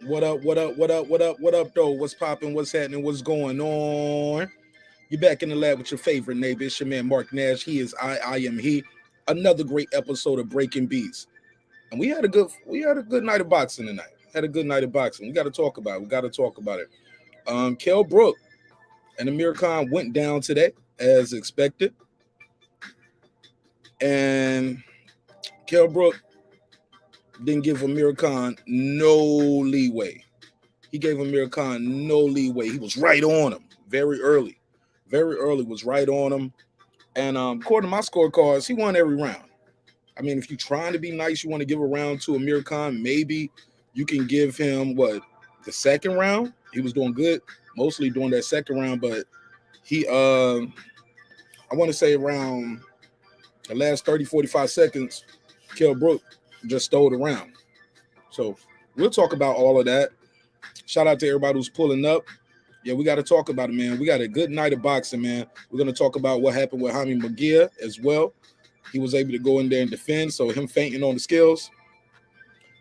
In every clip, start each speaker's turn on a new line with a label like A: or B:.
A: What up, though? What's popping? What's happening? What's going on? You're back in the lab with your favorite neighbor. It's your man, Marq Nash. He is I am he. Another great episode of Breaking Beats. And we had a good night of boxing tonight. We got to talk about it. Kell Brook and Amir Khan went down today, as expected. And Kell Brook didn't give Amir Khan no leeway. He gave Amir Khan no leeway. He was right on him very early. Was right on him. And according to my scorecards, he won every round. I mean, if you're trying to be nice, you want to give a round to Amir Khan, maybe you can give him, the second round? He was doing good, mostly during that second round, but he, I want to say around the last 30, 45 seconds, Kell Brook just stole the round. So we'll talk about all of that. Shout out to everybody who's pulling up. Yeah, we got to talk about it, man. We got a good night of boxing, man. We're going to talk about what happened with Jaime Munguia as well. He was able to go in there and defend, so him fainting on the scales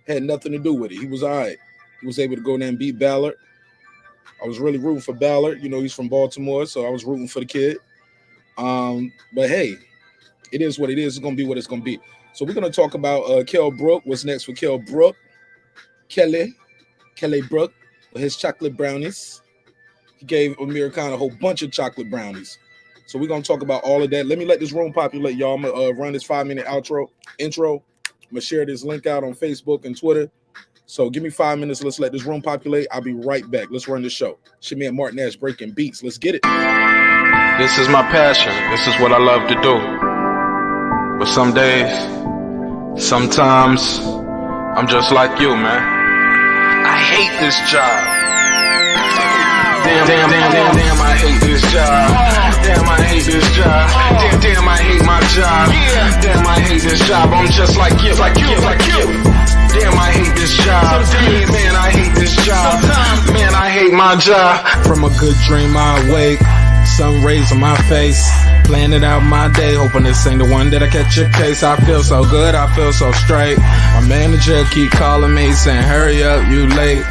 A: had nothing to do with it. He was all right. He was able to go in there and beat Ballard. I was really rooting for Ballard. You know, he's from Baltimore, so I was rooting for the kid. But, hey, it is what it is. It's going to be what it's going to be. So we're going to talk about Kell Brook. What's next for Kell Brook? Kelly Brook with his chocolate brownies. He gave Amir Khan a whole bunch of chocolate brownies. So we're going to talk about all of that. Let me let this room populate, y'all. I'm going to run this 5-minute intro. I'm going to share this link out on Facebook and Twitter. So give me 5 minutes. Let's let this room populate. I'll be right back. Let's run the show. It's your man, Marq Nash, Breaking Beats. Let's get it.
B: This is my passion. This is what I love to do. But some days, sometimes, I'm just like you, man. I hate this job. Damn, I hate this job. Damn, I hate this job. Damn, I hate my job. Damn, I hate this job. I'm just like you. Damn, I hate this job. Man, I hate this job. Man, I hate my job.
C: From a good dream I wake, sun rays on my face, planning out my day, hoping this ain't the one that I catch a case. I feel so good, I feel so straight. My manager keep calling me saying, hurry up, you late.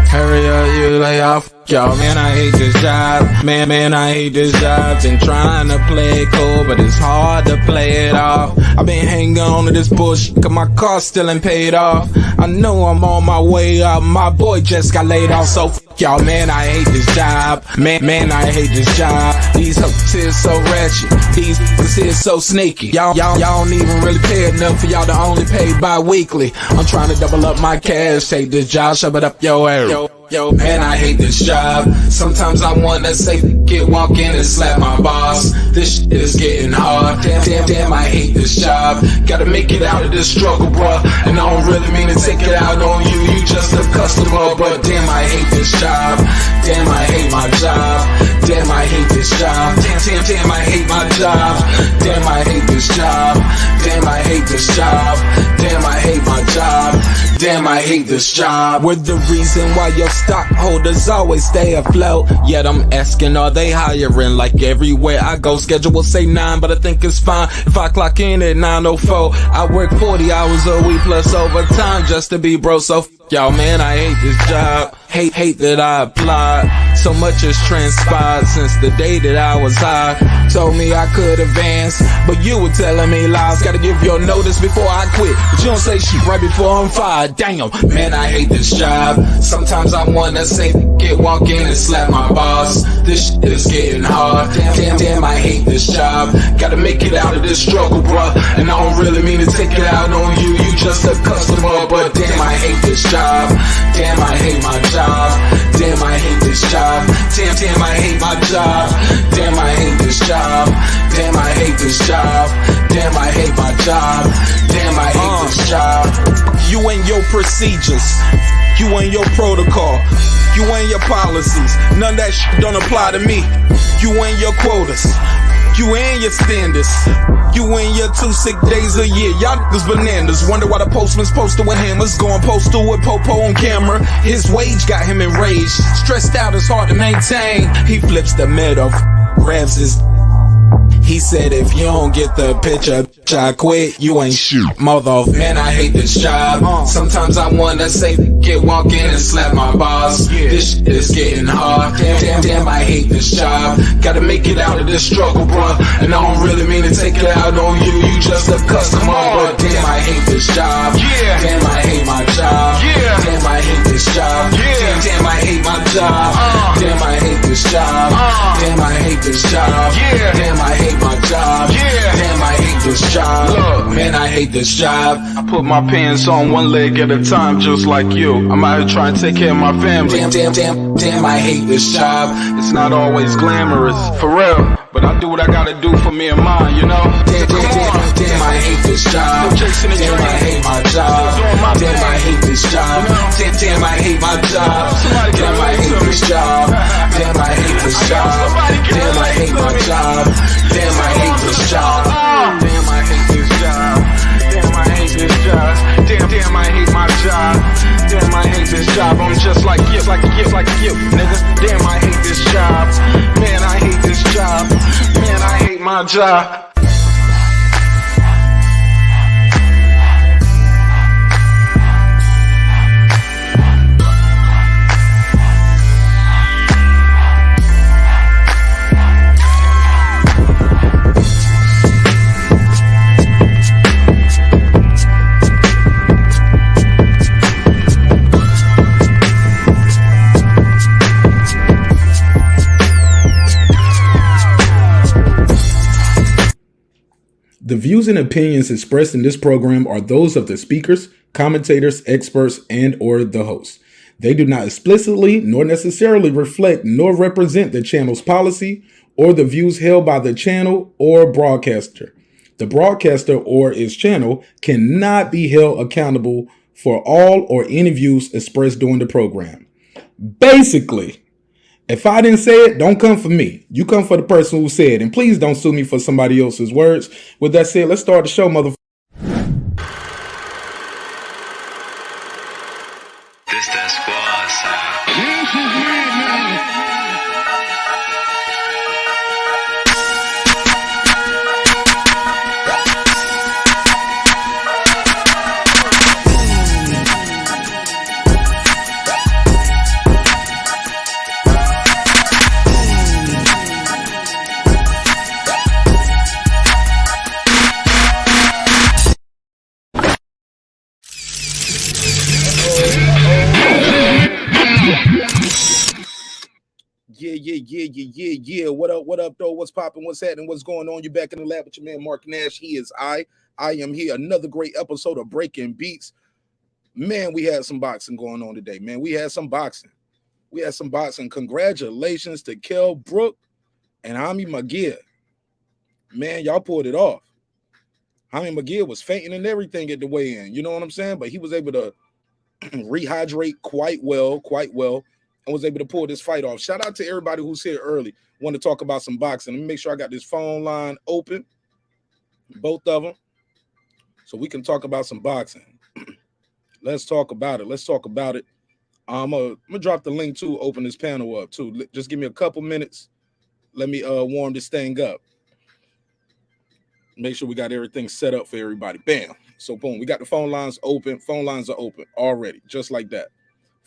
C: Hurry up, you lay off. Y'all, man, I hate this job. Man, I hate this job. Been trying to play it cool, but it's hard to play it off. I've been hanging on to this bullshit, cause my car still ain't paid off. I know I'm on my way up. My boy just got laid off, so y'all, man, I hate this job. Man, I hate this job. These hoes here so ratchet. These niggas here so sneaky. Y'all don't even really pay enough for y'all to only pay bi-weekly. I'm trying to double up my cash. Take this job, shove it up your ass. Yo, man, I hate this job. Sometimes I wanna say, walk in and slap my boss. This shit is getting hard. Damn, I hate this job. Gotta make it out of this struggle, bruh. And I don't really mean to take it out on you. You just a customer, but damn, I hate this job. Damn, I hate my job. Damn, I hate this job. Damn, I hate my job. Damn, I hate this job. Damn, I hate this job. Damn, I hate my job. Damn, I hate this job. We're the reason why your stockholders always stay afloat. Yet I'm asking, are they hiring? Like everywhere I go, schedule will say 9, but I think it's fine if I clock in at 9:04. I work 40 hours a week plus overtime just to be bro. So y'all, man, I hate this job. Hate that I applied. So much has transpired since the day that I was high. Told me I could advance, but you were telling me lies. Gotta give your notice before I quit, but you don't say shit right before I'm fired. Damn, man, I hate this job. Sometimes I wanna say, walk in and slap my boss. This shit is getting hard. Damn, I hate this job. Gotta make it out of this struggle, bruh. And I don't really mean to take it out on you. You just a customer, but damn, I hate this job. Damn, I hate my job. Damn, I hate this job. Damn, I hate my job. Damn, I hate this job. Damn, I hate this job. Damn, I hate my job. Damn, I hate this job. You and your procedures, you and your protocol, you and your policies, none of that shit don't apply to me. You and your quotas, you and your standards, you and your 2 sick days a year. Y'all niggas bananas. Wonder why the postman's posted with hammers, going postal with Popo on camera. His wage got him enraged, stressed out, it's hard to maintain. He flips the middle, grabs his. He said if you don't get the picture, I quit, you ain't shit, mother. Man, I hate this job. Sometimes I wanna say, walk in and slap my boss. This shit is getting hard. Damn, I hate this job. Gotta make it out of this struggle, bro. And I don't really mean to take it out on you. You just a customer, but damn, I hate this job. Damn, I hate my job. Damn, I hate this job. Damn, I hate my job. Damn, I hate this job. Damn, I hate this job. Damn, I hate my job. Damn, I hate this job. Look, man, I hate this job.
B: I put my pants on one leg at a time, just like you. I'm out here trying to take care of my family.
C: Damn, I hate this job.
B: It's not always glamorous, for real, but I do what I gotta do for me and mine, you know?
C: Damn, I hate this job. Damn, I hate my job. Damn, I hate this job. Damn, I hate my job. Damn, I hate this job. Damn, I hate this job. Damn, I hate my job. Damn, I hate this job.
B: Damn, I hate this job. Damn, I hate this job. Damn, I hate my job. Damn, I hate this job. I'm just like you, nigga. Damn, I hate this job. Man, I hate this job. Man, I hate my job.
D: The views and opinions expressed in this program are those of the speakers, commentators, experts, and or the host. They do not explicitly nor necessarily reflect nor represent the channel's policy or the views held by the channel or broadcaster. The broadcaster or its channel cannot be held accountable for all or any views expressed during the program. Basically, if I didn't say it, don't come for me. You come for the person who said it. And please don't sue me for somebody else's words. With that said, let's start the show, motherfucker.
E: This that squad sound.
A: Yeah. What up, though? What's popping? What's happening? What's going on? You're back in the lab with your man, Marq Nash. He is I am here. Another great episode of Breaking Beats. Man, we had some boxing going on today, man. We had some boxing. Congratulations to Kell Brook and Munguia. Man, y'all pulled it off. Munguia was fainting and everything at the weigh-in. You know what I'm saying? But he was able to rehydrate quite well, and was able to pull this fight off. Shout out to everybody who's here early. Want to talk about some boxing. Let me make sure I got this phone line open, both of them, so we can talk about some boxing. Let's talk about it. I'm gonna drop the link to open this panel up too. Just give me a couple minutes. Let me warm this thing up. Make sure we got everything set up for everybody. Bam. So boom, we got the phone lines open. Phone lines are open already, just like that.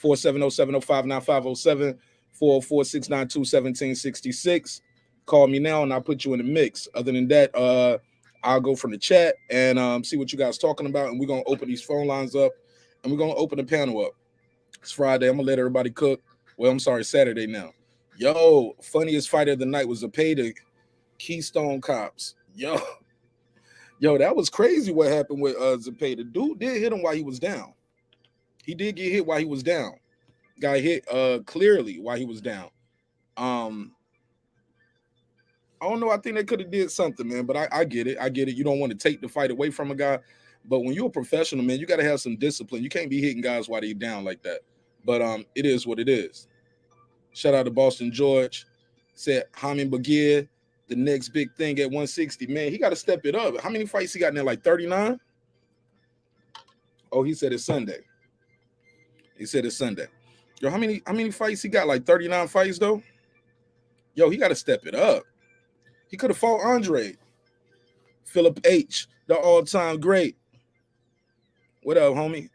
A: 470-705-9507, 404-692-1766. Call me now and I'll put you in the mix. Other than that, I'll go from the chat and see what you guys talking about. And we're going to open these phone lines up and we're going to open the panel up. It's Friday. I'm going to let everybody cook. Well, I'm sorry, Saturday now. Yo, funniest fight of the night was Zepeda Keystone Cops. Yo, that was crazy what happened with Zepeda. Dude did hit him while he was down. He did get hit while he was down. Got hit clearly while he was down. I don't know. I think they could have did something, man. But I get it. You don't want to take the fight away from a guy. But when you're a professional, man, you got to have some discipline. You can't be hitting guys while they're down like that. But it is what it is. Shout out to Boston George. Said Jaime Munguia, the next big thing at 160. Man, he got to step it up. How many fights he got now? Like 39? Oh, he said it's Sunday. Yo, how many fights he got? Like 39 fights though. Yo, he got to step it up. He could have fought Andre. Philip H., the all-time great. What up, homie?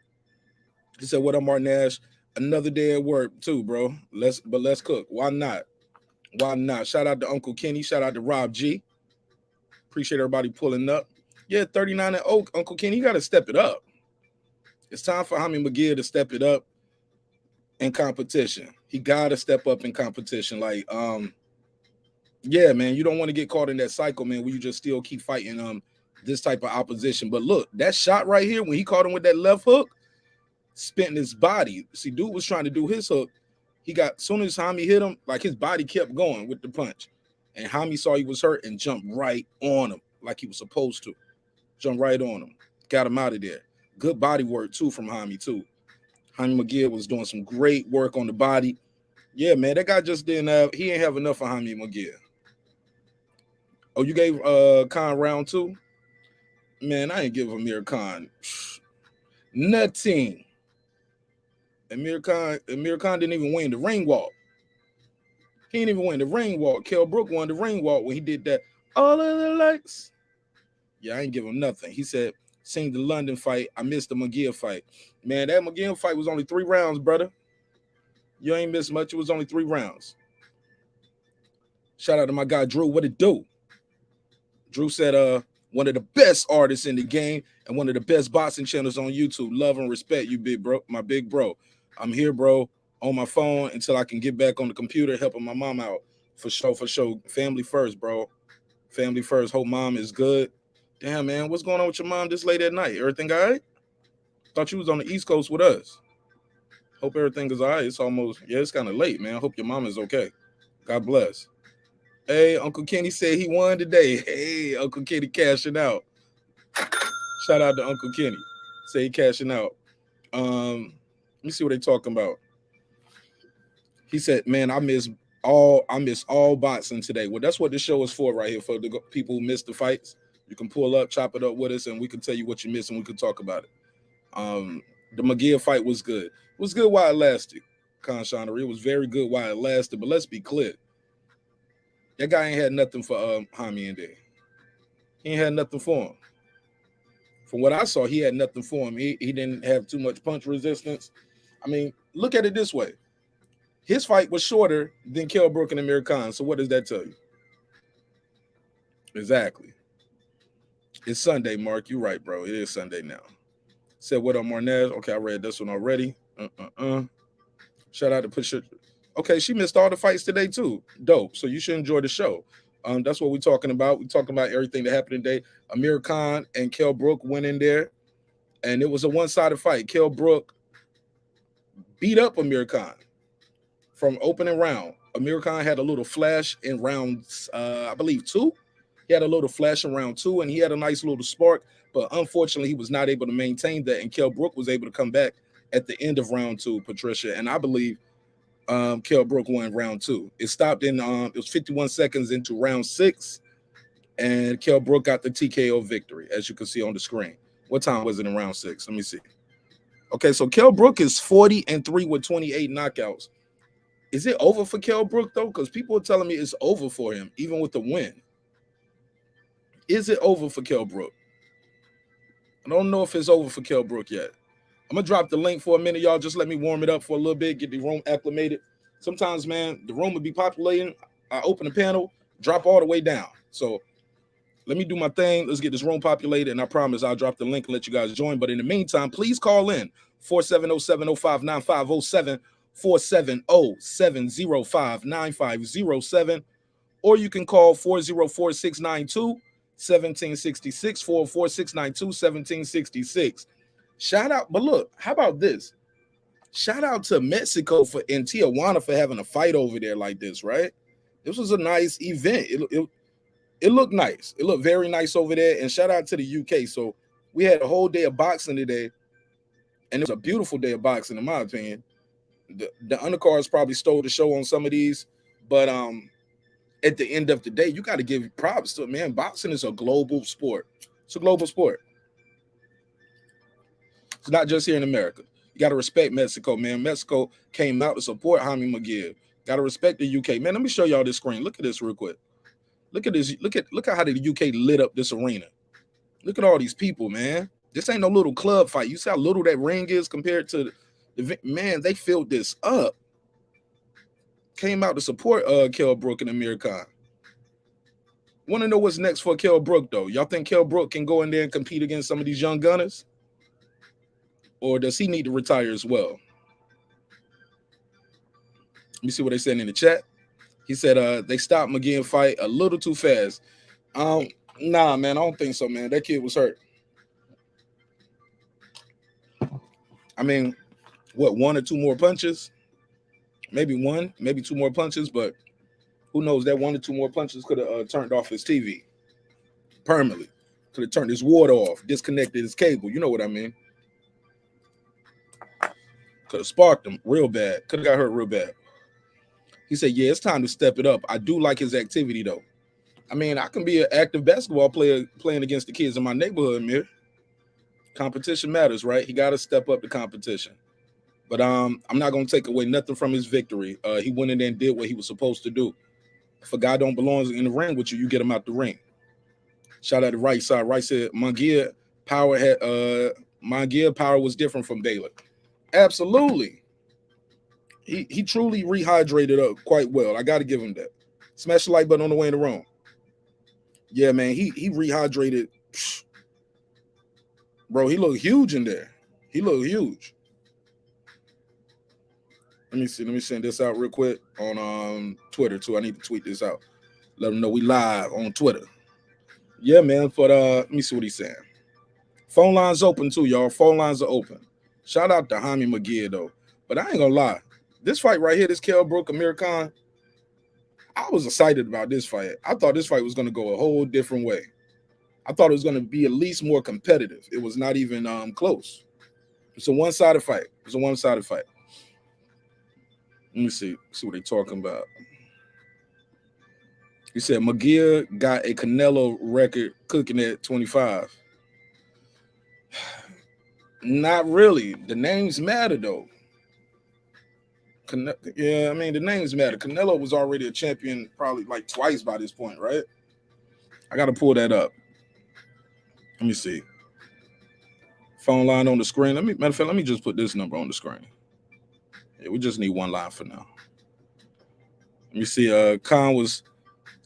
A: He said, what up, Marq Nash? Another day at work, too, bro. Let's cook. Why not? Why not? Shout out to Uncle Kenny. Shout out to Rob G. Appreciate everybody pulling up. Yeah, 39 and Oak. Uncle Kenny, you got to step it up. It's time for Jaime McGill to step it up in competition. He got to step up in competition. Like, yeah, man, you don't want to get caught in that cycle, man, where you just still keep fighting this type of opposition. But look, that shot right here, when he caught him with that left hook, spent in his body. See, dude was trying to do his hook. He got, as soon as Jaime hit him, like his body kept going with the punch. And Jaime saw he was hurt and jumped right on him like he was supposed to. Jumped right on him. Got him out of there. Good body work, too, from Jaime, too. Jaime McGill was doing some great work on the body. Yeah, man, that guy just didn't have, he ain't have enough for Jaime McGill. Oh, you gave Khan round 2? Man, I ain't give Amir Khan nothing. Amir Khan didn't even win the ring walk. He didn't even win the ring walk. Kell Brook won the ring walk when he did that. All of the lights. Yeah, I ain't give him nothing. He said, seen the London fight. I missed the McGill fight. Man, that McGill fight was only 3 rounds, brother. You ain't missed much. It was only 3 rounds. Shout out to my guy, Drew. What it do? Drew said, one of the best artists in the game and one of the best boxing channels on YouTube. Love and respect you, big bro, my big bro. I'm here, bro, on my phone until I can get back on the computer helping my mom out. For sure, for sure. Family first, bro. Family first. Hope mom is good. Damn, man, what's going on with your mom this late at night? Everything all right? Thought you was on the East Coast with us. Hope everything is all right. It's almost, yeah, it's kind of late, man. Hope your mom is okay. God bless. Hey, Uncle Kenny said he won today. Hey, Uncle Kenny cashing out. Shout out to Uncle Kenny. Say he cashing out. Let me see what they talking about. He said, man, I miss all boxing today. Well, that's what this show is for right here, for the people who missed the fights. You can pull up, chop it up with us, and we can tell you what you missed, and we can talk about it. The McGill fight was good. It was good while it lasted, Conshonery. It was very good while it lasted, but let's be clear. That guy ain't had nothing for Jaime in there. He ain't had nothing for him. From what I saw, he had nothing for him. He didn't have too much punch resistance. I mean, look at it this way. His fight was shorter than Kell Brook and Amir Khan. So what does that tell you? Exactly. It's Sunday, Mark. You're right, bro. It is Sunday now. Said, what up, Marq Nash? Okay, I read this one already. Shout out to Pusha. Okay, she missed all the fights today, too. Dope. So you should enjoy the show. That's what we're talking about. We're talking about everything that happened today. Amir Khan and Kell Brook went in there, and it was a one-sided fight. Kell Brook beat up Amir Khan from opening round. Amir Khan had a little flash in round, I believe, 2. He had a little flash in round 2, and he had a nice little spark, but unfortunately, he was not able to maintain that, and Kell Brook was able to come back at the end of round 2, Patricia, and I believe Kell Brook won round 2. It stopped in, it was 51 seconds into round 6, and Kell Brook got the TKO victory, as you can see on the screen. What time was it in round 6? Let me see. Okay, so Kell Brook is 40-3 with 28 knockouts. Is it over for Kell Brook, though? Because people are telling me it's over for him, even with the win. Is it over for Kell Brook? I don't know if it's over for Kell Brook yet. I'm going to drop the link for a minute, y'all. Just let me warm it up for a little bit, get the room acclimated. Sometimes, man, the room will be populating. I open the panel, drop all the way down. So let me do my thing. Let's get this room populated, and I promise I'll drop the link and let you guys join. But in the meantime, please call in 470-705-9507, 470-705-9507, or you can call 404-692-1766, 404-692-1766. Shout out, but look, how about this? Shout out to Mexico in Tijuana for having a fight over there like this, right? This was a nice event. It looked nice. It looked very nice over there. And shout out to the UK. So we had a whole day of boxing today, and it was a beautiful day of boxing, in my opinion. The undercards probably stole the show on some of these, but at the end of the day, you got to give props to it, man. Boxing is a global sport. It's a global sport. It's not just here in America. You got to respect Mexico, man. Mexico came out to support Jaime McGill. Got to respect the UK. Man, let me show y'all this screen. Look at this real quick. Look at this. Look at how the UK lit up this arena. Look at all these people, man. This ain't no little club fight. You see how little that ring is compared to the man. They filled this up. Came out to support Kell Brook and Amir Khan. Want to know what's next for Kell Brook, though? Y'all think Kell Brook can go in there and compete against some of these young gunners? Or does he need to retire as well? Let me see what they said in the chat. He said they stopped McGinn fight a little too fast. Nah, man, I don't think so, man. That kid was hurt. I mean, what, 1 or 2 more punches? Maybe 1, maybe 2 more punches, but who knows? That 1 or 2 more punches could have turned off his TV permanently. Could have turned his water off, disconnected his cable. You know what I mean? Could have sparked him real bad. Could have got hurt real bad. He said, yeah, it's time to step it up. I do like his activity, though. I mean, I can be an active basketball player playing against the kids in my neighborhood, Amir. Competition matters, right? He got to step up the competition. But I'm not going to take away nothing from his victory. He went in there and did what he was supposed to do. If a guy don't belong in the ring with you, you get him out the ring. Shout out to Right Side. Right said Munguia power was different from Ballard. Absolutely. He truly rehydrated up quite well. I got to give him that. Smash the like button on the way in the room. Yeah, man, he rehydrated. Bro, he looked huge in there. He looked huge. Let me see. Let me send this out real quick on Twitter, too. I need to tweet this out. Let them know we live on Twitter. Yeah, man, but let me see what he's saying. Phone lines open, too, y'all. Phone lines are open. Shout out to Jaime McGee, though. But I ain't going to lie. This fight right here, this Kell Brook, Amir Khan, I was excited about this fight. I thought this fight was going to go a whole different way. I thought it was going to be at least more competitive. It was not even close. It's a one-sided fight. It's a one-sided fight. Let me see what they're talking about. He said McGee got a Canelo record cooking at 25. Not really. The names matter, though. Yeah, I mean, the names matter. Canelo was already a champion probably like twice by this point, right? I got to pull that up. Let me see. Phone line on the screen. Matter of fact, let me just put this number on the screen. Yeah, we just need one line for now. Let me see. Khan was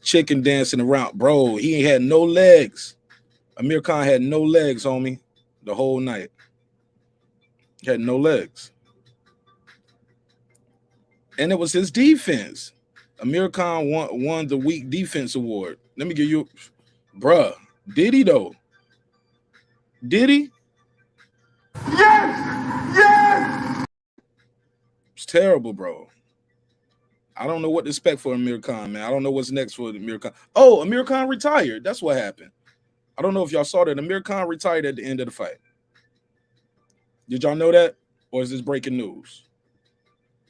A: chicken dancing around. Bro, he ain't had no legs. Amir Khan had no legs, homie, the whole night. He had no legs. And it was his defense. Amir Khan won the week defense award. Let me give you, bruh. Did he though? Did he?
F: Yes! Yes!
A: It's terrible, bro. I don't know what to expect for Amir Khan, man. I don't know what's next for Amir Khan. Oh, Amir Khan retired. That's what happened. I don't know if y'all saw that. Amir Khan retired at the end of the fight. Did y'all know that? Or is this breaking news?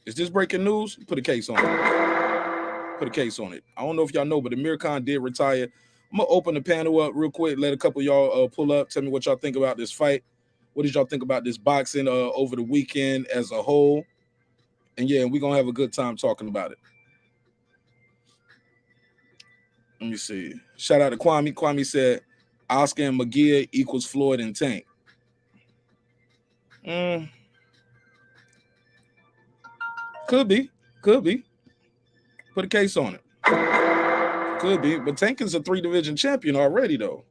A: Is this breaking news? Put a case on it. Put a case on it. I don't know if y'all know, but Amir Khan did retire. I'm going to open the panel up real quick. Let a couple of y'all pull up. Tell me what y'all think about this fight. What did y'all think about this boxing over the weekend as a whole? And yeah, we're going to have a good time talking about it. Let me see. Shout out to Kwame. Kwame said, Oscar and McGee equals Floyd and Tank. Could be. Put a case on it. Could be. But Tank is a 3-division champion already, though.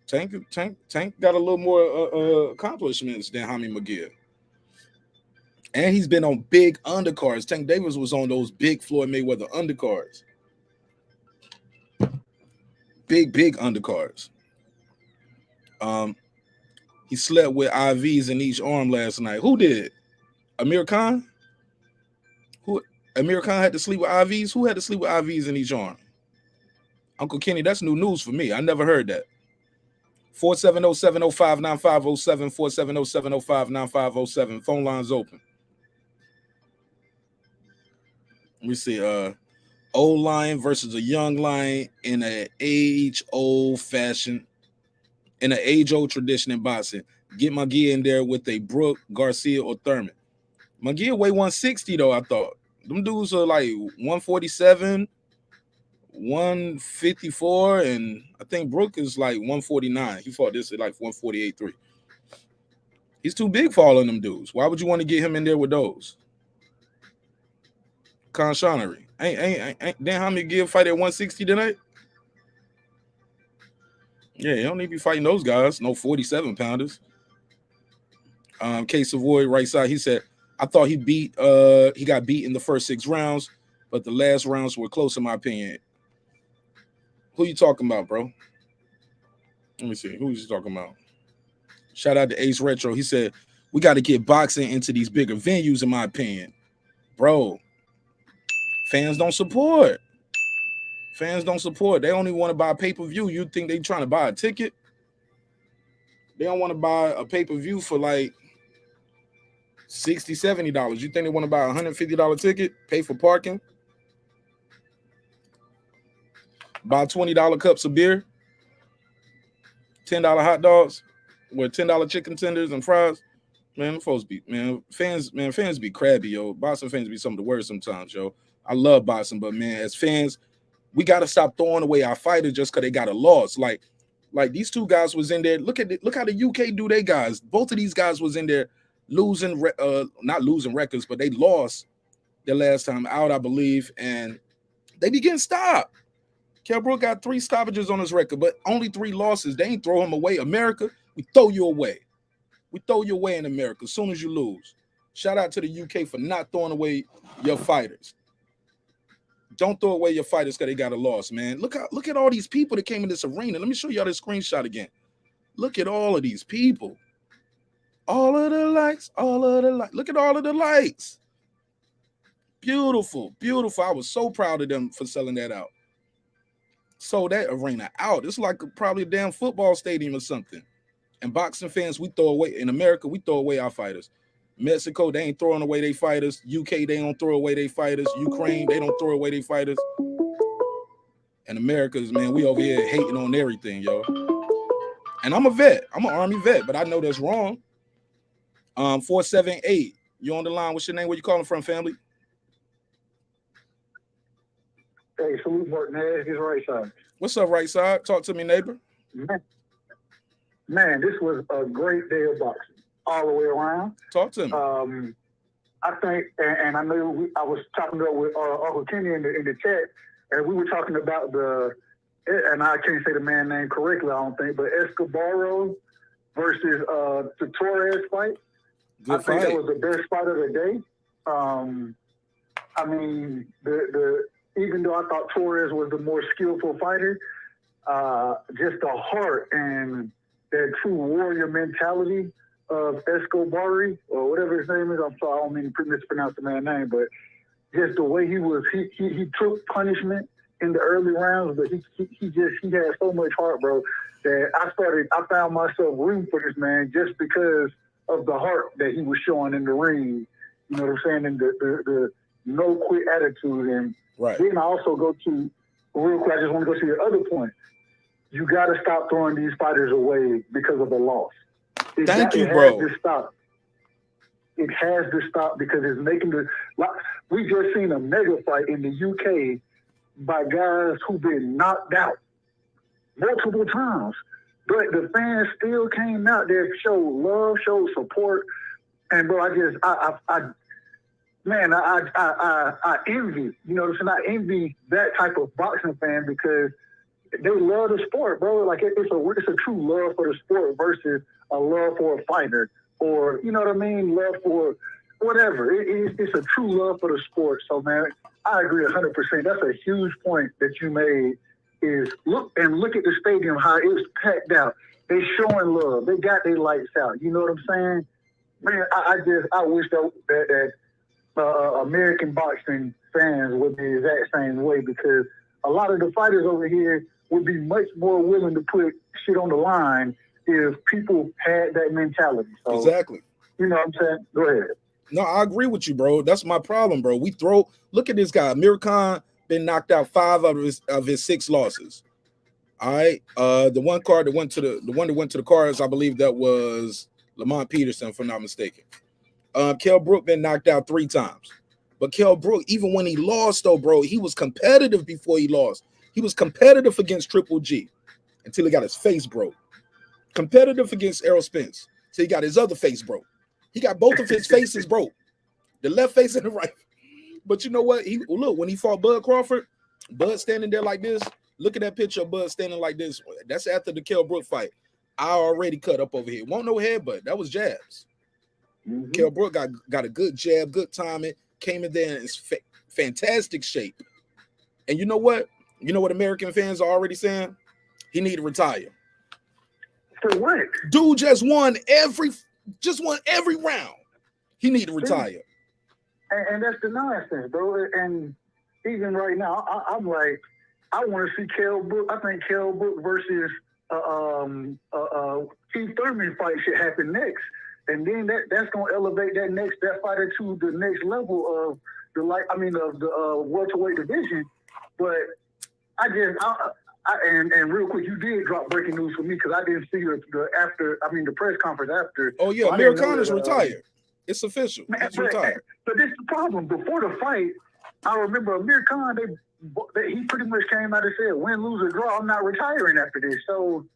A: Tank got a little more accomplishments than Jaime McGee. And he's been on big undercards. Tank Davis was on those big Floyd Mayweather undercards. Big undercards. He slept with IVs in each arm last night. Who did? Amir Khan? Amir Khan had to sleep with IVs? Who had to sleep with IVs in each arm? Uncle Kenny, that's new news for me. I never heard that. 470-705-9507, 470-705-9507. Phone lines open. Let me see. Old lion versus a young lion in an age-old fashion, in an age-old tradition in boxing. Get McGee in there with a Brook, Garcia, or Thurman. McGee weigh 160, though, I thought. Them dudes are like 147, 154, and I think Brook is like 149. He fought this at like 148.3. He's too big for all of them dudes. Why would you want to get him in there with those? Conshonery. Ain't Dan Hamid Gill fight at 160 tonight? Yeah, you don't need to be fighting those guys. No 47 pounders. K Savoy, right side. He said, I thought he got beat in the first 6 rounds, but the last rounds were close in my opinion. Who you talking about, bro? Let me see. Who you talking about? Shout out to Ace Retro. He said, we got to get boxing into these bigger venues, in my opinion. Bro, fans don't support. Fans don't support. They only want to buy pay-per-view. You think they trying to buy a ticket? They don't want to buy a pay-per-view for like $60, $70. You think they want to buy a $150 ticket, pay for parking, buy $20 cups of beer, $10 hot dogs, with $10 chicken tenders and fries? Man, folks be fans be crabby, yo. Boxing fans be some of the worst sometimes, yo. I love boxing, but man, as fans, we got to stop throwing away our fighters just because they got a loss. Like these 2 guys was in there. Look how the UK do they guys. Both of these guys was in there losing, not losing records, but they lost their last time out, I believe, and they be getting stopped. Kell Brook got 3 stoppages on his record, but only 3 losses. They ain't throw him away. America, we throw you away. We throw you away in America as soon as you lose. Shout out to the UK for not throwing away your fighters. Don't throw away your fighters because they got a loss, man. Look at all these people that came in this arena. Let me show y'all this screenshot again. Look at all of these people. All of the lights. Look at all of the lights. Beautiful, beautiful. I was so proud of them for selling that out. Sold that arena out. It's like probably a damn football stadium or something. And boxing fans, we throw away. In America, we throw away our fighters. Mexico, they ain't throwing away their fighters. UK, they don't throw away their fighters. Ukraine, they don't throw away their fighters. And America's, man, we over here hating on everything, yo. And I'm a vet. I'm an Army vet, but I know that's wrong. 478. You on the line? What's your name? Where you calling from, family?
F: Hey, salute Marq Nash. His right side.
A: What's up, right side? Talk to me, neighbor.
F: Man, this was a great day of boxing all the way around.
A: Talk to me.
F: I think, and I know I was talking with Uncle Kenny in the chat, and we were talking about and I can't say the man name correctly, I don't think, but Escobar versus the Torres fight.
A: Good
F: I think
A: fight.
F: that was the best fight of the day. I mean, even though I thought Torres was the more skillful fighter, just the heart and that true warrior mentality of Escobar, or whatever his name is. I'm sorry, I don't mean to mispronounce the man's name, but just the way he took punishment in the early rounds, but he had so much heart, bro, that I found myself rooting for this man just because of the heart that he was showing in the ring. You know what I'm saying? And the no quit attitude. And
A: right.
F: Then I also go to, real quick, I just want to go to your other point. You got to stop throwing these fighters away because of a loss.
A: Thank you, bro.
F: It has to stop because it's making we just seen a mega fight in the UK by guys who've been knocked out multiple times, but the fans still came out there, showed love, showed support, and bro, I envy. You know what I'm saying? I envy that type of boxing fan because they love the sport, bro. Like it's a true love for the sport versus a love for a fighter, or you know what I mean, love for whatever. It's a true love for the sport. So man, I agree 100%. That's a huge point that you made. Is look at the stadium, how it was packed out. They showing love. They got their lights out. You know what I'm saying? Man, I wish that American boxing fans would be the exact same way, because a lot of the fighters over here would be much more willing to put shit on the line if people had that mentality. So,
A: exactly.
F: You know what I'm saying? Go ahead.
A: No, I agree with you, bro. That's my problem, bro. Look at this guy. Amir Khan been knocked out 5 of his 6 losses. All right. The one that went to the cards, I believe that was Lamont Peterson, if I'm not mistaken. Kell Brook been knocked out 3 times. But Kell Brook, even when he lost, though, bro, he was competitive before he lost. He was competitive against Triple G until he got his face broke. Competitive against Errol Spence till he got his other face broke. He got both of his faces broke, the left face and the right. But you know what? Look, when he fought Bud Crawford, Bud standing there like this. Look at that picture of Bud standing like this. That's after the Kell Brook fight. I already cut up over here. Won't no headbutt. That was jabs. Mm-hmm. Kell Brook got a good jab, good timing, came in there in fantastic shape. And you know what? You know what American fans are already saying? He need to retire.
F: For what?
A: Dude just won every round. He need to retire.
F: And that's the nonsense, bro. And even right now, I'm like, I want to see Kell Brook. I think Kell Brook versus Keith Thurman fight should happen next. And then that's gonna elevate that fighter to the next level of the welterweight division. But and real quick, you did drop breaking news for me because I didn't see the press conference after.
A: Oh yeah, Amir Khan is retired. It's official. He's retired.
F: But this is the problem. Before the fight, I remember Amir Khan. He pretty much came out and said, "Win, lose, or draw, I'm not retiring after this." So,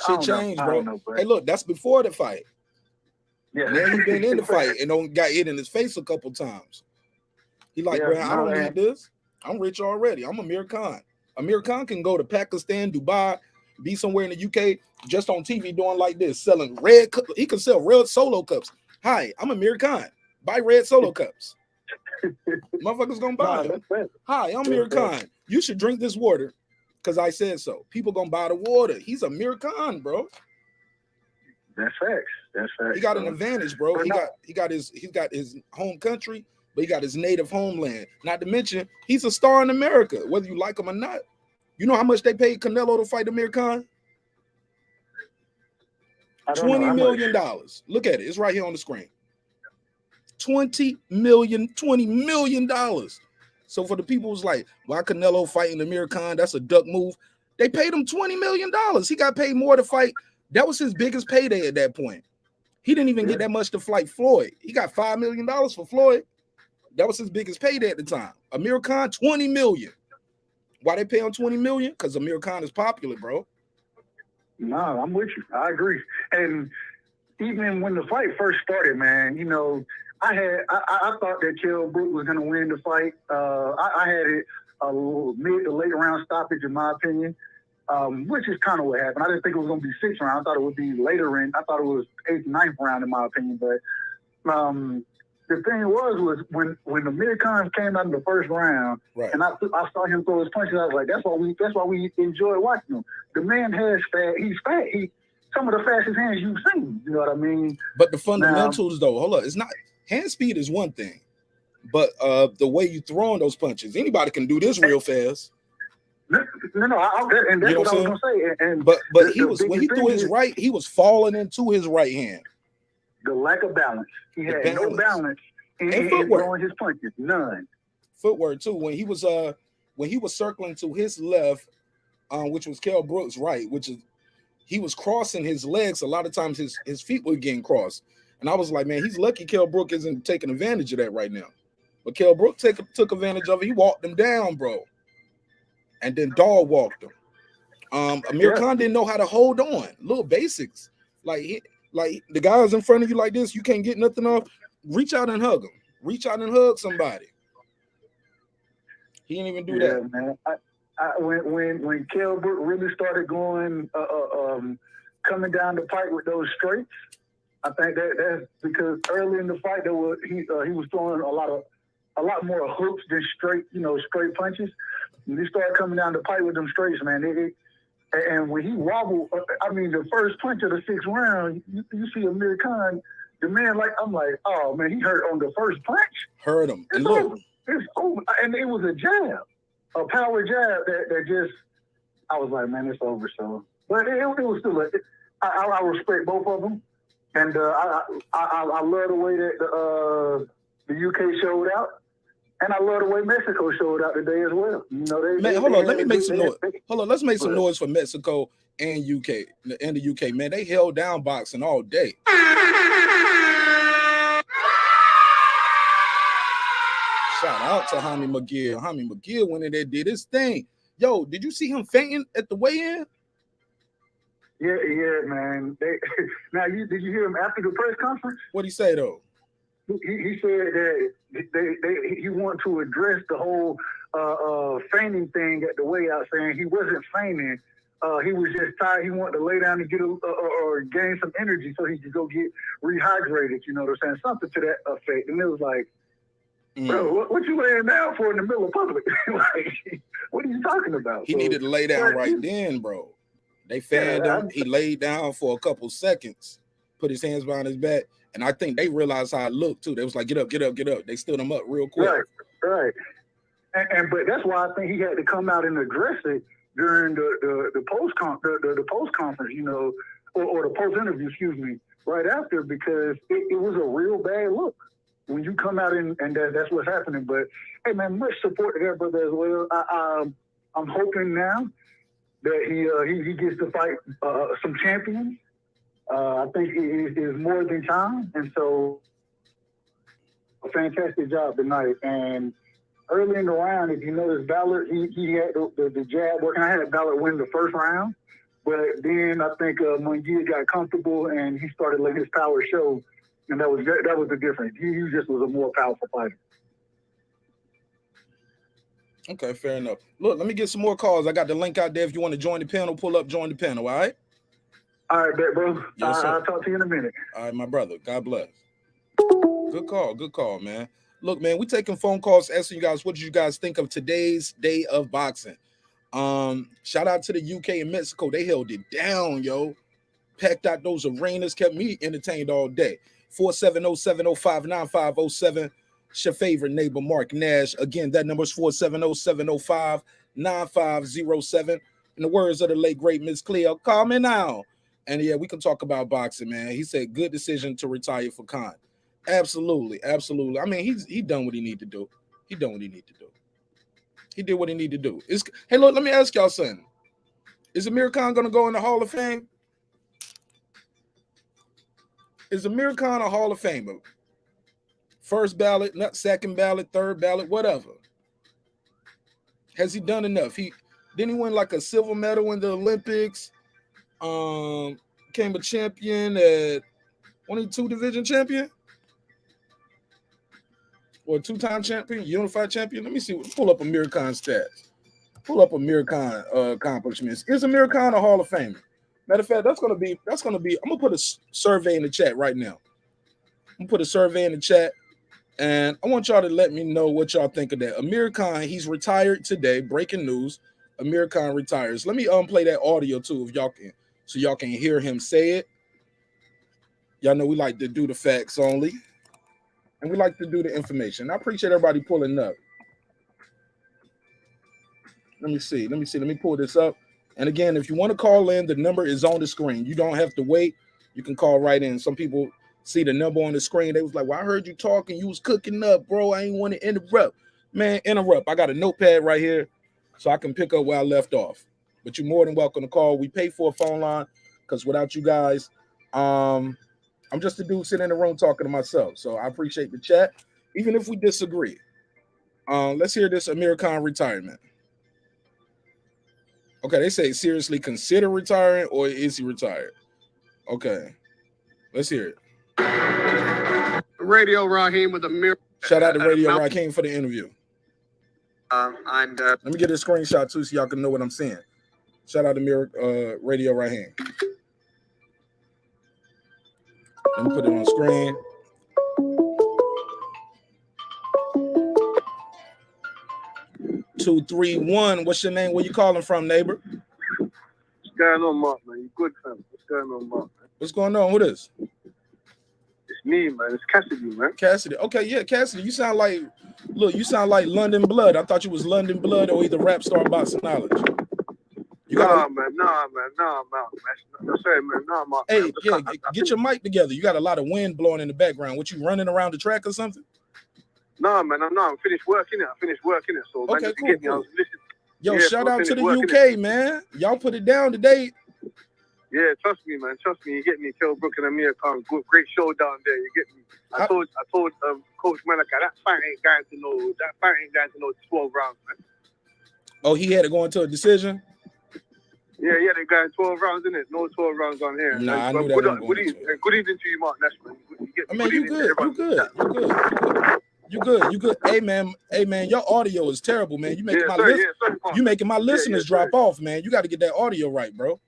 A: shit changed, bro. Hey, look, that's before the fight. Yeah, now he been in the fight and got hit in his face a couple times. He like, bro, I don't need this. I'm rich already. I'm Amir Khan. Amir Khan can go to Pakistan, Dubai, be somewhere in the UK, just on TV doing like this, selling red. He can sell red Solo cups. Hi, I'm Amir Khan. Buy red Solo cups. Motherfuckers gonna buy them. Hi, I'm Amir Khan. You should drink this water because I said so. People gonna buy the water. He's Amir Khan, bro.
F: That's facts. That's facts.
A: He got an advantage, bro. He got his home country, but he got his native homeland. Not to mention, he's a star in America, whether you like him or not. You know how much they paid Canelo to fight Amir Khan? $20 million. Look at it. It's right here on the screen. $20 million. So for the people who's like, why Canelo fighting Amir Khan? That's a duck move. They paid him $20 million. He got paid more to fight. That was his biggest payday at that point. He didn't even get that much to fight Floyd. He got $5 million for Floyd. That was his biggest payday at the time. Amir Khan, $20 million. Why they pay him $20 million? Because Amir Khan is popular, bro.
F: No, I'm with you. I agree. And even when the fight first started, man, you know, I thought that Kell Brook was going to win the fight. I had it a mid to late round stoppage, in my opinion, which is kind of what happened. I didn't think it was going to be 6th round. I thought it would be later in. I thought it was 8th, 9th round, in my opinion. But the thing was when Amir Khan came out in the first round, right, and I saw him throw his punches, I was like, that's why we enjoy watching him. The man has fast. He's fast. Some of the fastest hands you've seen. You know what I mean?
A: But the fundamentals, though, hold up, it's not. Hand speed is one thing, but the way you throwing those punches, anybody can do this real fast.
F: No, and that's what I was gonna say.
A: But when he threw his right, he was falling into his right hand.
F: The lack of balance. He had no balance in throwing his punches. None.
A: Footwork too. When he was circling to his left, which was Kell Brook's right, which is he was crossing his legs. A lot of times his feet were getting crossed. And I was like, man, he's lucky Kell Brook isn't taking advantage of that right now. But Kell Brook took advantage of it. He walked him down, bro. And then dog walked him. Amir Khan didn't know how to hold on. Little basics. Like the guys in front of you like this, you can't get nothing off. Reach out and hug them. Reach out and hug somebody. He didn't even do that.
F: Man. When Kell Brook really started going, coming down the pipe with those straights, I think that's because early in the fight he was throwing a lot more hooks than straight punches. When he started coming down the pipe with them straights, man, and when he wobbled, the first punch of the 6th round, you see Amir Khan, the man, I'm like, oh man, he hurt on the first punch.
A: Hurt him.
F: It's over. It's over. And it was a jab, a power jab that just, I was like, man, it's over. So, but it was still I respect both of them. And I love the way that the UK showed out, and I love the way Mexico showed out today as well. You know,
A: hold on, let me make some noise. Hold on, let's make some noise for Mexico and UK and the UK. Man, they held down boxing all day. Shout out to Jaime McGill. Jaime McGill went in there, did his thing. Yo, did you see him fainting at the weigh-in?
F: Yeah, man. Now, did you hear him after the press conference?
A: What'd he say, though?
F: He said that he wanted to address the whole feigning thing at the weigh-out, saying he wasn't feigning. He was just tired. He wanted to lay down and get or gain some energy so he could go get rehydrated. You know what I'm saying? Something to that effect. And it was like, bro, what you laying down for in the middle of public? Like, what are you talking about?
A: He needed to lay down right then, bro. They fanned him. He laid down for a couple seconds, put his hands behind his back, and I think they realized how it looked too. They was like, "Get up, get up, get up." They stood him up real quick.
F: Right. But that's why I think he had to come out and address it during the post conference, you know, or the post interview, excuse me, right after, because it was a real bad look when you come out and that's what's happening. But hey, man, much support to that brother as well. I'm hoping now that he gets to fight some champions. I think it is more than time, and so a fantastic job tonight. And early in the round, if you notice, Ballard, he had the jab working. I had Ballard win the first round, but then I think Munguia got comfortable and he started letting his power show, and that was the difference. He just was a more powerful fighter.
A: Okay, fair enough. Look, let me get some more calls. I got the link out there. If you want to join the panel, pull up, join the panel, all right?
F: All right, bet, bro.
A: Yes, sir.
F: I'll talk to you in a minute.
A: All right, my brother. God bless. Good call, man. Look, man, we taking phone calls, asking you guys, what did you guys think of today's day of boxing? Shout out to the UK and Mexico. They held it down, yo. Packed out those arenas, kept me entertained all day. 470-705-9507. It's your favorite neighbor, Marq Nash. Again, that number is 470-705-9507. In the words of the late, great Miss Cleo, call me now. And yeah, we can talk about boxing, man. He said, good decision to retire for Khan. Absolutely. I mean, he done what he need to do. He did what he need to do. Hey, look, let me ask y'all something. Is Amir Khan going to go in the Hall of Fame? Is Amir Khan a Hall of Famer? First ballot, not second ballot, third ballot, whatever. Has he done enough? Didn't he win like a silver medal in the Olympics? Became a champion at 22 division champion? Or two-time champion, unified champion? Let me see. Pull up Amir Khan's stats. Pull up Amir Khan accomplishments. Is Amir Khan a Hall of Famer? Matter of fact, that's gonna be. I'm gonna put a survey in the chat right now. I'm gonna put a survey in the chat, and I want y'all to let me know what y'all think of that. Amir Khan, he's retired today. Breaking news: Amir Khan retires. Let me play that audio too, if y'all can, so y'all can hear him say it. Y'all know we like to do the facts only, and we like to do the information. I appreciate everybody pulling up. Let me see. Let me pull this up. And again, if you want to call in, the number is on the screen. You don't have to wait. You can call right in. Some people see the number on the screen. They was like, well, I heard you talking. You was cooking up, bro. I ain't want to interrupt. Man, interrupt. I got a notepad right here so I can pick up where I left off. But you're more than welcome to call. We pay for a phone line because without you guys, I'm just a dude sitting in the room talking to myself. So I appreciate the chat, even if we disagree. Let's hear this Amir Khan retirement. Okay, they say seriously consider retiring, or is he retired? Okay, let's hear it.
G: Radio Raheem with Amir.
A: Shout out to Radio Raheem for the interview.
G: And
A: let me get a screenshot too, so y'all can know what I'm saying. Shout out to Radio Raheem. Let me put it on screen. Two, 3, 1. What's your name? Where you calling from, neighbor?
G: What's going on, Mark, man? You good, fam? What's going on, Mark? Man?
A: What's going on? Who this?
G: It's me, man. It's Cassidy, man.
A: Cassidy. Okay, yeah, Cassidy. You sound like London Blood. I thought you was London Blood or either Rap Star Boxing Knowledge.
G: Nah, man. No, sorry, man. Nah, Mark.
A: Hey, yeah, get your mic together. You got a lot of wind blowing in the background. What, you running around the track or something?
G: No, man, I'm finished working it. So,
A: okay,
G: man,
A: cool. Yo, shout out to the UK, man. Y'all put it down today.
G: Yeah, trust me, man. You get me. Kell Brook and Amir Khan. Great show down there. You get me. I told coach, man, like that fight ain't going to no 12 rounds, man.
A: Oh, he had to go into a decision?
G: Yeah, they got 12 rounds in it. No 12 rounds on here.
A: Nah, I knew that.
G: Good evening to you, Marq Nash, man.
A: You good. Hey man, your audio is terrible, man. You making making my listeners drop off, man. You got to get that audio right, bro.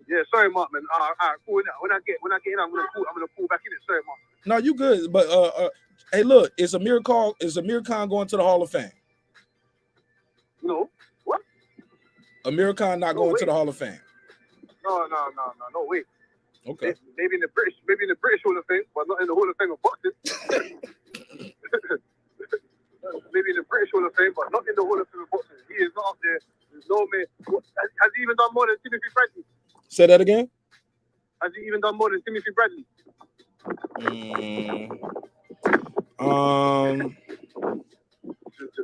G: Yeah, sorry, Mark, man. All right, cool. When I get in, I'm gonna pull back in it. Sorry, Mark.
A: No, you good. But hey, look, is Amir Khan going to the Hall of Fame?
G: No. What?
A: Amir Khan not going to the Hall of Fame.
G: No, wait.
A: Okay.
G: Maybe in the British Hall of Fame, but not in the Hall of Fame of boxing. Maybe in the British Hall of Fame, but not in the Hall of Fame of boxing. He is not up there. There's no man. Has he even done more than Timothy Bradley?
A: Say that again.
G: Has he even done more than Timothy Bradley?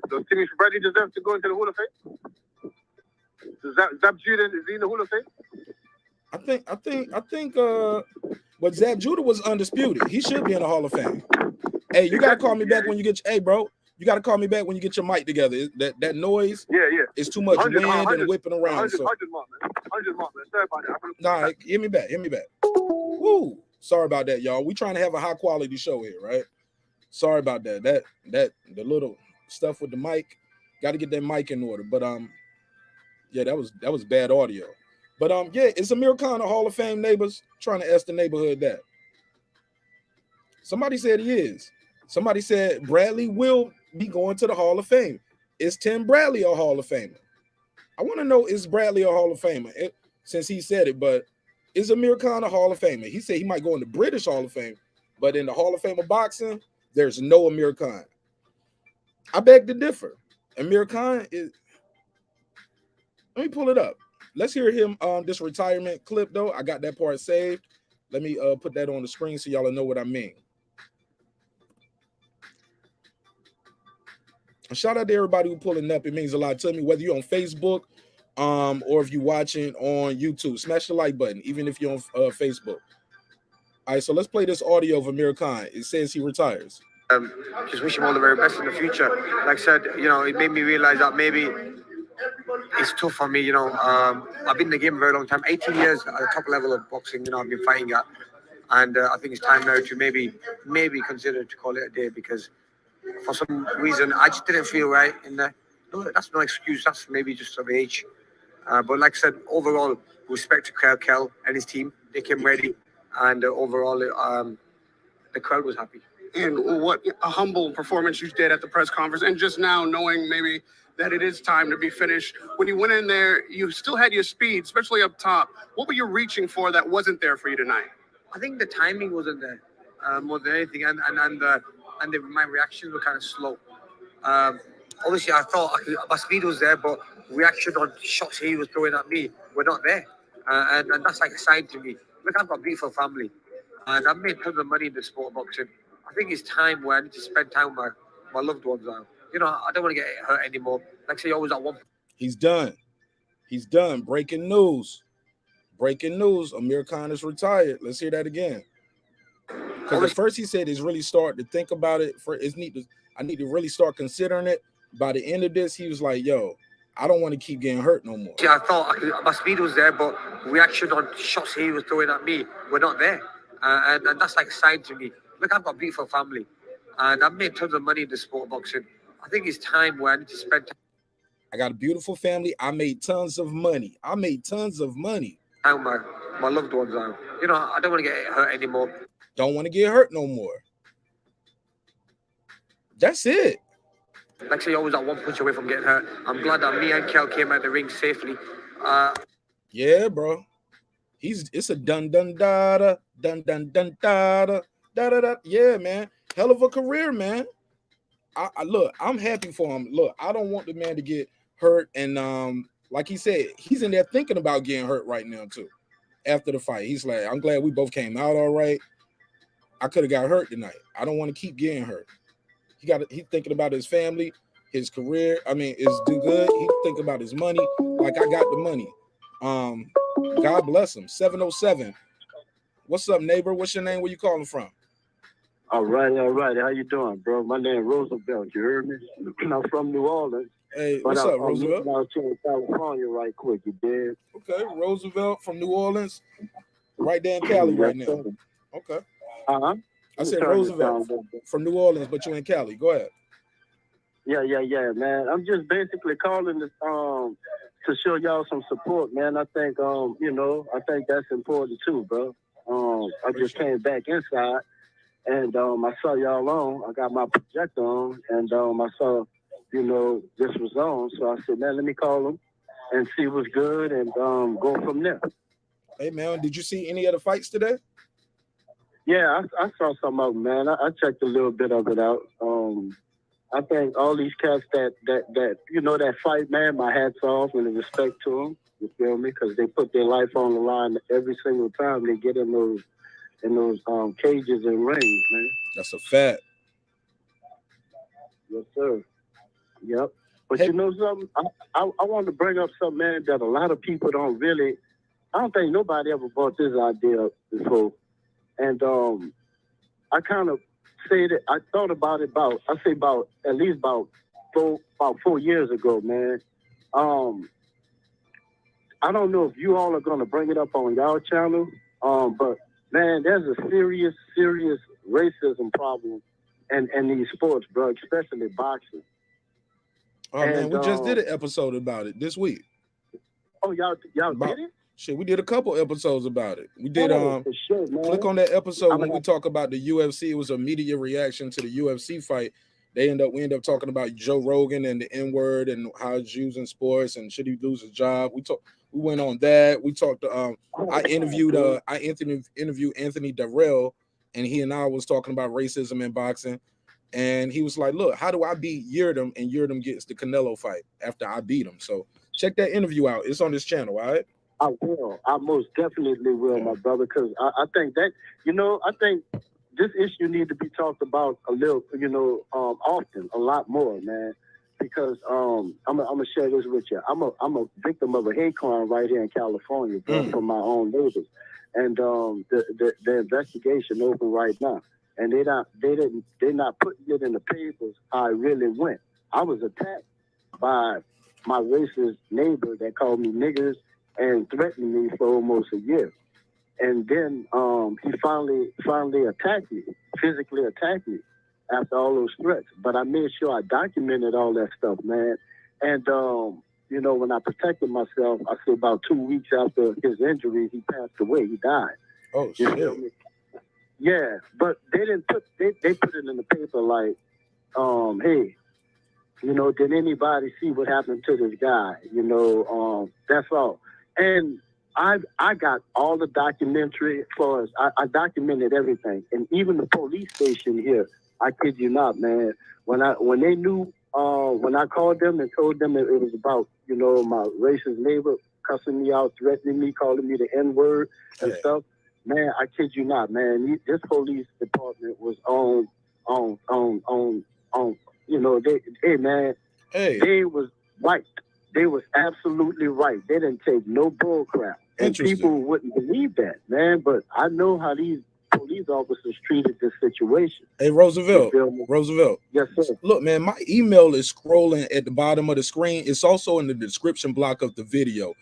G: Does Timothy Bradley deserve to go into the Hall of Fame? Does Zab Judah, is he in the Hall of Fame?
A: I think but Zab Judah was undisputed. He should be in the Hall of Fame. Hey, you gotta call me back when you get bro. You gotta call me back when you get your mic together. That noise is too much wind and whipping around.
G: 100 Mark, man. Sorry about that.
A: Nah, hit me back. Woo. Sorry about that, y'all. We trying to have a high quality show here, right? Sorry about that. That the little stuff with the mic. Got to get that mic in order. But yeah, that was bad audio. But yeah, it's Amir Khan a Hall of Fame, neighbors? Trying to ask the neighborhood that. Somebody said he is. Somebody said Bradley will be going to the Hall of Fame. Is Tim Bradley a Hall of Famer? I want to know, is Bradley a Hall of Famer? Since he said it, but is Amir Khan a Hall of Famer? He said he might go in the British Hall of Fame, but in the Hall of Fame of boxing, there's no Amir Khan. I beg to differ. Amir Khan is. Let me pull it up. Let's hear him this retirement clip, though. I got that part saved. Let me put that on the screen so y'all know what I mean. And shout out to everybody who pulling up. It means a lot to me, whether you're on Facebook or if you're watching on YouTube. Smash the like button, even if you're on Facebook. All right, so let's play this audio of Amir Khan. It says he retires.
H: Just wish him all the very best in the future. Like I said, it made me realize that maybe it's tough for me. I've been in the game a very long time, 18 years at the top level of boxing. I've been fighting at, and I think it's time now to maybe consider to call it a day, because for some reason I just didn't feel right in there. No, that's no excuse. That's maybe just of age. But like I said, overall, respect to Kell and his team. They came ready, and overall, the crowd was happy.
I: And what a humble performance you did at the press conference, and just now knowing maybe that it is time to be finished. When you went in there, you still had your speed, especially up top. What were you reaching for that wasn't there for you tonight?
H: I think the timing wasn't there more than anything, and my reactions were kind of slow. Obviously, I thought my speed was there, but reaction on shots he was throwing at me were not there, and that's like a sign to me. Look, I've got a beautiful family, and I've made tons of money in the sport of boxing. I think it's time where I need to spend time with my loved ones now. I don't want to get hurt anymore. Like I say, always at one.
A: He's done. Breaking news. Amir Khan is retired. Let's hear that again. Because at first he said he's really starting to think about it. I need to really start considering it. By the end of this, he was like, yo, I don't want to keep getting hurt no more.
H: I thought my speed was there, but reaction on shots he was throwing at me were not there. And that's like a sign to me. Look, I've got a beautiful family, and I've made tons of money in the sport of boxing. I think it's time where I need to spend time.
A: I got a beautiful family. I made tons of money.
H: Time my loved ones now. I don't want to get hurt anymore.
A: Don't want to get hurt no more. That's it.
H: Like I say, always at one punch away from getting hurt. I'm glad that me and Kell came out the ring safely.
A: Yeah, bro. It's a dun dun da da dun dun dun da da da da da. Yeah, man. Hell of a career, man. I look, I'm happy for him. Look, I don't want the man to get hurt, and like he said, he's in there thinking about getting hurt right now too. After the fight, he's like, I'm glad we both came out all right. I could have got hurt tonight. I don't want to keep getting hurt. He's thinking about his family, his career. I mean, it's do good. He thinking about his money. Like, I got the money. God bless him. 707. What's up, neighbor? What's your name? Where you calling from?
J: All right. How you doing, bro? My name is Roosevelt. You heard me? I'm from New Orleans.
A: Hey, what's up, Roosevelt?
J: I'm out to California right quick, you did.
A: Okay, Roosevelt from New Orleans, right there in Cali right now. Okay.
J: Uh-huh.
A: I said Roosevelt from New Orleans, but you're in Cali. Go ahead.
J: Yeah, man. I'm just basically calling to show y'all some support, man. I think I think that's important too, bro. I just came back inside and I saw y'all on. I got my projector on and I saw, this was on. So I said, man, let me call them and see what's good and go from there.
A: Hey man, did you see any of the fights today?
J: Yeah, I saw some of them, man. I checked a little bit of it out. I think all these cats that fight, man, my hat's off and the respect to them. You feel me? Because they put their life on the line every single time they get in those cages and rings, man.
A: That's a fact.
J: Yes, sir. Yep. But you know something? I want to bring up something, man, that a lot of people don't really. I don't think nobody ever brought this idea up before, and I kind of say that I thought about it about at least about 4 years ago, man. I don't know if you all are gonna bring it up on y'all channel, but man, there's a serious racism problem in these sports, bro, especially boxing.
A: Oh man, we just did an episode about it this week.
J: Oh, y'all did it?
A: Shit, we did a couple episodes about it. We did
J: sure,
A: click on that episode when we talk about the UFC. It was a media reaction to the UFC fight. We end up talking about Joe Rogan and the N-word and how it's used in sports and should he lose his job. We went on that. We talked I interviewed Anthony Darrell, and he and I was talking about racism in boxing. And he was like, look, how do I beat Yildirim and Yildirim gets the Canelo fight after I beat him? So check that interview out. It's on this channel, all right?
J: I will. I most definitely will, my brother, because I think that, I think this issue needs to be talked about a little, often, a lot more, man. Because I'm gonna share this with you. I'm a victim of a hate crime right here in California, bro, from my own neighbors, and the investigation open right now, and they're not putting it in the papers how it really went. I was attacked by my racist neighbor that called me niggers and threatened me for almost a year. And then he finally physically attacked me after all those threats. But I made sure I documented all that stuff, man. And, when I protected myself, I say about 2 weeks after his injuries, he passed away. He died.
A: Oh, shit.
J: Yeah, but they didn't put they put it in the paper like, hey, did anybody see what happened to this guy? That's all. And I got all the documentary for us. I documented everything, and even the police station here. I kid you not, man. When they knew, when I called them and told them it was about my racist neighbor cussing me out, threatening me, calling me the N-word and stuff. Man, I kid you not, man. This police department was on. They was right. They was absolutely right. They didn't take no bull crap. And people wouldn't believe that, man. But I know how these police officers treated this situation.
A: Hey, Roosevelt.
J: Yes, sir.
A: Look, man, my email is scrolling at the bottom of the screen. It's also in the description block of the video.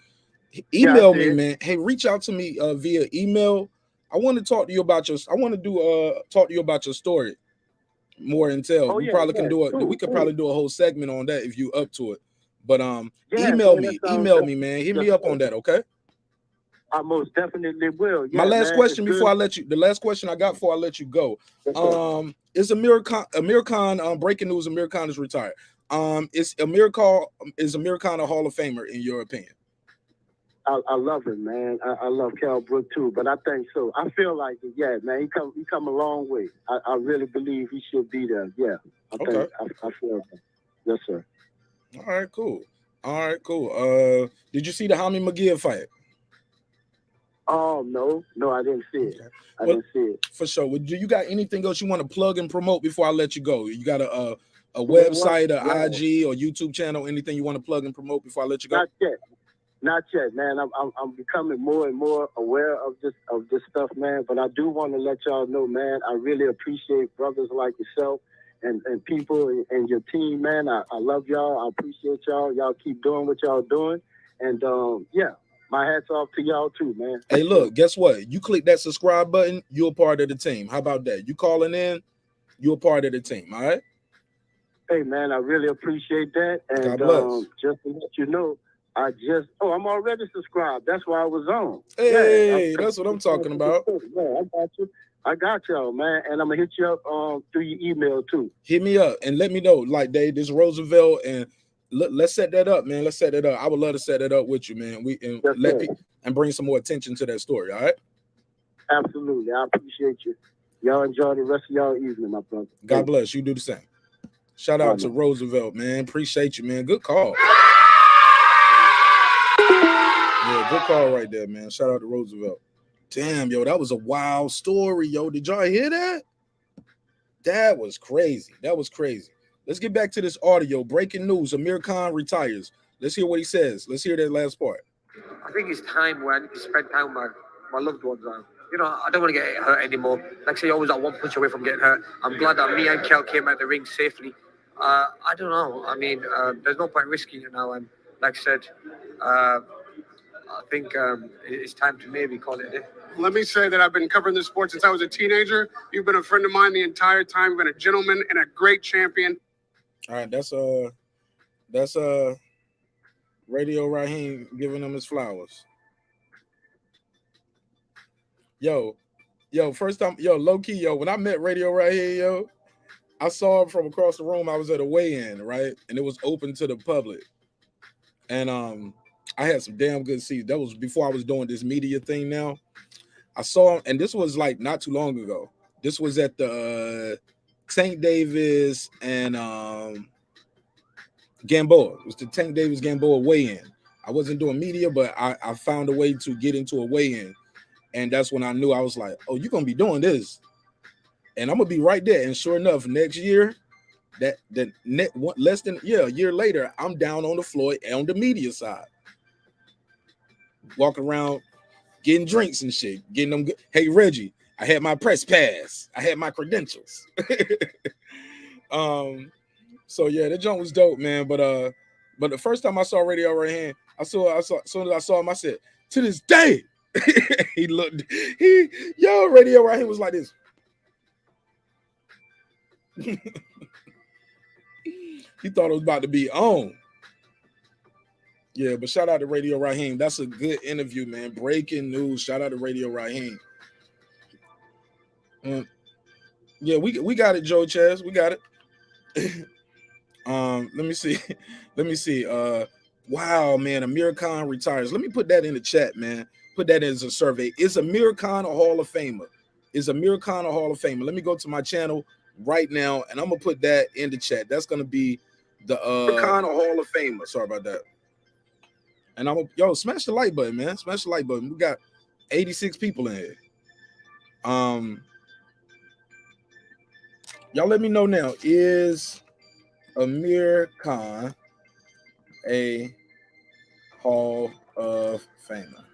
A: Email me, man. Hey, reach out to me via email. I want to talk to you about your story more intel. We probably can do it. We could probably do a whole segment on that if you up to it. But email me, man. Hit me up on that, okay?
J: I most definitely will.
A: My last question before I let you. The last question I got before I let you go. Is Amir Khan breaking news? Amir Khan is retired. Is Amir Khan a Hall of Famer in your opinion?
J: I love him, man. I love Kell Brook too, but I think so. I feel like, yeah, man, he come a long way. I really believe he should be there. Yeah. I feel that. Yes, sir.
A: All right, cool. Did you see the Jaime Munguia fight?
J: Oh, no, I didn't see it. I didn't see it.
A: For sure. Do you got anything else you want to plug and promote before I let you go? You got a website, IG, or YouTube channel, anything you want to plug and promote before I let you go?
J: Not yet. Not yet, man. I'm becoming more and more aware of this stuff, man. But I do want to let y'all know, man, I really appreciate brothers like yourself and people and your team, man. I love y'all. I appreciate y'all. Y'all keep doing what y'all doing. And yeah, my hat's off to y'all too, man.
A: Hey, look, guess what? You click that subscribe button, you're a part of the team. How about that? You calling in, you're a part of the team, all right?
J: Hey, man, I really appreciate that. And
A: God bless.
J: just to let you know, I'm already subscribed. That's why I was on.
A: Hey, that's what I'm talking about.
J: Yeah, I got you. I got y'all, man. And I'm going to hit you up through your email, too.
A: Hit me up and let me know. Like, Dave, this Roosevelt, and let's set that up, man. Let's set that up. I would love to set that up with you, man. And bring some more attention to that story, all right?
J: Absolutely. I appreciate you. Y'all enjoy the rest of y'all evening, my brother.
A: God bless. You do the same. Shout out to Roosevelt, man. Appreciate you, man. Good call. Yeah, good call right there, man. Shout out to Roosevelt. Damn, yo, that was a wild story, yo. Did y'all hear that? That was crazy. That was crazy. Let's get back to this audio. Breaking news. Amir Khan retires. Let's hear what he says. Let's hear that last part.
H: I think it's time where I need to spend time with my loved ones. You know, I don't want to get hurt anymore. Like I say, always at one punch away from getting hurt. I'm glad that me and Kell came out the ring safely. I don't know. I mean, there's no point risking it now. And like I said, I think it's time to maybe call it a day.
I: Let me say that I've been covering this sport since I was a teenager. You've been a friend of mine the entire time. You've been a gentleman and a great champion.
A: All right, that's Radio Raheem giving him his flowers. Yo, first time, low key, when I met Radio right here, I saw him from across the room. I was at a weigh-in, right? And it was open to the public. And I had some damn good seats. That was before I was doing this media thing now. I saw him, and this was like not too long ago. This was at the Tank Davis and Gamboa. It was the Tank Davis Gamboa weigh-in. I wasn't doing media, but I found a way to get into a weigh-in. And that's when I knew. I was like, oh, you're going to be doing this. And I'm going to be right there. And sure enough, next year, less than a year later, I'm down on the floor on the media side. Walking around, getting drinks and shit. Getting them. Hey, Reggie, I had my press pass. I had my credentials. So yeah, that joint was dope, man. But the first time I saw Radio right here, as soon as I saw him, I said, to this day, Radio right here was like this. He thought it was about to be on. Yeah, but shout out to Radio Raheem. That's a good interview, man. Breaking news. Shout out to Radio Raheem. Yeah, we got it, Joe Chaz. We got it. Let me see. Wow, man, Amir Khan retires. Let me put that in the chat, man. Put that as a survey. Is Amir Khan a Hall of Famer? Is Amir Khan a Hall of Famer? Let me go to my channel right now, and I'm gonna put that in the chat. That's gonna be the Khan a Hall of Famer. Sorry about that. And smash the like button, man. Smash the like button. We got 86 people in here. Y'all let me know now. Is Amir Khan a Hall of Famer?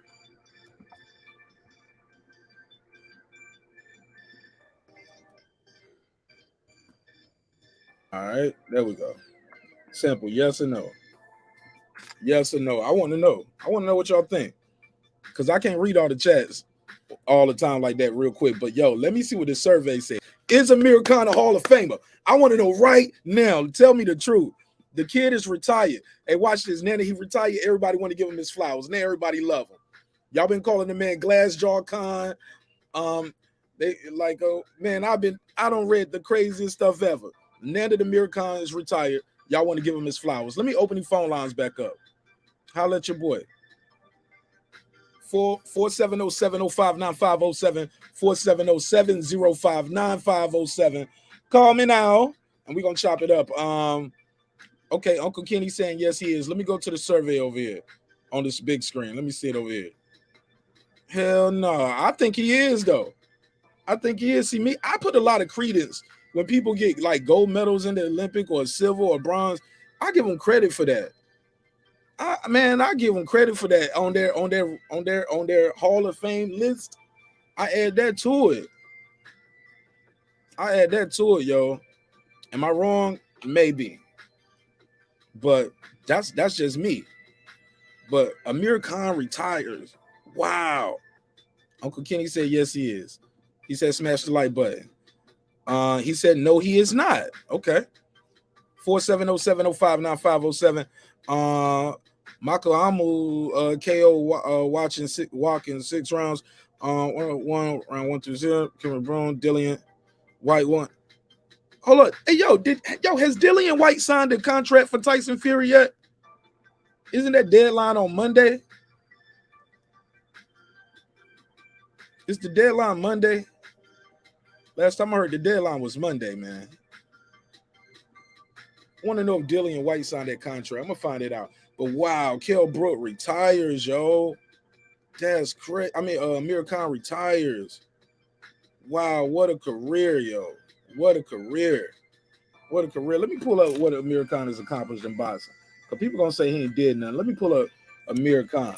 A: All right, there we go. Simple, yes or no. Yes or no. I want to know. I want to know what y'all think. Because I can't read all the chats all the time like that real quick. But let me see what this survey said. Is Amir Khan a Hall of Famer? I want to know right now. Tell me the truth. The kid is retired. Hey, watch this. Now that he retired, everybody want to give him his flowers. Now everybody love him. Y'all been calling the man Glass Jaw Khan. They like, oh man, I don't read the craziest stuff ever. Now that Amir Khan is retired, y'all want to give him his flowers. Let me open the phone lines back up. Holla at your boy. 470-705-9507, 470-705-9507. Call me now, and we're gonna chop it up. Okay, Uncle Kenny saying yes, he is. Let me go to the survey over here on this big screen. Let me see it over here. Hell no, I think he is though. I think he is. See me, I put a lot of credence when people get like gold medals in the Olympic or silver or bronze. I give them credit for that. I give them credit for that on their Hall of Fame list. I add that to it. Yo. Am I wrong? Maybe. But that's just me. But Amir Khan retires. Wow. Uncle Kenny said yes, he is. He said smash the like button. He said no, he is not. Okay. 4707059507. Makamu KO walking 6 rounds. 1 round 1 through 0. Cameron Brown, Dillian White 1. Hold on. Hey, has Dillian White signed a contract for Tyson Fury yet? Isn't that deadline on Monday? Is the deadline Monday? Last time I heard the deadline was Monday, man. I want to know if Dillian White signed that contract. I'm going to find it out. But wow, Kell Brook retires, yo. That's crazy. Amir Khan retires. Wow, what a career, yo. What a career. Let me pull up what Amir Khan has accomplished in boxing. Because people going to say he ain't did nothing. Let me pull up Amir Khan.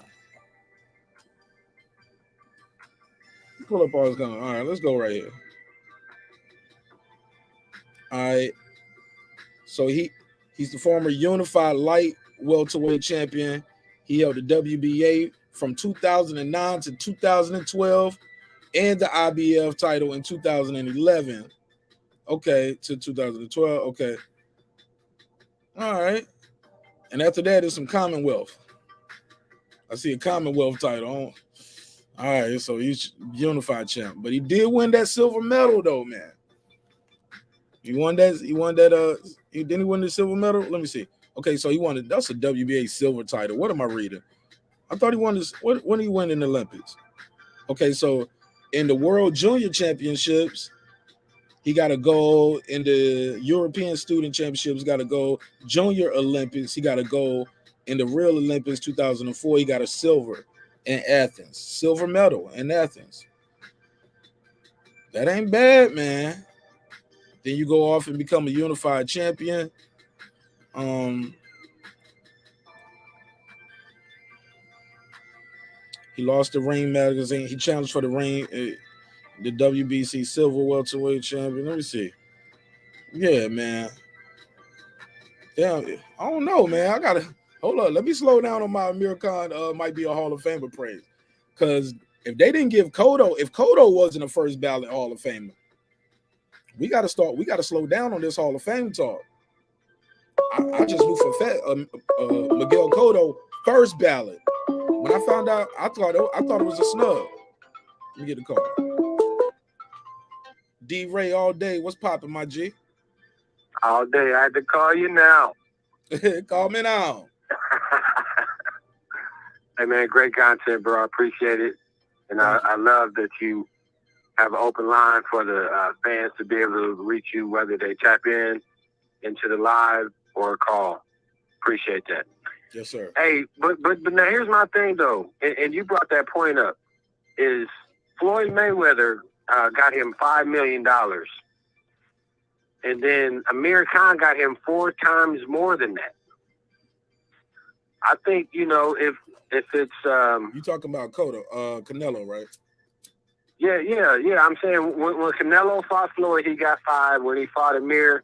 A: Pull up all his gun. All right, let's go right here. All right. So he's the former unified light welterweight champion. He held the WBA from 2009 to 2012 and the IBF title in 2011. Okay, to 2012. Okay. All right. And after that is some Commonwealth. I see a Commonwealth title. All right, so he's unified champ. But he did win that silver medal though, man. He won that. Didn't he win the silver medal? Let me see. Okay, so that's a WBA silver title. What am I reading? I thought he won this. When did he win in the Olympics? Okay, so in the World Junior Championships, he got a gold. In the European Student Championships, got a gold. Junior Olympics, he got a gold. In the Real Olympics 2004, he got a silver in Athens. Silver medal in Athens. That ain't bad, man. Then you go off and become a unified champion. He lost the Ring magazine. He challenged for the Ring, the WBC silver welterweight champion. Let me see. Yeah, man. Damn, I don't know, man. I gotta hold up. Let me slow down on my Amir Khan. Might be a Hall of Famer praise, because if they didn't give Cotto, if Cotto wasn't a first ballot Hall of Famer, we got to slow down on this Hall of Fame talk. I just moved for Miguel Cotto first ballot. When I found out, I thought it was a snub. Let me get the call. D Ray all day. What's popping, my G?
K: All day. I had to call you now.
A: Call me now.
K: Hey man, great content, bro. I appreciate it, and I love that you have an open line for the fans to be able to reach you, whether they tap in into the live or a call. Appreciate that.
A: Yes, sir.
K: Hey, but now here's my thing though, and you brought that point up, is Floyd Mayweather got him $5 million, and then Amir Khan got him 4 times more than that. I think, if it's
A: you talking about Canelo, right?
K: Yeah. I'm saying when Canelo fought Floyd, he got 5. When he fought Amir,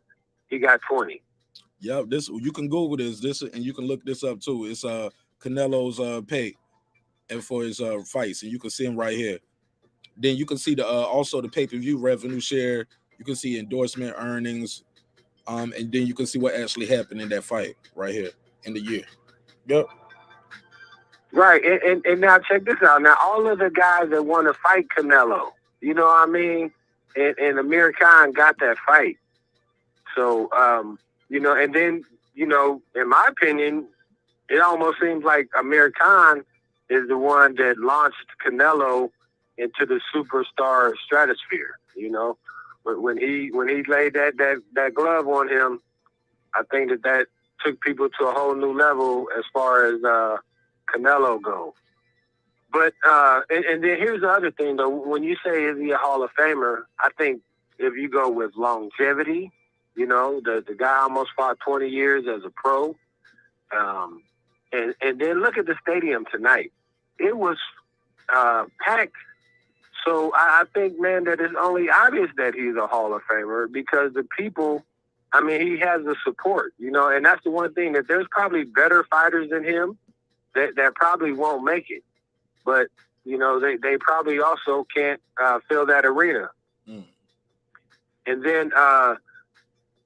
K: he got 20.
A: Yep, you can Google this, and you can look this up too. It's Canelo's pay and for his fights, and you can see him right here. Then you can see the also the pay-per-view revenue share. You can see endorsement earnings, and then you can see what actually happened in that fight right here in the year. Yep.
K: Right, and now check this out. Now all of the guys that want to fight Canelo, you know what I mean, and Amir Khan got that fight. So and then in my opinion, it almost seems like Amir Khan is the one that launched Canelo into the superstar stratosphere. When he laid that glove on him, I think that took people to a whole new level as far as Canelo goes. But and then here's the other thing though. When you say is he a Hall of Famer, I think if you go with longevity, the guy almost fought 20 years as a pro. And then look at the stadium tonight. It was packed. So I think, man, that it's only obvious that he's a Hall of Famer because the people, I mean, he has the support, you know, and that's the one thing that there's probably better fighters than him that probably won't make it. But, you know, they probably also can't fill that arena. Mm. And then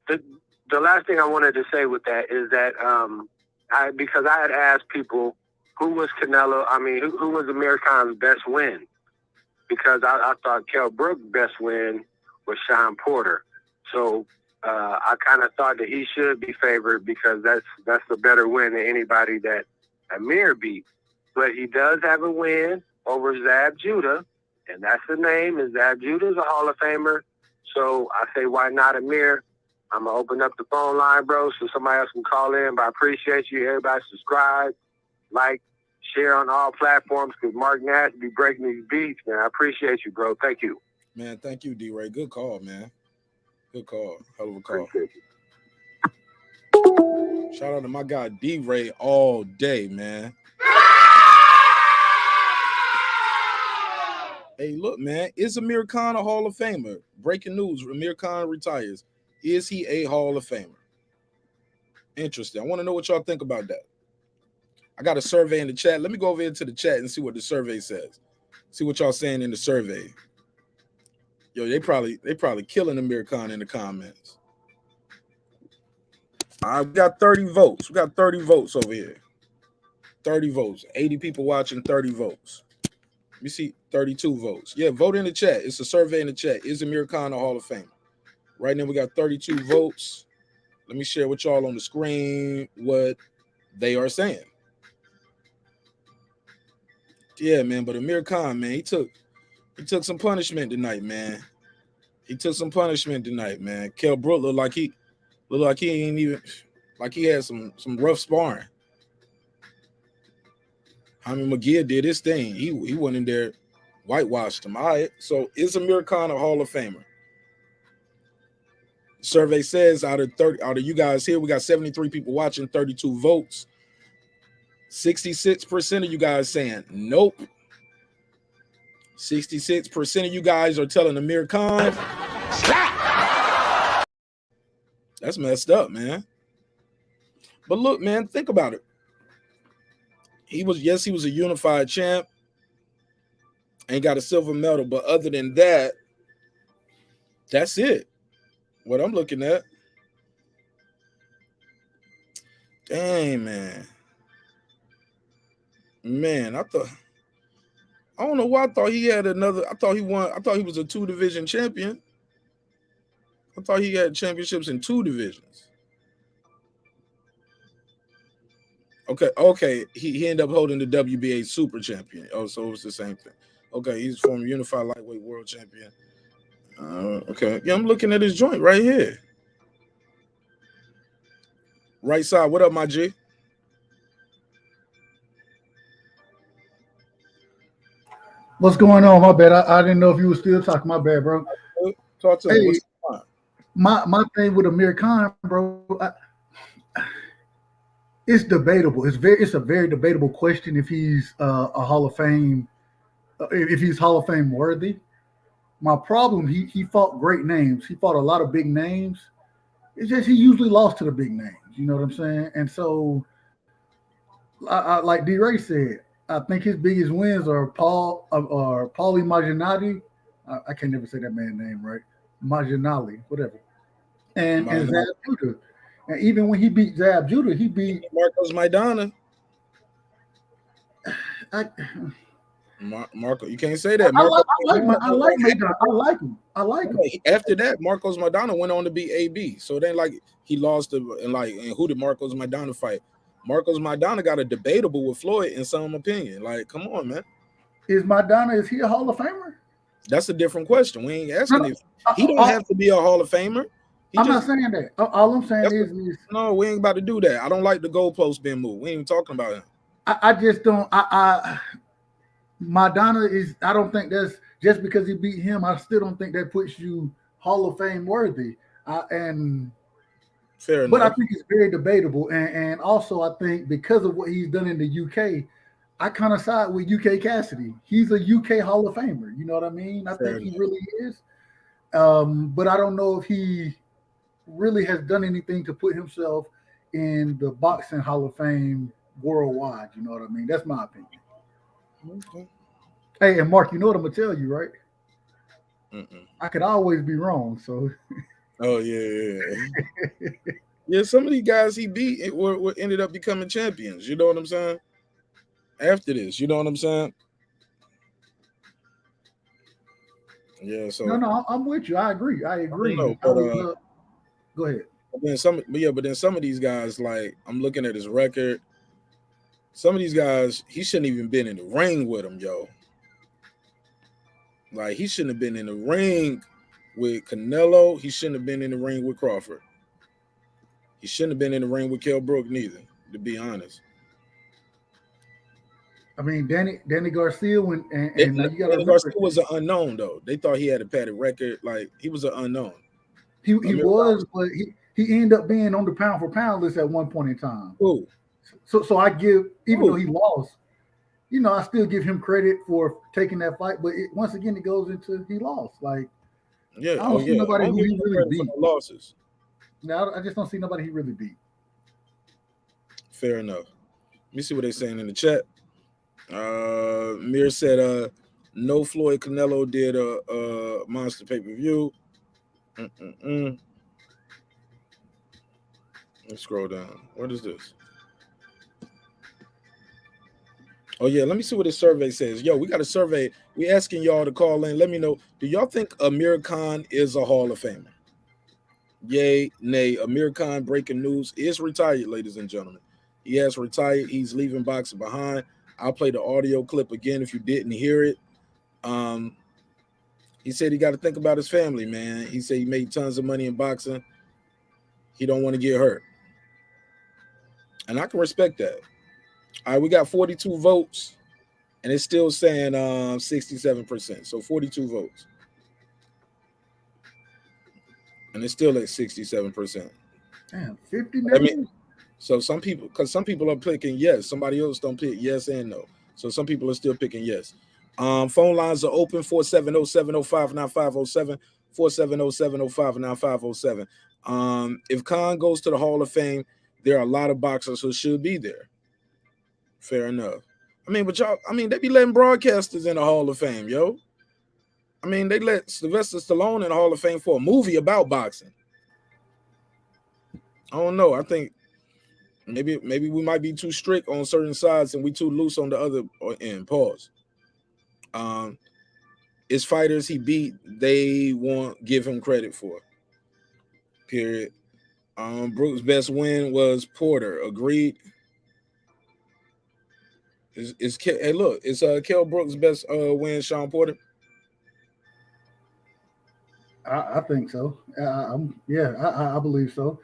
K: the last thing I wanted to say with that is that because I had asked people who was Canelo, I mean, who was Amir Khan's best win? Because I thought Kell Brook's best win was Sean Porter. So I kind of thought that he should be favored because that's a better win than anybody that Amir beat. But he does have a win over Zab Judah, and that's the name. And Zab Judah's a Hall of Famer. So I say, why not Amir? I'm going to open up the phone line, bro, so somebody else can call in. But I appreciate you. Everybody subscribe, like, share on all platforms because Marq Nash be breaking these beats, man. I appreciate you, bro. Thank you.
A: Man, thank you, D-Ray. Good call, man. Good call. Hell of a call. Shout out to my guy D-Ray all day, man. Hey, look, man. Is Amir Khan a Hall of Famer? Breaking news. Amir Khan retires. Is he a Hall of Famer? Interesting. I want to know what y'all think about that. I got a survey in the chat. Let me go over into the chat and see what the survey says. See what y'all saying in the survey. Yo, they probably killing Amir Khan in the comments. All right, we got 30 votes. We got 30 votes over here. 30 votes. 80 people watching, 30 votes. Let me see, 32 votes. Yeah, vote in the chat. It's a survey in the chat. Is Amir Khan a Hall of Famer? Right now we got 32 votes. Let me share with y'all on the screen what they are saying. Yeah, man, but Amir Khan, man, he took some punishment tonight, man. He took some punishment tonight, man. Kell Brook looked like he ain't even like he had some rough sparring. Jaime Munguia did his thing. He went in there, whitewashed him. All right. So is Amir Khan a Hall of Famer? Survey says out of you guys here, we got 73 people watching, 32 votes. 66% of you guys saying nope. 66% of you guys are telling Amir Khan. That's messed up, man. But look, man, think about it. He was a unified champ and got a silver medal, but other than that, that's it. What I'm looking at. Dang, man. Man, I don't know why I thought he had another. I thought he won. I thought he was a 2-division champion. I thought he had championships in 2 divisions. Okay. He ended up holding the WBA Super Champion. Oh, so it was the same thing. Okay, he's former unified lightweight world champion. Okay. Yeah, I'm looking at his joint right here. Right side. What up, my G?
L: What's going on? My bad. I didn't know if you were still talking. My bad, bro.
A: Talk to me. What's going on?
L: My thing with Amir Khan, bro, it's debatable. It's a very debatable question if he's a Hall of Fame, if he's Hall of Fame worthy. My problem, he fought great names. He fought a lot of big names. It's just he usually lost to the big names. You know what I'm saying? And so, I like D-Ray said, I think his biggest wins are Paulie Malignaggi. I can't never say that man's name right. Malignaggi, whatever. And Zab Judah. And even when he beat Zab Judah, he beat
A: Marcos Maidana. Marco, you can't say that.
L: I like him.
A: After that, Marcos Maidana went on to beat AB. So it ain't like he lost to and who did Marcos Maidana fight? Marcos Maidana got a debatable with Floyd in some opinion. Like, come on, man.
L: Is he a Hall of Famer?
A: That's a different question. We ain't asking if he don't have to be a Hall of Famer.
L: I'm not saying that. All I'm saying is
A: no, we ain't about to do that. I don't like the goalpost being moved. We ain't even talking about him.
L: I just don't. Maidana is. I don't think that's just because he beat him. I still don't think that puts you Hall of Fame worthy. And
A: Fair
L: But I
A: enough.
L: think it's very debatable, and also I think because of what he's done in the UK, I kind of side with UK Cassidy. He's a UK Hall of Famer. You know what I mean? I
A: Fair
L: think he
A: enough.
L: really is. But I don't know if he really has done anything to put himself in the boxing Hall of Fame worldwide. You know what I mean? That's my opinion.
A: Okay.
L: Hey, and Mark, you know what I'm gonna tell you, right?
A: Mm-mm.
L: I could always be wrong. So,
A: Oh yeah. Yeah, some of these guys he beat were ended up becoming champions. You know what I'm saying? After this, you know what I'm saying? Yeah. So
L: no, I'm with you. I agree. I
A: I don't
L: agree.
A: know,
L: I
A: but
L: would love. Go ahead.
A: then some of these guys, like I'm looking at his record. Some of these guys, he shouldn't even been in the ring with them, yo. Like he shouldn't have been in the ring with Canelo. He shouldn't have been in the ring with Crawford. He shouldn't have been in the ring with Kell Brook neither, to be honest.
L: I mean, Danny Garcia, and now you got to
A: Danny
L: remember,
A: Garcia was an unknown though. They thought he had a padded record. Like he was an unknown.
L: he
A: Amir
L: was, but he ended up being on the pound for pound list at one point in time.
A: Who?
L: So I give, even
A: Ooh.
L: though he lost, you know, I still give him credit for taking that fight. But once again, it goes into he lost. Like
A: Yeah.
L: I don't see nobody who he really beat.
A: Losses.
L: No, I just don't see nobody he really beat.
A: Fair enough. Let me see what they're saying in the chat. Mir said, no Floyd Canelo did a monster pay-per-view. Let's scroll down. What is this? Oh, yeah. Let me see what this survey says. Yo, we got a survey. We asking y'all to call in. Let me know. Do y'all think Amir Khan is a Hall of Famer? Yay, nay. Amir Khan, breaking news, is retired, ladies and gentlemen. He has retired. He's leaving boxing behind. I'll play the audio clip again if you didn't hear it. He said he got to think about his family, man. He said he made tons of money in boxing. He don't want to get hurt. And I can respect that. All right, we got 42 votes, and it's still saying 67%. So 42 votes. And it's still at 67%.
L: Damn, 50 names?
A: So some people, because some people are picking yes. Somebody else don't pick yes and no. So some people are still picking yes. Phone lines are open, 470-705-9507, 470-705-9507. If Khan goes to the Hall of Fame, there are a lot of boxers who should be there. Fair enough. I mean, but y'all, they be letting broadcasters in the Hall of Fame, yo. I mean, they let Sylvester Stallone in the Hall of Fame for a movie about boxing. I don't know. I think maybe we might be too strict on certain sides and we too loose on the other end. Pause. It's fighters he beat, they won't give him credit for. Period. Brooks' best win was Porter. Agreed. Hey, look, it's Kell Brook's best win, Sean Porter?
L: I think so. I believe so.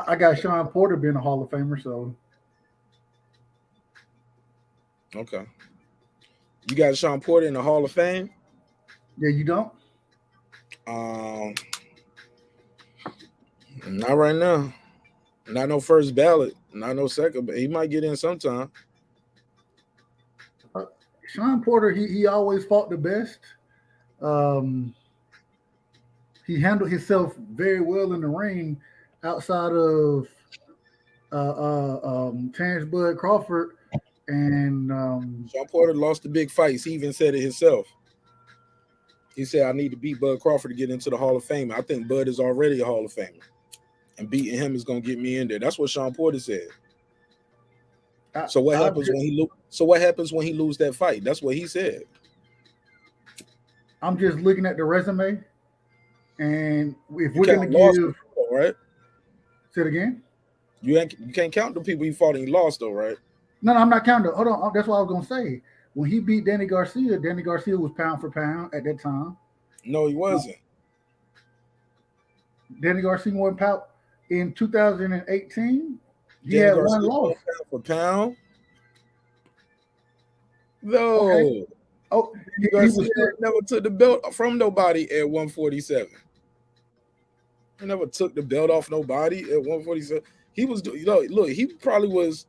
L: I got Sean Porter being a Hall of Famer, so.
A: Okay. You got Sean Porter in the Hall of Fame?
L: Yeah, you don't?
A: Not right now. Not no first ballot. Not no second, but he might get in sometime.
L: Sean Porter, he always fought the best. He handled himself very well in the ring outside of Terrence Bud Crawford. And
A: Sean Porter lost the big fights. He even said it himself. He said, I need to beat Bud Crawford to get into the Hall of Fame. I think Bud is already a Hall of Famer. And beating him is going to get me in there. That's what Sean Porter said. So what happens when he lose that fight? That's what he said.
L: I'm just looking at the resume. And if we're going to give...
A: Right?
L: Say it again?
A: You can't count the people he fought and he lost, though, right?
L: No, I'm not counting. Hold on. That's what I was going to say. When he beat Danny Garcia was pound for pound at that time.
A: No, he wasn't.
L: Danny Garcia won pound in 2018. He
A: Danny
L: had
A: Garcia
L: one loss.
A: Pound for pound? No.
L: Okay. Oh,
A: Garcia never took the belt from nobody at 147. He never took the belt off nobody at 147. He was, look, he probably was.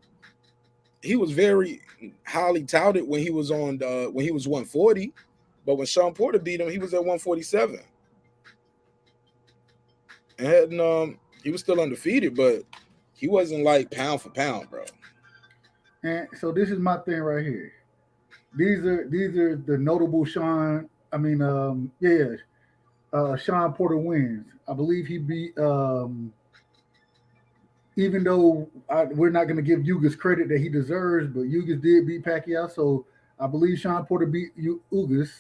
A: He was very highly touted when he was on when he was 140, but when Sean Porter beat him, he was at 147. And he was still undefeated, but he wasn't like pound for pound, bro.
L: And so this is my thing right here. These are the notable Sean. I mean, Sean Porter wins. I believe he beat. Even though we're not going to give Ugas credit that he deserves, but Ugas did beat Pacquiao, so I believe Sean Porter beat Ugas.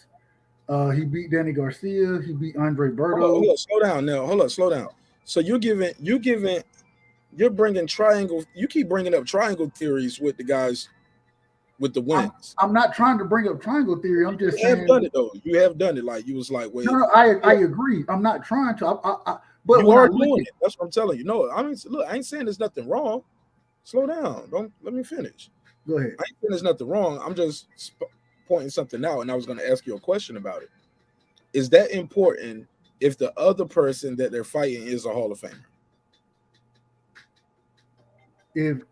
L: He beat Danny Garcia. He beat Andre Berto.
A: Hold on, slow down now. Hold on, slow down. So you're bringing triangle. You keep bringing up triangle theories with the guys with the wins.
L: I'm not trying to bring up triangle theory. I'm just saying.
A: You have done it though. You have done it. Like you was like, wait.
L: No, I agree. I'm not trying to. But
A: you are doing it. That's what I'm telling you. No, I mean, look, I ain't saying there's nothing wrong. Slow down. Don't let me finish.
L: Go ahead.
A: I ain't saying there's nothing wrong. I'm just pointing something out, and I was going to ask you a question about it. Is that important if the other person that they're fighting is a Hall of Famer?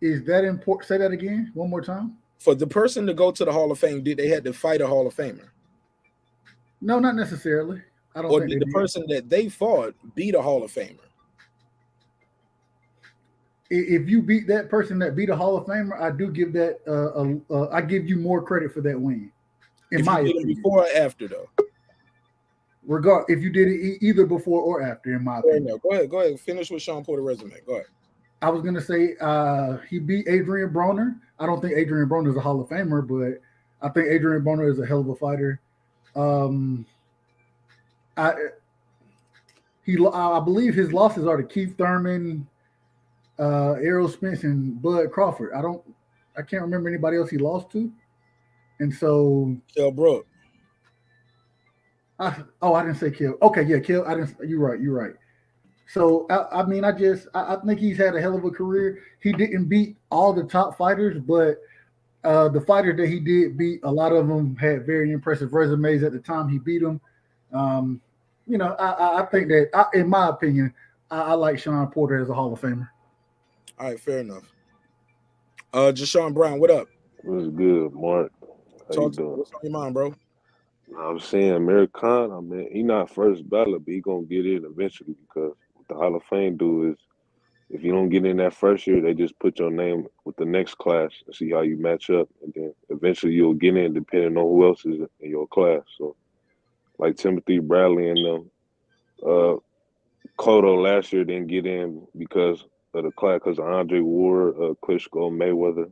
L: Is that important? Say that again, one more time.
A: For the person to go to the Hall of Fame, did they have to fight a Hall of Famer?
L: No, not necessarily. I don't
A: or
L: think
A: did the person that they fought beat a Hall of Famer?
L: If you beat that person that beat a Hall of Famer, I do give that. I give you more credit for that win. In my opinion,
A: before or after though.
L: If you did it either before or after, in my opinion.
A: Go ahead. Finish with Sean Porter's resume. Go ahead.
L: I was gonna say he beat Adrian Broner. I don't think Adrian Broner is a Hall of Famer, but I think Adrian Broner is a hell of a fighter. I believe his losses are to Keith Thurman, Errol Spence, and Bud Crawford. I can't remember anybody else he lost to. And so
A: Kell Brook.
L: I didn't say Kell. Okay, yeah, Kell. You're right. So I think he's had a hell of a career. He didn't beat all the top fighters, but the fighters that he did beat, a lot of them had very impressive resumes at the time he beat them. I think that, in my opinion, I like Sean Porter as a Hall of Famer.
A: All right, fair enough. Jashawn Brown, what up?
M: What's good, Mark? How you doing?
A: What's on your mind, bro?
M: I'm saying Amir Khan, I mean, he not first ballot, but he gonna get in eventually because what the Hall of Fame do is if you don't get in that first year, they just put your name with the next class and see how you match up, and then eventually you'll get in depending on who else is in your class. So, like Timothy Bradley and them, Cotto last year didn't get in because of the class, because of Andre Ward, Klitschko, Mayweather.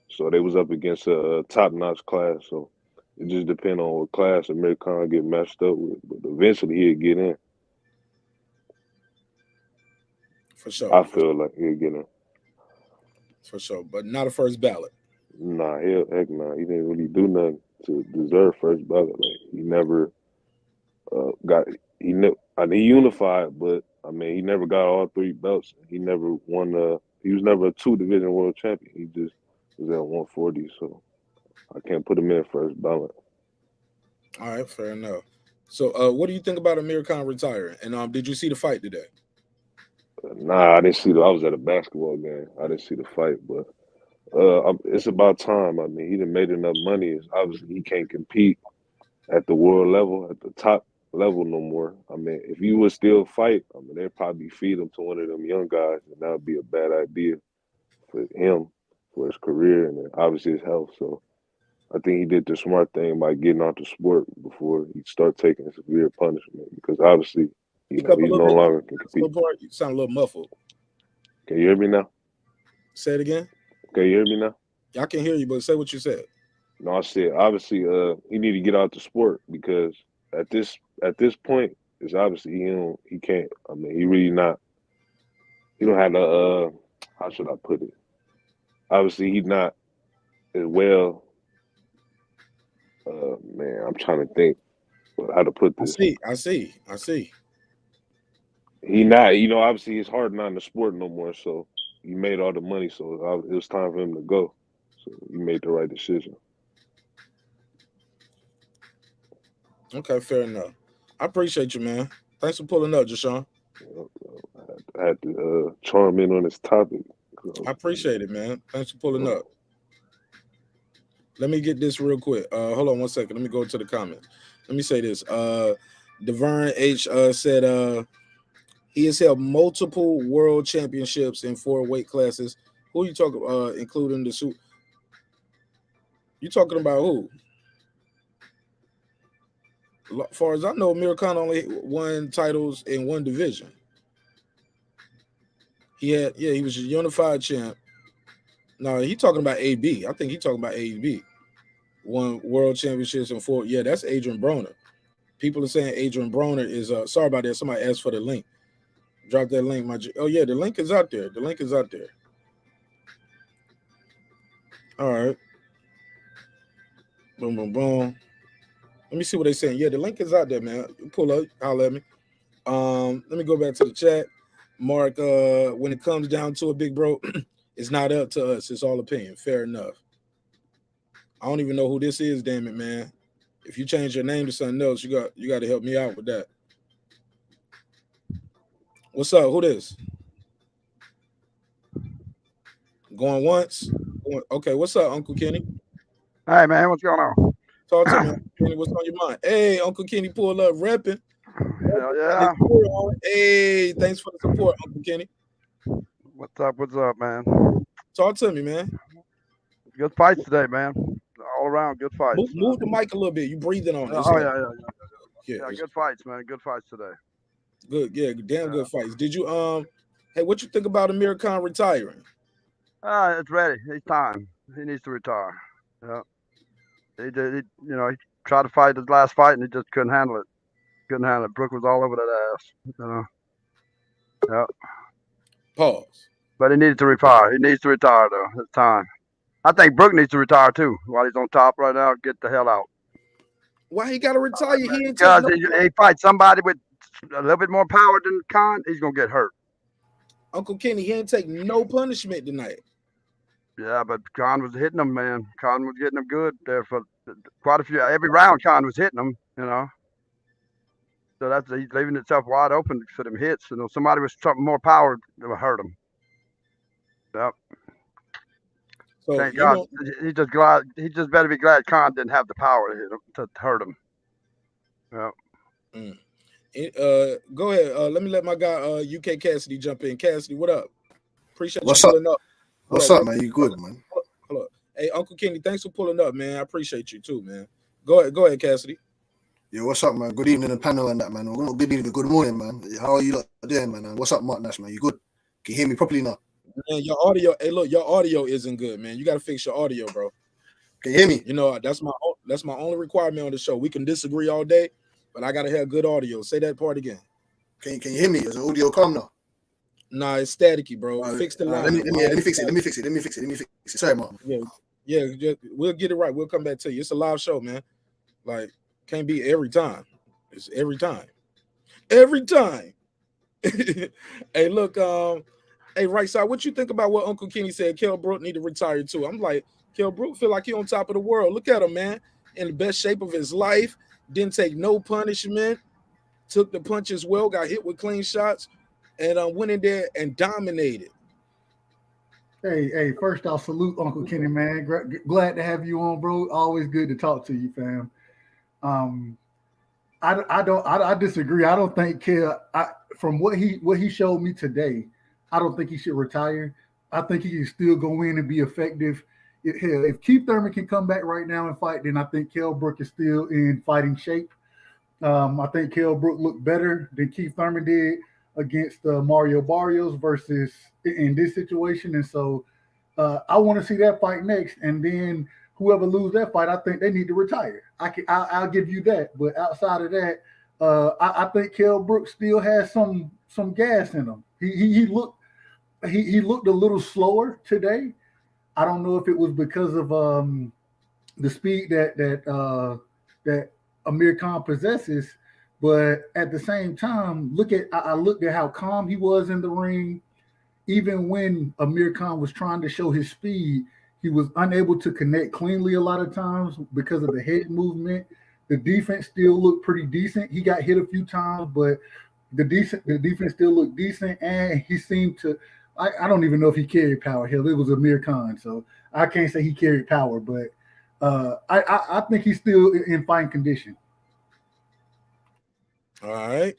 M: So they was up against a top-notch class. So it just depends on what class Amir Khan get matched up with. But eventually he'll get in.
A: For sure.
M: I feel like he'll get in.
A: For sure, but not a first ballot.
M: Nah, heck nah. He didn't really do nothing to deserve first ballot. Like he never he unified, but I mean he never got all three belts. He never won he was never a 2-division world champion. He just was at 140, so I can't put him in first ballot.
A: All right, fair enough. So what do you think about Amir Khan retiring? And did you see the fight today?
M: Nah, I didn't see I was at a basketball game. I didn't see the fight, but it's about time. I mean, he done made enough money. It's obviously he can't compete at the world level, at the top level no more. I mean, if he would still fight, I mean, they'd probably feed him to one of them young guys, and that would be a bad idea for him, for his career, and then obviously his health. So I think he did the smart thing by getting out the sport before he start taking severe punishment, because obviously, he's no longer can compete.
A: You sound a little muffled.
M: Can you hear me now?
A: Say it again.
M: Can you hear me now?
A: I can hear you, but say what you said.
M: No, I said obviously he need to get out the sport, because at this point it's obviously he can't. I mean, he really not. He don't have the how should I put it? Obviously he's not as well. Man, I'm trying to think how to put this.
A: I see.
M: He not, obviously his heart not in the sport no more, so he made all the money, so it was time for him to go. So he made the right decision.
A: Okay, fair enough. I appreciate you, man. Thanks for pulling up, Jashawn.
M: I had to charm in on this topic.
A: I appreciate it, man. Thanks for pulling up. Let me get this real quick. Hold on 1 second. Let me go to the comments. Let me say this. Devern H said he has held multiple world championships in 4 weight classes. Who are you talking about, including the suit? You talking about who? As far as I know, Amir Khan only won titles in 1 division. He was a unified champ. No, he talking about AB. I think he talking about AB. Won world championships in 4. Yeah, that's Adrian Broner. People are saying Adrian Broner is sorry about that. Somebody asked for the link. Drop that link. Oh yeah, the link is out there. The link is out there. All right. Boom, boom, boom. Let me see what they're saying. Yeah, the link is out there, man. Pull up, holler at me. Let me go back to the chat. Mark, when it comes down to it, big bro, it's not up to us. It's all opinion. Fair enough. I don't even know who this is, damn it, man. If you change your name to something else, you got to help me out with that. What's up? Who this? Going once? Okay, what's up, Uncle Kenny?
N: Hey, man, what's going on?
A: Talk to me, Uncle Kenny. What's on your mind? Hey, Uncle Kenny, pull up, repping.
N: Hell yeah.
A: Hey, thanks for the support, Uncle Kenny.
N: What's up, man?
A: Talk to me, man.
N: Good fights today, man. All around, good fights.
A: Move the mic a little bit. You breathing on it.
N: Yeah, good fights, man. Good fights today.
A: Good, yeah, damn good fights. Did you hey, what you think about Amir Khan retiring?
N: It's ready. It's time. He needs to retire. Yeah. He tried to fight his last fight and he just couldn't handle it. Brook was all over that ass. Yeah.
A: Pause.
N: But he needed to retire. He needs to retire though. It's time. I think Brook needs to retire too. While he's on top right now, get the hell out.
A: Why he got to retire?
N: Because he fights somebody with a little bit more power than Khan, he's gonna get hurt.
A: Uncle Kenny, he ain't take no punishment tonight.
N: Yeah, but Khan was hitting him, man. Khan was getting him good there for quite a few. Every round, Khan was hitting him, So he's leaving himself wide open for them hits. Somebody with something more power will hurt him. Yep.
A: So
N: thank God. He's just glad. He just better be glad Khan didn't have the power to hit him, to hurt him.
A: Yeah. Go ahead. Let me let my guy UK Cassidy jump in. Cassidy, what up? Appreciate
O: What's
A: you
O: up?
A: pulling up.
O: What's up, man? You good, man?
A: Hold up. Hey, Uncle Kenny, thanks for pulling up, man. I appreciate you too, man. Go ahead, Cassidy.
O: Yeah, what's up, man? Good evening, the panel and that, man. Good evening, good morning, man. How are you doing, man? What's up, Marq Nash, man? You good? Can you hear me properly now?
A: Man, your audio. Hey, look, your audio isn't good, man. You got to fix your audio, bro.
O: Can you hear me?
A: That's my only requirement on the show. We can disagree all day, but I got to have good audio. Say that part again.
O: Can you hear me? Is the audio calm now?
A: Nah, it's staticky, bro. Fix the line.
O: Let me fix it. Sorry, Mark.
A: Yeah, we'll get it right. We'll come back to you. It's a live show, man. Like, can't be every time. It's every time. Every time. Hey, look, hey, right side, what you think about what Uncle Kenny said? Kell Brook need to retire too. I'm like, Kell Brook feel like he on top of the world. Look at him, man. In the best shape of his life. Didn't take no punishment. Took the punches well. Got hit with clean shots. And went in there and dominated.
L: Hey, first I'll salute Uncle Kenny, man. Glad to have you on, bro. Always good to talk to you, fam. I disagree. I don't think Kell, from what he showed me today, I don't think he should retire. I think he can still go in and be effective. If Keith Thurman can come back right now and fight, then I think Kell Brook is still in fighting shape. I think Kell Brook looked better than Keith Thurman did against Mario Barrios versus in this situation. And so I want to see that fight next. And then whoever loses that fight, I think they need to retire. I'll give you that. But outside of that, I think Kell Brook still has some gas in him. He looked a little slower today. I don't know if it was because of the speed that Amir Khan possesses. But at the same time, I looked at how calm he was in the ring. Even when Amir Khan was trying to show his speed, he was unable to connect cleanly a lot of times because of the head movement. The defense still looked pretty decent. He got hit a few times, but The defense still looked decent, and he seemed to. I don't even know if he carried power. Hell, it was Amir Khan, so I can't say he carried power, but I think he's still in fine condition.
A: All right.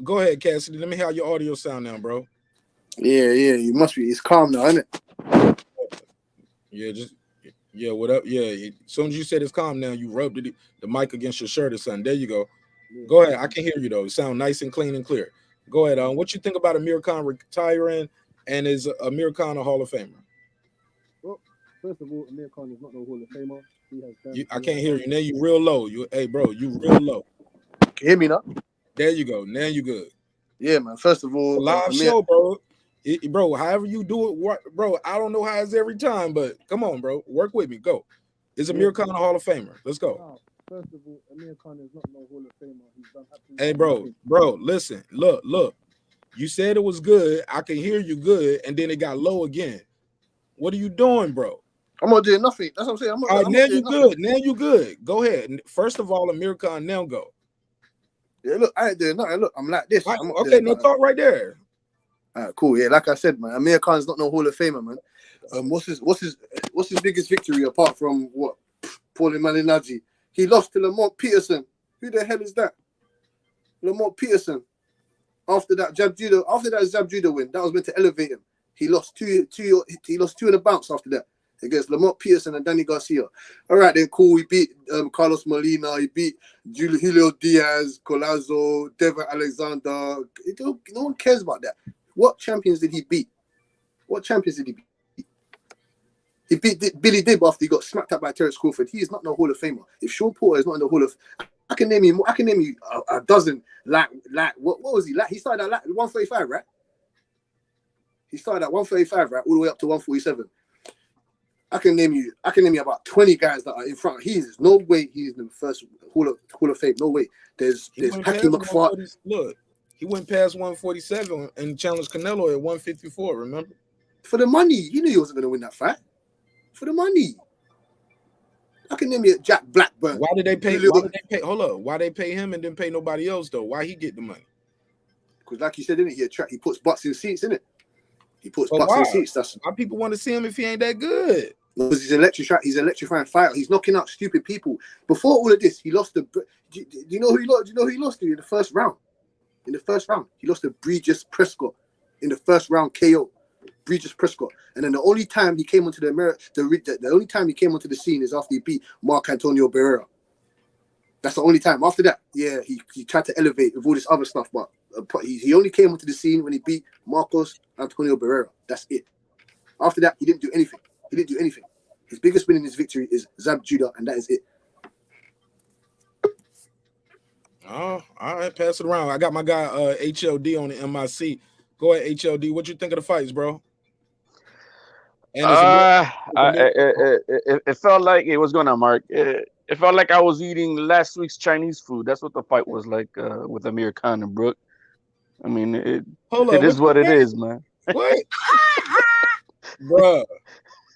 A: Go ahead, Cassidy. Let me hear how your audio sound now, bro.
O: Yeah, you must be. It's calm now, isn't it?
A: Yeah, what up? Yeah, as soon as you said it's calm now, you rubbed the mic against your shirt or something. There you go. Go ahead. I can hear you though. It sounds nice and clean and clear. Go ahead. What you think about Amir Khan retiring, and is Amir Khan a Hall of Famer?
P: Well, first of all, Amir Khan is not no Hall of Famer.
A: I can't hear you. Now you real low. Hey, bro, you real low.
O: Can you hear me now?
A: There you go. Now you good.
O: Yeah, man. First of all,
A: live show, bro. Bro, however you do it, bro. I don't know how it's every time, but come on, bro. Work with me. Go. Is Amir Khan a Hall of Famer? Let's go.
P: First of all, Amir Khan is not no Hall of Famer. He's done
A: hey, bro, listen. Look. You said it was good. I can hear you good, and then it got low again. What are you doing, bro?
O: I'm not doing nothing. That's what I'm saying.
A: All right, now you good. Now you good. Go ahead. First of all, Amir Khan, now go.
O: Yeah, look, I ain't doing nothing. Look, I'm like this.
A: Okay, no talk right there.
O: All right, cool. Yeah, like I said, man, Amir Khan's not no Hall of Famer, man. What's his biggest victory apart from what? Paulie Malignaggi. He lost to Lamont Peterson. Who the hell is that? Lamont Peterson. After that jab judo win, that was meant to elevate him. He lost two in a bounce after that against Lamont Peterson and Danny Garcia. All right, then cool. He beat Carlos Molina. He beat Julio Diaz, Collazo, Devin Alexander. No one cares about that. What champions did he beat? He beat Billy Dib after he got smacked up by Terrence Crawford. He is not no Hall of Famer. If Sean Porter is not in the Hall of, I can name you a dozen. Like what was he? Like he started at 135, right? He started at 135, right, all the way up to 147. I can name you about 20 guys that are in front. He's no way he's in the first Hall of Fame. No way. There's Hakeem McFarland.
A: Look, he went past 147 and challenged Canelo at 154. Remember?
O: For the money, he knew he wasn't going to win that fight. For the money. I can name you Jack Blackburn.
A: Why did they pay? Hold up. Why they pay him and didn't pay nobody else though? Why he get the money?
O: Because like you said, didn't he puts butts in seats, innit? He puts butts in seats. That's
A: why people want to see him if he ain't that good.
O: Because he's an electrifying fighter. He's knocking out stupid people. Before all of this, he lost do you know who he lost? Do you know who he lost to in the first round? In the first round, he lost to Bridges Prescott in the first round KO. Bridges Prescott, and then the only time he came onto the only time he came onto the scene is after he beat Marc Antonio Barrera. That's the only time. After that, yeah, he tried to elevate with all this other stuff, but he only came onto the scene when he beat Marcos Antonio Barrera. That's it. After that, he didn't do anything. His biggest win in his victory is Zab Judah, and that is it.
A: Oh, all right, pass it around. I got my guy HLD on the MIC. Go ahead, HLD. What you think of the fights, bro?
Q: It felt like it was gonna Mark. It felt like I was eating last week's Chinese food. That's what the fight was like with Amir Khan and Brook. I mean, it is what it is, man.
A: What, bro?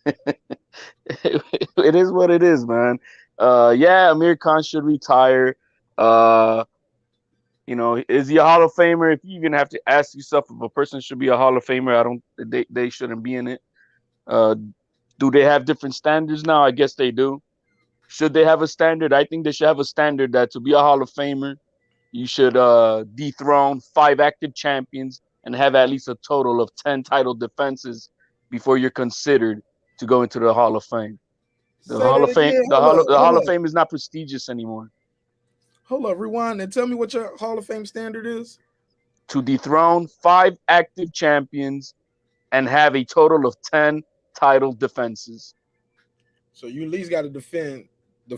Q: It is what it is, man. Yeah, Amir Khan should retire. You know, is he a Hall of Famer? If you even have to ask yourself if a person should be a Hall of Famer, they shouldn't be in it. Do they have different standards now? I guess they do. Should they have a standard? I think they should have a standard that to be a Hall of Famer, you should dethrone 5 active champions and have at least a total of 10 title defenses before you're considered to go into the Hall of Fame. The Hall of Fame, the Hall of Fame is not prestigious anymore.
A: Hold up, rewind and tell me what your Hall of Fame standard is.
Q: To dethrone 5 active champions and have a total of 10 title defenses.
A: So you at least got to defend the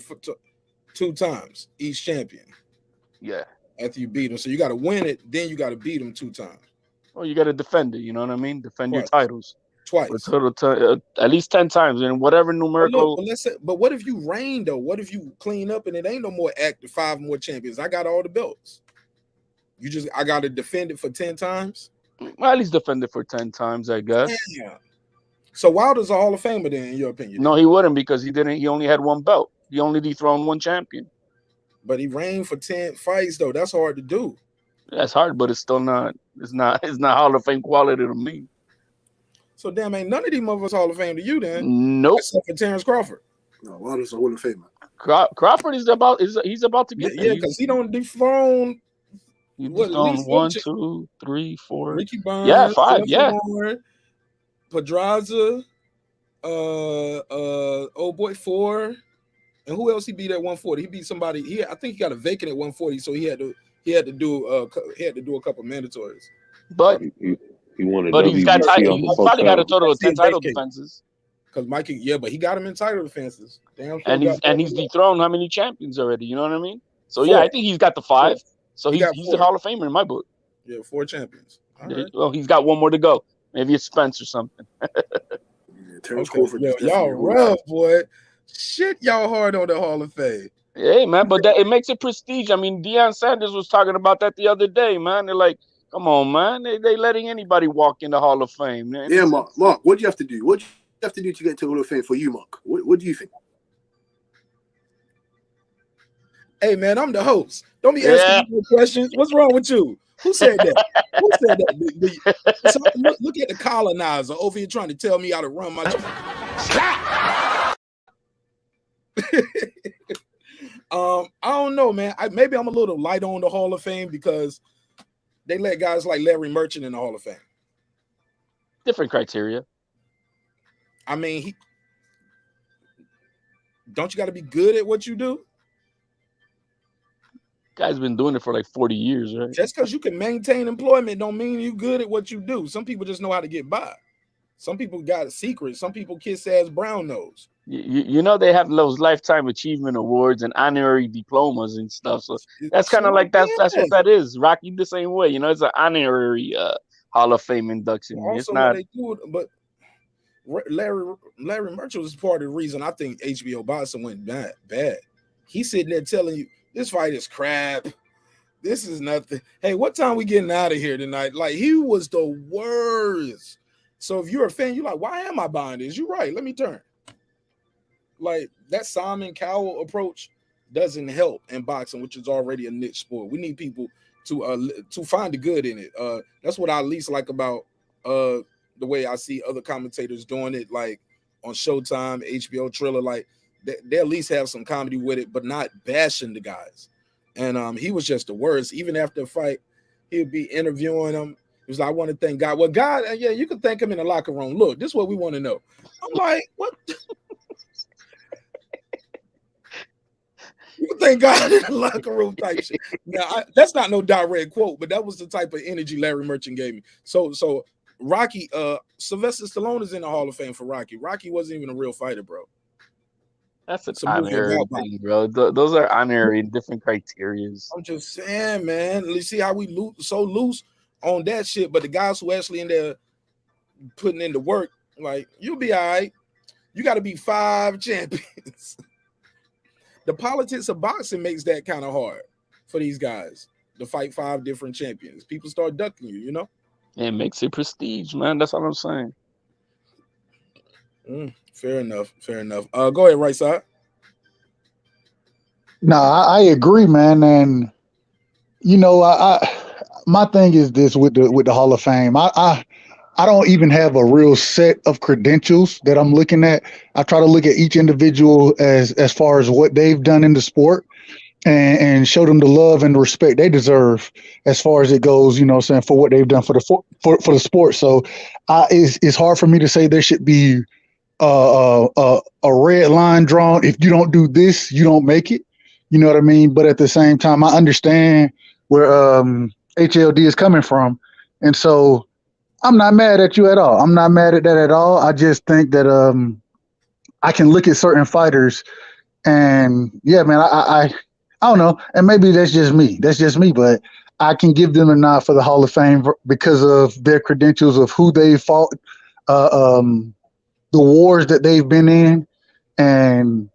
A: 2 times each champion.
Q: Yeah.
A: After you beat them, so you got to win it, then you got to beat them 2 times.
Q: Well, you got to defend it. You know what I mean? Defend your titles.
A: Twice.
Q: At least 10 times, and whatever numerical.
A: But what if you reign though? What if you clean up and it ain't no more active 5 more champions? I got all the belts. I got to defend it for 10 times.
Q: Well, at least defend it for 10 times, I guess.
A: Yeah. So Wilder's a Hall of Famer then, in your opinion?
Q: No, he wouldn't because he didn't. He only had 1 belt. He only dethroned 1 champion.
A: But he reigned for 10 fights though. That's hard to do.
Q: That's hard, but it's still not. It's not Hall of Fame quality to me.
A: So damn, ain't none of these motherfuckers Hall of Fame to you then?
Q: Nope.
A: Except for Terrence Crawford.
O: No, Wilder's a Hall of Famer.
Q: Crawford is about to get there.
A: Yeah, because he don't dethrone.
Q: He dethroned 1, 2, 3, 4.
A: Ricky Burns.
Q: Yeah, 5. Yeah.
A: Pedraza. Old boy 4. And who else he beat at 140? He beat somebody. I think he got a vacant at 140, so he had to do a couple mandatories.
Q: But
M: he won
Q: but he's got
M: WBC
Q: he's probably got a total of 10 title defenses.
A: Because Mikey, but he got him in title defenses. Damn sure
Q: and he's dethroned how many champions already? You know what I mean? So yeah, I think he's got the 5. So he's the Hall of Famer in my book.
A: Yeah, 4 champions.
Q: Right. Well, he's got one more to go. Maybe it's Spence or something.
O: Terrence Crawford.
A: Y'all rough, boy. Shit, y'all hard on the Hall of Fame.
Q: Hey, man, but it makes it prestige. I mean, Deion Sanders was talking about that the other day, man. They're like, come on, man. They letting anybody walk in the Hall of Fame. Man.
O: Yeah, Mark, what do you have to do? What do you have to do to get to the Hall of Fame for you, Mark? What do you think?
A: Hey, man, I'm the host. Don't be asking me questions. What's wrong with you? Who said that? Who said that? So look at the colonizer over here trying to tell me how to run my. I don't know, man. Maybe I'm a little light on the Hall of Fame because they let guys like Larry Merchant in the Hall of Fame.
Q: Different criteria.
A: I mean, don't you got to be good at what you do?
Q: Guy's been doing it for like 40 years, right?
A: Just because you can maintain employment don't mean you good at what you do. Some people just know how to get by. Some people got a secret. Some people kiss ass brown nose.
Q: You know they have those lifetime achievement awards and honorary diplomas and stuff. So that's kind of like that's what that is. Rocky the same way. You know, it's an honorary Hall of Fame induction.
A: Also,
Q: it's not.
A: They do it, but Larry Merchant was part of the reason I think HBO boxing went bad. He's sitting there telling you this fight is crap. This is nothing. Hey, what time we getting out of here tonight? Like, he was the worst. So if you're a fan, you're like, why am I buying this? You're right. Let me turn. Like, that Simon Cowell approach doesn't help in boxing, which is already a niche sport. We need people to find the good in it. That's what I least like about the way I see other commentators doing it, like on Showtime, HBO, Triller. Like, they at least have some comedy with it, but not bashing the guys. And he was just the worst. Even after the fight, he'd be interviewing them. He was like, I want to thank God. Well, God, yeah, you can thank him in the locker room. Look, this is what we want to know. I'm like, what? You can thank God in the locker room type shit. Now, that's not no direct quote, but that was the type of energy Larry Merchant gave me. So Rocky, Sylvester Stallone is in the Hall of Fame for Rocky. Rocky wasn't even a real fighter, bro.
Q: That's an honorary thing, bro. Those are honorary and different criterias.
A: I'm just saying, man. You see how we so loose on that shit, but the guys who actually in there putting in the work, like, you'll be all right. You got to be 5 champions. The politics of boxing makes that kind of hard for these guys to fight 5 different champions. People start ducking you, you know?
Q: It makes it prestige, man. That's all I'm saying.
A: Fair enough. Go ahead, right side.
L: No, I agree, man. And you know, my thing is this with the Hall of Fame. I don't even have a real set of credentials that I'm looking at. I try to look at each individual as far as what they've done in the sport and show them the love and the respect they deserve as far as it goes, you know what I'm saying, for what they've done for the sport. So it's hard for me to say there should be a red line drawn. If you don't do this, you don't make it. You know what I mean? But at the same time, I understand where HLD is coming from. And so I'm not mad at you at all. I'm not mad at that at all. I just think that I can look at certain fighters and, yeah, man, I don't know. And maybe that's just me. But I can give them a nod for the Hall of Fame because of their credentials of who they fought, the wars that they've been in, and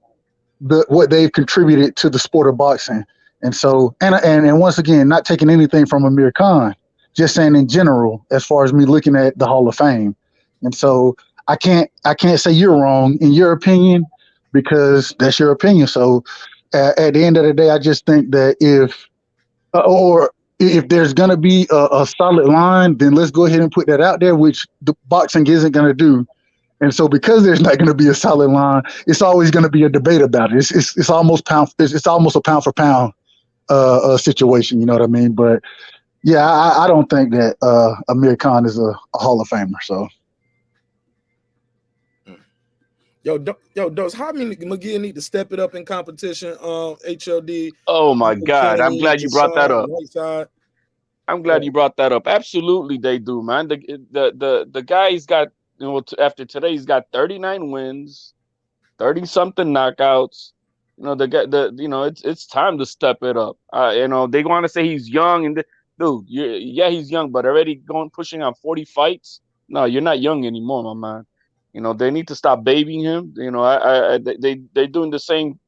L: what they've contributed to the sport of boxing. And so, and once again, not taking anything from Amir Khan, just saying in general, as far as me looking at the Hall of Fame. And so I can't say you're wrong in your opinion because that's your opinion. So at the end of the day, I just think that if there's going to be a solid line, then let's go ahead and put that out there, which the boxing isn't going to do. And so, because there's not going to be a solid line, it's always going to be a debate about it. It's almost it's almost a pound for pound situation. You know what I mean? But yeah, I don't think that Amir Khan is a Hall of Famer. So.
A: Does Jaime Munguia need to step it up in competition? HLD.
Q: Oh my God! I'm glad you brought that up. I'm glad you brought that up. Absolutely, they do, man. The guy's got, you know, after today, he's got 39 wins, 30 something knockouts. You know, it's time to step it up. You know, they want to say he's young, and dude, yeah, he's young, but already pushing on 40 fights. No, you're not young anymore, my man. You know, they need to stop babying him. You know, they're doing the same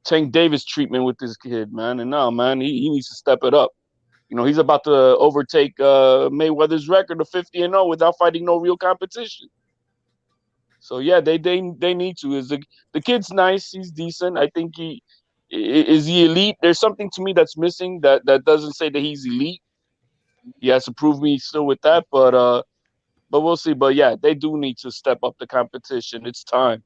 Q: Tank Davis treatment with this kid, man. And no, man, he needs to step it up. You know, he's about to overtake Mayweather's record of 50-0 without fighting no real competition. So yeah, they need to. The kid's nice, he's decent. I think is he elite. There's something to me that's missing that doesn't say that he's elite. He has to prove me still with that, but we'll see. But yeah, they do need to step up the competition. It's time.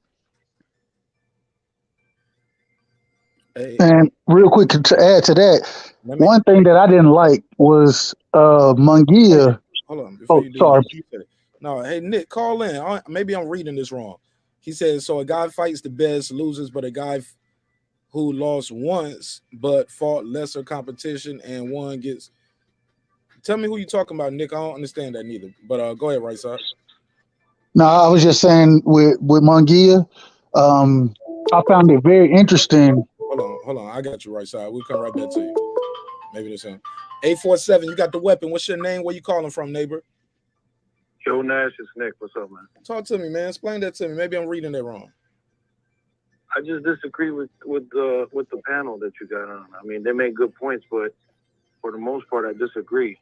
L: And real quick to add to that, one thing that I didn't like was Munguia.
A: Hold on. Before you do
L: sorry.
A: That, no, hey Nick, call in. Maybe I'm reading this wrong. He says, so a guy fights the best, loses, but a guy who lost once but fought lesser competition and won gets. Tell me who you talking about, Nick. I don't understand that neither. But go ahead, right side.
L: No, I was just saying with Munguia, I found it very interesting.
A: Hold on. I got you, right side. We'll come right back to you. Maybe this one. 847, you got the weapon. What's your name? Where you calling from, neighbor?
R: Joe Nash, it's Nick. What's up, man?
A: Talk to me, man. Explain that to me. Maybe I'm reading it wrong.
R: I just disagree with the panel that you got on. I mean, they make good points, but for the most part, I disagree.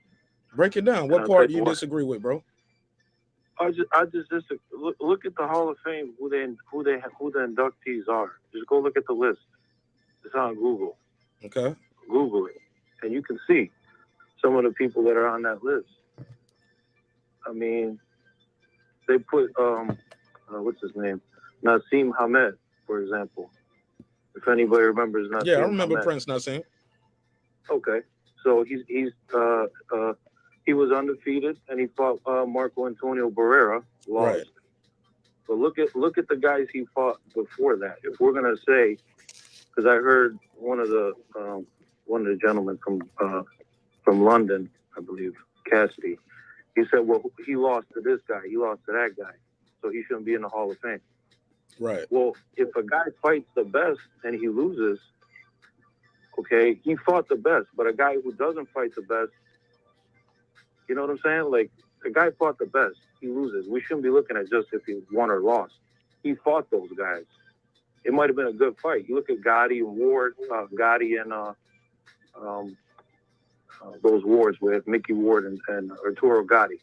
A: Break it down. What part do you disagree with, bro?
R: I just disagree. Look at the Hall of Fame. Who the inductees are. Just go look at the list. It's on Google.
A: Okay.
R: Google it, and you can see some of the people that are on that list. I mean, they put what's his name, Nassim Hamed, for example. If anybody remembers Nassim.
A: Yeah, I remember
R: Hamed.
A: Prince Nassim.
R: Okay, so he was undefeated, and he fought Marco Antonio Barrera, lost.
A: Right.
R: But look at the guys he fought before that. If we're gonna say, because I heard one of the gentlemen from London, I believe, Cassidy. He said, well, he lost to this guy, he lost to that guy, so he shouldn't be in the Hall of Fame.
A: Right.
R: Well, if a guy fights the best and he loses, okay, he fought the best, but a guy who doesn't fight the best, you know what I'm saying? Like, the guy fought the best, he loses. We shouldn't be looking at just if he won or lost. He fought those guys. It might have been a good fight. You look at Gotti and Ward, Gotti and those wars with Mickey Ward and Arturo Gotti.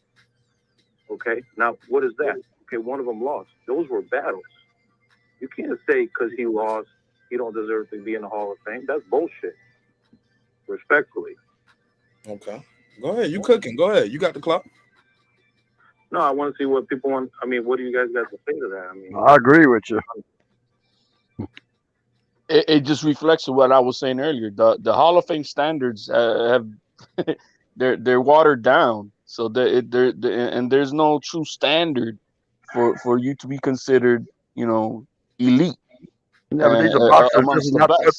R: Okay, now what is that? Okay, one of them lost. Those were battles. You can't say because he lost, he don't deserve to be in the Hall of Fame. That's bullshit. Respectfully.
A: Okay. Go ahead. You cooking. Go ahead. You got the clock.
R: No, I want to see what people want. I mean, what do you guys got to say to that? I mean,
N: I agree with you.
Q: It just reflects what I was saying earlier. The Hall of Fame standards have they're watered down, so and there's no true standard for you to be considered, you know, elite.
N: Yeah, but these are boxers.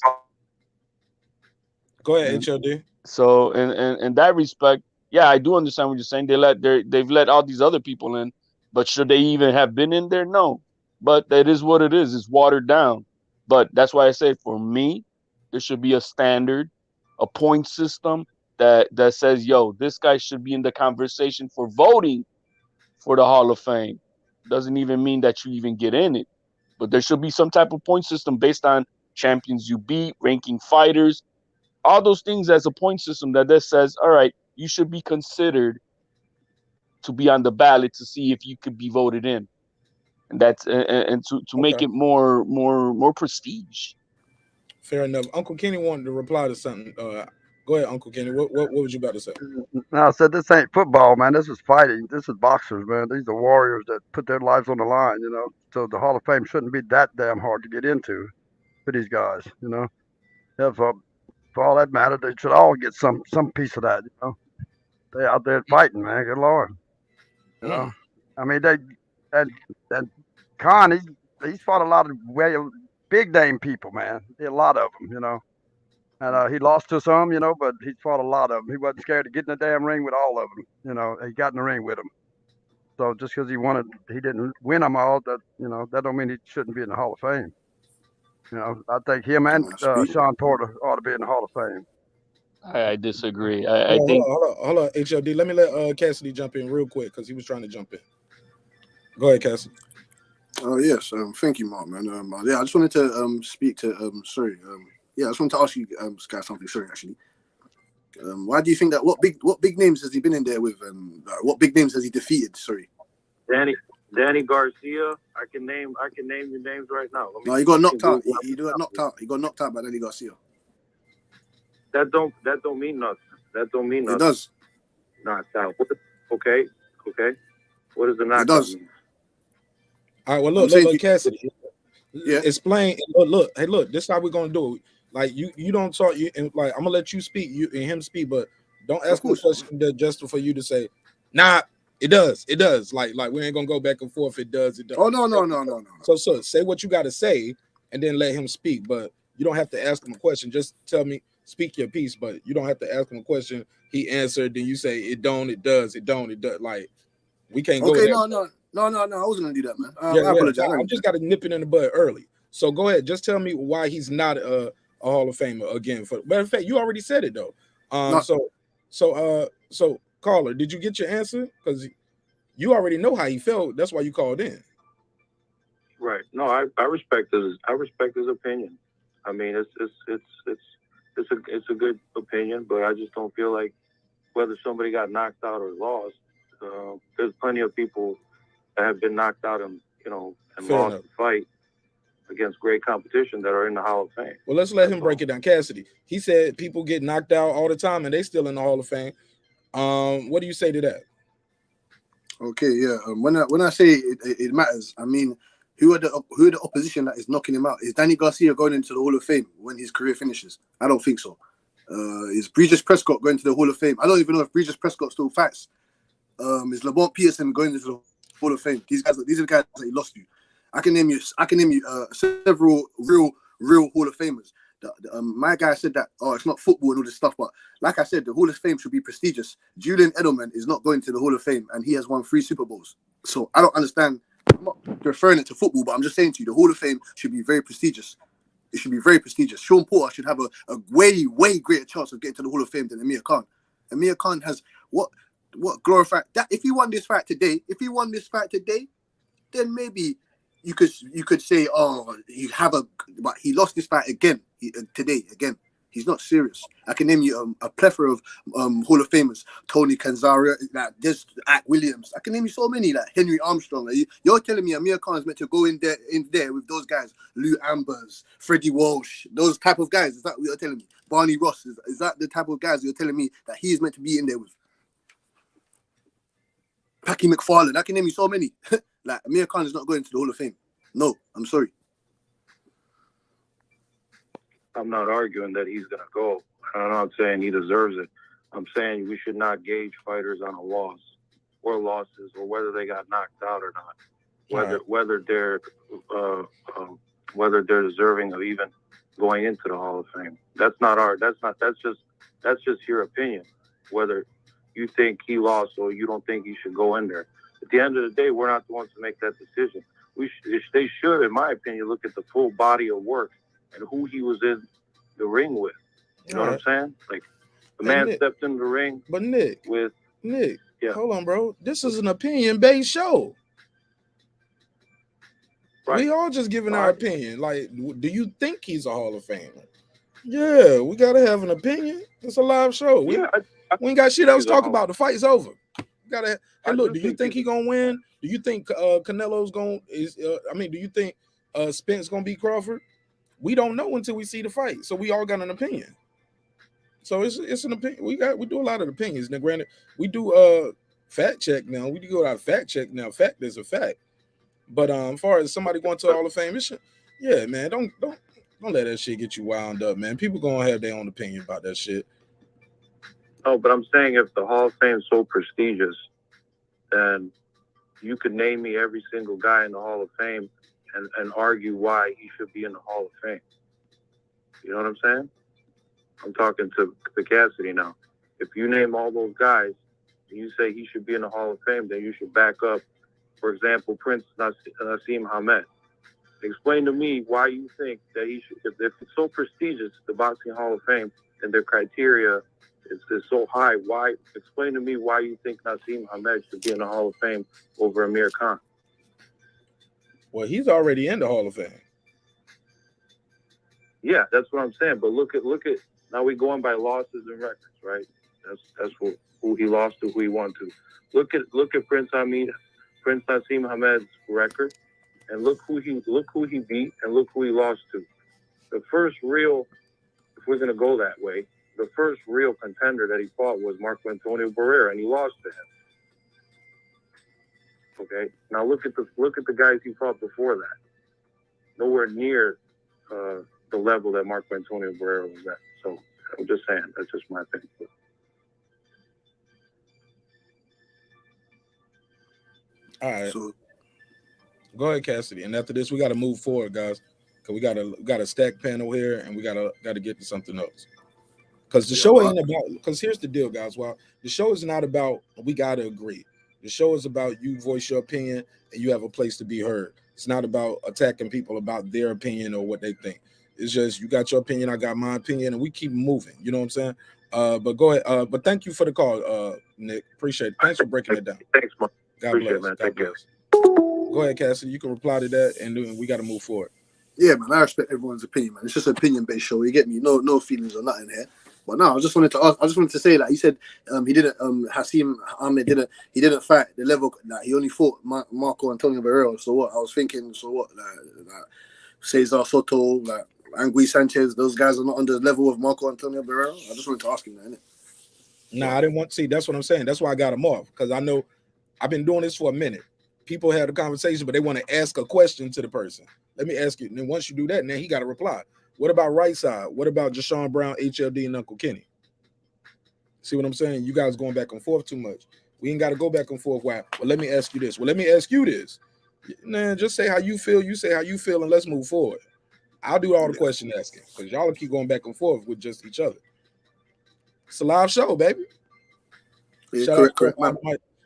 A: Go ahead, HLD.
Q: So in that respect, yeah, I do understand what you're saying. They've let all these other people in, but should they even have been in there? No. But that is what it is. It's watered down. But that's why I say, for me, there should be a standard, a point system that says, yo, this guy should be in the conversation for voting for the Hall of Fame. Doesn't even mean that you even get in it. But there should be some type of point system based on champions you beat, ranking fighters, all those things as a point system that says, all right, you should be considered to be on the ballot to see if you could be voted in. And that's and to make it more prestige.
A: Fair enough. Uncle Kenny wanted to reply to something. Go ahead, Uncle Kenny. What was you about to say?
N: No, I said this ain't football, man. This is fighting. This is boxers, man. These are warriors that put their lives on the line, you know. So the Hall of Fame shouldn't be that damn hard to get into for these guys, you know. Yeah, for all that matter, they should all get some piece of that, you know. They out there fighting, man. Good Lord, you know. I mean, and Khan, he's fought a lot of big name people, man. A lot of them, you know. And he lost to some, you know, but he's fought a lot of them. He wasn't scared to get in the damn ring with all of them, you know. He got in the ring with them. So just because he didn't win them all, that, you know, that don't mean he shouldn't be in the Hall of Fame. You know, I think him and Sean Porter ought to be in the Hall of Fame.
Q: I disagree. I
A: Hold
Q: think.
A: on, HLD. Let me let Cassidy jump in real quick because he was trying to jump in. Go ahead, Cassidy.
O: Yes. Thank you, Mark, man. Yeah, I just wanted to speak to. Yeah, I just wanted to ask you guys something. Sorry, actually. Why do you think that? What big names has he been in there with? What big names has he defeated? Sorry.
R: Danny Garcia. I can name your names right now.
O: No, he got knocked out. He got knocked out. He got knocked out by Danny Garcia.
R: That don't mean nothing. That don't mean nothing.
O: It does.
R: Knocked out. Okay. What does the knockout
O: It does.
R: mean?
A: All right. Well, look, Cassidy. Yeah. Explain. Look. Hey, look. This is how we're gonna do it. Like you don't talk. I'm gonna let you speak. You and him speak, but don't ask me a question just for you to say, nah. It does. Like we ain't gonna go back and forth. It does.
O: Oh no.
A: So say what you got to say, and then let him speak. But you don't have to ask him a question. Just tell me, speak your piece. But you don't have to ask him a question. He answered, then you say it don't. It does. It don't. It does. Like we can't go.
O: Okay, no. I wasn't gonna do that, man. I apologize.
A: I just got to nip it in the bud early. So go ahead. Just tell me why he's not a Hall of Famer again. For matter of fact, you already said it though. So caller, did you get your answer? Because you already know how he felt. That's why you called in.
R: Right. No, I respect his opinion. I mean, it's a good opinion, but I just don't feel like whether somebody got knocked out or lost. There's plenty of people that have been knocked out and lost the fight against great competition that are in the Hall of Fame.
A: Well, let's let him break it down. Cassidy, he said people get knocked out all the time and they still in the Hall of Fame. What do you say to that?
O: Okay, yeah. When I say it matters, I mean who are the opposition that is knocking him out? Is Danny Garcia going into the Hall of Fame when his career finishes? I don't think so. Is Bridges Prescott going to the Hall of Fame? I don't even know if Bridges Prescott still fights. Is Lamont Peterson going into the Hall of Fame? These are the guys that he lost to. I can name you several real Hall of Famers. My guy said that, it's not football and all this stuff, but like I said, the Hall of Fame should be prestigious. Julian Edelman is not going to the Hall of Fame, and he has won 3 Super Bowls. So I don't understand. I'm not referring it to football, but I'm just saying to you, the Hall of Fame should be very prestigious. It should be very prestigious. Shawn Porter should have a way greater chance of getting to the Hall of Fame than Amir Khan. Amir Khan has what glorified that. If he won this fight today, then maybe you could say, but he lost this fight again today. He's not serious. I can name you a plethora of Hall of Famers: Tony Canzara, this Ack Williams. I can name you so many, like Henry Armstrong. You're telling me Amir Khan is meant to go in there with those guys, Lou Ambers, Freddie Walsh, those type of guys? Is that what you're telling me? Barney Ross, is that the type of guys you're telling me that he is meant to be in there with? Packy McFarland. I can name you so many. Like Amir Khan is not going to the Hall of Fame. No, I'm sorry.
R: I'm not arguing that he's going to go. I'm not saying he deserves it. I'm saying we should not gauge fighters on a loss or losses or whether they got knocked out or not. Whether they're deserving of even going into the Hall of Fame. That's just your opinion. Whether you think he lost or you don't think he should go in there. At the end of the day, we're not the ones to make that decision. They should, in my opinion, look at the full body of work and who he was in the ring with. You know what I'm saying? Like, the man stepped in the ring.
A: But Nick,
R: yeah.
A: Hold on, bro. This is an opinion-based show. Right. We all just giving our opinion. Like, do you think he's a Hall of Famer? Yeah, we gotta have an opinion. It's a live show. We ain't got shit else to talk about. The fight's over. Gotta. Hey, look. Do you think he gonna win? Do you think Canelo's gonna? Do you think Spence gonna beat Crawford? We don't know until we see the fight. So we all got an opinion. So it's an opinion. We do a lot of opinions. Now, granted, we do fact check now. We do go out fact check now. Fact is a fact. But as far as somebody going to the Hall of Fame, yeah, man, don't let that shit get you wound up, man. People gonna have their own opinion about that shit.
R: Oh, but I'm saying if the Hall of Fame is so prestigious, then you could name me every single guy in the Hall of Fame and argue why he should be in the Hall of Fame. You know what I'm saying? I'm talking to Cassidy now. If you name all those guys and you say he should be in the Hall of Fame, then you should back up, for example, Prince Naseem Hamed. Explain to me why you think that he should, if it's so prestigious, the Boxing Hall of Fame, and their criteria is so high. Why? Explain to me why you think Naseem Hamed should be in the Hall of Fame over Amir Khan.
A: Well, he's already in the Hall of Fame.
R: Yeah, that's what I'm saying. But look at now we're going by losses and records, right? That's who he lost to, who he won to. Look at Prince Naseem Hamed's record, and look who he beat, and look who he lost to. The first real, if we're gonna go that way, the first real contender that he fought was Marco Antonio Barrera, and he lost to him. Okay, now look at the guys he fought before that. Nowhere near the level that Marco Antonio Barrera was at. So I'm just saying, that's just my opinion.
A: All right. So, go ahead, Cassidy. And after this, we got to move forward, guys, because we got a stack panel here, and we got to get to something else. Because the show ain't about. Because here's the deal, guys. Well, the show is not about we got to agree. The show is about you voice your opinion and you have a place to be heard. It's not about attacking people about their opinion or what they think. It's just you got your opinion, I got my opinion, and we keep moving. You know what I'm saying? But go ahead. But thank you for the call, Nick. Appreciate it. Thanks for breaking it down.
R: Thanks, man.
A: God bless.
R: Man.
A: God bless. Go ahead, Cassidy. You can reply to that, and then we got to move forward.
O: Yeah, man. I respect everyone's opinion, man. It's just an opinion-based show. You get me? No feelings or nothing here. But no, I just wanted to say that he said he didn't Haseem Ahmed didn't fight the level that he only fought Marco Antonio Barrera. So what? I was thinking, so what? Like Cesar Soto, like Angui Sanchez, those guys are not on the level of Marco Antonio Barrera. I just wanted to ask him that, innit?
A: Nah, I didn't want to see. That's what I'm saying. That's why I got him off, because I know I've been doing this for a minute. People have a conversation, but they want to ask a question to the person. Let me ask you. And then once you do that, and then he got to reply. What about right side? What about Jashawn Brown, HLD, and Uncle Kenny? See what I'm saying? You guys going back and forth too much. We ain't got to go back and forth. Why? Well, let me ask you this. Well, let me ask you this. Man, just say how you feel. You say how you feel, and let's move forward. I'll do all the question asking, because y'all keep going back and forth with just each other. It's a live show, baby.
O: Yeah,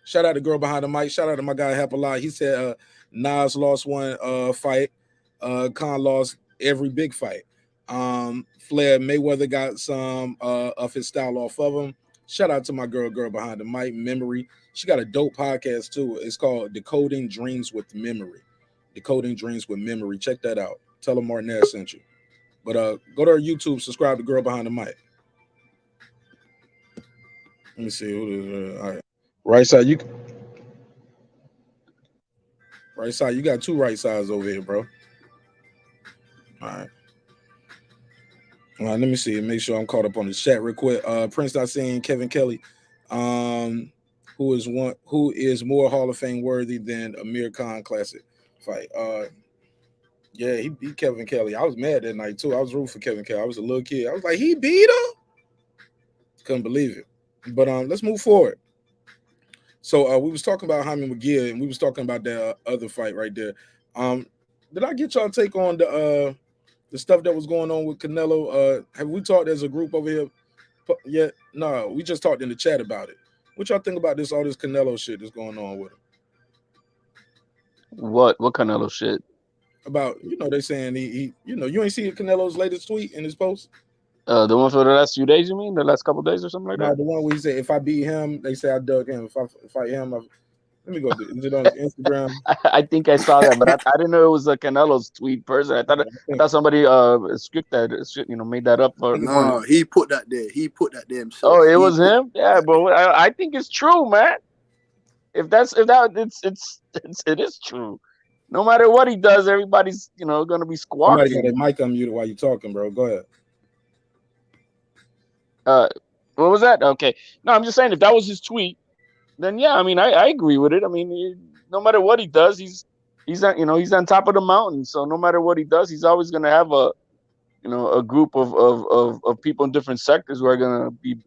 A: Shout out to Girl Behind the Mic. Shout out to my guy Happy Lot. He said Nas lost one fight. Khan lost every big fight. Flair Mayweather got some of his style off of him. Shout out to my girl Behind the Mic, Memory. She got a dope podcast too. It's called Decoding Dreams with Memory. Decoding Dreams with Memory. Check that out. Tell them Marq Nash sent you. But go to her YouTube, subscribe to Girl Behind the Mic. Let me see. All right. Right side, you got two right sides over here, bro. All right. Let me see. Make sure I'm caught up on the chat real quick. Prince not saying Kevin Kelly, who is more Hall of Fame worthy than Amir Khan classic fight. Yeah, he beat Kevin Kelly. I was mad that night too. I was rooting for Kevin Kelly. I was a little kid. I was like, he beat him. Couldn't believe it. But let's move forward. So we was talking about Jaime Munguia, and we was talking about that other fight right there. Did I get y'all take on the stuff that was going on with Canelo? Have we talked as a group over here yet? No, we just talked in the chat about it. What y'all think about all this Canelo shit that's going on with him?
Q: What Canelo shit?
A: About, they saying he you ain't see Canelo's latest tweet in his post?
Q: The one for the last few days, you mean? The last couple of days or something like that?
A: No, the one where he said, if I beat him, they say I dug him. If I fight him, let me go. Is it on his Instagram?
Q: I think I saw that, but I didn't know it was a Canelo's tweet person. I thought somebody scripted that, made that up.
O: No, he put that there. He put that there himself.
Q: Oh, it was him? Yeah, but I think it's true, man. It is true. no matter what he does, everybody's gonna be
A: Somebody got
Q: squawking.
A: their mic unmuted while you're talking, bro. Go ahead.
Q: What was that? Okay, no, I'm just saying if that was his tweet, then yeah, I mean, I agree with it. I mean, no matter what he does, he's on top of the mountain. So no matter what he does, he's always gonna have a group of people in different sectors who are gonna be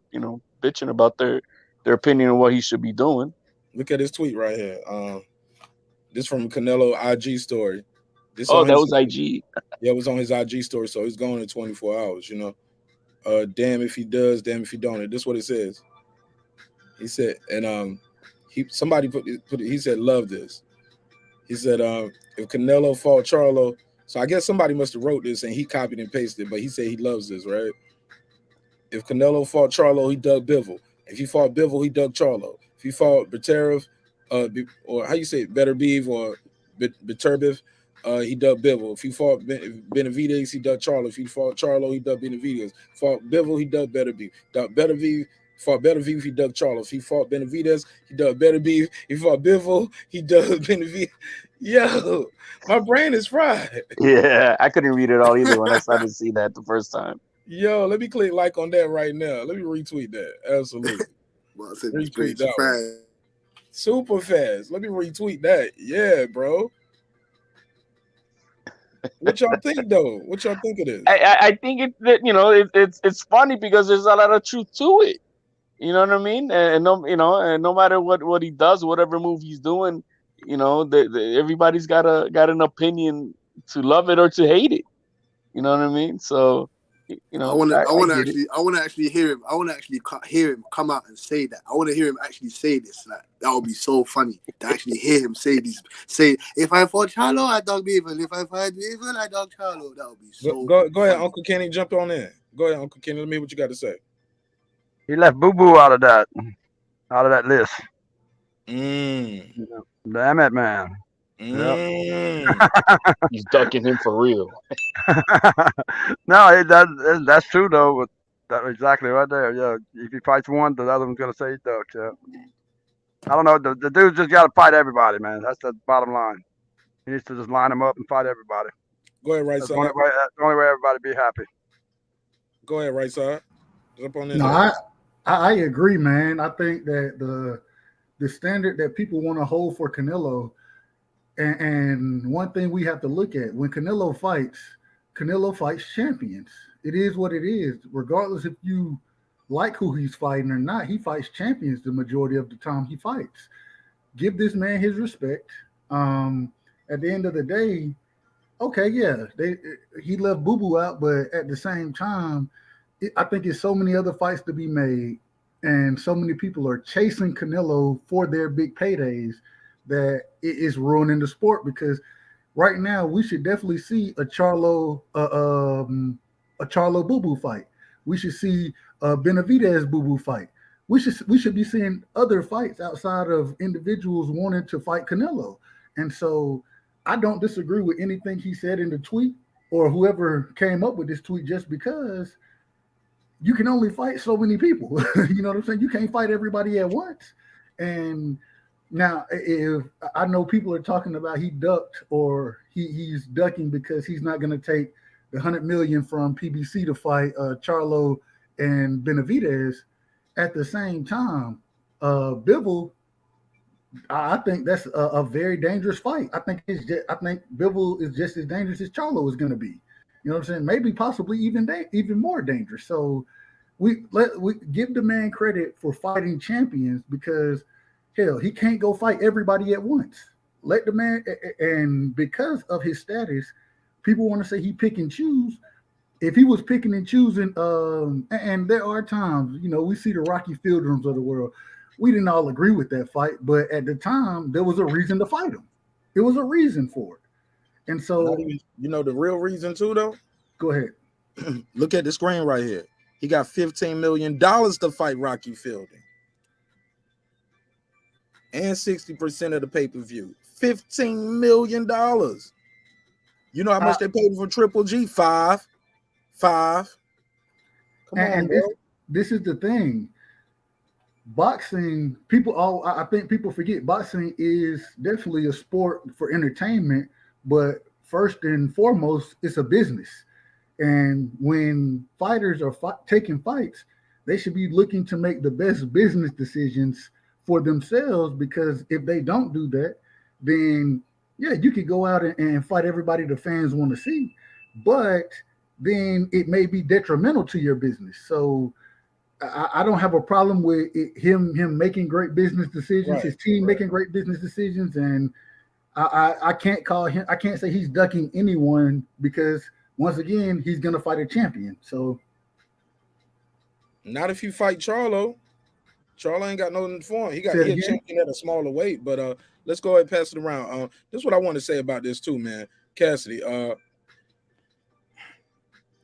Q: bitching about their opinion on what he should be doing.
A: Look at his tweet right here. This from Canelo IG story. This
Q: Oh,
A: on
Q: that
A: his,
Q: was IG.
A: Yeah, it was on his IG story, so he's going in 24 hours. Damn if he does, damn if he don't. And this is what it says. He said, and somebody put it. He said, love this. He said, if Canelo fought Charlo, so I guess somebody must have wrote this and he copied and pasted, but he said he loves this, right? If Canelo fought Charlo, he dug Bivol. If he fought Bivol, he dug Charlo. If he fought Beterev, or how you say it, Beterbiev or Beterbiev, he dug Bivol. If he fought Benavidez, he dug Charlo. If he fought Charlo, he dug Benavidez. Fought Bivol, he dug Beterbiev. Fought Beterbiev, he dug Charlo. If he fought Benavidez, he dug Beterbiev. If he fought Bivol, he dug Benavidez. Yo, my brain is fried.
Q: Yeah, I couldn't read it all either when I started to see that the first time.
A: Yo, let me click like on that right now. Let me retweet that. Absolutely.
O: Well, I said
A: Retweet that
O: fast.
A: one. Super fast. Let me retweet that. Yeah, bro. What y'all think though? What y'all think of this?
Q: I think it's funny because there's a lot of truth to it. You know what I mean? And no matter what he does, whatever move he's doing, everybody's got an opinion to love it or to hate it. You know what I mean? So
O: I want to actually hear him. I want to actually hear him come out and say that. I want to hear him actually say this. Like, that would be so funny to actually hear him say this. Say, if I fought Charlo, I dog Bivol. If I fight Bivol, I dog Charlo. That would be so.
A: Go ahead, Uncle Kenny. Jump on in. Go ahead, Uncle Kenny. Let me hear what you got to say.
N: He left Boo Boo out of that list. Damn it, man. Yep.
Q: He's ducking him for real.
N: No, that's true though. But that's exactly right there. Yeah, if he fights one, the other one's gonna say he ducks. Yeah. I don't know. The dude just got to fight everybody, man. That's the bottom line. He needs to just line them up and fight everybody.
A: Go ahead, right
N: That's
A: side.
N: the only way everybody be happy.
A: Go ahead, right side. Jump on in.
L: No, I agree, man. I think that the standard that people want to hold for Canelo, and one thing we have to look at when Canelo fights champions. It is what it is. Regardless if you like who he's fighting or not, he fights champions the majority of the time he fights. Give this man his respect. At the end of the day, okay, yeah, he left Boo Boo out, but at the same time, I think it's so many other fights to be made, and so many people are chasing Canelo for their big paydays that it is ruining the sport. Because right now we should definitely see a Charlo Boo Boo fight. We should see a Benavidez Boo Boo fight. We should be seeing other fights outside of individuals wanting to fight Canelo. And so I don't disagree with anything he said in the tweet or whoever came up with this tweet, just because you can only fight so many people. You know what I'm saying? You can't fight everybody at once. And now, if I know people are talking about he ducked or he's ducking because he's not going to take the $100 million from PBC to fight Charlo and Benavidez. At the same time, Bivol, I think that's a very dangerous fight. I think Bivol is just as dangerous as Charlo is going to be. You know what I'm saying? Maybe possibly even more dangerous. So we give the man credit for fighting champions, because hell, he can't go fight everybody at once. Let the man, and because of his status, people want to say he pick and choose. If he was picking and choosing, and there are times, we see the Rocky Fieldrooms of the world. We didn't all agree with that fight, but at the time, there was a reason to fight him. There was a reason for it. And so,
A: the real reason too, though?
L: Go ahead.
A: Look at the screen right here. He got $15 million to fight Rocky Fielding. And 60% of the pay-per-view. $15 million. You know how much they paid for Triple G? $5. Come on,
L: and
A: bro.
L: this is the thing. boxing, I think people forget boxing is definitely a sport for entertainment, but first and foremost, it's a business. And when fighters are taking fights, they should be looking to make the best business decisions for themselves, because if they don't do that, then yeah, you could go out and fight everybody the fans want to see, but then it may be detrimental to your business. So I don't have a problem with him making great business decisions, his team making great business decisions, and I can't call him. I can't say he's ducking anyone, because once again, he's gonna fight a champion. So,
A: not if you fight Charlo. Charlo ain't got nothing for him. He a champion at a smaller weight. But let's go ahead and pass it around. This is what I want to say about this too, man. Cassidy,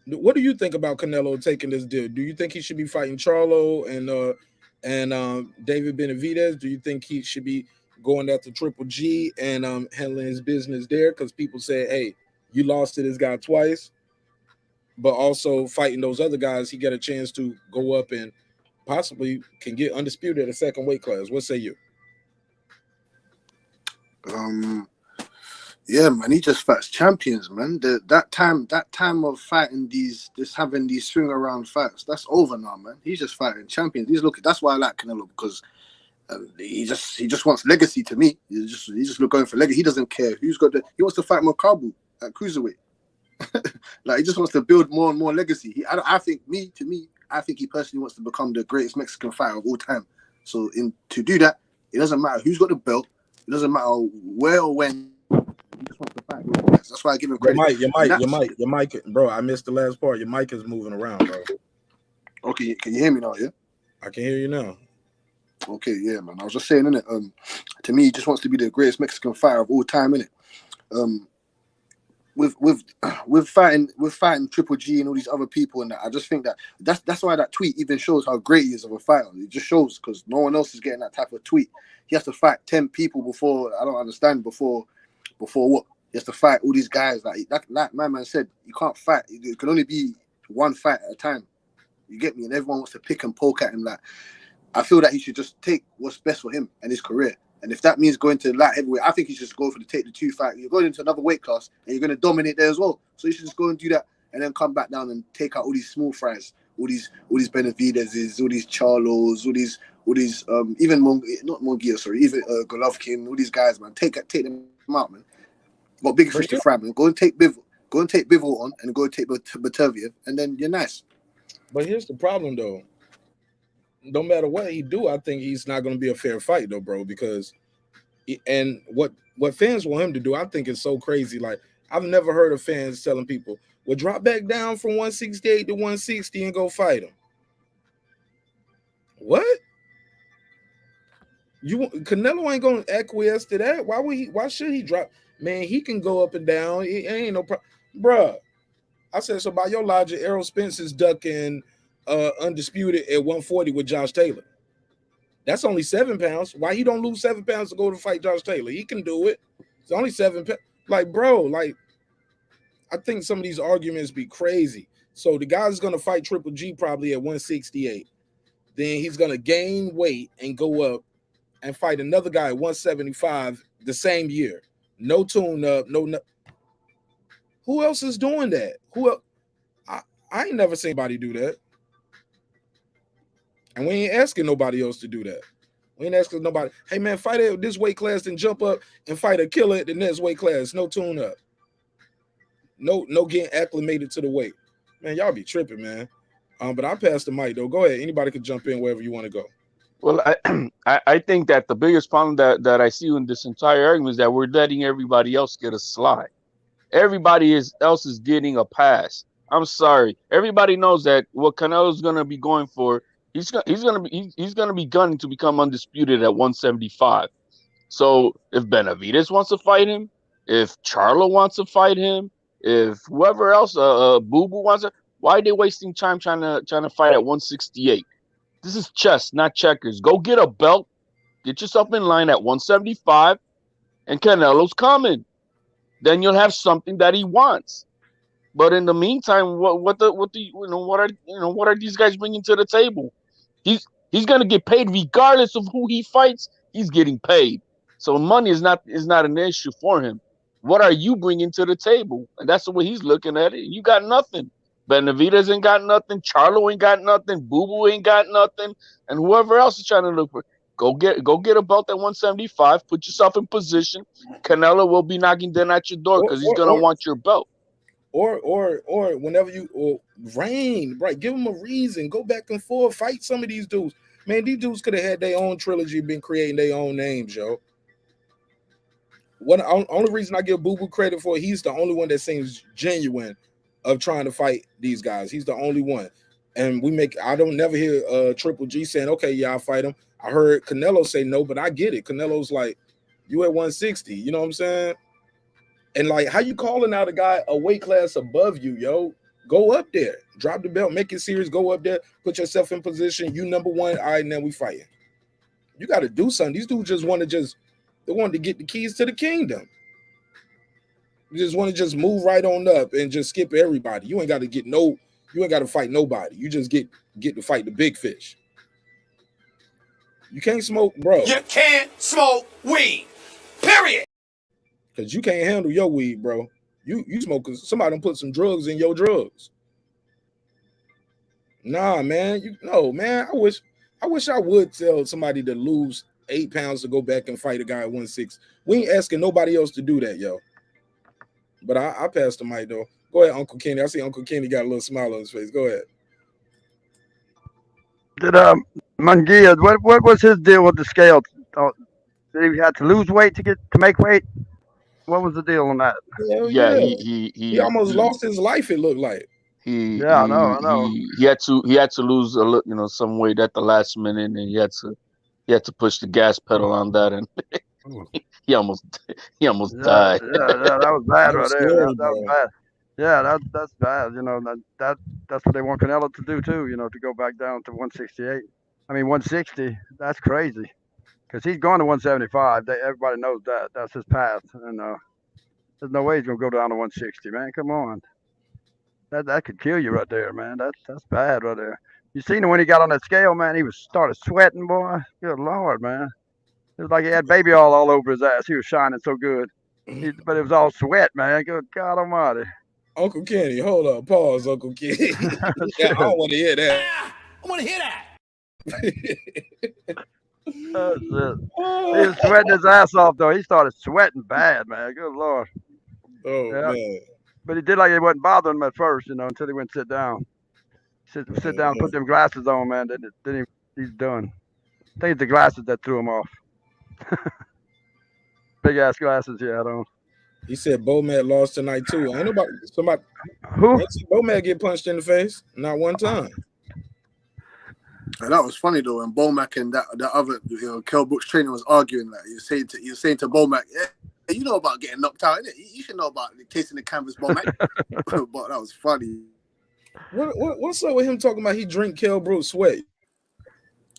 A: what do you think about Canelo taking this deal? Do you think he should be fighting Charlo and David Benavidez? Do you think he should be going after Triple G and handling his business there? Because people say, hey, you lost to this guy twice, but also fighting those other guys, he got a chance to go up and possibly can get undisputed at a second weight class. What say you?
O: Yeah, man, he just fights champions, man. That time of fighting just having these swing around fights, that's over now, man. He's just fighting champions. That's why I like Canelo, because he just wants legacy. To me, he's just going for legacy. He doesn't care who's got he wants to fight Makabu at cruiserweight. Like, he just wants to build more and more legacy. I think he personally wants to become the greatest Mexican fighter of all time. So to do that, it doesn't matter who's got the belt. It doesn't matter where or when. He just wants to fight. That's why I give him credit.
A: Your mic, bro. I missed the last part. Your mic is moving around, bro.
O: Okay, can you hear me now? Yeah,
A: I can hear you now.
O: Okay, yeah, man. I was just saying, innit? To me, he just wants to be the greatest Mexican fighter of all time, innit? With fighting Triple G and all these other people, and that, I just think that's why that tweet even shows how great he is of a fighter. It just shows, because no one else is getting that type of tweet. He has to fight 10 people before. I don't understand before what? He has to fight all these guys. Like my man said, you can't fight. It can only be one fight at a time. You get me? And everyone wants to pick and poke at him. Like, I feel that he should just take what's best for him and his career. And if that means going to light heavyweight, I think he should just go for take the 2 fight. You're going into another weight class and you're going to dominate there as well. So you should just go and do that and then come back down and take out all these small fries, all these Benavidez's, all these Charlos, all these even Munguia, sorry, even Golovkin, all these guys, man. Take them out, man. Got bigger fish to fry, man. Go and take Bivol on, and go and take Batavia, and then you're nice.
A: But here's the problem, though. No matter what he do, I think he's not going to be a fair fight, though, bro. Because, and what fans want him to do, I think is so crazy. Like, I've never heard of fans telling people, "Well, drop back down from 168 to 160 and go fight him." What? Canelo ain't going to acquiesce to that. Why should he drop? Man, he can go up and down. It ain't no problem, bruh. I said, so by your logic, Errol Spence is ducking undisputed at 140 with Josh Taylor. That's only 7 pounds. Why he don't lose 7 pounds to go to fight Josh Taylor? He can do it. It's only 7 pounds. Like, bro, like, I think some of these arguments be crazy. So the guy's going to fight Triple G probably at 168. Then he's going to gain weight and go up and fight another guy at 175 the same year. No tune-up, no. Who else is doing that? Who else? I ain't never seen anybody do that. And we ain't asking nobody else to do that. We ain't asking nobody, hey, man, fight at this weight class, then jump up and fight a killer at the next weight class. No tune-up. No getting acclimated to the weight. Man, y'all be tripping, man. But I'll pass the mic, though. Go ahead. Anybody can jump in wherever you want to go.
Q: Well, I think that the biggest problem that I see in this entire argument is that we're letting everybody else get a slide. Everybody else is getting a pass. I'm sorry. Everybody knows that what Canelo's going to be going for, he's going to be gunning to become undisputed at 175. So if Benavidez wants to fight him, if Charlo wants to fight him, if whoever else, Boo Boo wants to, why are they wasting time trying to fight at 168? This is chess, not checkers. Go get a belt, get yourself in line at 175, and Canelo's coming. Then you'll have something that he wants. But in the meantime, what are these guys bringing to the table? He's gonna get paid regardless of who he fights. He's getting paid, so money is not an issue for him. What are you bringing to the table? And that's the way he's looking at it. You got nothing. Benavidez ain't got nothing. Charlo ain't got nothing. Boo Boo ain't got nothing. And whoever else is trying to look for, go get a belt at 175. Put yourself in position. Canelo will be knocking down at your door because he's gonna want your belt.
A: Or whenever you Rain, right? Give them a reason. Go back and forth. Fight some of these dudes. Man, these dudes could have had their own trilogy, been creating their own names, yo. Only reason I give Boo Boo credit for he's the only one that seems genuine of trying to fight these guys. He's the only one. And I don't never hear Triple G saying, okay, yeah, I'll fight him. I heard Canelo say no, but I get it. Canelo's like, you at 160, you know what I'm saying? And like, how you calling out a guy a weight class above you, yo? Go up there, drop the belt, make it serious, go up there, put yourself in position. You number one, all right, now we fighting. You got to do something. These dudes just want to they wanted to get the keys to the kingdom. You just want to just move right on up and just skip everybody. You ain't got to fight nobody. You just get to fight the big fish. You can't smoke, bro.
S: You can't smoke weed. Period.
A: Because you can't handle your weed, bro. You smoke because somebody done put some drugs in your drugs. Nah, man. Man. I wish I would tell somebody to lose 8 pounds to go back and fight a guy at 160. We ain't asking nobody else to do that, yo. But I passed the mic, though. Go ahead, Uncle Kenny. I see Uncle Kenny got a little smile on his face. Go ahead.
N: Did Munguia, what was his deal with the scale? Did he have to lose weight to make weight? What was the deal on that?
A: Yeah. He almost lost his life, it looked like.
Q: I know. He had to lose some weight at the last minute, and he had to push the gas pedal on that, and he almost died.
N: Yeah, that was bad right there. That was bad. Yeah, that's bad. That's what they want Canelo to do too. To go back down to 168. I mean 160. That's crazy. Because he's going to 175. Everybody knows that. That's his path. And there's no way he's going to go down to 160, man. Come on. That could kill you right there, man. That's bad right there. You seen him when he got on that scale, man? He started sweating, boy. Good Lord, man. It was like he had baby oil all over his ass. He was shining so good. But it was all sweat, man. Good God Almighty.
A: Uncle Kenny, hold up. Pause, Uncle Kenny. I don't want to hear that.
S: I want to hear that.
N: That's it. He was sweating his ass off, though. He started sweating bad, man. Good Lord.
A: Oh, man.
N: But he did like it wasn't bothering him at first, until he went sit down. Sit down, put them glasses on, man. Then he's done. I think it's the glasses that threw him off. Big ass glasses he had on.
A: He said Bomad lost tonight too. Ain't somebody
N: who?
A: Bomad get punched in the face? Not one time.
O: And that was funny though, when Bomac and that other Kell Brook's trainer was arguing that. He was saying to Bomac, yeah, you know about getting knocked out, innit? You should know about tasting the canvas, Bomac. But that was funny.
A: What's up with him talking about he drink Kell Brook's sweat?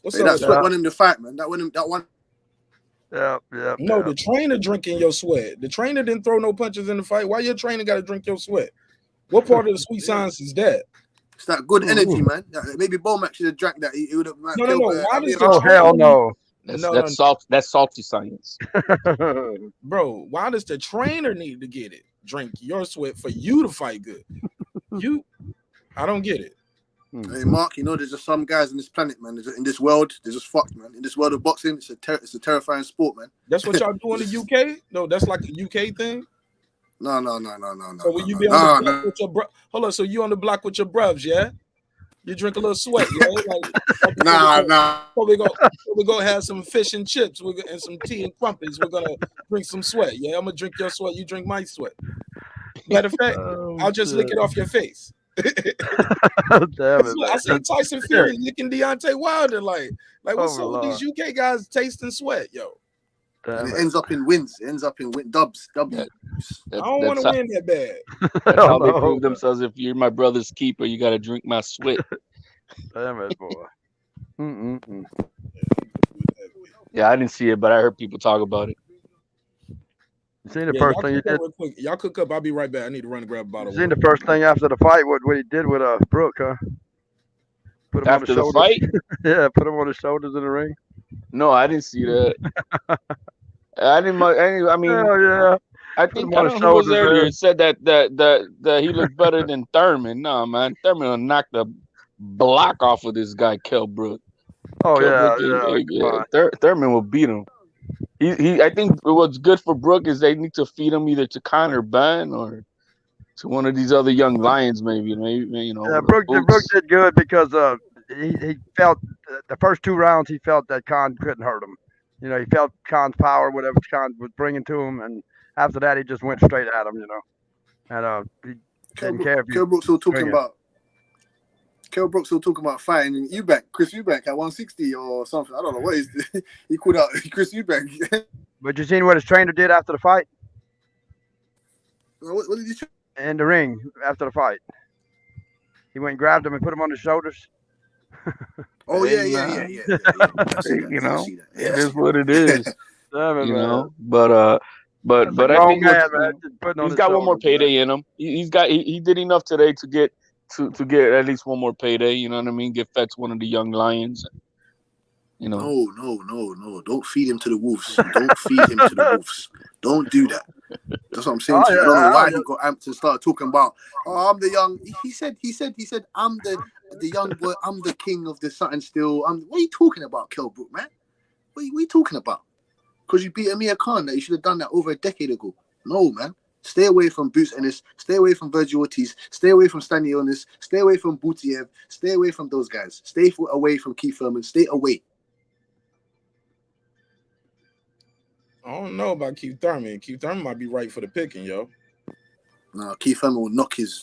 A: What's up?
O: That's what won him the fight, man. That one.
N: Yeah.
A: No, the trainer drinking your sweat. The trainer didn't throw no punches in the fight. Why your trainer got to drink your sweat? What part of the sweet science is that?
O: It's that good energy, man. Maybe Bomac should have drank that. He would have.
N: No. Hell no.
Q: That's salty science.
A: Bro, why does the trainer need to get it? Drink your sweat for you to fight good. I don't get it.
O: Hey, Mark, there's just some guys on this planet, man. In this world, they're just fucked, man. In this world of boxing, it's a terrifying sport, man.
A: That's what y'all do in the UK? No, that's like a UK thing?
O: No.
A: So when you be on the block with your hold on, so you on the block with your bruvs, yeah? You drink a little sweat, yeah?
O: Nah.
A: We go have some fish and chips and some tea and crumpets. We're gonna drink some sweat, yeah? I'm gonna drink your sweat, you drink my sweat. Matter of fact, I'll just lick it off your face.
N: Damn it,
A: I see Tyson Fury licking Deontay Wilder like what's up with these UK guys tasting sweat, yo?
O: And it ends up in wins. It ends up in dubs.
A: I don't want to win that bad.
Q: That's how they prove themselves. If you're my brother's keeper, you got to drink my sweat.
N: Damn it, boy.
Q: Yeah, I didn't see it, but I heard people talk about it.
N: You seen the first thing he did?
A: Real quick. Y'all cook up. I'll be right back. I need to run and grab a bottle.
N: You seen the first thing after the fight? What he did with Brook, huh? Put him on the
Q: After the
N: shoulders.
Q: fight?
N: Yeah, put him on the shoulders in the ring.
Q: No, I didn't see that. I didn't. I mean,
N: Hell yeah.
Q: I
N: Put him
Q: think
N: on
Q: I
N: the
Q: don't know who was
N: shoulders,
Q: earlier
N: man.
Q: said that he looked better than Thurman. No, man, Thurman will knock the block off of this guy, Kell Brook.
N: Oh
Q: Kell
N: yeah,
Q: Brook,
N: yeah. Come on.
Q: Thurman will beat him. He. I think what's good for Brook is they need to feed him either to Connor Bunn or to one of these other young lions, maybe you know.
N: Yeah, Brook
Q: Boots.
N: did good because he felt the first 2 rounds he felt that Khan couldn't hurt him. You know, he felt Khan's power, whatever Khan was bringing to him, and after that he just went straight at him. You know, and he didn't care if
O: Kell Brook's still talking
N: swinging.
O: about. Kell Brook's still talking about fighting Chris Eubank at 160 or something. I don't know what he called out Chris Eubank.
N: But you seen what his trainer did after the fight?
O: What did he say?
N: In the ring after the fight. He went and grabbed him and put him on his shoulders.
O: Oh yeah.
Q: You know, it is what it is.
N: Damn it,
Q: You
N: man.
Q: know, but I
N: grown
Q: think
N: man, man, just putting on
Q: he's
N: his
Q: got one more
N: shoulders, man.
Q: payday in him. He did enough today to get at least one more payday. You know what I mean? Get fed to one of the young lions. You know.
O: No. Don't feed him to the wolves. Don't feed him to the wolves. Don't do that. That's what I'm saying to you. I don't know why he got amped to start talking about. Oh, I'm the young. He said. I'm the young boy. I'm the king of the something still. What are you talking about, Kell Brook, man? What are you talking about? Because you beat Amir Khan. That you should have done that over a decade ago. No, man. Stay away from Boots Ennis. Stay away from Virgil Ortiz. Stay away from Stanley Onis. Stay away from Butiev. Stay away from those guys. Stay away from Keith Thurman. Stay away.
A: I don't know about Keith Thurman. Keith Thurman might be right for the picking, yo.
O: No, Keith Thurman will knock his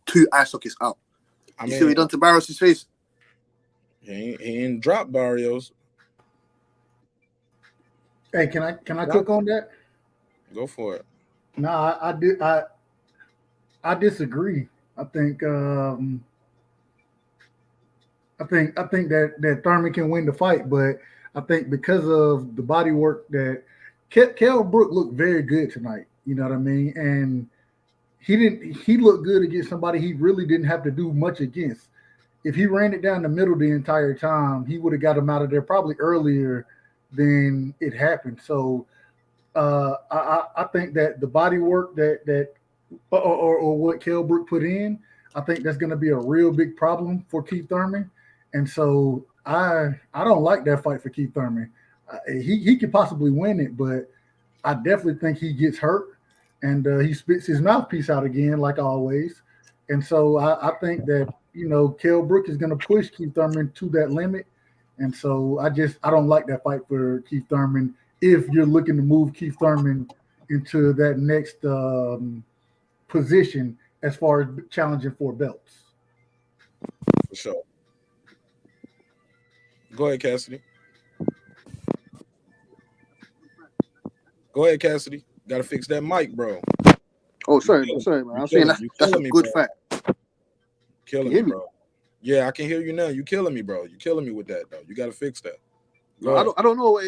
O: 2 eye sockets out.
A: I
O: You
A: mean,
O: see what he done to Barrios' face?
A: he ain't dropped Barrios.
L: Hey, can I cook on that?
A: Go for it.
L: No, I disagree. I think that Thurman can win the fight, but I think because of the body work that Kell Brook looked very good tonight. You know what I mean? And he looked good against somebody he really didn't have to do much against. If he ran it down the middle the entire time, he would have got him out of there probably earlier than it happened. So I think that the body work that what Kell Brook put in, I think that's going to be a real big problem for Keith Thurman. And so I don't like that fight for Keith Thurman. He could possibly win it, but I definitely think he gets hurt and he spits his mouthpiece out again, like always. And so I think that, Kell Brook is going to push Keith Thurman to that limit. And so I don't like that fight for Keith Thurman if you're looking to move Keith Thurman into that next position as far as challenging for belts.
A: For sure. Go ahead, Cassidy. Go ahead, Cassidy. Got to fix that mic, bro.
O: Oh, sorry, man. I'm saying that's a good fact.
A: Killing me, bro. Yeah, I can hear you now. You killing me, bro. You killing me with that, though. You got to fix that.
O: I don't know.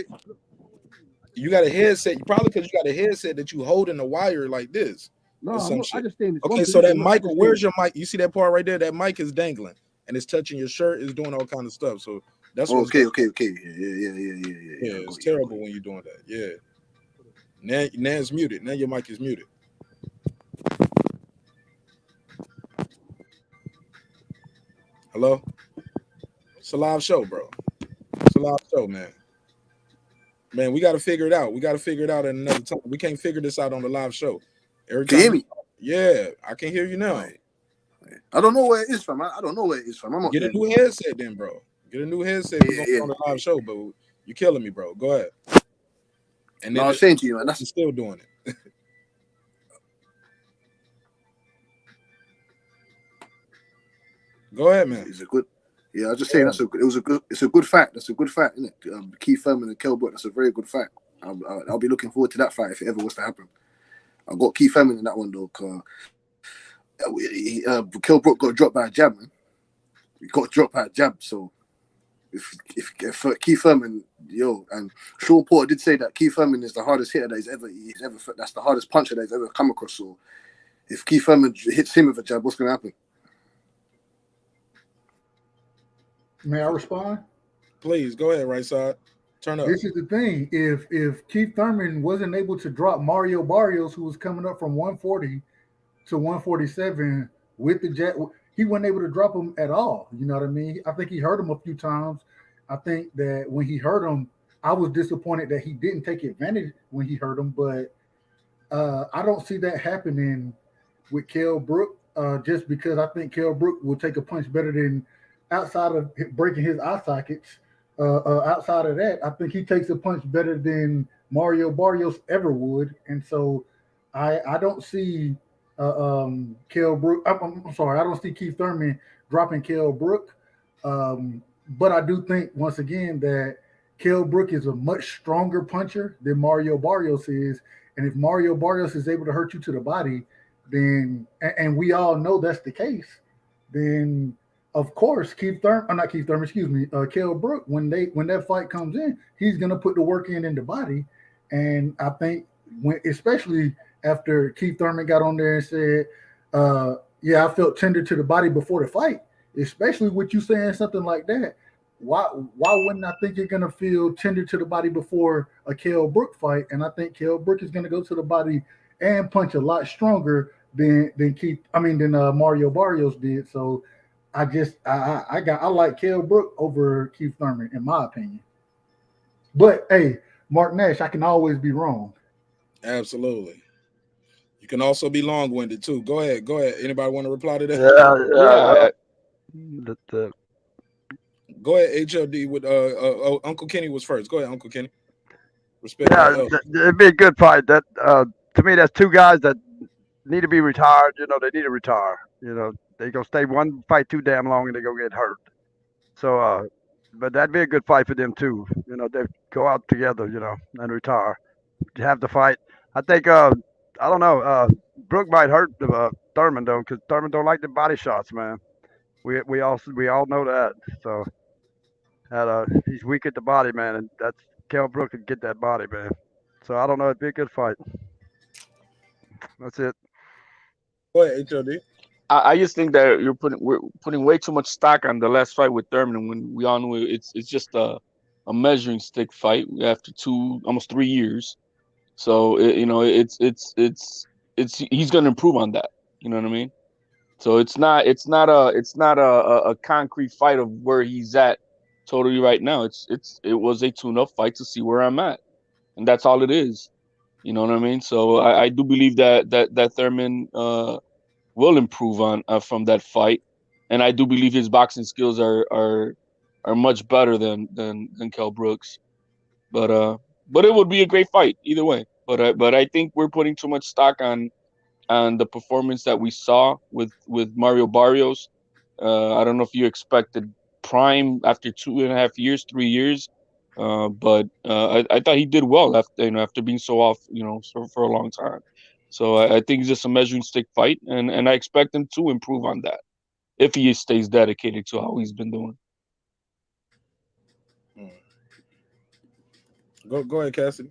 A: You got a headset. Probably because you got a headset that you hold in the wire like this.
O: No, I just stay in this
A: okay, so that mic, where's your mic? You see that part right there? That mic is dangling and it's touching your shirt. It's doing all kind of stuff. So that's
O: okay. Yeah.
A: Yeah, it's terrible when you're doing that. Yeah. Now it's muted. Now your mic is muted. Hello? It's a live show, bro. It's a live show, man. Man, we got to figure it out. We got to figure it out at another time. We can't figure this out on the live show. Every
O: Can you hear me?
A: Yeah, I can hear you now.
O: I don't know where it is from. I don't know where it is from.
A: Get a new headset then, bro. Get a new headset on the live show, but you're killing me, bro. Go ahead. And then
O: I was saying to you, man,
A: that's still doing it. Go ahead, man.
O: It's a good. Yeah, I was just saying it's a good fact. That's a good fact, isn't it? Keith Thurman and Kell Brook. That's a very good fact. I'll be looking forward to that fight if it ever was to happen. I got Keith Thurman in that one though. Kell Brook got dropped by a jab, man. He got dropped by a jab. So if Keith Thurman, and Sean Porter did say that Keith Thurman is the hardest hitter that he's ever. That's the hardest puncher that he's ever come across. So if Keith Thurman hits him with a jab, what's going to happen?
L: May I respond?
A: Please go ahead, right side. Turn up.
L: This is the thing. If Keith Thurman wasn't able to drop Mario Barrios, who was coming up from 140 to 147 with the jet, he wasn't able to drop him at all. You know what I mean? I think he hurt him a few times. I think that when he hurt him, I was disappointed that he didn't take advantage when he hurt him. But I don't see that happening with Kell Brook, just because I think Kell Brook will take a punch better than, outside of breaking his eye sockets. Outside of that, I think he takes a punch better than Mario Barrios ever would. And so I don't see Kell Brook. I'm sorry, I don't see Keith Thurman dropping Kell Brook. But I do think, once again, that Kell Brook is a much stronger puncher than Mario Barrios is. And if Mario Barrios is able to hurt you to the body, then, and we all know that's the case, then of course Kell Brook, when that fight comes in, he's gonna put the work in the body. And I think especially after Keith Thurman got on there and said, yeah, I felt tender to the body before the fight, especially with you saying something like that. Why wouldn't I think you're gonna feel tender to the body before a Kell Brook fight? And I think Kell Brook is gonna go to the body and punch a lot stronger than Mario Barrios did. So I like Kell Brook over Keith Thurman, in my opinion. But hey, Marq Nash, I can always be wrong.
A: Absolutely. You can also be long-winded too. Go ahead. Anybody want to reply to that?
N: Yeah.
A: Go ahead, HLD with Uncle Kenny was first. Go ahead, Uncle Kenny. Respect.
N: Yeah, it'd be a good fight. That to me, that's two guys that need to be retired. You know, they need to retire. You know, they go stay one fight too damn long and they go get hurt. So, but that'd be a good fight for them too. You know, they go out together. You know, and retire. Have the fight. I think. I don't know. Brook might hurt Thurman though, because Thurman don't like the body shots, man. We all know that. So. He's weak at the body, man, and that's Kell Brook can get that body, man. So I don't know. It'd be a good fight. That's it.
A: Go ahead, HLD.
Q: I just think that we're putting way too much stock on the last fight with Thurman when we all know it's just a measuring stick fight after almost 3 years. So it's he's gonna improve on that. You know what I mean? So it's not a concrete fight of where he's at. Totally right now. It was a tune-up fight to see where I'm at, and that's all it is. You know what I mean? So I do believe that Thurman will improve on from that fight, and I do believe his boxing skills are much better than Kell Brook's. But it would be a great fight either way. But I think we're putting too much stock on the performance that we saw with Mario Barrios. I don't know if you expected prime after 2.5 years, 3 years, but I thought he did well after being so off, for a long time. So I think it's just a measuring stick fight, and I expect him to improve on that if he stays dedicated to how he's been doing.
A: Go ahead, Cassidy.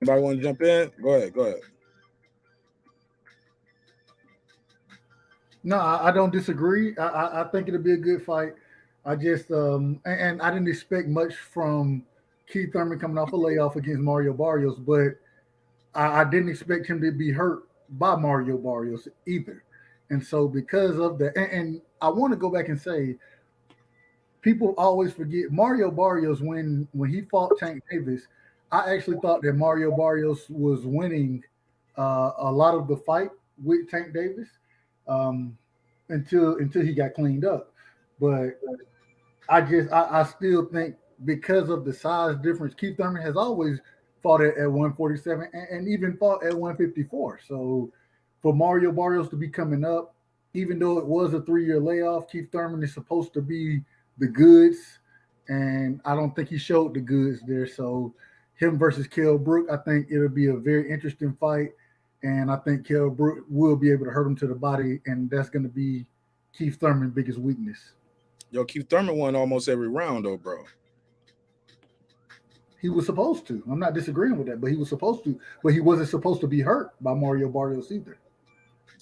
A: Anybody want to jump in? Go ahead.
L: No, I don't disagree. I think it'll be a good fight. I just and I didn't expect much from Keith Thurman coming off a layoff against Mario Barrios, but I didn't expect him to be hurt by Mario Barrios either. And so because of that, and I want to go back and say, people always forget Mario Barrios when he fought Tank Davis. I actually thought that Mario Barrios was winning a lot of the fight with Tank Davis. Until he got cleaned up. But I still think because of the size difference, Keith Thurman has always fought at 147 and even fought at 154. So for Mario Barrios to be coming up, even though it was a 3-year layoff, Keith Thurman is supposed to be the goods, and I don't think he showed the goods there. So him versus Kell Brook, I think it'll be a very interesting fight. And I think Kell Brook will be able to hurt him to the body, and that's going to be Keith Thurman's biggest weakness.
A: Yo, Keith Thurman won almost every round, though, bro.
L: He was supposed to. I'm not disagreeing with that, but he was supposed to. But he wasn't supposed to be hurt by Mario Barrios either.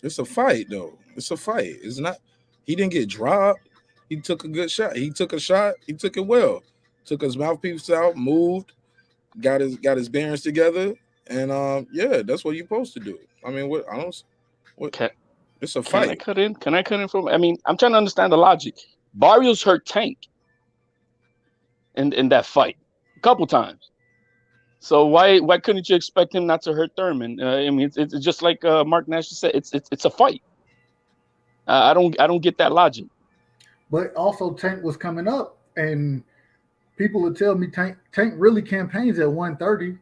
A: It's a fight, though. It's a fight. It's not. He didn't get dropped. He took a good shot. He took a shot. He took it well. Took his mouthpiece out, moved, got his bearings together, and yeah, that's what you're supposed to do. I mean, what I don't. What? It's a fight.
Q: Can I cut in? Can I cut in from? I mean, I'm trying to understand the logic. Barrios hurt Tank in that fight a couple times. So why couldn't you expect him not to hurt Thurman? I mean, it's just like Marq Nash said. It's a fight. I don't get that logic.
L: But also, Tank was coming up, and people would tell me Tank really campaigns at 130.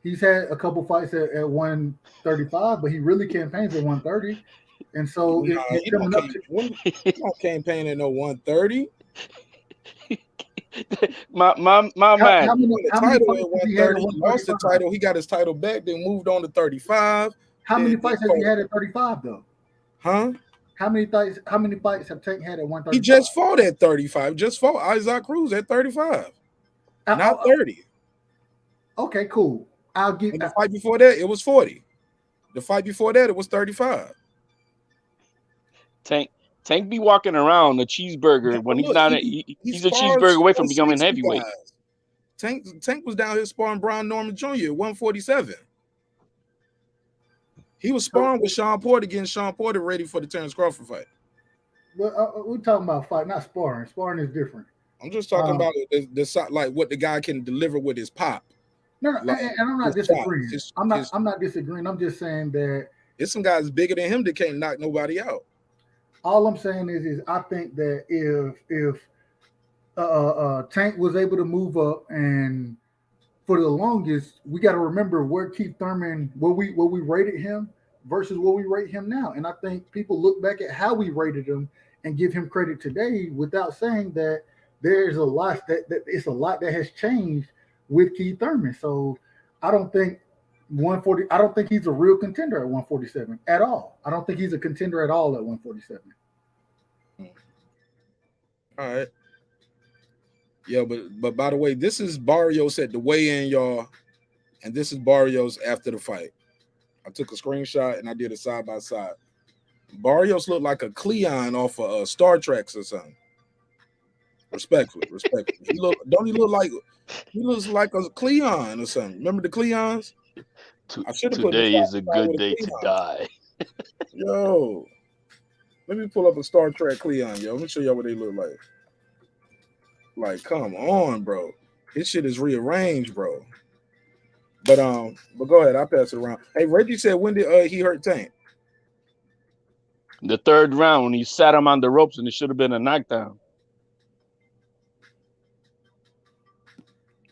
L: He's had a couple fights at 135, but he really campaigns at 130. And so
A: he don't campaign at no 130.
Q: my man.
L: How many
A: title at
L: fights has he had at
A: 130. He lost the title. He got his title back. Then moved on to 35.
L: How many fights has he had at 35 though?
A: Huh?
L: How many fights have Tank had at 135?
A: He just fought at 35. Just fought Isaac Cruz at 35. Not 30.
L: Okay, cool. I'll give.
A: And the fight before that, it was 40. The fight before that, it was 35.
Q: Tank be walking around a cheeseburger when he's not. He's a cheeseburger away from becoming heavyweight.
A: Tank was down here sparring Brian Norman Jr. at 147. He was sparring with Sean Porter, getting Sean Porter ready for the Terrence Crawford fight.
L: But we're talking about fight, not sparring. Sparring is different.
A: I'm just talking about the like what the guy can deliver with his pop.
L: No,
A: like,
L: and I'm not disagreeing. I'm not disagreeing. I'm just saying that
A: there's some guys bigger than him that can't knock nobody out.
L: All I'm saying is I think that if Tank was able to move up, and for the longest, we got to remember where Keith Thurman, where we rated him versus what we rate him now. And I think people look back at how we rated him and give him credit today without saying that there's a lot that it's a lot that has changed with Keith Thurman. So I don't think 140. I don't think he's a real contender at 147 at all. I don't think he's a contender at all at 147.
A: All right. Yeah, but by the way, this is Barrios at the weigh-in, y'all, and this is Barrios after the fight. I took a screenshot and I did a side by side. Barrios looked like a Cleon off of Star Trek or something. Respectfully. He looks like a Cleon or something. Remember the Cleons?
Q: Today is a good day to die.
A: Yo, let me pull up a Star Trek Cleon, yo. Let me show y'all what they look like. Like, come on, bro. This shit is rearranged, bro. But go ahead, I'll pass it around. Hey, Reggie said, when did he hurt Tank?
Q: The third round when he sat him on the ropes, and it should have been a knockdown.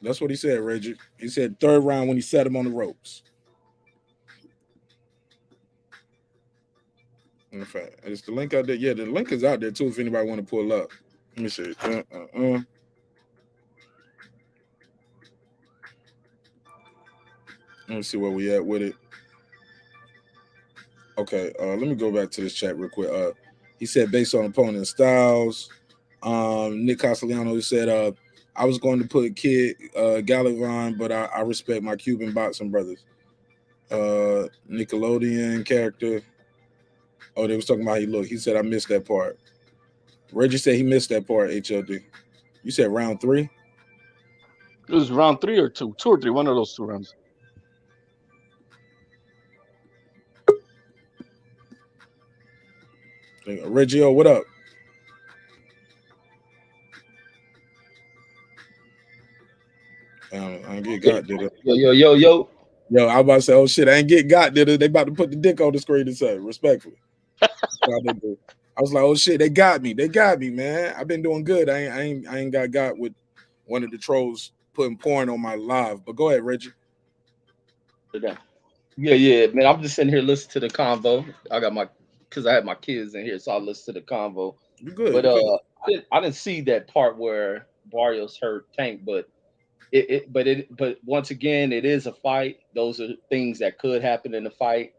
A: That's what he said, Reggie. He said third round when he sat him on the ropes. In fact, is the link out there? Yeah, the link is out there too if anybody want to pull up. Let me see. Let me see where we at with it. Okay, let me go back to this chat real quick. He said based on opponent styles. Nick Castellano, he said I was going to put Kid Gallivan, but I respect my Cuban boxing brothers. Nickelodeon character. Oh, they was talking about how he looked. He said I missed that part. Reggie said he missed that part, HLD. You said round 3?
Q: It was round 3 or 2. 2 or 3, one of those 2 rounds.
A: Reggie, what up? I ain't get got, did it?
T: Yo.
A: Yo, I was about to say, oh shit, I ain't get got, did it? They about to put the dick on the screen and say, respectfully. I was like, oh shit, they got me, man. I've been doing good. I ain't got with one of the trolls putting porn on my live. But go ahead, Reggie.
T: Yeah, man. I'm just sitting here listening to the convo. Because I had my kids in here, so I listened to the convo.
A: You good?
T: But I didn't see that part where Barrios hurt Tank, but once again, it is a fight. Those are things that could happen in a fight.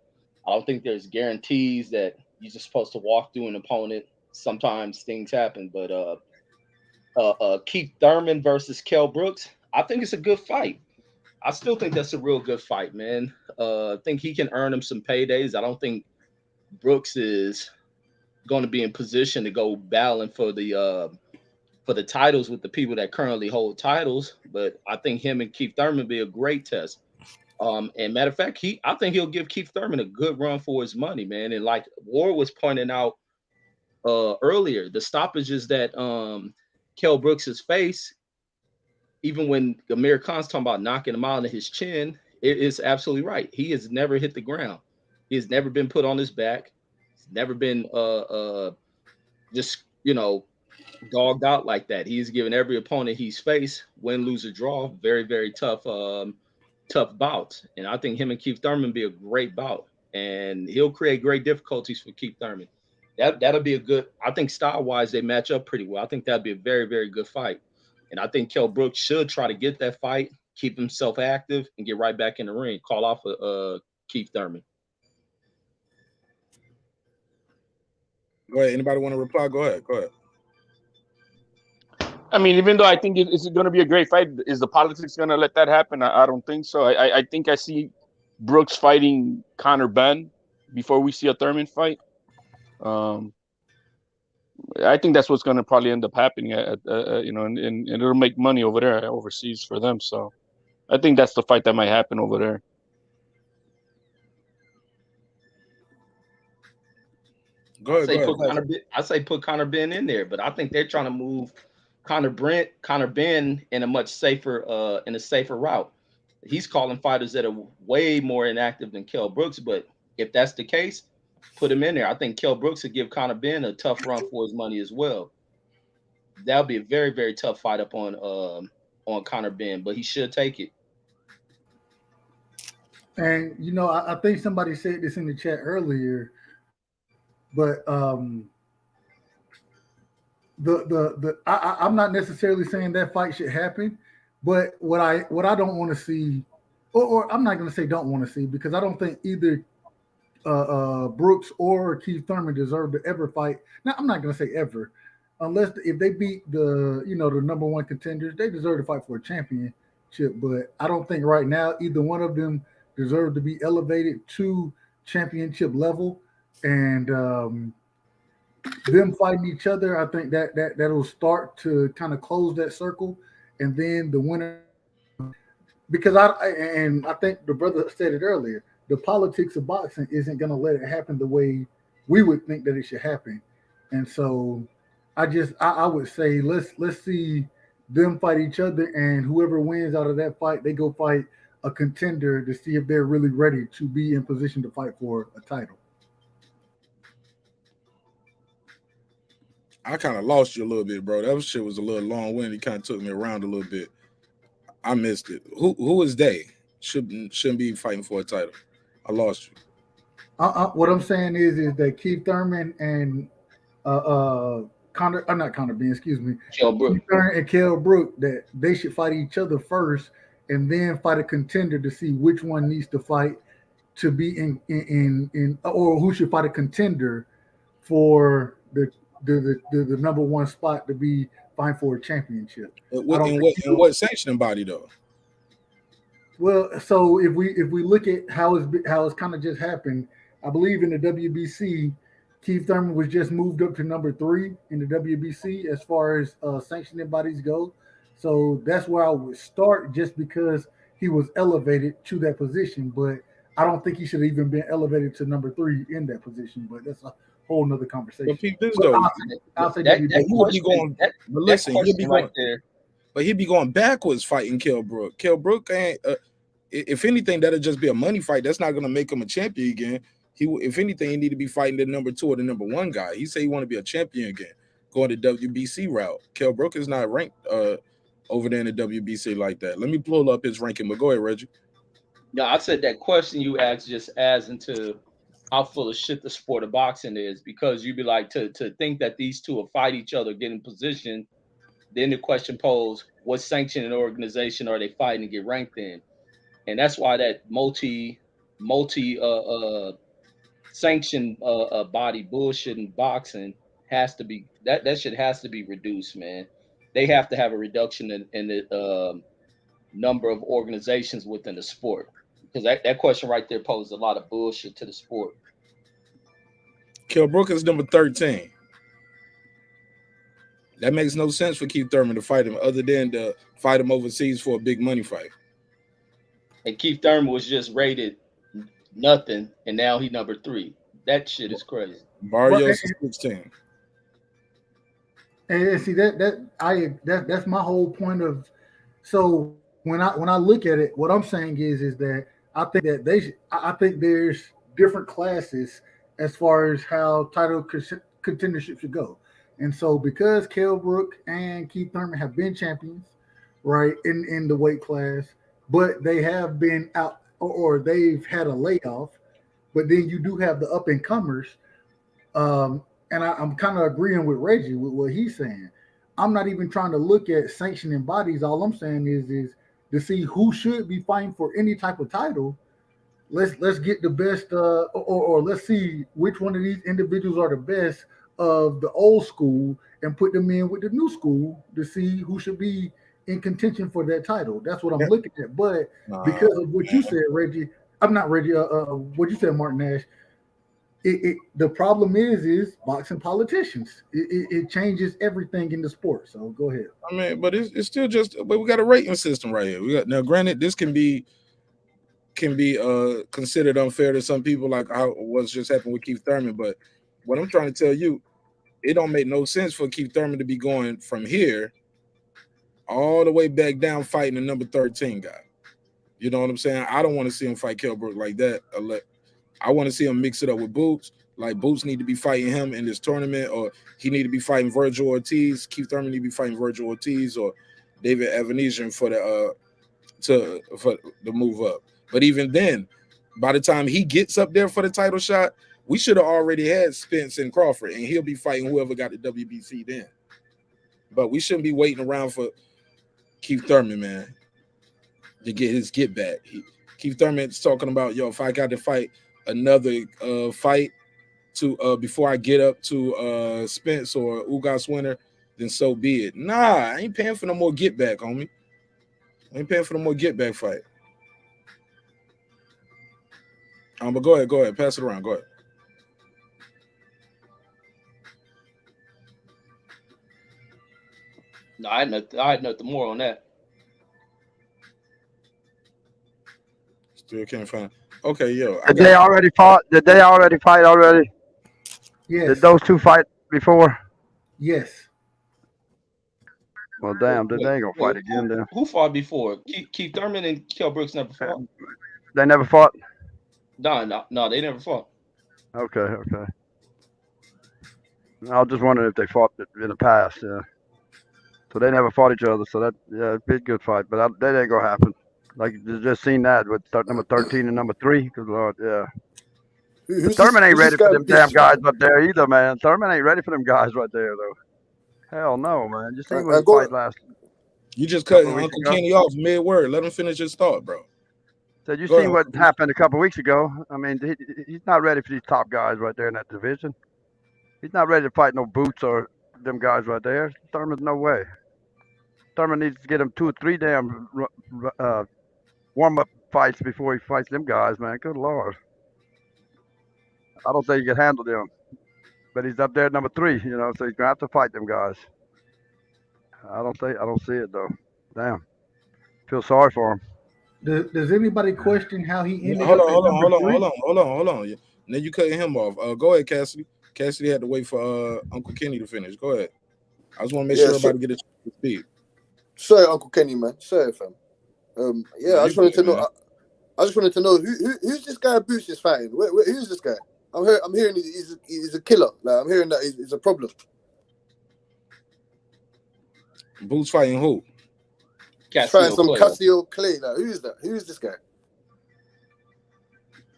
T: I don't think there's guarantees that you're just supposed to walk through an opponent. Sometimes things happen, but Keith Thurman versus Kell Brooks, I think it's a good fight. I still think that's a real good fight, man. I think he can earn him some paydays. I don't think Brooks is going to be in position to go battling for the titles with the people that currently hold titles. But I think him and Keith Thurman be a great test. And matter of fact, I think he'll give Keith Thurman a good run for his money, man. And like Ward was pointing out earlier, the stoppages that Kell Brooks has faced, even when Amir Khan's talking about knocking him out of his chin, it is absolutely right. He has never hit the ground. He has never been put on his back. He's never been just dogged out like that. He's given every opponent he's faced, win, lose, or draw, very, very tough tough bouts. And I think him and Keith Thurman be a great bout. And he'll create great difficulties for Keith Thurman. That'll be a good, I think style-wise, they match up pretty well. I think that'd be a very, very good fight. And I think Kell Brook should try to get that fight, keep himself active, and get right back in the ring. Call off Keith Thurman.
A: Go ahead. Anybody want to reply? Go ahead.
Q: I mean, even though I think it's going to be a great fight, is the politics going to let that happen? I don't think so. I think I see Brooks fighting Conor Benn before we see a Thurman fight. I think that's what's going to probably end up happening, and it'll make money over there overseas for them. So I think that's the fight that might happen over there.
A: Go ahead.
T: I say put Conor Benn in there, but I think they're trying to move Conor Benn in a safer route. He's calling fighters that are way more inactive than Kell Brooks, but if that's the case, put him in there. I think Kell Brooks would give Conor Benn a tough run for his money as well. That'll be a very, very tough fight up on Conor Benn, but he should take it.
L: And I think somebody said this in the chat earlier, but I'm not necessarily saying that fight should happen, but what I don't want to see, or I'm not going to say don't want to see, because I don't think either Brooks or Keith Thurman deserve to ever fight. Now, I'm not going to say ever, unless if they beat the number one contenders, they deserve to fight for a championship. But I don't think right now either one of them deserve to be elevated to championship level. And them fighting each other, I think that'll start to kind of close that circle, and then the winner. Because I think the brother said it earlier. The politics of boxing isn't going to let it happen the way we would think that it should happen. And so I would say let's see them fight each other, and whoever wins out of that fight, they go fight a contender to see if they're really ready to be in position to fight for a title.
A: I kind of lost you a little bit, bro. That shit was a little long-winded. It kind of took me around a little bit. I missed it. Who is they? Shouldn't be fighting for a title. I lost you.
L: What I'm saying is that Keith Thurman and Kell Brook. Keith Thurman and Kell Brook, that they should fight each other first, and then fight a contender to see which one needs to fight to be in or who should fight a contender for the number one spot to be fighting for a championship.
A: What sanctioning body though?
L: Well, so if we look at how it's kind of just happened, I believe in the WBC, Keith Thurman was just moved up to number 3 in the WBC as far as sanctioning bodies go. So that's where I would start, just because he was elevated to that position. But I don't think he should have even been elevated to number 3 in that position. But that's a whole nother conversation.
A: I'll say but he'd be going backwards fighting Kell Brook. Kell Brook ain't. If anything, that'll just be a money fight. That's not going to make him a champion again. If anything, he need to be fighting the number 2 or the number 1 guy. He say he want to be a champion again, going the WBC route. Kell Brook is not ranked over there in the WBC like that. Let me pull up his ranking. But go ahead, Reggie.
T: Yeah, I said that question you asked just adds into how full of shit the sport of boxing is, because you'd be like, to think that these two will fight each other, get in position. Then the question posed, what sanctioning organization are they fighting to get ranked in? And that's why that multi sanctioned body bullshit in boxing has to be, that shit has to be reduced, man. They have to have a reduction in the number of organizations within the sport, because that question right there posed a lot of bullshit to the sport.
A: Kell Brook is number 13. That makes no sense for Keith Thurman to fight him other than to fight him overseas for a big money fight.
T: And Keith Thurman was just rated nothing, and now he number 3. That shit is crazy.
A: Barrios is 16.
L: And see that's my whole point of. So when I look at it, what I'm saying is that I think that I think there's different classes as far as how title contendership should go. And so because Kell Brook and Keith Thurman have been champions, right, in the weight class, but they have been out or they've had a layoff, but then you do have the up and comers. And I'm kind of agreeing with Reggie with what he's saying. I'm not even trying to look at sanctioning bodies. All I'm saying is to see who should be fighting for any type of title. Let's get the best, or let's see which one of these individuals are the best of the old school and put them in with the new school to see who should be in contention for that title. That's what I'm looking at. But because of what you said, Reggie, I'm not Reggie. What you said, Marq Nash. The problem is boxing politicians. It changes everything in the sport. So go ahead.
A: I mean, but it's still just. But we got a rating system right here. We got now. Granted, this can be considered unfair to some people, like how what's just happened with Keith Thurman. But what I'm trying to tell you, it don't make no sense for Keith Thurman to be going from here all the way back down fighting the number 13 guy. You know what I'm saying? I don't want to see him fight Kell Brook like that. I want to see him mix it up with Boots. Like Boots need to be fighting him in this tournament, or he need to be fighting Virgil Ortiz. Keith Thurman need to be fighting Virgil Ortiz or David Evanesian for the move up. But even then, by the time he gets up there for the title shot, we should have already had Spence and Crawford, and he'll be fighting whoever got the WBC then. But we shouldn't be waiting around for Keith Thurman, man, to get his get back. Keith Thurman's talking about, yo, if I got to fight another fight to before I get up to Spence or Ugas winner, then so be it. Nah, I ain't paying for no more get back, homie. I ain't paying for no more get back fight. But go ahead, pass it around. Go ahead.
T: No, I had nothing more on that.
A: Still can't find. Okay, yo.
N: Did they already fight already?
L: Yes.
N: Did those two fight before?
L: Yes.
N: Well, damn, they ain't gonna fight again then.
T: Who fought before? Keith Thurman and Kell Brooks never fought.
N: They never fought?
T: No, they never fought.
N: Okay. I was just wondering if they fought in the past, yeah. So they never fought each other, so it'd be a good fight, but that ain't gonna happen. Like, you just seen that with number 13 and number 3. Good Lord, yeah. Thurman ain't ready for them damn guys up there either, man. Thurman ain't ready for them guys right there, though. Hell no, man. You seen what he fight last.
A: You just cutting Uncle Kenny off mid-word. Let him finish his thought, bro.
N: So you seen what happened a couple of weeks ago. I mean, he's not ready for these top guys right there in that division. He's not ready to fight no Boots or them guys right there. Thurman's no way. Thurman needs to get him 2 or 3 damn warm-up fights before he fights them guys, man. Good Lord. I don't think he can handle them. But he's up there at number 3, so he's going to have to fight them guys. I don't see it, though. Damn. Feel sorry for him.
L: Does anybody question how he ended
A: Hold
L: up
A: on. Now you cutting him off. Go ahead, Cassidy. Cassidy had to wait for Uncle Kenny to finish. Go ahead. I just want to make sure everybody get a chance to speak.
O: Sorry, Uncle Kenny, man. Sorry, fam. I just wanted to know. I just wanted to know who's this guy Boots is fighting. Who's this guy? I'm hearing he's a killer. Like, I'm hearing that he's a problem.
A: Boots fighting who?
O: Fighting some Cassio Clay. Like, who's that? Who's this guy?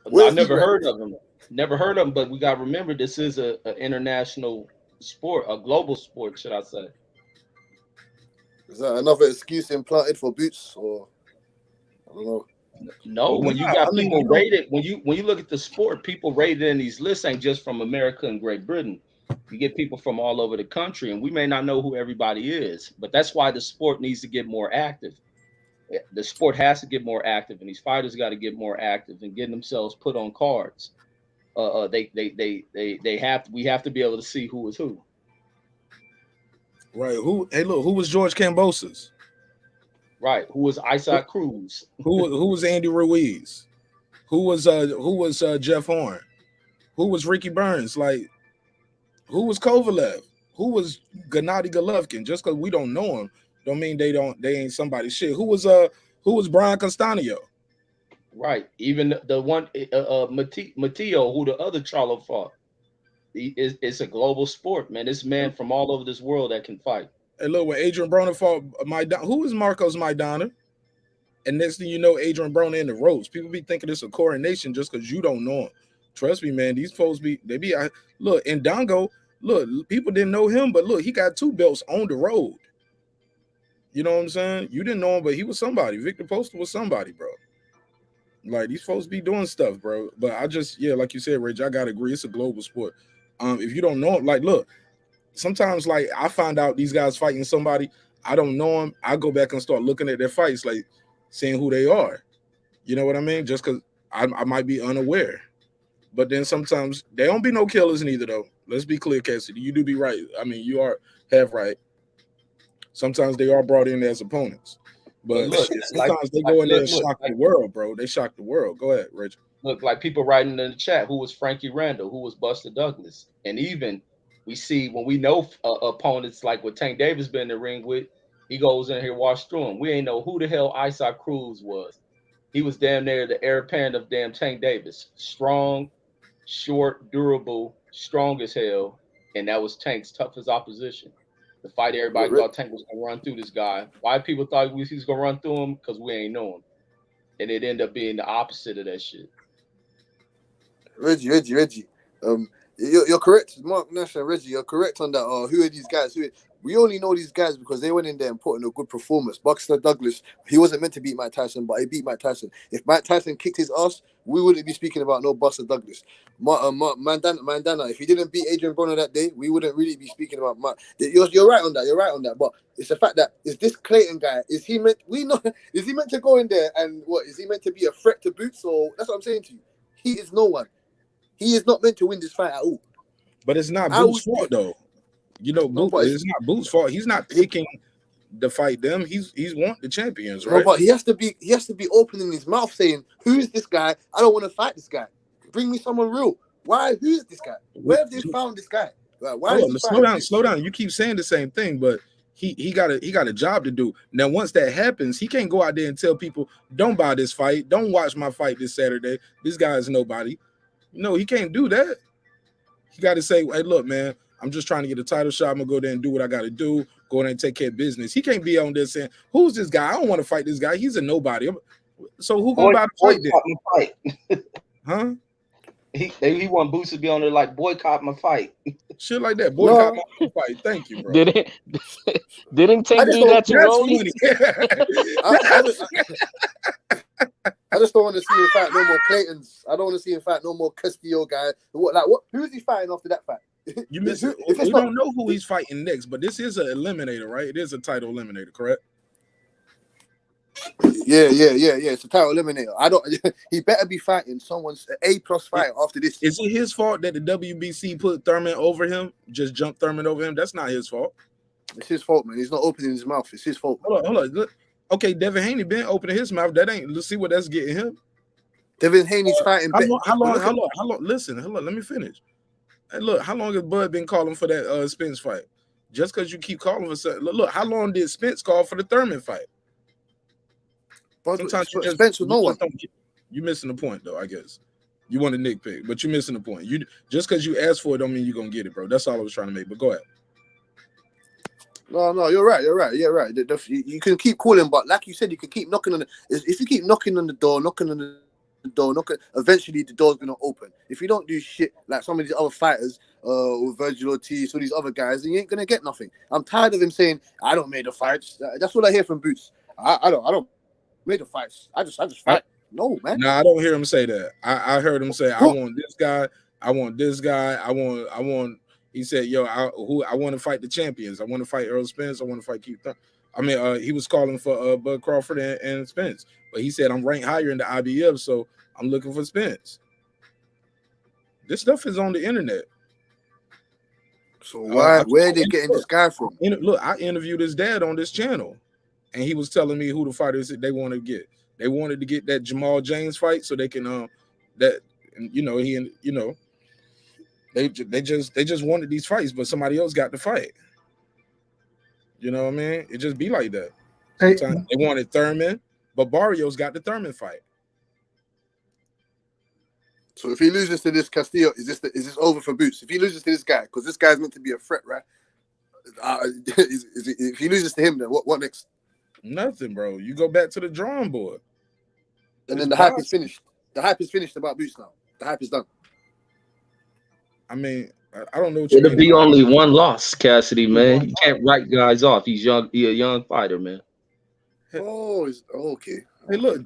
T: I never heard of him. Never heard of him. But we got to remember, this is an international sport, a global sport, should I say?
O: Is that another excuse implanted for Boots, or I don't know?
T: No, when you got people rated, when you look at the sport, people rated in these lists ain't just from America and Great Britain. You get people from all over the country, and we may not know who everybody is, but that's why the sport needs to get more active. The sport has to get more active, and these fighters got to get more active and getting themselves put on cards. we have to be able to see who is who.
A: Right. Who was George Kambosos?
T: Right. Who was Isaac Cruz?
A: Who was Andy Ruiz? Who was Jeff Horn? Who was Ricky Burns? Like, who was Kovalev? Who was Gennady Golovkin? Just because we don't know him, don't mean they ain't somebody's shit. Who was Brian Castanio?
T: Right. Even the one Matteo, who the other Charlo fought. It's a global sport, man. It's men from all over this world that can fight.
A: And look, when Adrian Broner fought who is Marcos Maidana? And next thing you know, Adrian Broner in the ropes. People be thinking it's a coronation just because you don't know him. Trust me, man. These folks look, in Dongo, look, people didn't know him, but look, he got 2 belts on the road. You know what I'm saying? You didn't know him, but he was somebody. Victor Poster was somebody, bro. Like, these folks be doing stuff, bro. But I just, like you said, Rich, I gotta agree. It's a global sport. If you don't know him, like, look, sometimes, like, I find out these guys fighting somebody, I don't know them. I go back and start looking at their fights, like, seeing who they are. You know what I mean? Just because I might be unaware. But then sometimes they don't be no killers neither, though. Let's be clear, Cassidy. You do be right. I mean, you are half right. Sometimes they are brought in as opponents. But look, sometimes they go in there and shock the world, bro. They shock the world. Go ahead, Richard.
T: Look, like people writing in the chat, who was Frankie Randall? Who was Buster Douglas? And even we see when we know opponents like what Tank Davis been in the ring with, he goes in here, wash through him. We ain't know who the hell Isaac Cruz was. He was damn near the heir apparent of damn Tank Davis. Strong, short, durable, strong as hell. And that was Tank's toughest opposition. The fight everybody thought Tank was going to run through this guy. Why people thought he was going to run through him? Because we ain't know him. And it ended up being the opposite of that shit.
O: Reggie. You're correct. Marq Nash and Reggie, you're correct on that. Who are these guys? We only know these guys because they went in there and put in a good performance. Buster Douglas, he wasn't meant to beat Mike Tyson, but he beat Mike Tyson. If Mike Tyson kicked his ass, we wouldn't be speaking about no Buster Douglas. Mandana, if he didn't beat Adrian Broner that day, we wouldn't really be speaking about Mark. You're right on that. You're right on that. But it's the fact that is this Clayton guy? Is he meant? Is he meant to go in there and what? Is he meant to be a threat to Boots? Or that's what I'm saying to you. He is no one. He is not meant to win this fight at all.
A: But it's not Boots' fault though. You know, it's not Boots' fault. He's not picking to fight them. He's want the champions, right?
O: No, but he has to be opening his mouth saying, "Who's this guy? I don't want to fight this guy. Bring me someone real. Why? Who's this guy? Where have they found this guy? Why is he
A: slow down. You keep saying the same thing, but he got a job to do. Now, once that happens, he can't go out there and tell people, "Don't buy this fight. Don't watch my fight this Saturday. This guy is nobody." No, he can't do that. He got to say, "Hey, look, man, I'm just trying to get a title shot. I'm gonna go there and do what I got to do. Go in there and take care of business." He can't be on there saying, "Who's this guy? I don't want to fight this guy. He's a nobody." So who gonna buy the fight then? Huh?
T: He want Boots to be on there like, boycott my fight.
A: Shit like that. Boycott my fight. Thank you, bro.
Q: Didn't Tank do that to Rolly?
O: I just don't want to see him fight no more Claytons. I don't want to see him fight no more Castillo guys. What? Who's he fighting after that fight?
A: You don't know who he's fighting next, but this is an eliminator, right? It is a title eliminator, correct?
O: Yeah. It's a title eliminator. He better be fighting someone's A+ fight after this.
A: Is it his fault that the WBC put Thurman over him? Just jumped Thurman over him? That's not his fault.
O: It's his fault, man. He's not opening his mouth. It's his fault.
A: Hold on. Look. Okay, Devin Haney been opening his mouth. Let's see what that's getting him.
O: Devin Haney's fighting.
A: How long? Listen, hold on. Let me finish. Hey, look, how long has Bud been calling for that Spence fight? Just because you keep calling for something. Look, how long did Spence call for the Thurman fight? Sometimes
O: Spence with no one.
A: You're missing the point, though. I guess you want to nitpick, but you're missing the point. You just because you asked for it, don't mean you're gonna get it, bro. That's all I was trying to make. But go ahead.
O: No, you're right. You can keep calling, but like you said, you can keep knocking on it. If you keep knocking on the door, eventually the door's gonna open. If you don't do shit like some of these other fighters, with Virgil Ortiz, or these other guys, then you ain't gonna get nothing. I'm tired of him saying, "I don't make the fights." That's what I hear from Boots. I don't make the fights. I just fight. No, man.
A: No, I don't hear him say that. I heard him say, "I want this guy. I want this guy. I want." He said, "Yo, I want to fight the champions. I want to fight Earl Spence. I want to fight Keith." He was calling for Bud Crawford and Spence, but he said, "I'm ranked higher in the IBF, so I'm looking for Spence." This stuff is on the internet.
O: So where are they getting this guy from?
A: Look, I interviewed his dad on this channel, and he was telling me who the fighters that they want to get. They wanted to get that Jamal James fight so they can they just wanted these fights, but somebody else got the fight. You know what I mean? It just be like that. Sometimes they wanted Thurman, but Barrios got the Thurman fight.
O: So if he loses to this Castillo, is this over for Boots? If he loses to this guy, because this guy's meant to be a threat, right? If he loses to him, then what next?
A: Nothing, bro. You go back to the drawing board.
O: And then the hype is finished. The hype is finished about Boots now. The hype is done.
A: I mean, I don't know what you
U: It'll
A: mean.
U: be only one loss, Cassidy, man. You can't write guys off. He's young. He's a young fighter, man.
O: Oh, okay.
A: Hey, look.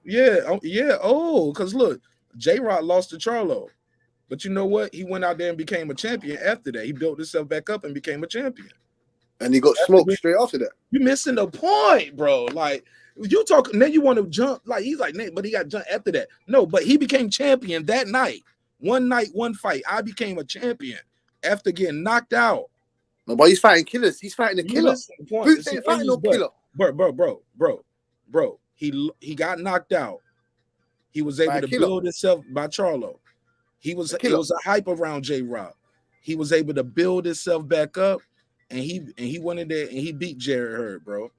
A: Yeah. Because look, J-Rod lost to Charlo. But you know what? He went out there and became a champion after that. He built himself back up and became a champion.
O: And he got smoked straight after that.
A: You're missing the point, bro. Like, you talk, now you want to jump. Like, he's like, but he got jumped after that. No, but he became champion that night. One night, one fight. I became a champion after getting knocked out.
O: No, but he's fighting killers. He's fighting a killer. Boots ain't fighting no killer.
A: Bro. He got knocked out. He was able to build himself by Charlo. It was a hype around J-Rob. He was able to build himself back up, and he went in there and he beat Jared Hurd, bro,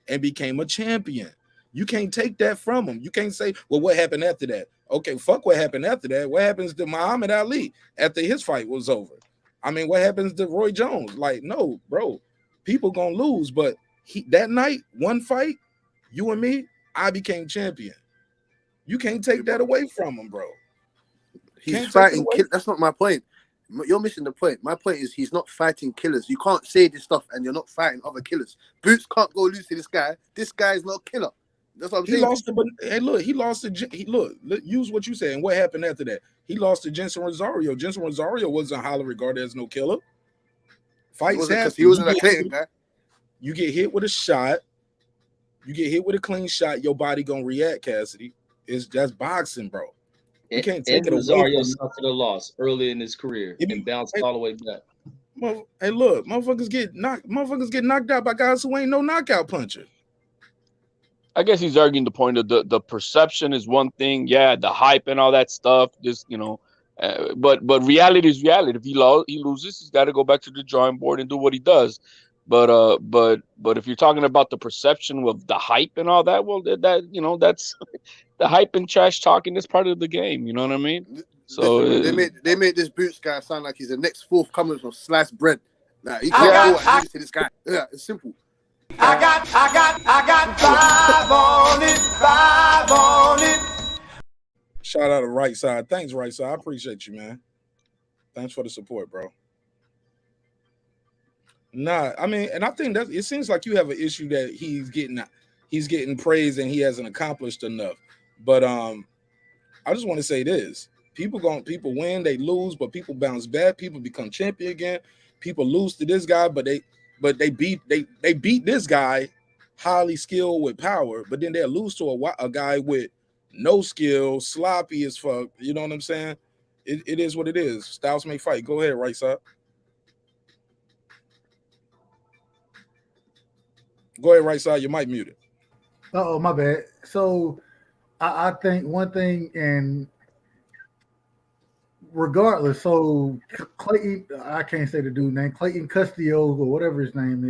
A: and became a champion. You can't take that from him. You can't say, well, what happened after that? Okay, fuck what happened after that. What happens to Muhammad Ali after his fight was over? I mean, what happens to Roy Jones? Like, no, bro, people gonna lose. But that night, one fight, you and me, I became champion. You can't take that away from him, bro.
O: He's fighting. That's not my point. You're missing the point. My point is he's not fighting killers. You can't say this stuff and you're not fighting other killers. Boots can't go lose to this guy. This guy is not a killer. That's what I'm saying.
A: He lost to use what you said. And what happened after that? He lost to Jensen Rosario. Jensen Rosario wasn't highly regarded as no killer. Fights happen.
O: He wasn't a Clayton guy.
A: You get hit with a shot. You get hit with a clean shot. Your body gonna react, Cassidy. That's boxing, bro. You can't take it away.
U: Rosario suffered a loss early in his career and bounced all the way back.
A: Hey, look, motherfuckers get knocked out by guys who ain't no knockout puncher.
Q: I guess he's arguing the point of the perception is one thing, yeah, the hype and all that stuff. Just but reality is reality. If he loses, he's got to go back to the drawing board and do what he does. But if you're talking about the perception of the hype and all that, well, that's the hype and trash talking is part of the game. You know what I mean? So
O: they made this Boots guy sound like he's the next forthcoming from sliced bread. Nah, he can't go and lose to this guy. Yeah, it's simple.
S: I got 5 on it.
A: Shout out to Right Side. Thanks, Right Side. I appreciate you, man. Thanks for the support, bro. Nah, I mean, and I think that it seems like you have an issue that he's getting praise and he hasn't accomplished enough. But I just want to say this: people win, they lose, but people bounce back. People become champion again. People lose to this guy, but they beat this guy, highly skilled with power. But then they'll lose to a guy with no skill, sloppy as fuck. You know what I'm saying? It is what it is. Styles may fight. Go ahead, Right Side. Go ahead, Right Side. Your mic muted.
L: Oh, my bad. So I think one thing, and regardless, so Clayton, I can't say the dude name, Clayton Castillo or whatever his name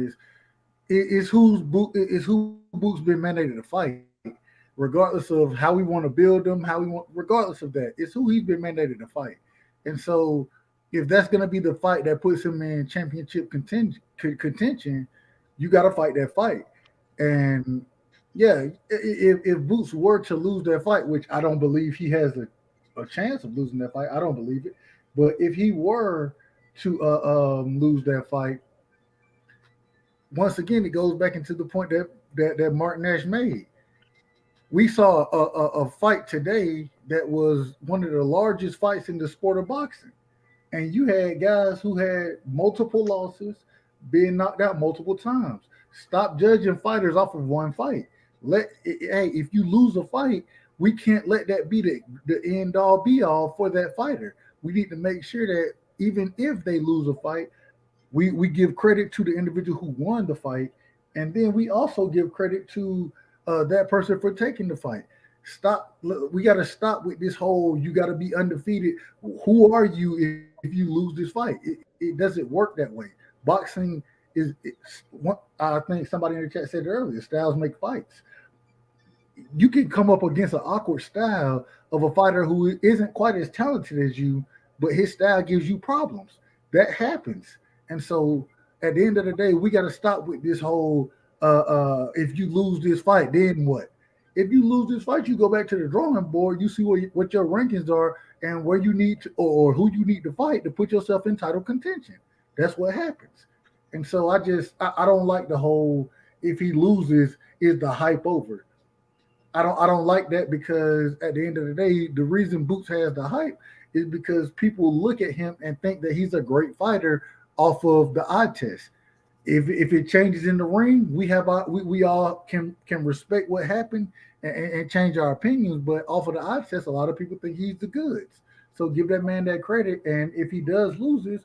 L: is who Boots been mandated to fight. Regardless of how we want to build them, regardless of that, it's who he's been mandated to fight. And so if that's going to be the fight that puts him in championship contention, you got to fight that fight. And yeah, if Boots were to lose that fight, which I don't believe he has a chance of losing that fight, I don't believe it. But if he were to lose that fight, once again, it goes back into the point that Marq Nash made. We saw a fight today that was one of the largest fights in the sport of boxing. And you had guys who had multiple losses, being knocked out multiple times. Stop judging fighters off of one fight. If you lose a fight, we can't let that be the end all be all for that fighter. we need to make sure that even if they lose a fight, we give credit to the individual who won the fight, and then we also give credit to that person for taking the fight. Stop. We got to stop with this whole you got to be undefeated. Who are you if you lose this fight? It doesn't work that way. Boxing I think somebody in the chat said it earlier, styles make fights. You can come up against an awkward style of a fighter who isn't quite as talented as you, but his style gives you problems. That happens. And so at the end of the day, we got to stop with this whole if you lose this fight, then what? If you lose this fight, you go back to the drawing board, you see what your rankings are and where you need to, or who you need to fight to put yourself in title contention. That's what happens. And so I don't like the whole if he loses, is the hype over. I don't like that, because at the end of the day, the reason Boots has the hype is because people look at him and think that he's a great fighter off of the eye test. If it changes in the ring, we all can respect what happened and change our opinions. But off of the eye test, a lot of people think he's the goods. So give that man that credit. And if he does loses,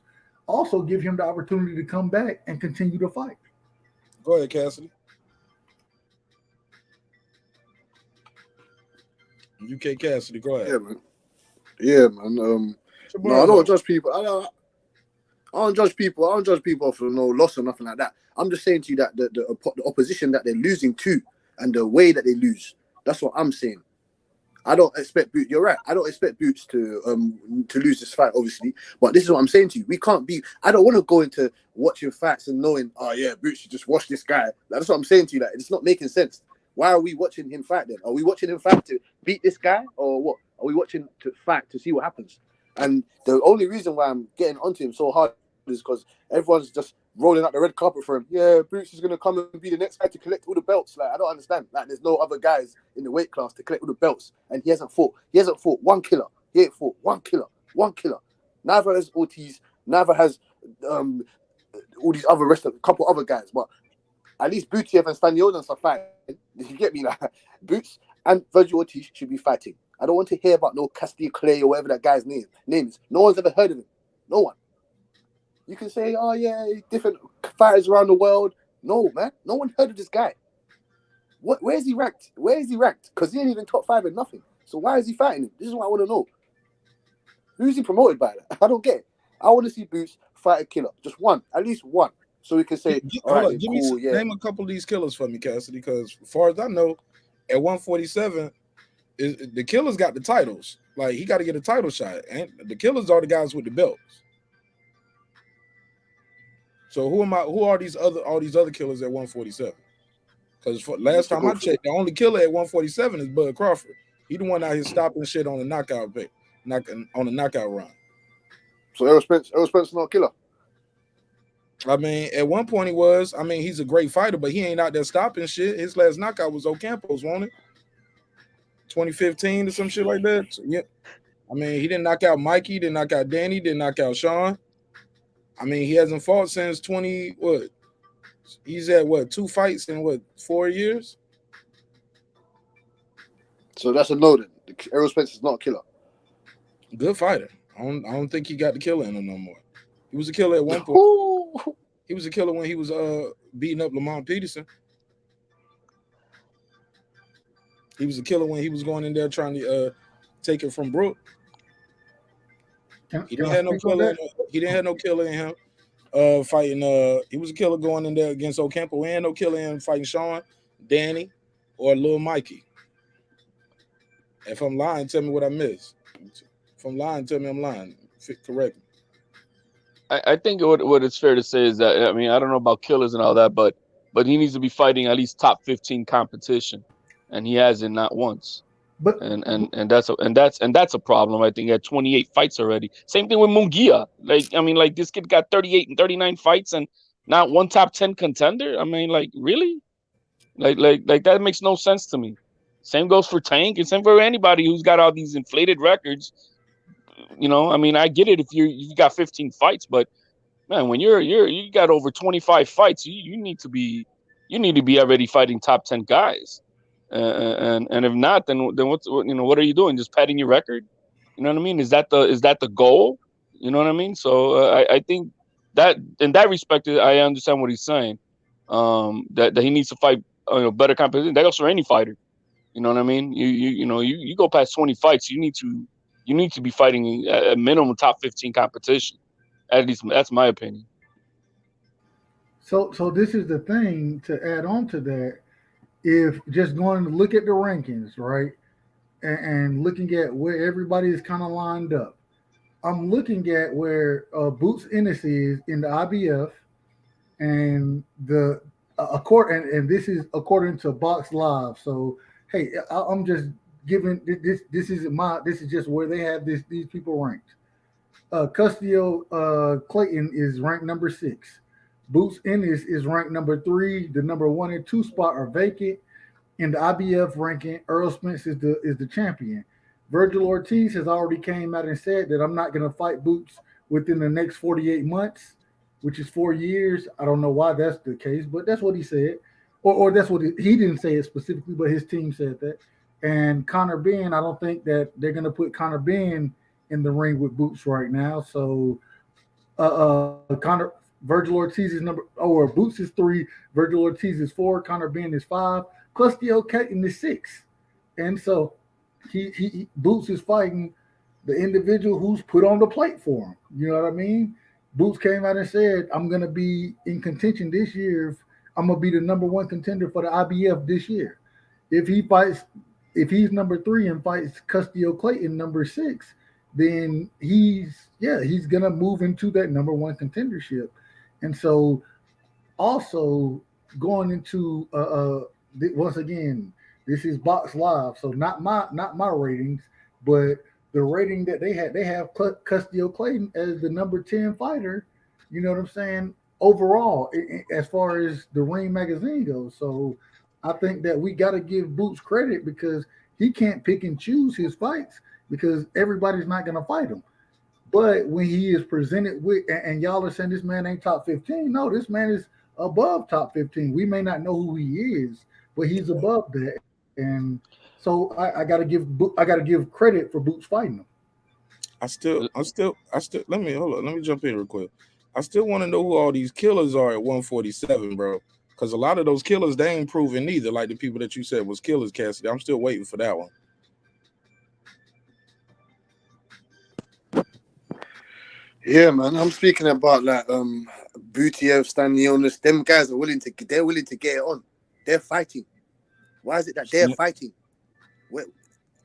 L: also give him the opportunity to come back and continue to fight.
A: Go ahead, Cassidy. UK Cassidy, go ahead.
O: Yeah, man. No, I don't judge people. I don't judge people. I don't judge people for no loss or nothing like that. I'm just saying to you that the opposition that they're losing to and the way that they lose. That's what I'm saying. I don't expect Boots. You're right. I don't expect Boots to lose this fight, obviously. But this is what I'm saying to you. We can't be. I don't want to go into watching fights and knowing, oh yeah, Boots should just watch this guy. That's what I'm saying to you. That it's not making sense. Why are we watching him fight then? Are we watching him fight to beat this guy, or what? Are we watching to fight to see what happens? And the only reason why I'm getting onto him so hard is because everyone's just rolling out the red carpet for him. Yeah, Boots is gonna come and be the next guy to collect all the belts. Like, I don't understand. Like, there's no other guys in the weight class to collect all the belts, and he hasn't fought. He hasn't fought one killer. He ain't fought one killer. One killer. Neither has Ortiz. Neither has all these other rest of a couple other guys. But at least Butiev and Stanionis are fighting. You get me? Like, Boots and Virgil Ortiz should be fighting. I don't want to hear about no Castillo Clay or whatever that guy's name is. No one's ever heard of him. No one. You can say, oh yeah, different fighters around the world. No, man. No one heard of this guy. Where is he ranked? Where is he ranked? Because he ain't even top 5 in nothing. So why is he fighting him? This is what I want to know. Who's he promoted by? I don't get it. I want to see Boots fight a killer. Just one. At least one. So we can say, all right, cool, yeah.
A: Name a couple of these killers for me, Cassidy, because as far as I know, at 147, the killers got the titles. Like, he got to get a title shot. And the killers are the guys with the belts. So who are these other killers at 147? Because last time I checked, the only killer at 147 is Bud Crawford. He the one out here stopping shit on the knockout run.
O: So Errol Spencer's not a killer.
A: I mean, at one point he was. I mean, he's a great fighter, but he ain't out there stopping shit. His last knockout was Ocampos, wasn't it? 2015 or some shit like that. So, yeah. I mean, he didn't knock out Mikey, didn't knock out Danny, didn't knock out Sean. I mean, he hasn't fought since 20, what? He's at, 2 fights in, 4 years?
O: So that's a no then. Errol Spencer's not a killer.
A: Good fighter. I don't think he got the killer in him no more. He was a killer at one point. He was a killer when he was beating up Lamont Peterson. He was a killer when he was going in there trying to take it from Brook. He didn't have no killer. He didn't have no killer in him fighting. He was a killer going in there against Ocampo. We had no killer in fighting Sean, Danny, or Lil Mikey. If I'm lying, tell me what I missed. If I'm lying, tell me I'm lying. Correct me.
Q: I think what it's fair to say is that, I mean, I don't know about killers and all that, but he needs to be fighting at least top 15 competition, and he hasn't, not once.
L: But
Q: that's a problem. I think he had 28 fights already. Same thing with Munguia. Like this kid got 38 and 39 fights and not one top 10 contender. I mean, like, really? Like that makes no sense to me. Same goes for Tank and same for anybody who's got all these inflated records. You know, I mean, I get it if you got 15 fights, but man, when you got over 25 fights, you need to be already fighting top 10 guys. And if not, then what are you doing? Just padding your record? You know what I mean? Is that the goal? You know what I mean? So I think that in that respect, I understand what he's saying. That he needs to fight better competition. That goes for any fighter. You know what I mean? You go past 20 fights, you need to be fighting a minimum top 15 competition. At least that's my opinion.
L: So this is the thing to add on to that. If just going to look at the rankings, right, and looking at where everybody is kind of lined up, I'm looking at where Boots Ennis is in the IBF, and the and this is according to Box Live. So hey, I'm just giving this. This is just where they have these people ranked. Custio Clayton is ranked number 6. Boots Ennis is ranked number 3. The number 1 and 2 spot are vacant. In the IBF ranking, Earl Spence is the champion. Virgil Ortiz has already came out and said that I'm not going to fight Boots within the next 48 months, which is 4 years. I don't know why that's the case, but that's what he said. Or that's what he didn't say it specifically, but his team said that. And Conor Benn, I don't think that they're going to put Conor Benn in the ring with Boots right now. So Virgil Ortiz is Boots is 3, Virgil Ortiz is 4, Conor Benn is 5, Custio Clayton is 6. And so he Boots is fighting the individual who's put on the plate for him. You know what I mean? Boots came out and said, I'm going to be in contention this year. I'm going to be the number 1 contender for the IBF this year. If he's number 3 and fights Custio Clayton number 6, then he's going to move into that number 1 contendership. And so also going into once again, this is Box Live, so not my ratings, but the rating that they have Custio Clayton as the number 10 fighter. You know what I'm saying? Overall, as far as the Ring magazine goes. So I think that we got to give Boots credit because he can't pick and choose his fights because everybody's not going to fight him. But when he is presented with, and y'all are saying this man ain't top 15, no, this man is above top 15. We may not know who he is, but he's above that. And so I got to give credit for Boots fighting him.
A: I still let me jump in real quick. I still want to know who all these killers are at 147, bro. Because a lot of those killers, they ain't proven either, like the people that you said was killers, Cassidy. I'm still waiting for that one.
O: Yeah, man. I'm speaking about like Butiev, Stanionis. Them guys are willing to get it on. They're fighting. Why is it that they're fighting? Well,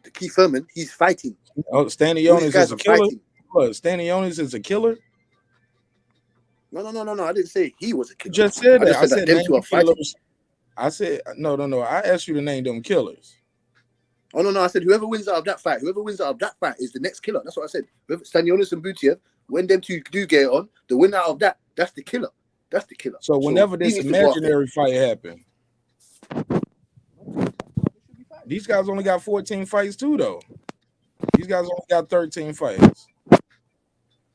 O: the Keith Thurman, he's fighting.
A: Oh, Stanionis is a killer. What? Stanionis is a killer?
O: No. I didn't say he was a killer.
A: You just said that.
O: I said them two are fighting.
A: I said no. I asked you to name them killers.
O: Oh no! I said whoever wins out of that fight is the next killer. That's what I said. Stanionis and Butiev, when them two do get on, the winner out of that, that's the killer. That's the killer.
A: So whenever this imaginary fight happened, these guys only got 14 fights too, though. These guys only got 13 fights.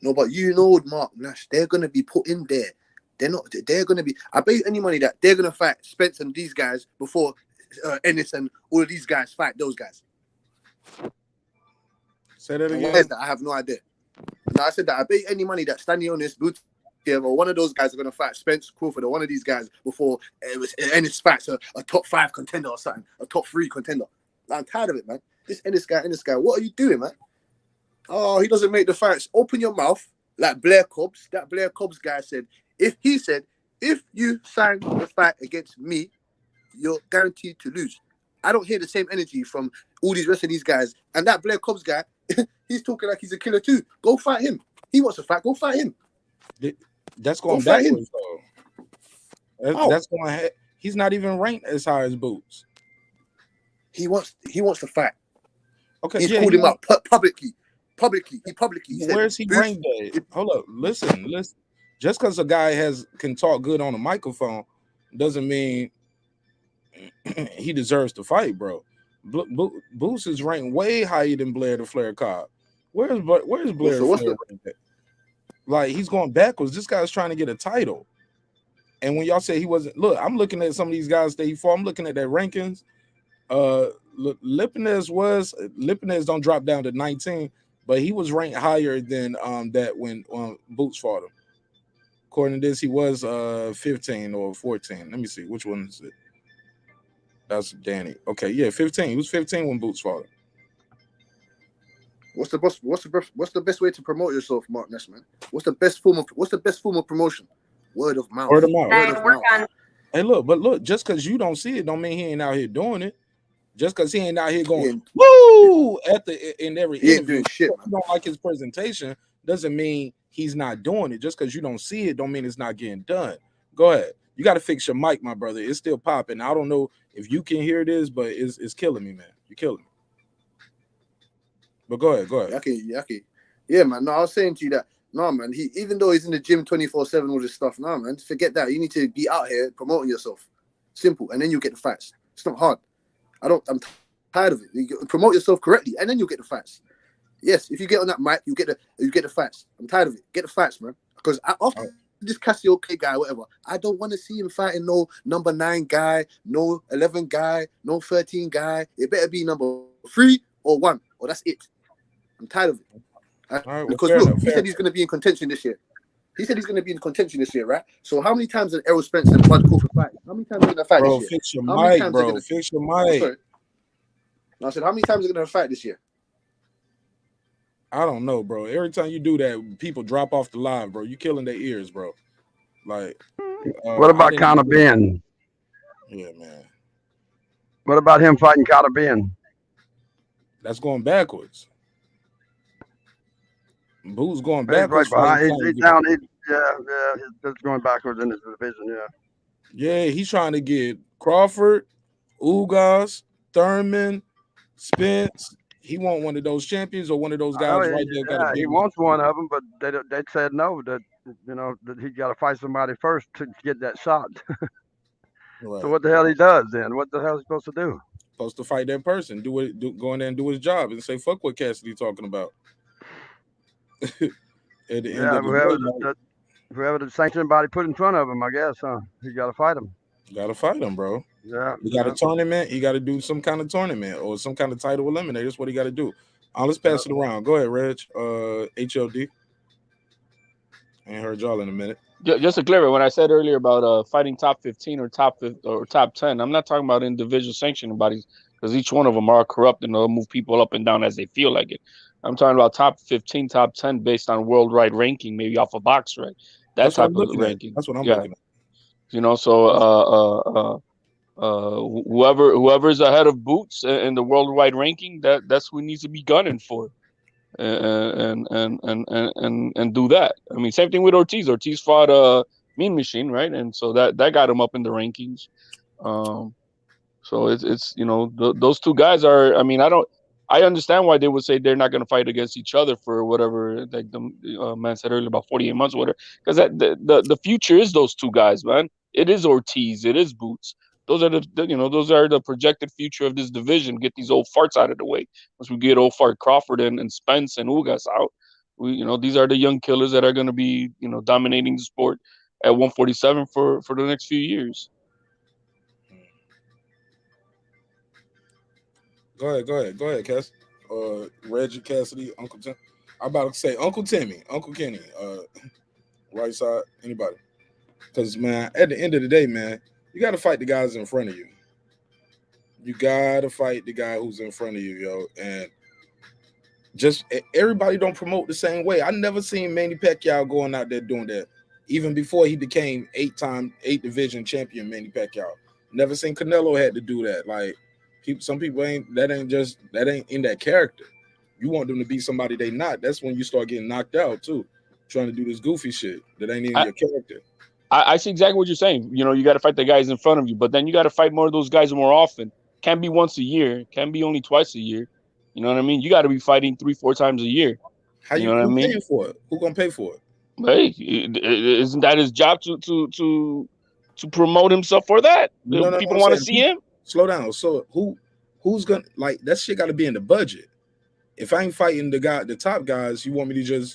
O: No, but you know, Marq Nash, they're gonna be put in there. They're gonna be. I bet you any money that they're gonna fight Spence and these guys before Ennis and all of these guys fight those guys.
A: Say that again.
O: Why is that? I have no idea. No, I said that. I bet you any money that Stanionis, Butiev, or one of those guys are gonna fight Spence, Crawford, or one of these guys before Ennis fights a top 5 contender or something, a top 3 contender. I'm tired of it, man. This Ennis guy, what are you doing, man? Oh, he doesn't make the fights. Open your mouth like Blair Cobbs. That Blair Cobbs guy said, if you sign the fight against me, you're guaranteed to lose. I don't hear the same energy from all these rest of these guys. And that Blair Cobbs guy, he's talking like he's a killer too. Go fight him. He wants to fight. Go fight him.
A: That's going backwards, though. That's going. He's not even ranked as high as Boots.
O: He wants to fight.
A: Okay,
O: he's called him up publicly. He said,
A: where's he ranked at? Hold up, listen. Just because a guy can talk good on a microphone doesn't mean he deserves to fight, bro. Boots is ranked way higher than Blair the Flair Cobb. Where's Blair?
O: So what's the
A: like he's going backwards. This guy's trying to get a title. And when y'all say he wasn't, look, I'm looking at some of these guys that he fought. I'm looking at their rankings. Lipinez don't drop down to 19, but he was ranked higher than that when Boots fought him. According to this, he was 15 or 14. Let me see, which one is it? That's Danny. Okay, yeah, 15. He was 15 when Boots fought him.
O: What's the best way to promote yourself, Marq Nash, man? What's the best form of promotion? Word of mouth.
A: Word of mouth.
O: Word of mouth.
A: Hey, look, just because you don't see it, don't mean he ain't out here doing it. Just because he ain't out here going woo in every interview, shit, you don't like his presentation, doesn't mean he's not doing it. Just because you don't see it, don't mean it's not getting done. Go ahead. You got to fix your mic, my brother. It's still popping. I don't know if you can hear this, but it's killing me, man. You're killing me. But go ahead.
O: Okay. Yeah, man. No, I was saying to you that, no, man, even though he's in the gym 24/7, all this stuff, no, man, forget that. You need to be out here promoting yourself. Simple. And then you get the fights. It's not hard. I'm tired of it. You promote yourself correctly, and then you'll get the fights. Yes, if you get on that mic, you get the fights. I'm tired of it. Get the fights, man. Because after this Cassiope guy, whatever, I don't want to see him fighting no number 9 guy, no 11 guy, no 13 guy. It better be number 3 or 1, or that's it. I'm tired of it. Because look, he said he's going to be in contention this year. Right? So how many times did Errol Spence and Bud Crawford fight? How many times are they going to fight this year?
A: Fix your mic, bro. Fix your mic.
O: Sorry. No, I said, how many times are they going to fight this year?
A: I don't know, bro. Every time you do that, people drop off the live, bro. You killing their ears, bro. Like,
N: what about Conor Benn?
A: Yeah, man.
N: What about him fighting Conor Benn?
A: That's going backwards. Boo's going backwards.
N: He's down. He's going backwards in his division. Yeah.
A: Yeah, he's trying to get Crawford, Ugas, Thurman, Spence. He want one of those champions or one of those guys right there.
N: Yeah, he wants one of them, but they said no. That that he got to fight somebody first to get that shot.
A: Right.
N: So what the hell he does then? What the hell is he supposed to do?
A: Supposed to fight that person. Go in there and do his job and say fuck what Cassidy talking about.
N: Whoever the sanctioning body put in front of him, I guess, he got to fight him.
A: Got to fight him, bro.
N: Yeah.
A: He got a tournament. He got to do some kind of tournament or some kind of title eliminator. That's what he got to do. Let's pass it around. Go ahead, Reg. HLD. I ain't heard y'all in a minute.
Q: Just to clarify, when I said earlier about fighting top 15 or top 10, I'm not talking about individual sanctioning bodies because each one of them are corrupt and they'll move people up and down as they feel like it. I'm talking about top 15, top 10 based on worldwide ranking, maybe off of BoxRec. That type of ranking.
A: That's what I'm looking at.
Q: You know, so whoever's ahead of Boots in the worldwide ranking, that's who needs to be gunning for, and do that. I mean, same thing with Ortiz. Ortiz fought Mean Machine, right? And so that got him up in the rankings. So it's those two guys are. I mean, I understand why they would say they're not going to fight against each other for whatever, like the man said earlier, about 48 months or whatever. Because the future is those two guys, man. It is Ortiz. It is Boots. Those are those are the projected future of this division. Get these old farts out of the way. Once we get old fart Crawford and Spence and Ugas out, these are the young killers that are going to be dominating the sport at 147 for the next few years.
A: Go ahead, Cass. Reggie, Cassidy, Uncle Tim. I'm about to say Uncle Timmy, Uncle Kenny, right side, anybody. Because, man, at the end of the day, man, you got to fight the guys in front of you. You got to fight the guy who's in front of you, yo. And just everybody don't promote the same way. I never seen Manny Pacquiao going out there doing that. Even before he became 8-time 8-division champion, Manny Pacquiao. Never seen Canelo had to do that. Like, some people ain't in that character. You want them to be somebody they not. That's when you start getting knocked out too, trying to do this goofy shit that ain't even your character.
Q: I see exactly what you're saying. You got to fight the guys in front of you, but then you got to fight more of those guys more often. Can't be once a year. Can't be only twice a year. You know what I mean? You got to be fighting 3-4 times a year.
A: Who paying for it? Who gonna pay for it?
Q: Hey, isn't that his job to promote himself for that?
A: No,
Q: people want to see him.
A: Slow down. So who's gonna that shit got to be in the budget? If I ain't fighting the top guys, you want me to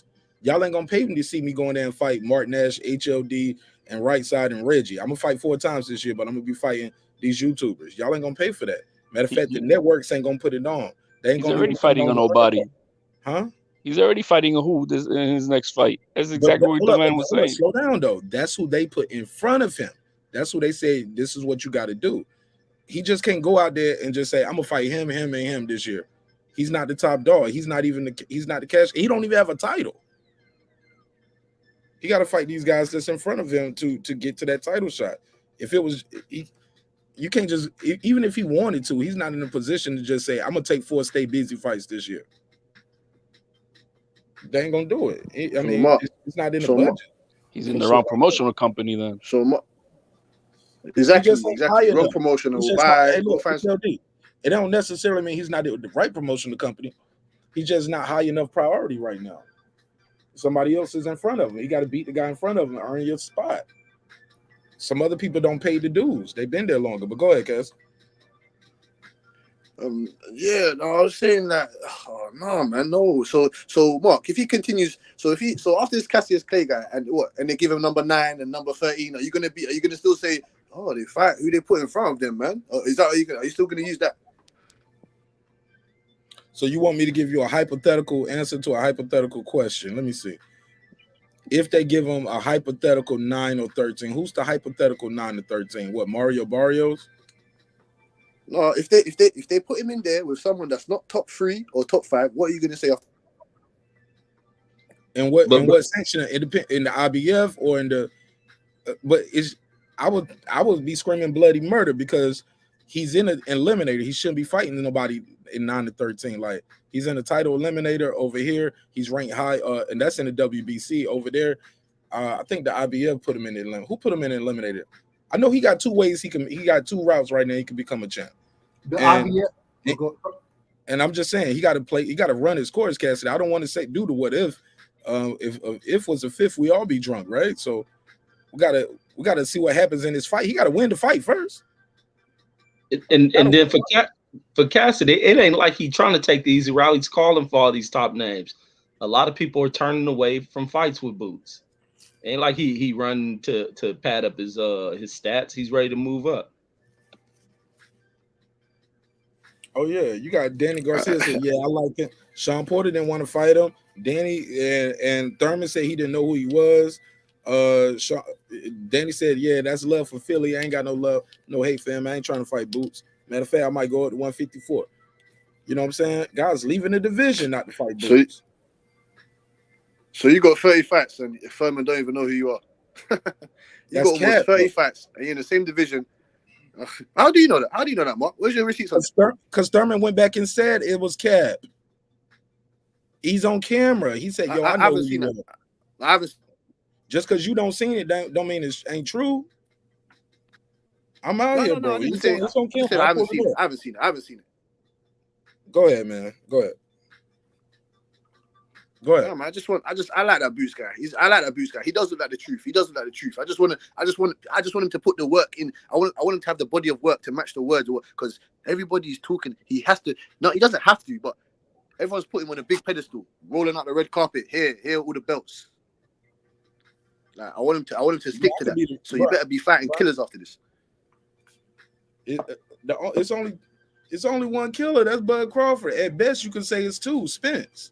A: y'all ain't gonna pay me to see me going there and fight Marq Nash, HLD, and Right Side and Reggie. I'm gonna fight 4 times this year, but I'm gonna be fighting these YouTubers. Y'all ain't gonna pay for that. Matter of fact, the networks ain't gonna put it on. They ain't
Q: He's already fighting on nobody.
A: Huh?
Q: He's already fighting a who in his next fight. That's exactly what the man was saying.
A: Slow down, though. That's who they put in front of him. That's who they say, this is what you got to do. He just can't go out there and just say, I'm going to fight him, and him this year. He's not the top dog. He's not the cash. He don't even have a title. He got to fight these guys that's in front of him to get to that title shot. If it was, you can't just, even if he wanted to, he's not in a position to just say, I'm going to take 4 stay busy fights this year. They ain't going to do it. I mean, it's not in the budget.
Q: He's in the wrong promotional company then.
O: So, exactly. Wrong promotional. Why?
A: It don't necessarily mean he's not the right promotional company. He's just not high enough priority right now. Somebody else is in front of him. You got to beat the guy in front of him and earn your spot. Some other people don't pay the dues. They've been there longer. But go ahead, Cass.
O: Yeah, no, I was saying that. Oh no, man, no. So Mark, if he continues, so after this Cassius Clay guy, and they give him number 9 and number 13, are you gonna still say, oh, they fight who they put in front of them, man? Or are you still gonna use that?
A: So you want me to give you a hypothetical answer to a hypothetical question? Let me see. If they give him a hypothetical 9 or 13, who's the hypothetical 9 or 13? What, Mario Barrios?
O: No, if they put him in there with someone that's not top 3 or top 5, what are you gonna say after?
A: And what section? It depends in the IBF or in the. I would be screaming bloody murder because he's in an eliminator. He shouldn't be fighting nobody in 9 to 13. Like, he's in a title eliminator over here. He's ranked high, and that's in the WBC over there. I think the IBF put him in the eliminator. Who put him in the eliminator? I know he got 2 ways. He got 2 routes right now. He can become a champ.
L: The IBF.
A: And I'm just saying he got to play. He got to run his course, Cassidy. I don't want to say do the what if. If was a fifth, we all be drunk, right? So we gotta see what happens in this fight. He got to win the fight first.
U: And then for Cassidy, it ain't like he trying to take the easy route. He's calling for all these top names. A lot of people are turning away from fights with Boots. Ain't like he run to pad up his stats. He's ready to move up.
A: Oh yeah, you got Danny Garcia said, yeah, I like him. Sean Porter didn't want to fight him. Danny and Thurman said he didn't know who he was. Danny said, yeah, that's love for Philly. I ain't got no love, no hate for him. I ain't trying to fight Boots. Matter of fact, I might go up to 154. You know what I'm saying? Guys leaving the division not to fight Boots.
O: So you got 30 fights and Thurman don't even know who you are. You got almost 30 fights and you're in the same division. How do you know that? How do you know that, Mark? Where's your receipts on that?
A: Because Thurman went back and said it was Cap. He's on camera. He said, yo, I know
O: haven't seen it. I haven't.
A: Just because you don't seen it, don't mean it ain't true. I'm out here, bro.
O: It's on camera. I haven't seen it.
A: Go ahead, man. Go ahead.
O: No, man, I like that Boots guy. I like that Boots guy. He does look like the truth. I just want him to put the work in. I want him to have the body of work to match the words, because everybody's talking. He has to. No, he doesn't have to, but everyone's putting him on a big pedestal, rolling out the red carpet. Here, all the belts. Like, I want him to stick to that. So you better be fighting killers after this.
A: It's only one killer. That's Bud Crawford. At best, you can say it's 2. Spence.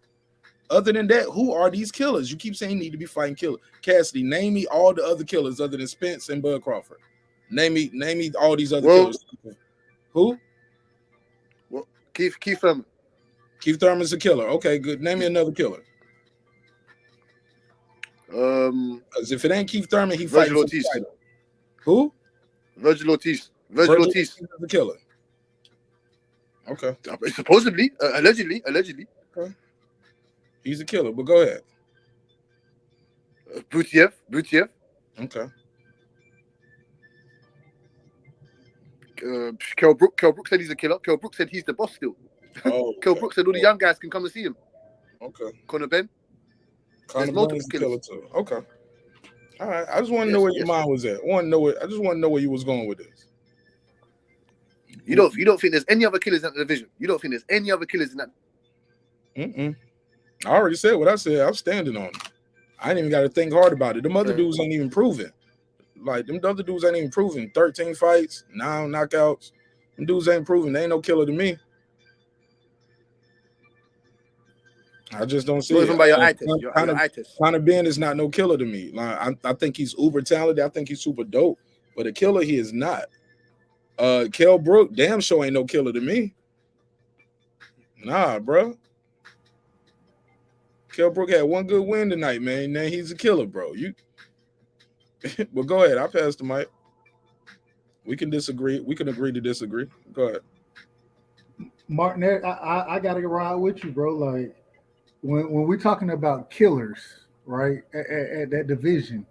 A: Other than that, who are these killers? You keep saying you need to be fighting killers. Cassidy, name me all the other killers other than Spence and Bud Crawford. Name me all these other killers. Who?
O: Well, Keith Thurman.
A: Keith Thurman's a killer. Okay, good. Name me another killer. Because if it ain't Keith Thurman, he fighting for the title. Who?
O: Virgil Ortiz. Virgil Ortiz
A: is the killer. Okay.
O: Supposedly, allegedly.
A: Okay. He's a killer, but go ahead.
O: Butiev.
A: Okay.
O: Kell Brook said he's a killer. Kell Brook said he's the boss still.
A: Oh,
O: Kell Brook said all the young guys can come and see him.
A: Okay.
O: Conor Ben.
A: There's multiple killers too. Okay. All right. I just want to know where your mind was at. I just want to know where you was going with this.
O: You don't think there's any other killers in the division? You don't think there's any other killers in that?
A: I already said what I said. I'm standing on it. I ain't even got to think hard about it. Them other dudes ain't even proven. Like, them other dudes ain't even proven. 13 fights, 9 knockouts. Them dudes ain't proven. They ain't no killer to me. I just don't see
O: Not
A: it.
O: even by your eye test. Your eye test.
A: Conor Ben is not no killer to me. Like, I think he's uber talented. I think he's super dope. But a killer, he is not. Kell Brook, damn sure ain't no killer to me. Nah, bro. Kell Brook had one good win tonight, man. Now he's a killer, bro. Well, go ahead. I'll pass the mic. We can disagree. We can agree to disagree. Go ahead.
L: Marq Nash, I gotta ride with you, bro. Like when we're talking about killers, right? At that division,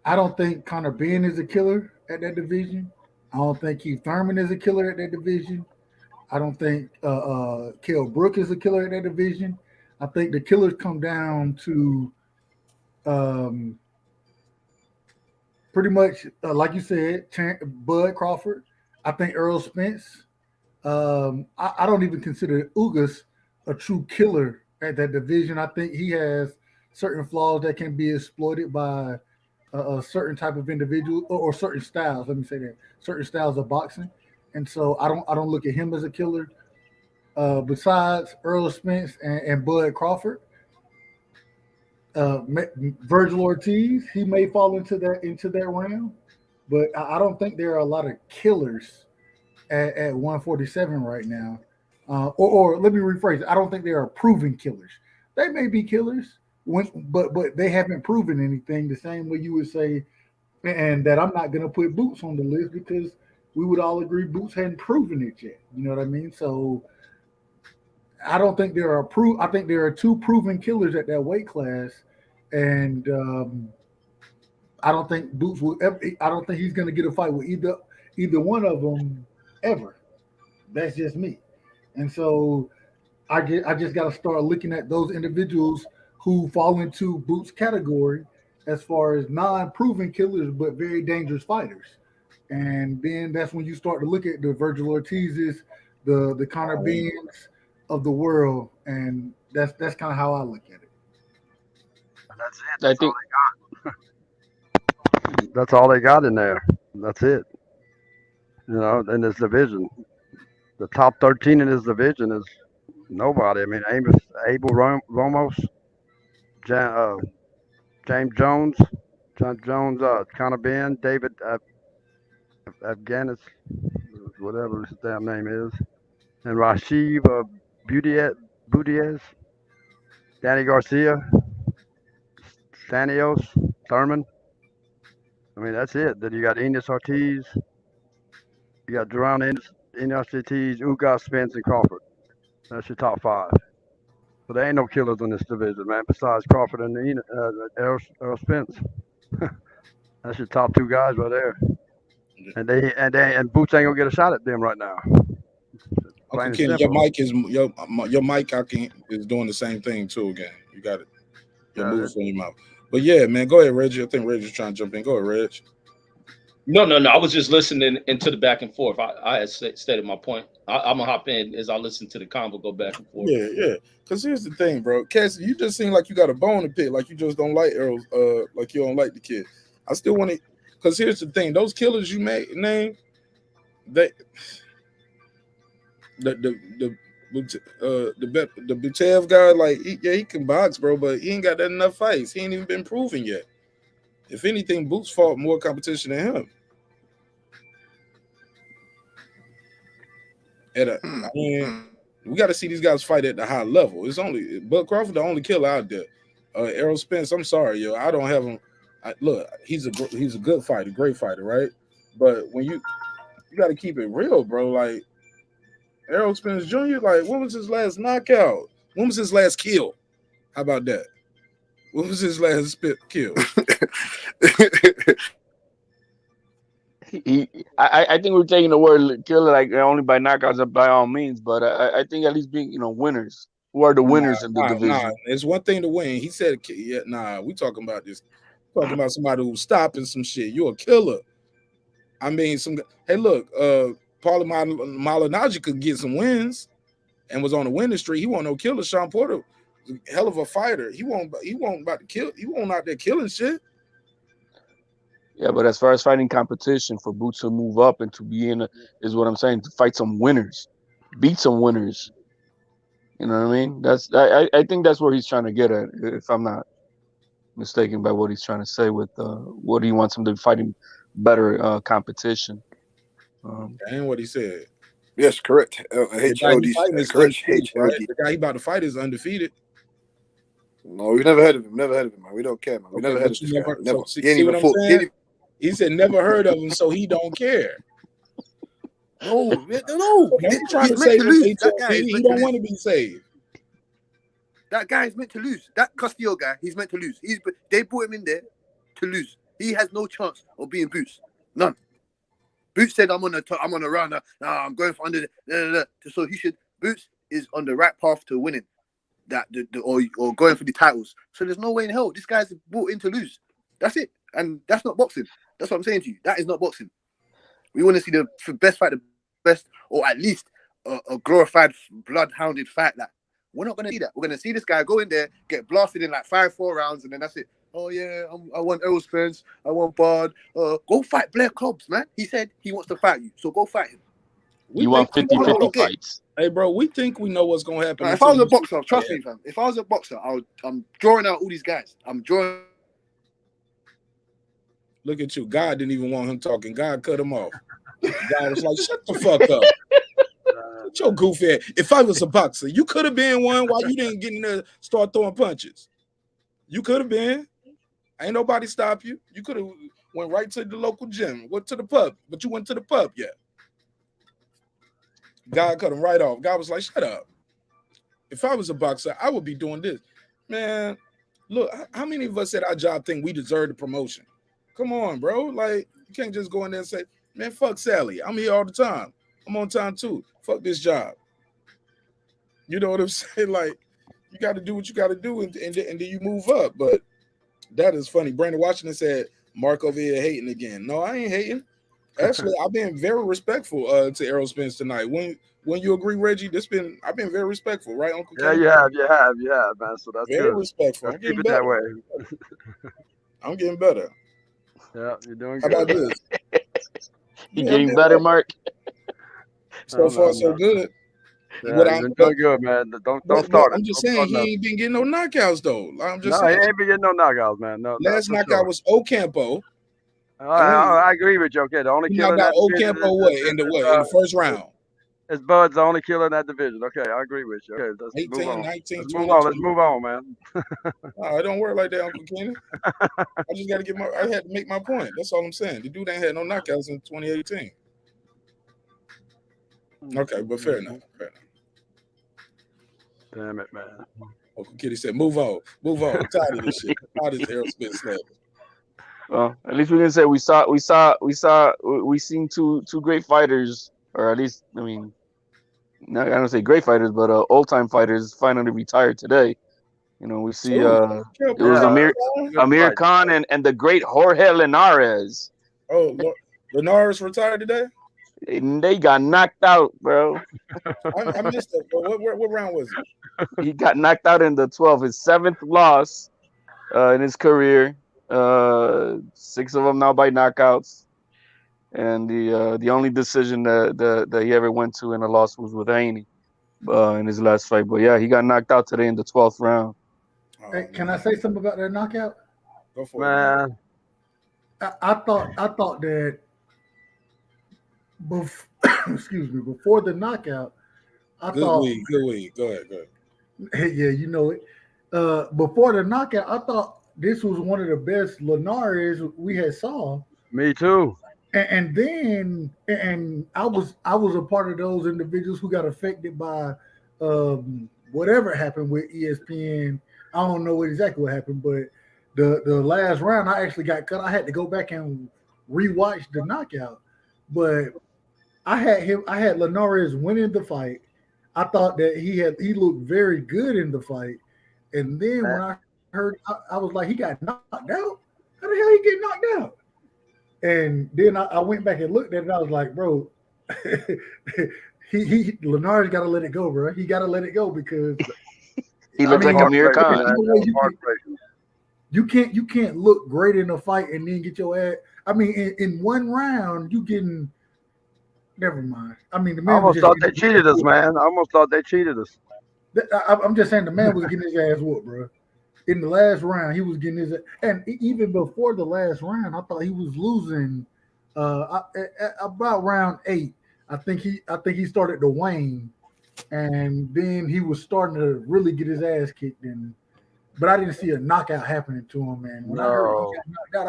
L: I don't think Conor Ben is a killer at that division. I don't think Keith Thurman is a killer at that division. I don't think Kell Brook is a killer at that division. I think the killers come down to pretty much, like you said, Bud Crawford. I think Errol Spence. I don't even consider Ugas a true killer at that division. I think he has certain flaws that can be exploited by a certain type of individual or certain styles. Let me say that, certain styles of boxing. And so I don't look at him as a killer. Besides Errol Spence and Bud Crawford, Virgil Ortiz, he may fall into that realm, but I don't think there are a lot of killers at 147 right now. Or let me rephrase it. I don't think there are proven killers. They may be killers, but they haven't proven anything the same way you would say, and that I'm not going to put Boots on the list because we would all agree Boots hadn't proven it yet. You know what I mean? So I don't think there are I think there are two proven killers at that weight class, and I don't think Boots will ever. I don't think he's going to get a fight with either one of them ever. That's just me, and so I just got to start looking at those individuals who fall into Boots' category as far as non-proven killers but very dangerous fighters, and then that's when you start to look at the Virgil Ortizes, the Conor Benns of the world, and that's kind of how I look at it.
N: That's it. That's all they got. That's all they got in there. That's it. You know, in this division, the top 13 in this division is nobody. I mean, Abel Ramos, James Jones, Conor Ben, David Afghanis, whatever his damn name is, and Rasheed Budiez, Danny Garcia, Stanios, Thurman. I mean, that's it. Then you got Enos Ortiz, you got Duran Enos Ortiz, Ugas, Spence, and Crawford. That's your top five. So there ain't no killers in this division, man, besides Crawford and Errol Spence. That's your top two guys right there. And Boots ain't gonna get a shot at them right now.
A: Okay, Ken, your mic is is doing the same thing too. Again, you got it. Your moves on your mouth. But yeah, man, go ahead, Reggie. I think Reggie's trying to jump in. Go ahead, Reg.
U: No. I was just listening into the back and forth. I had stated my point. I'm gonna hop in as I listen to the convo go back and forth.
A: Yeah. Because here's the thing, bro. Cassie, you just seem like you got a bone to pick. Like you just don't like Errol. Like you don't like the kid. I still want to. Because here's the thing. Those killers you name, the Butev guy, like he can box, bro, but he ain't got that enough fights. He ain't even been proven yet. If anything, Boots fought more competition than him. I mean, we got to see these guys fight at the high level. It's only Bud Crawford, the only killer out there. Errol Spence, I'm sorry, yo, I don't have him. Look, he's a good fighter, great fighter, right? But when you got to keep it real, bro. Like Errol Spence Jr., like when was his last knockout? When was his last kill? How about that? When was his last kill?
Q: I think we're taking the word killer like only by knockouts by all means, but I think at least being winners. Who are the winners in the division?
A: Nah, it's one thing to win. He said, "Yeah, nah." We talking about this. Talking about somebody who's stopping some shit. You're a killer. I mean, hey, look, Paulie Malignaggi could get some wins and was on the winning streak. He wasn't no killer. Sean Porter, hell of a fighter. He won't about to kill. He won't out there killing shit.
Q: Yeah, but as far as fighting competition for Boots to move up and to be is what I'm saying, to fight some winners, beat some winners. You know what I mean? I think that's where he's trying to get at, if I'm not mistaken by what he's trying to say with what he wants him to fight in better competition.
A: That ain't what he said.
O: Yes, correct.
A: The guy he fighting is
O: correct.
A: undefeated, right? The guy he about to fight is undefeated.
O: No, we've never heard of him. Never heard of him, man. We don't care, man. We never heard of this guy. Never.
A: So
O: He ain't
A: see
O: even
A: what I'm
O: fought.
A: saying? He said never heard of him, so he don't care.
O: No.
A: Don't try to
O: He's meant
A: save
O: to
A: his
O: lose. That guy
A: HLP.
O: is
A: He
O: meant to
A: don't
O: lose.
A: want to be saved.
O: That guy is meant to lose. That Castillo guy, he's meant to lose. They brought him in there to lose. He has no chance of being Boots. None. Boots said, I'm on a run. I'm going for under the. So he should. Boots is on the right path to winning that, or going for the titles. So there's no way in hell this guy's brought in to lose. That's it, and that's not boxing. That's what I'm saying to you. That is not boxing. We want to see the best fight, the best, or at least a glorified, bloodhounded fight. That we're not going to see that. We're going to see this guy go in there, get blasted in like 5-4 rounds, and then that's it. Oh yeah, I want Errol Spence. I want Ballard. Go fight Blair Clubs, man. He said he wants to fight you, so go fight him.
Q: You want 50-50 fights?
A: Hey, bro, we think we know what's gonna happen.
O: If I was a boxer, trust me, fam. If I was a boxer, I'm drawing out all these guys. I'm drawing.
A: Look at you. God didn't even want him talking. God cut him off. God was like, shut the fuck up. Shut your goofy ass. If I was a boxer, you could have been one. Why you didn't get in there start throwing punches? You could have been. Ain't nobody stop you. You could have went right to the local gym, went to the pub, but you went to the pub yet. God cut him right off. God was like, shut up. If I was a boxer, I would be doing this. Man, look, how many of us at our job think we deserve the promotion? Come on, bro. Like, you can't just go in there and say, man, fuck Sally. I'm here all the time. I'm on time too. Fuck this job. You know what I'm saying? Like, you got to do what you got to do, and then you move up. But that is funny. Brandon Washington said, Mark over here hating again. No, I ain't hating. Actually, I've been very respectful to Errol Spence tonight. When you agree, Reggie, I've been very respectful, right, Uncle
N: Yeah,
A: Ken?
N: you have, man. So that's
A: Very
N: good.
A: respectful.
N: Let's
A: I'm
N: keep
A: getting
N: it that
A: better.
N: way.
A: I'm getting better.
N: Yeah, you're doing
A: How
N: good.
A: about this?
Q: You
A: Yeah,
Q: getting better, Mark?
A: So far, so good.
N: Yeah,
A: What
N: you've been doing good, man. Don't
A: but
N: start it.
A: I'm just
N: Don't
A: saying
N: start
A: he ain't been getting no knockouts though. I'm just
N: No, he
A: saying.
N: ain't been getting no knockouts, man. No,
A: Last
N: for
A: knockout
N: sure.
A: was Ocampo.
N: I agree with you. Okay, the only
A: He
N: killer in
A: knocked out
N: that division
A: Ocampo in the first round.
N: Is Bud's the only killer in that division. Okay, I agree with you. Okay, let's
A: 18,
N: move on.
A: 19,
N: Let's
A: 20,
N: move on. Let's move on, man.
A: No, it don't work like that, Uncle Kenny. I just got to I had to make my point. That's all I'm saying. The dude ain't had no knockouts in 2018. Okay, but fair enough. Fair enough.
N: Damn it, man.
A: Uncle Kitty said, "Move on, move on. I'm tired of this shit. I'm tired of this Errol Spence stuff."
Q: Well, at least we can say we seen two great fighters, or at least I don't say great fighters, but old time fighters finally retired today. You know, we see it was Amir Khan and the great Jorge Linares.
A: Oh, Linares retired today?
Q: And they got knocked out, bro.
A: I missed it. What round was it?
Q: He got knocked out in the 12th, his 7th loss in his career. 6 of them now by knockouts, and the only decision that he ever went to in a loss was with Haney in his last fight. But yeah, he got knocked out today in the 12th round.
L: Hey, can I say something about that knockout?
A: Go for
N: it,
A: man.
L: I thought that excuse me, before the knockout,
A: Good week. Go ahead.
L: Yeah, you know it. Before the knockout, I thought this was one of the best Linares we had saw.
N: Me too.
L: And then I was a part of those individuals who got affected by whatever happened with ESPN. I don't know exactly what happened, but the last round I actually got cut. I had to go back and rewatch the knockout. But I had Linares winning the fight. I thought that he looked very good in the fight. And then when I heard, I was like, he got knocked out? How the hell he get knocked out? And then I went back and looked at it. I was like, bro, Linares got to let it go, bro. He got to let it go because
Q: he looked like Amir Khan.
L: You can't look great in a fight and then get your ass. I mean, in one round, you getting. Never mind. I mean, the man
N: I almost thought they cheated us, man. I almost thought they cheated us.
L: I'm just saying the man was getting his ass whooped, bro. In the last round, he was getting his, and even before the last round, I thought he was losing. About round 8, I think he started to wane, and then he was starting to really get his ass kicked in. But I didn't see a knockout happening to him, man. When I heard he got knocked out,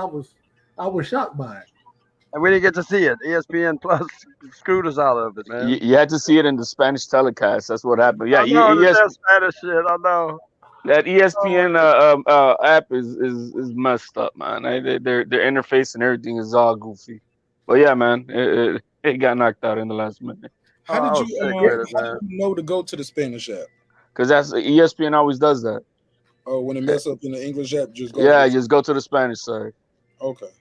L: I was shocked by it.
N: And we didn't get to see it. ESPN Plus screwed us out of it, man.
Q: You had to see it in the Spanish telecast. That's what happened. Yeah,
N: I know that Spanish shit. I know.
Q: That ESPN app is messed up, man. Their interface and everything is all goofy. But yeah, man, it got knocked out in the last minute.
A: How did you know to go to the Spanish app?
Q: Because that's ESPN always does that.
A: Oh, when it mess up in the English app, just go.
Q: Yeah, just go to the Spanish side.
A: Okay.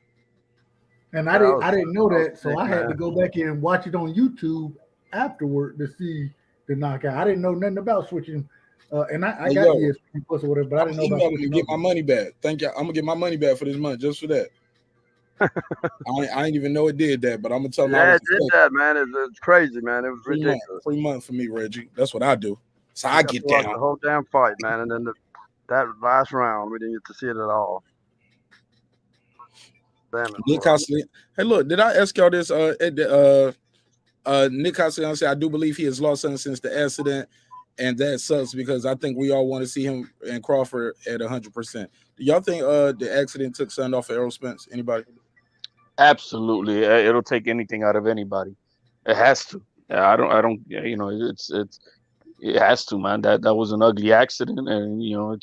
L: And I didn't know that, so I had to go back in and watch it on YouTube afterward to see the knockout. I didn't know nothing about switching. And I got ESPN Plus or whatever, but I didn't know about switching.
A: Get my money back. Thank you. I'm gonna get my money back for this month just for that. I didn't even know it did that, but I'm gonna tell you.
N: Yeah, it did that, man. It's crazy, man. It was ridiculous.
A: Free month for me, Reggie. That's what I do. So I get down
N: the whole damn fight, man, and then that last round we didn't get to see it at all. Damn it.
A: Nick Castellano. Hey, look, did I ask y'all this? Nick Castellano said, I do believe he has lost something since the accident, and that sucks because I think we all want to see him and Crawford at 100%. Do y'all think the accident took something off of Errol Spence? Anybody?
Q: Absolutely. It'll take anything out of anybody. It has to. I don't. You know, it has to, man. That was an ugly accident, and you know,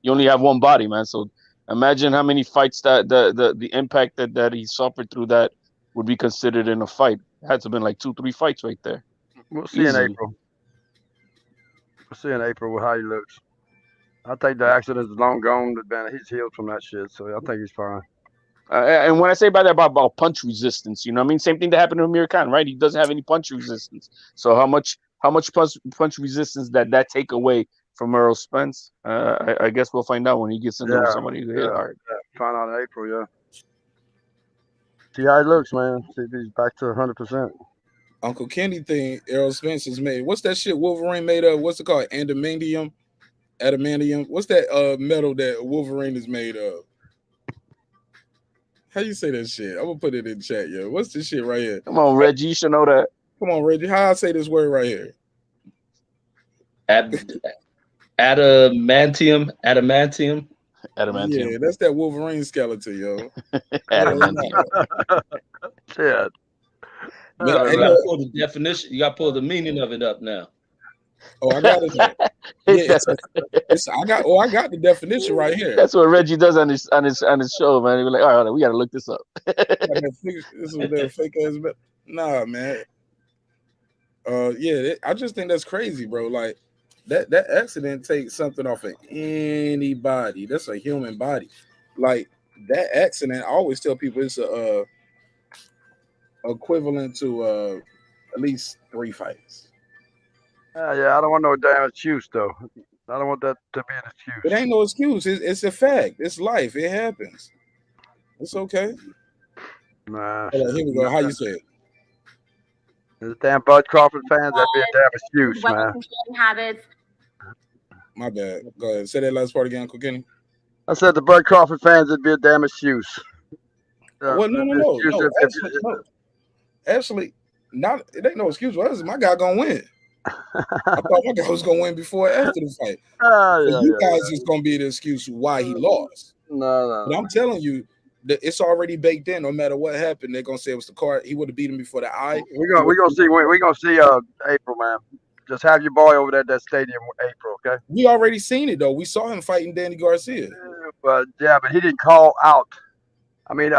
Q: you only have one body, man. So imagine how many fights that the impact that he suffered through that would be considered in a fight. It had to have been like 2-3 fights right there.
N: We'll see in April. We'll see in April with how he looks. I think the accident is long gone, but man, he's healed from that shit, so I think he's fine.
Q: And when I say about punch resistance, you know what I mean? Same thing that happened to Amir Khan, right? He doesn't have any punch resistance. So how much punch resistance that take away from Errol Spence? I guess we'll find out when he gets into somebody who hit hard.
N: Find out in April, yeah. See how he looks, man. See if he's back to 100%.
A: Uncle Kenny thing Errol Spence is made. What's that shit Wolverine made of? What's it called? Adamantium? What's that metal that Wolverine is made of? How you say that shit? I'm gonna put it in chat, yo. What's this shit right here?
Q: Come on, Reggie, you should know that.
A: Come on, Reggie. How I say this word right here?
U: Adamantium.
A: Yeah, that's that Wolverine skeleton, yo.
Q: Adamantium.
N: Yeah.
U: You gotta pull the definition. You gotta pull the meaning of it up now.
A: Oh, I got it. I got the definition right here.
Q: That's what Reggie does on his show, man. He's like, all right, we gotta look this up.
A: This is that fake ass. Nah, man. I just think that's crazy, bro. Like that accident takes something off of anybody. That's a human body. Like that accident, I always tell people it's equivalent to at least 3 fights.
N: Yeah, I don't want no damn excuse though. I don't want that to be an excuse.
A: It ain't no excuse. It's a fact. It's life. It happens. It's okay.
N: Nah.
A: Here we go. How you say it?
N: The damn Bud Crawford fans, that'd be a damn excuse, man.
C: Habits.
A: My bad. Go ahead. Say that last part again, Uncle Kenny.
N: I said the Bud Crawford fans, it'd be a damn excuse.
A: Well, no. Actually, not. It ain't no excuse. Well, my guy gonna win. I thought my guy was gonna win before or after the fight. You guys is gonna be the excuse why he lost.
N: No.
A: But I'm telling you that it's already baked in. No matter what happened, they're gonna say it was the card. He would have beat him before the eye.
N: We're gonna see April, man. Just have your boy over there at that stadium April, okay?
A: We already seen it though. We saw him fighting Danny Garcia.
N: But he didn't call out. I mean,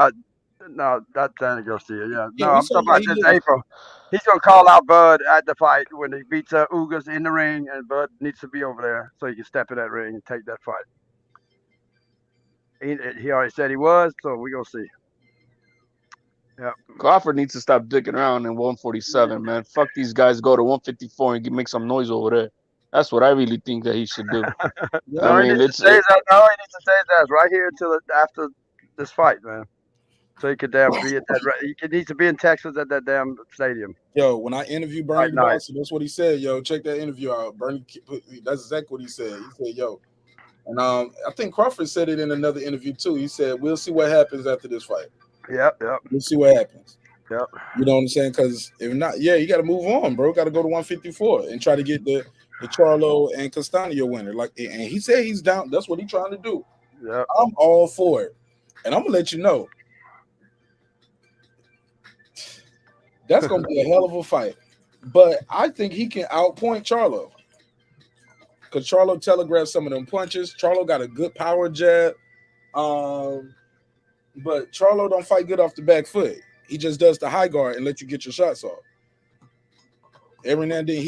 N: no, that's Danny Garcia. Yeah, no, I'm talking about this April. He's gonna call out Bud at the fight when he beats Ugas in the ring, and Bud needs to be over there so he can step in that ring and take that fight. He already said he was, so we're gonna see. Yeah.
Q: Crawford needs to stop dicking around in 147, man. Fuck these guys. Go to 154 and make some noise over there. That's what I really think that he should do.
N: He needs to stay his ass right here until after this fight, man. So he could damn be at that. He needs to be in Texas at that damn stadium.
A: Yo, when I interviewed Bernie the
N: Night.
A: Boxer, that's what he said. Yo, check that interview out. Bernie, that's exactly what he said. He said, yo. And I think Crawford said it in another interview too. He said, we'll see what happens after this fight.
N: Yep.
A: We'll see what happens.
N: Yep.
A: You know what I'm saying? Because if not, you got to move on, bro. Got to go to 154 and try to get the Charlo and Castaño winner. And he said he's down. That's what he's trying to do.
N: Yep.
A: I'm all for it. And I'm going to let you know. That's going to be a hell of a fight. But I think he can outpoint Charlo. Because Charlo telegraphed some of them punches. Charlo got a good power jab. But Charlo don't fight good off the back foot. He just does the high guard and let you get your shots off. Every now and then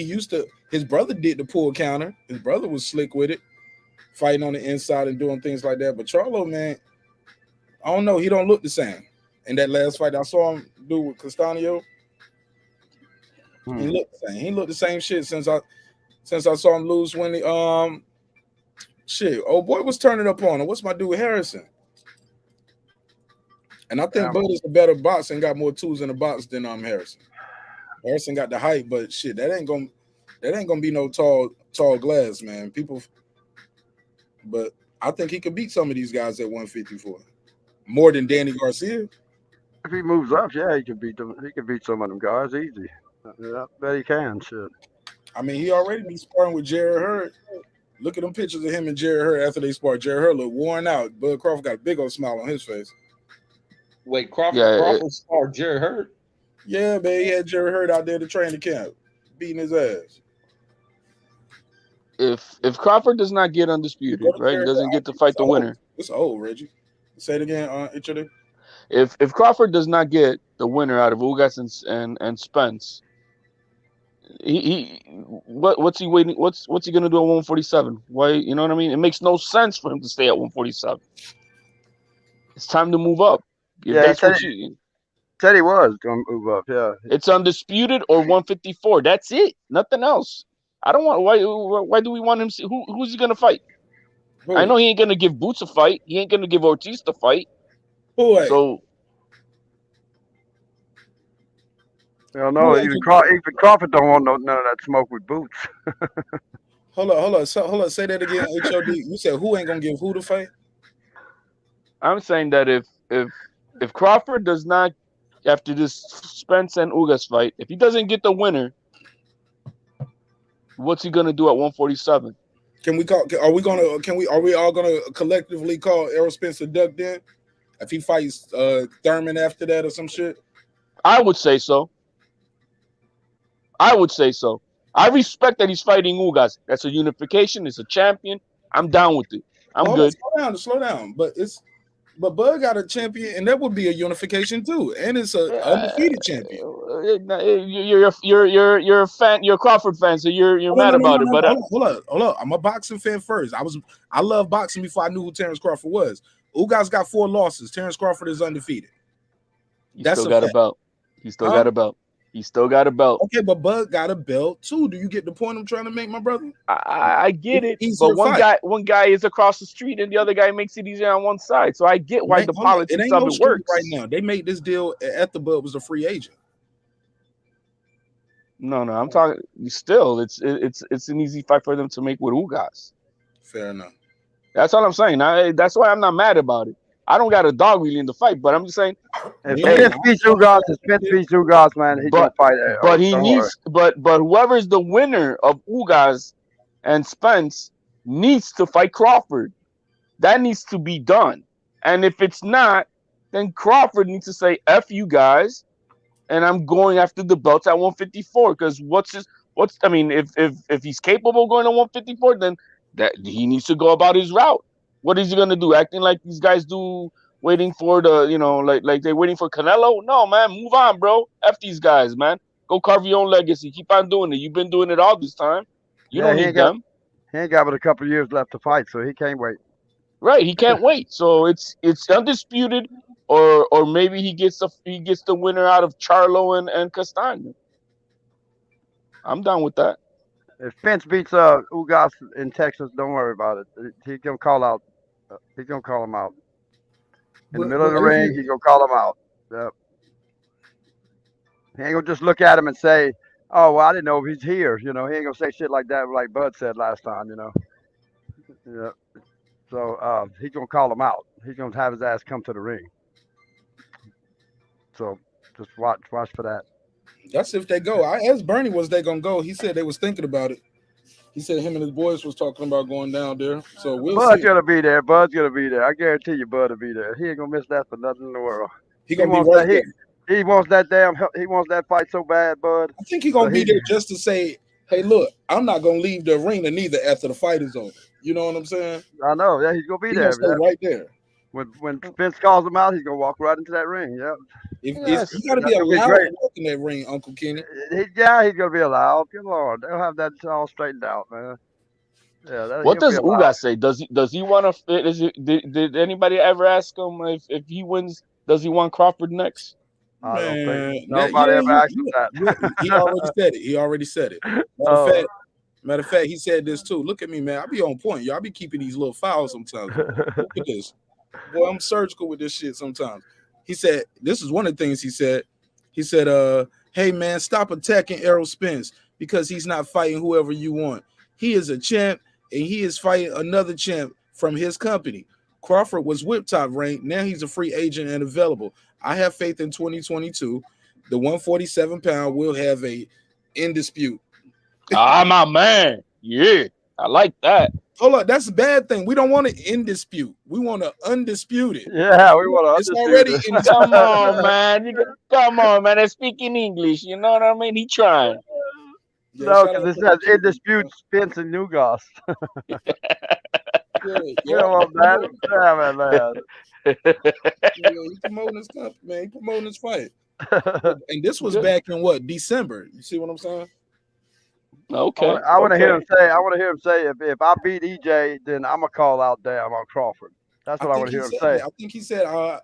A: his brother did the pull counter. His brother was slick with it, fighting on the inside and doing things like that. But Charlo, man, I don't know. He don't look the same. In that last fight I saw him do with Castaño, he looked the same. He looked the same shit since I saw him lose when the old boy was turning up on him. What's my dude Harrison? And I think Bud is a better boxer and got more tools in the box than Harrison. Harrison got the height, but shit, that ain't gonna be no tall glass, man. But I think he could beat some of these guys at 154 more than Danny Garcia.
N: If he moves up, he can beat them. He can beat some of them guys easy. I bet he can. Shit.
A: I mean, he already be sparring with Jared Hurd. Look at them pictures of him and Jared Hurd after they spar. Jared Hurd look worn out. Bud Crawford got a big old smile on his face.
C: Wait, Crawford sparred Jared Hurd?
A: Yeah, man, he had Jared Hurd out there to train the camp, beating his ass.
Q: If Crawford does not get undisputed, right, he doesn't get to fight the winner.
A: It's old, Reggie. Say it again, Ichide.
Q: If Crawford does not get the winner out of Ugas and Spence, what's he waiting? What's he gonna do at 147? Why, you know what I mean? It makes no sense for him to stay at 147. It's time to move up. That's what you
N: said he was going to move up. Yeah,
Q: it's undisputed or 154. That's it. Nothing else. I don't want. Why do we want him? Who's he gonna fight? Who? I know he ain't gonna give Boots a fight. He ain't gonna give Ortiz a fight.
A: Who?
Q: So.
N: Well, no, even Crawford don't want none of that smoke with Boots.
A: Hold on. Say that again, HOD. You said who ain't gonna give who the fight?
Q: I'm saying that if Crawford does not, after this Spence and Ugas fight, if he doesn't get the winner, what's he gonna do at 147?
A: Are we all gonna collectively call Errol Spence a duck then? If he fights Thurman after that or some shit?
Q: I would say so. I respect that he's fighting Ugas. That's a unification. It's a champion. I'm down with it. I'm good.
A: Slow down. But Bud got a champion, and that would be a unification too. And it's a undefeated champion.
Q: You're a fan. You're a Crawford fan, so you're mad about it. But
A: hold on. I'm a boxing fan first. I love boxing before I knew who Terrence Crawford was. Ugas got 4 losses. Terrence Crawford is undefeated.
Q: He still got a belt. He still got a belt.
A: Okay, but Bud got a belt too. Do you get the point I'm trying to make, my brother?
Q: I get it. But one guy is across the street and the other guy makes it easier on one side. So I get why the politics of it works.
A: Right now, they made this deal after Bud was a free agent.
Q: No, I'm talking. Still, it's an easy fight for them to make with Ugas.
A: Fair enough.
Q: That's all I'm saying. That's why I'm not mad about it. I don't got a dog really in the fight, but I'm just saying.
N: If Spence beats Ugas, man, he's gonna fight.
Q: But he needs. But whoever's the winner of Ugas and Spence needs to fight Crawford. That needs to be done. And if it's not, then Crawford needs to say "F you guys," and I'm going after the belts at 154. Because if he's capable of going to 154, then that he needs to go about his route. What is he gonna do? Acting like these guys do, waiting for like they're waiting for Canelo? No, man, move on, bro. F these guys, man. Go carve your own legacy. Keep on doing it. You've been doing it all this time. You don't need them.
N: He ain't got but a couple of years left to fight, so he can't wait.
Q: Right, he can't wait. So it's undisputed, or maybe he gets the winner out of Charlo and Castaño. I'm down with that.
N: If Spence beats Ugas in Texas, don't worry about it. He's gonna call out. He's gonna call him out. In the middle of the ring, he's gonna call him out. Yep. He ain't gonna just look at him and say, "Oh, well, I didn't know he's here." He ain't gonna say shit like that, like Bud said last time. Yeah. So he's gonna call him out. He's gonna have his ass come to the ring. So just watch for that.
A: That's if they go. I asked Bernie, was they gonna go? He said they was thinking about it. He said him and his boys was talking about going down there. So we'll
N: Bud's
A: see.
N: gonna be there. Bud's gonna be there. I guarantee you, Bud will be there. He ain't gonna miss that for nothing in the world.
A: He gonna be right there.
N: He wants that he wants that fight so bad, Bud.
A: I think he gonna be there just to say, "Hey, look, I'm not gonna leave the arena neither after the fight is over." You know what I'm saying?
N: I know. Yeah, he's gonna be there.
A: Gonna stay right there.
N: When Vince calls him out, he's gonna walk right into that ring. Yeah.
A: He gotta be allowed to walk in that ring, Uncle Kenny.
N: He's gonna be allowed. Good Lord, they'll have that all straightened out, man. Yeah.
Q: What does Ugas say? Does he want to? Did anybody ever ask him if he wins? Does he want Crawford next?
N: I don't think nobody ever asked him that.
A: He already said it. Matter of fact, he said this too. Look at me, man. I be on point. Y'all be keeping these little fouls sometimes. Look at this. Boy, I'm surgical with this shit sometimes. He said, this is one of the things he said. He said, hey, man, stop attacking Errol Spence because he's not fighting whoever you want. He is a champ, and he is fighting another champ from his company. Crawford was whip top ranked. Now he's a free agent and available. I have faith in 2022. The 147-pound will have a in dispute.
Q: My man. Yeah, I like that.
A: Hold on, that's a bad thing. We don't want it in dispute. We want to undisputed.
N: Yeah, we want to.
A: It's already in dispute.
Q: Come on, man. Come on, man. They're speaking English. You know what I mean? He trying.
N: Yeah, no, because it says in dispute Spence and Nugas.
A: You
N: don't want that? Damn it, man.
A: He's promoting his company, man. He's promoting his fight. And this was back in what? December. You see what I'm saying?
Q: Okay.
N: I want to hear him say. I want to hear him say if I beat EJ, then I'm gonna call out damn on Crawford. That's what I want to hear him say.
A: I think he said I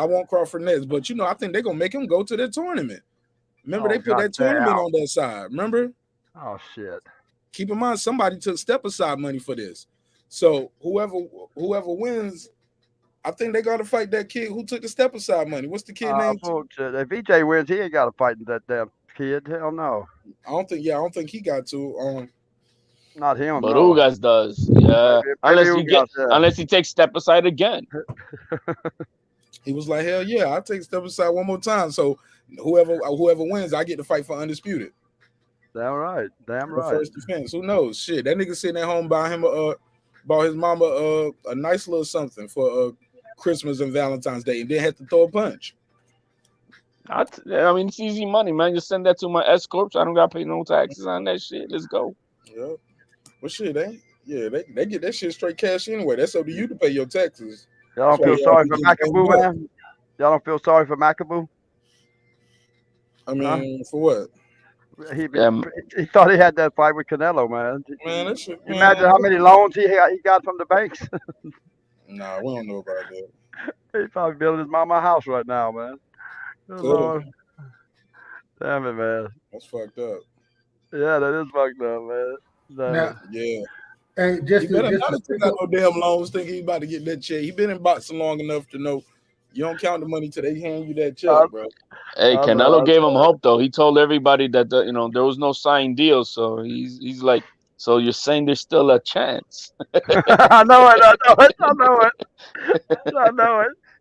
A: want Crawford next, but I think they're gonna make him go to their tournament. Remember, they put that tournament on their side. Remember?
N: Oh shit.
A: Keep in mind, somebody took step aside money for this. So whoever wins, I think they got to fight that kid who took the step aside money. What's the kid name?
N: If EJ wins, he ain't got to fight that damn kid. Hell no.
A: I don't think he got to.
N: Not him.
Q: But Ugas does. Yeah. Unless he takes step aside again.
A: He was like, hell yeah, I'll take step aside one more time. So whoever wins, I get to fight for undisputed.
N: Damn right.
A: First defense. Who knows? Shit, that nigga sitting at home bought his mama a nice little something for Christmas and Valentine's Day, and then had to throw a punch.
Q: I mean, it's easy money, man. Just send that to my S corp. I don't got to pay no taxes on that shit. Let's go.
A: Yeah. Well, shit, they get that shit straight cash anyway. That's up to you to pay your taxes.
N: Y'all don't feel sorry for Macaboo, man? Y'all don't feel sorry for Macaboo?
A: I mean, for what?
N: He thought he had that fight with Canelo, man.
A: Man, that shit,
N: imagine how many loans he got from the banks.
A: Nah, we don't know about that.
N: He probably building his mama house right now, man. Oh, damn it, man.
A: That's fucked up.
N: Yeah, that is fucked up, man.
A: Yeah.
L: Hey, just
A: he better not take out no damn loans thinking he's about to get that check. He been in boxing long enough to know you don't count the money till they hand you that check, bro.
Q: Hey, Canelo gave him hope though. He told everybody that there was no signed deal, so he's like, so you're saying there's still a chance?
N: I know it.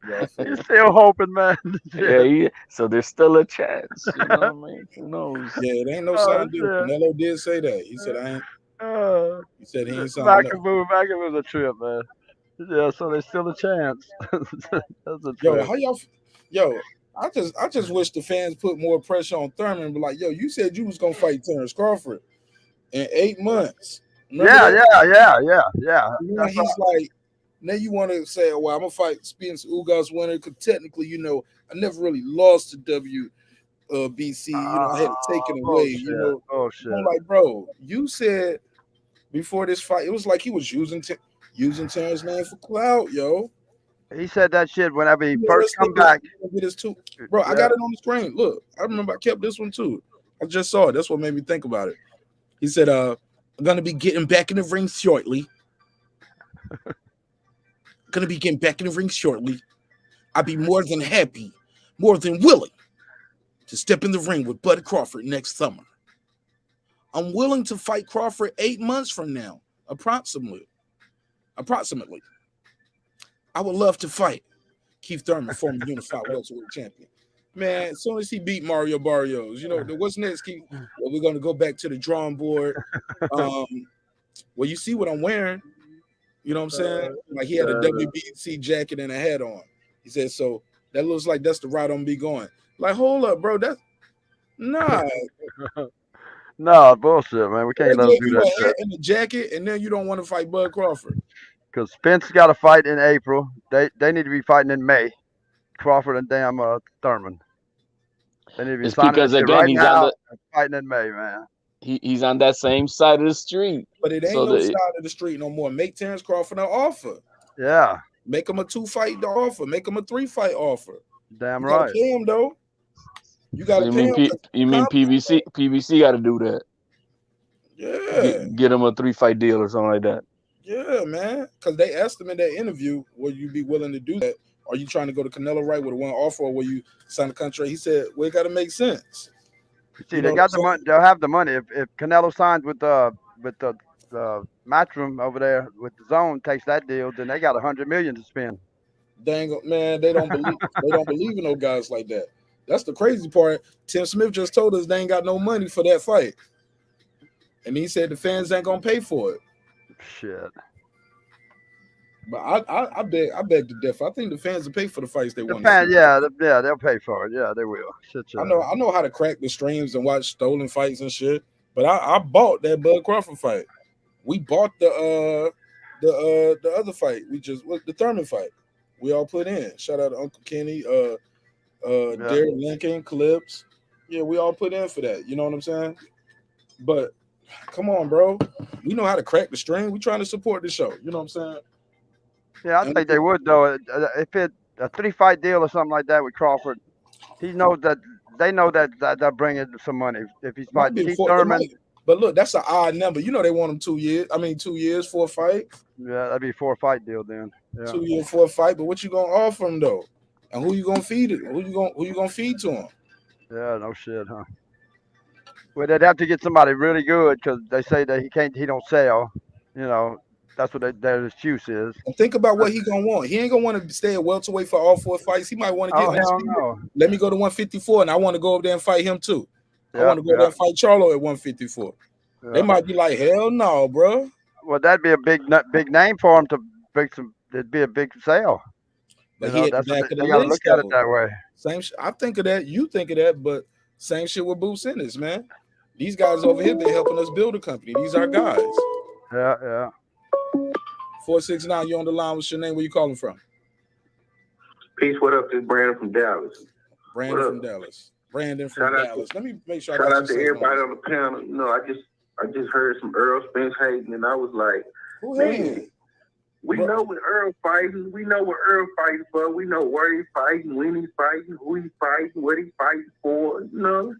A: Yeah,
N: he's still hoping, man.
A: Yeah,
Q: so there's still a chance. You know what I mean? Who knows?
A: Yeah, it ain't no signed deal. Canelo did say that. He said I ain't. He said he ain't signed up.
N: Macaboo's a trip, man. Yeah, so there's still a chance. That's a trip.
A: I just wish the fans put more pressure on Thurman and be like, yo, you said you was gonna fight Terrence Crawford in 8 months.
N: Yeah.
A: Now he's like, now you want to say, well, I'm gonna fight Spence Ugas winner because technically, I never really lost to WBC. I had to take it away.
N: Shit.
A: I'm like, bro, you said before this fight, it was like he was using Terrence's name for clout, yo.
N: He said that shit whenever he first come back.
A: Bro, I got it on the screen. Look, I remember I kept this one too. I just saw it. That's what made me think about it. He said, I'm gonna be getting back in the ring shortly. I'd be more than happy, more than willing to step in the ring with Bud Crawford next summer. I'm willing to fight Crawford 8 months from now, approximately. I would love to fight Keith Thurman, former unified welterweight champion. Man, as soon as he beat Mario Barrios, what's next, Keith? Well, we're going to go back to the drawing board. Well, you see what I'm wearing. You know what I'm saying? Like he had a WBC jacket and a hat on. He said, so that looks like that's the route I'm going to be going. Like, hold up, bro. That's nah.
N: No, bullshit, man. We can't let him do that shit.
A: In the jacket, and then you don't want to fight Bud Crawford.
N: Because Spence got to fight in April. They need to be fighting in May. Crawford and damn Thurman. They need to be
Q: it's because again
N: right
Q: he's
N: now fighting in May, man.
Q: He's on that same side of the street.
A: But it ain't side of the street no more. Make Terrence Crawford an offer.
N: Yeah.
A: Make him a 2-fight offer. Make him a 3-fight offer.
N: Damn
A: you
N: right.
A: Gotta pay him though. You got to pay him.
Q: You mean PBC? PBC got to do that.
A: Yeah.
Q: Get him a 3-fight deal or something like that.
A: Yeah, man. Because they asked him in that interview, will you be willing to do that? Are you trying to go to Canelo right with a one offer, or will you sign a contract? He said, well, it got to make sense.
N: See, they got the money. They'll have the money. If Canelo signs with the Matchroom over there with the Zone, takes that deal, then they got $100 million to spend.
A: Dang, man, they don't believe in no guys like that. That's the crazy part. Tim Smith just told us they ain't got no money for that fight, and he said the fans ain't gonna pay for it.
N: Shit.
A: But I beg to differ. I think the fans will pay for the fights they want.
N: Yeah, they'll pay for it. Yeah, they will. Shit,
A: I know how to crack the streams and watch stolen fights and shit. But I bought that Bud Crawford fight. We bought the other fight. The Thurman fight. We all put in. Shout out to Uncle Kenny, Derek Lincoln, Clips. Yeah, we all put in for that. You know what I'm saying? But come on, bro. We know how to crack the stream. We trying to support the show. You know what I'm saying?
N: Yeah, I think they would though. If it a 3-fight deal or something like that with Crawford, he knows that they know that bring in some money. If he's fighting Keith Thurman,
A: but look, that's an odd number. You know they want him 2 years. I mean 2 years for a fight.
N: Yeah, that'd be a 4-fight deal then. Yeah.
A: 2 years for a fight. But what you gonna offer him though? And who you gonna feed it? Who you gonna feed to him?
N: Yeah, no shit, huh? Well, they'd have to get somebody really good because they say that he don't sell. You know. That's what their excuse is.
A: And think about what he gonna want. He ain't gonna want to stay at welterweight for all 4 fights. He might want to get. Let me go to 154, and I want to go over there and fight him too. I want to go there and fight Charlo at 154. Yeah. They might be like, hell no, bro.
N: Well, that'd be a big name for him to bring some. It'd be a big sale.
A: But he
N: that's what they gotta look at it that way.
A: Same. I think of that. You think of that, but same shit with Boots Ennis, man. These guys over here, they helping us build a company. These are guys.
N: Yeah.
A: 469, you on the line. What's your name? Where you calling from?
B: Peace. What up? This is Brandon from Dallas.
A: Brandon from Dallas. Let me make sure.
B: Shout out to everybody on the panel. You know, I just heard some Earl Spence hating, and I was like, man, we know when Earl fighting. We know what Earl fighting for. We know where he's fighting, when he's fighting, who he's fighting, what he's fighting for. You know,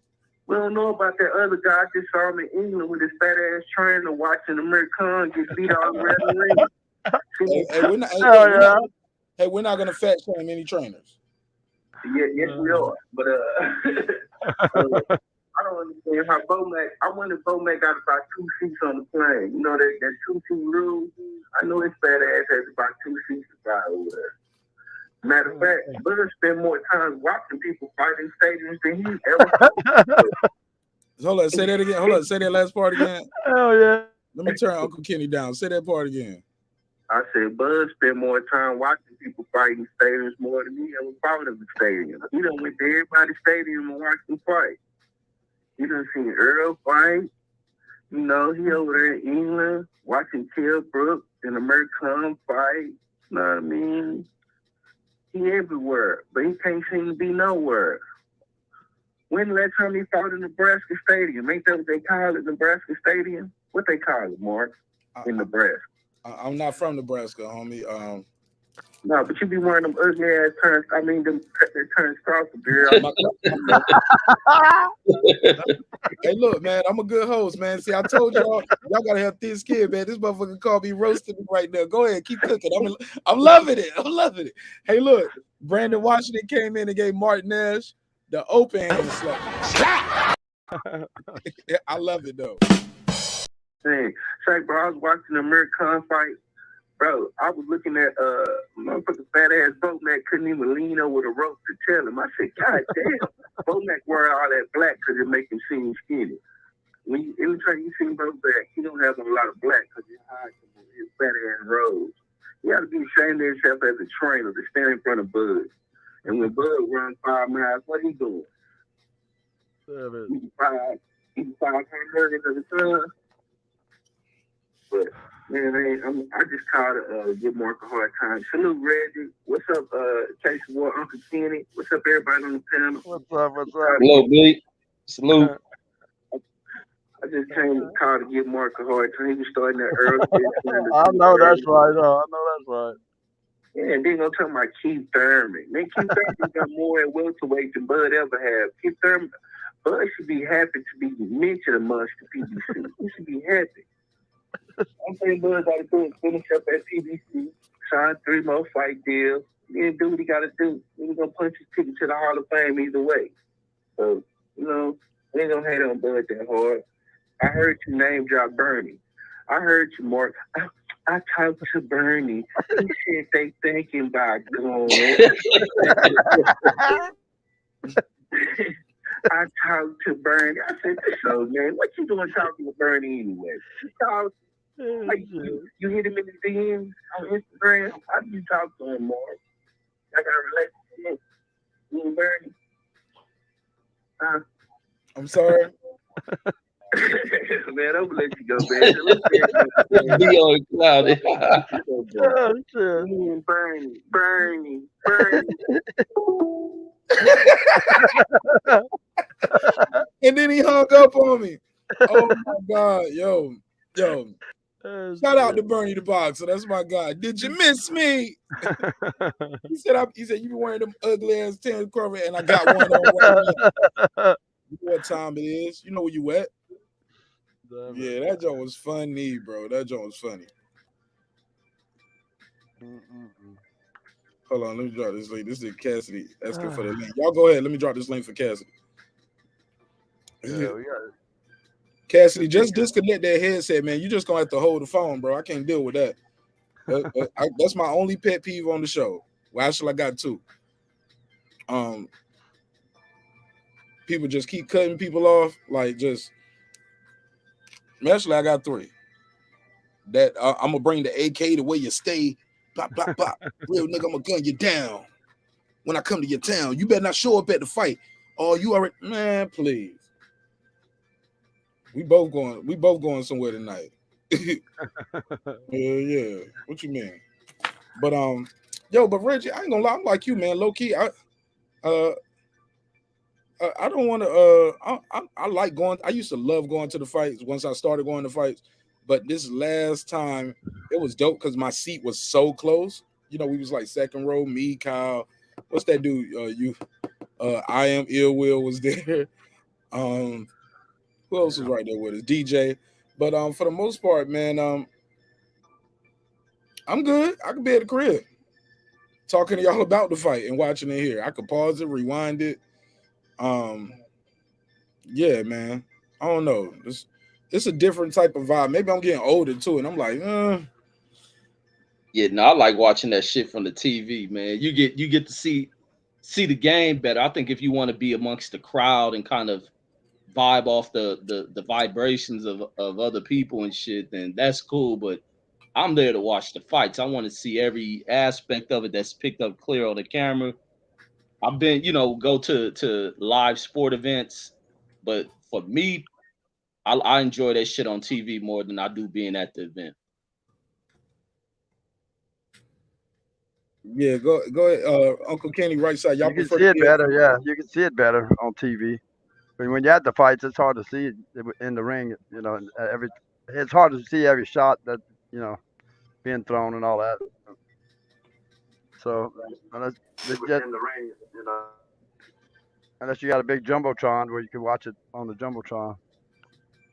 B: we don't know about that other guy. I just saw him in England with his fat ass trainer watching Amir Khan get beat all around the ring.
A: We're not gonna fat shame any trainers.
B: Yeah, yes we are. But I don't understand how Bomac. I wonder if Bomac got about 2 seats on the plane. You know that 2-seat rule. I know his fat ass has about 2 seats to guy over there. Matter of fact, Bud spend more time watching people fight in stadiums than he ever.
A: Hold on, say that again. Hold on, say that last part again.
N: Hell yeah.
A: Let me turn Uncle Kenny down. Say that part again.
B: I said, Bud spent more time watching people fight in stadiums more than he ever fought in the stadium. He done went to everybody's stadium and watched them fight. He done seen Earl fight. You know, he over there in England watching Kell Brook and Amir Khan fight. You know what I mean? He everywhere, but he can't seem to be nowhere. When the last time he fought in Nebraska Stadium? Ain't that what they call it, Nebraska Stadium? What they call it, Mark, in Nebraska?
A: I'm not from Nebraska, homie.
B: No, but you be wearing them ugly ass turns. I mean, them turn scarf, girl.
A: Hey, look, man, I'm a good host, man. See, I told y'all gotta have thick skin, man. This motherfucker called me roasting me right now. Go ahead, keep cooking. I'm loving it. I'm loving it. Hey, look, Brandon Washington came in and gave Marq Nash the open hand slap. I love it though.
B: Hey, Shaq, bro, I was watching the Amir Khan fight. Bro, I was looking at motherfucking fat ass Bomac couldn't even lean over the rope to tell him. I said, God damn, Bomac wearing all that black because it make him seem skinny. Every time you see Bomac, he don't have a lot of black because his fat ass rolls. You got to be ashamed of yourself as a trainer to stand in front of Bud. And when Bud runs 5 miles, what he doing? Eating 5 hamburgers at a time. But man, I just called to give Mark a hard time. Salute, Reggie. What's up, Case War, Uncle Kenny? What's up, everybody on the panel?
N: What's up?
U: Hello, Bleak. Salute.
B: I just came to call to give Mark a hard time. He was starting that early.
N: I know that's right. I know that's right.
B: Yeah, and then gonna talk about Keith Thurman. Man, Keith Thurman got more at welterweight than Bud ever had. Keith Thurman, Bud should be happy to be mentioned amongst the PBC. He should be happy. I'm saying Bud got to do is finish up at PBC, sign 3 more fight deals, and do what he got to do. He's going to punch his ticket to the Hall of Fame either way. So, they ain't going to hate on Bud that hard. I heard you name drop Bernie. I heard you, Mark. I talked to Bernie. He said they thinking about going. I talked to Bernie. I said, so, man, what you doing talking to Bernie anyway? Like, you hit him in the DMs on Instagram. How do you talk to him, Mark? I got a relationship. You and Bernie.
A: I'm sorry.
B: Man, I'm gonna let you go, man.
U: Be on cloud.
B: Bernie.
A: And then he hung up on me. Oh my God, yo. Shout out to Bernie the Boxer. That's my guy. Did you miss me? He said you be wearing them ugly ass tan Corvette, and I got one on right now. You know what time it is. You know where you at. Yeah, that joint was funny, bro. That joint was funny. Hold on, let me drop this link. This is Cassidy asking for the link. Y'all go ahead. Let me drop this link for Cassidy.
N: Yeah, we got it.
A: Cassidy, just disconnect that headset, man. You just gonna have to hold the phone, bro. I can't deal with that. That's my only pet peeve on the show. Well, actually, I got 2. People just keep cutting people off, like just. Actually, I got 3. That I'm gonna bring the AK to where you stay. Pop, pop, pop. Real nigga, I'm gonna gun you down. When I come to your town, you better not show up at the fight. Oh, you already, man, please. We both going somewhere tonight. Yeah. What you mean? But but Reggie, I ain't gonna lie, I'm like you, man. Low key, I don't want to. I like going. I used to love going to the fights once I started going to fights. But this last time, it was dope because my seat was so close. We was like second row. Me, Kyle. What's that dude? I Am Ill Will was there. Who else was right there with us? DJ. But for the most part, man, I'm good. I could be at the crib talking to y'all about the fight and watching it here. I could pause it, rewind it. Yeah, man. I don't know. It's a different type of vibe. Maybe I'm getting older too, and I'm like,
U: Yeah, no, I like watching that shit from the TV, man. You get to see the game better. I think if you want to be amongst the crowd and kind of vibe off the vibrations of other people and shit, then that's cool. But I'm there to watch the fights. I want to see every aspect of it that's picked up clear on the camera. I've been, go to live sport events, but for me, I enjoy that shit on TV more than I do being at the event.
A: Yeah, go ahead, Uncle Kenny, right side. Y'all
N: You can see it better, yeah. You can see it better on TV. But when you're at the fights, it's hard to see it in the ring. It's hard to see every shot that being thrown and all that. So unless unless you got a big jumbotron where you can watch it on the jumbotron.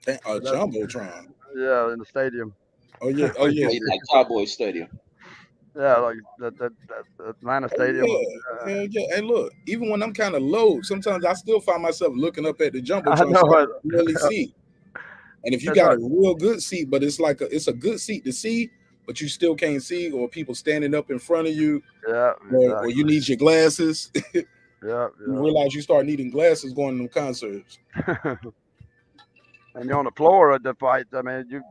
A: A jumbotron.
N: Yeah, in the stadium.
A: Oh yeah, oh yeah.
T: Like Cowboy Stadium.
N: Yeah, like that Atlanta Stadium.
A: Hell yeah. Hey, look, even when I'm kind of low, sometimes I still find myself looking up at the
N: I
A: jumbotron
N: know
A: so I
N: it.
A: can really see. And if you
N: That's
A: got
N: right.
A: a real good seat, but it's like it's a good seat to see, but you still can't see, or people standing up in front of you,
N: Yeah,
A: or you need your glasses.
N: Yeah,
A: You realize you start needing glasses going to them concerts.
N: And you're on the floor at the fight. I mean,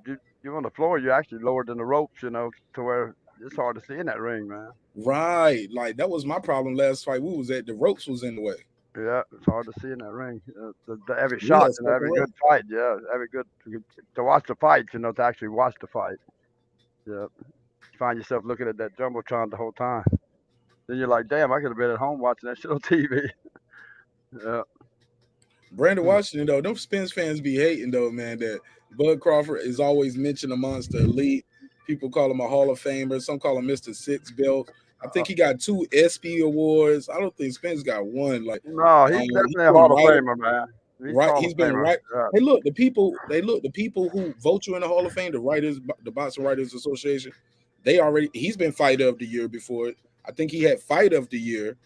N: you're on the floor. You're actually lower than the ropes, to where it's hard to see in that ring, man.
A: Right, like that was my problem last fight. We was at the ropes was in the way.
N: Yeah, it's hard to see in that ring. Every
A: We
N: shot
A: had
N: and every
A: separate
N: good fight. Yeah, every good to watch the fight. To actually watch the fight. Yeah, you find yourself looking at that jumbotron the whole time. Then you're like, damn, I could have been at home watching that shit on TV. Yeah.
A: Brandon Washington, though, them Spence fans be hating, though, man, that Bud Crawford is always mentioned amongst the elite. People call him a Hall of Famer. Some call him Mr. Six Belt. I think he got 2 ESPY awards. I don't think Spence got one. Like,
N: No, he's definitely a Hall of Famer, man.
A: He's been right.
N: Yeah.
A: Hey, look, the people who vote you in the Hall of Fame, the writers, the Boxing Writers Association, he's been Fighter of the Year before. I think he had Fighter of the Year.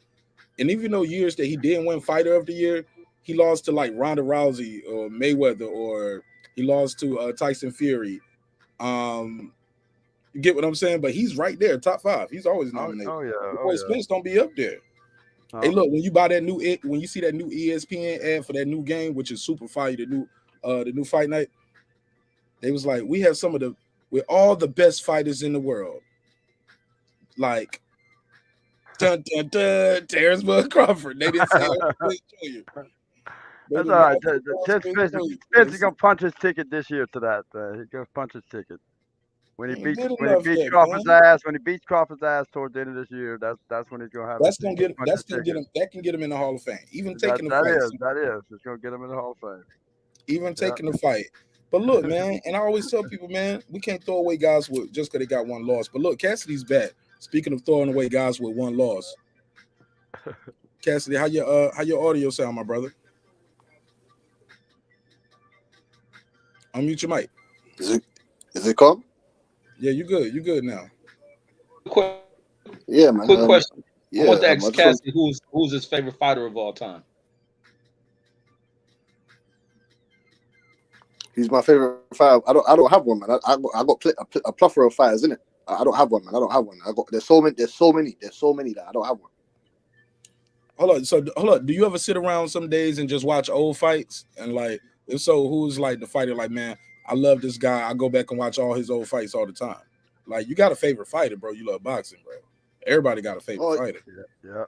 A: And even though years that he didn't win Fighter of the Year, he lost to like Ronda Rousey or Mayweather, or he lost to Tyson Fury. You get what I'm saying? But he's right there, top 5. He's always nominated.
N: Oh yeah.
A: Boy, Spence don't be up there. Hey, look, when you buy that when you see that new ESPN ad for that new game, which is super fire, the new fight night, they was like, we have we're all the best fighters in the world. Like, dun dun dun, Terrence Bud Crawford. They didn't say it.
N: That's all right. Spence is gonna punch his ticket this year to that. He's gonna punch his ticket. When he beats Crawford's ass, towards the end of this year, that's when he's gonna have.
A: That can get him in the Hall of Fame. Even taking the fight.
N: It's gonna get him in the Hall of Fame.
A: Even taking the fight. But look, man, and I always tell people, man, we can't throw away guys just because they got one loss. But look, Cassidy's back. Speaking of throwing away guys with one loss, Cassidy, how your audio sound, my brother? Unmute your mic.
O: Is it calm?
A: Yeah, you good. You good now.
O: Yeah, man.
U: Quick question.
O: Yeah,
U: I want to ask Cassidy who's his favorite fighter of all time.
O: He's my favorite fighter. I don't have one, man. I got a plethora of fighters, innit? I don't have one, man. I don't have one. There's so many that I don't have one.
A: Hold on. Do you ever sit around some days and just watch old fights? And like, if so, who's like the fighter? Like, man, I love this guy. I go back and watch all his old fights all the time. Like, you got a favorite fighter, bro. You love boxing, bro. Everybody got a favorite fighter.
N: Yeah.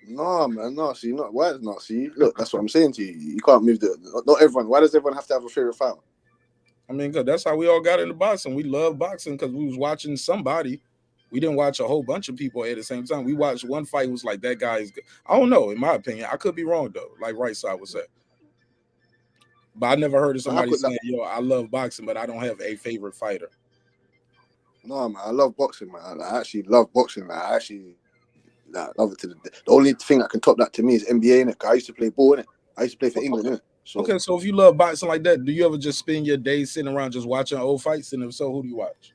O: No, man. No, see, not why not see. Look, that's what I'm saying to you. You can't move not everyone. Why does everyone have to have a favorite fighter?
A: I mean, cause that's how we all got into boxing. We love boxing because we was watching somebody. We didn't watch a whole bunch of people at the same time. We watched one fight. Was like, that guy is good. I don't know. In my opinion, I could be wrong though. Like Right Side would say. But I never heard of somebody saying, "Yo, I love boxing, but I don't have a favorite fighter."
O: No, man, I love boxing, man. I actually love boxing, man. I actually love it. The only thing that can top that to me is NBA, innit? I used to play ball, innit? I used to play for England, innit?
A: Okay, so if you love boxing like that, do you ever just spend your days sitting around just watching old fights? And if so, who do you watch?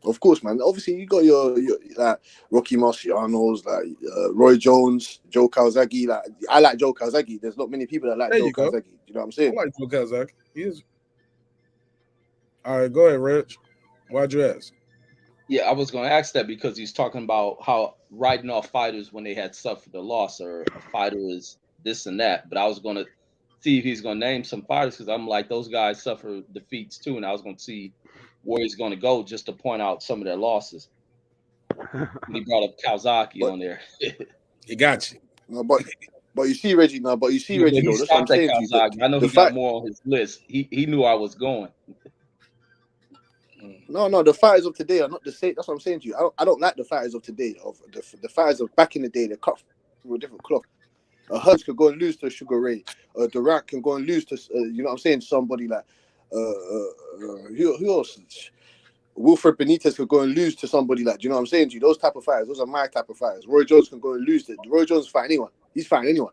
O: Of course, man. Obviously, you got your like Rocky Marciano's, like Roy Jones, Joe Calzaghe. Like, I like Joe Calzaghe. There's not many people that like Joe Calzaghe. You know what I'm saying?
A: I like Joe Calzaghe. He is. All right, go ahead, Reg. Why'd you ask?
T: Yeah, I was going to ask that because he's talking about how writing off fighters when they had suffered a loss, or a fighter is this and that. But I was going to see if he's going to name some fighters, because I'm like, those guys suffer defeats too, and I was going to see where he's going to go just to point out some of their losses. He brought up Calzaghe on there.
A: He got you.
O: No, but you see Reggie now. But you see Reggie though. That's what I'm saying to you.
T: I know he got more on his list. He knew I was going.
O: No, the fighters of today are not the same. That's what I'm saying to you. I don't like the fighters of today. Of the fighters of back in the day, they cut from a different cloth. Hurts could go and lose to Sugar Ray. Durant can go and lose to you know what I'm saying, somebody like who else? Wilfred Benitez could go and lose to somebody like, do you know what I'm saying to you? Those type of fighters, those are my type of fighters. Roy Jones can go and lose. Roy Jones is fighting anyone. He's fighting anyone.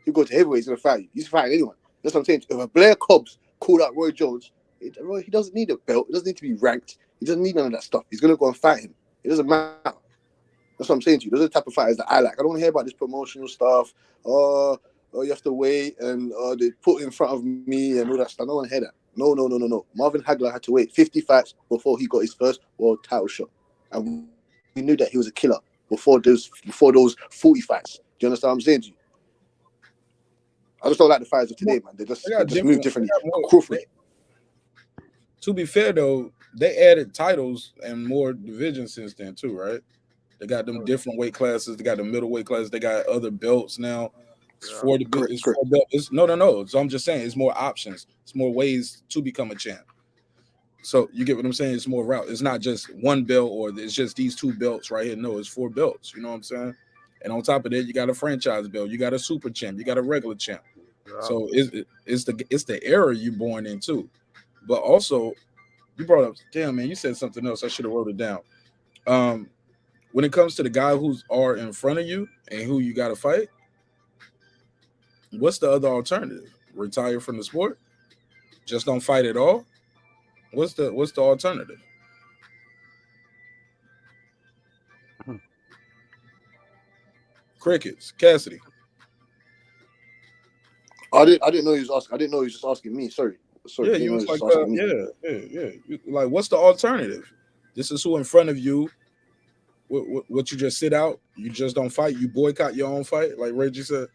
O: You go to heavyweight, he's going to fight you. He's fighting anyone. That's what I'm saying. If a Blair Cobbs called out Roy Jones, he doesn't need a belt. He doesn't need to be ranked. He doesn't need none of that stuff. He's going to go and fight him. It doesn't matter. That's what I'm saying to you. Those are the type of fighters that I like. I don't want to hear about this promotional stuff. Oh, you have to wait and they put in front of me and all that stuff. I don't want to hear that. No. Marvin Hagler had to wait 50 fights before he got his first world title shot. And we knew that he was a killer before those 40 fights. Do you understand what I'm saying to you? I just don't like the fighters of today, man. They just move differently. Crawford.
A: To be fair, though, they added titles and more divisions since then, too, right? They got them different weight classes. They got the middleweight classes. They got other belts now. It's for the belts. No. So I'm just saying it's more options. It's more ways to become a champ. So you get what I'm saying? It's more route. It's not just one belt or it's just these two belts right here. No, it's 4 belts. You know what I'm saying? And on top of that, you got a franchise belt. You got a super champ. You got a regular champ. Yeah. So it's the era you're born into. But also, you brought up, damn, man, you said something else. I should have wrote it down. When it comes to the guy who's are in front of you and who you got to fight, what's the other alternative? Retire from the sport? Just don't fight at all? What's the alternative? Crickets, Cassidy.
O: I didn't know he was asking. I didn't know he was just asking me. Sorry.
A: Yeah, he was like, yeah. Like, what's the alternative? This is who in front of you. What you just sit out? You just don't fight? You boycott your own fight, like Reggie said.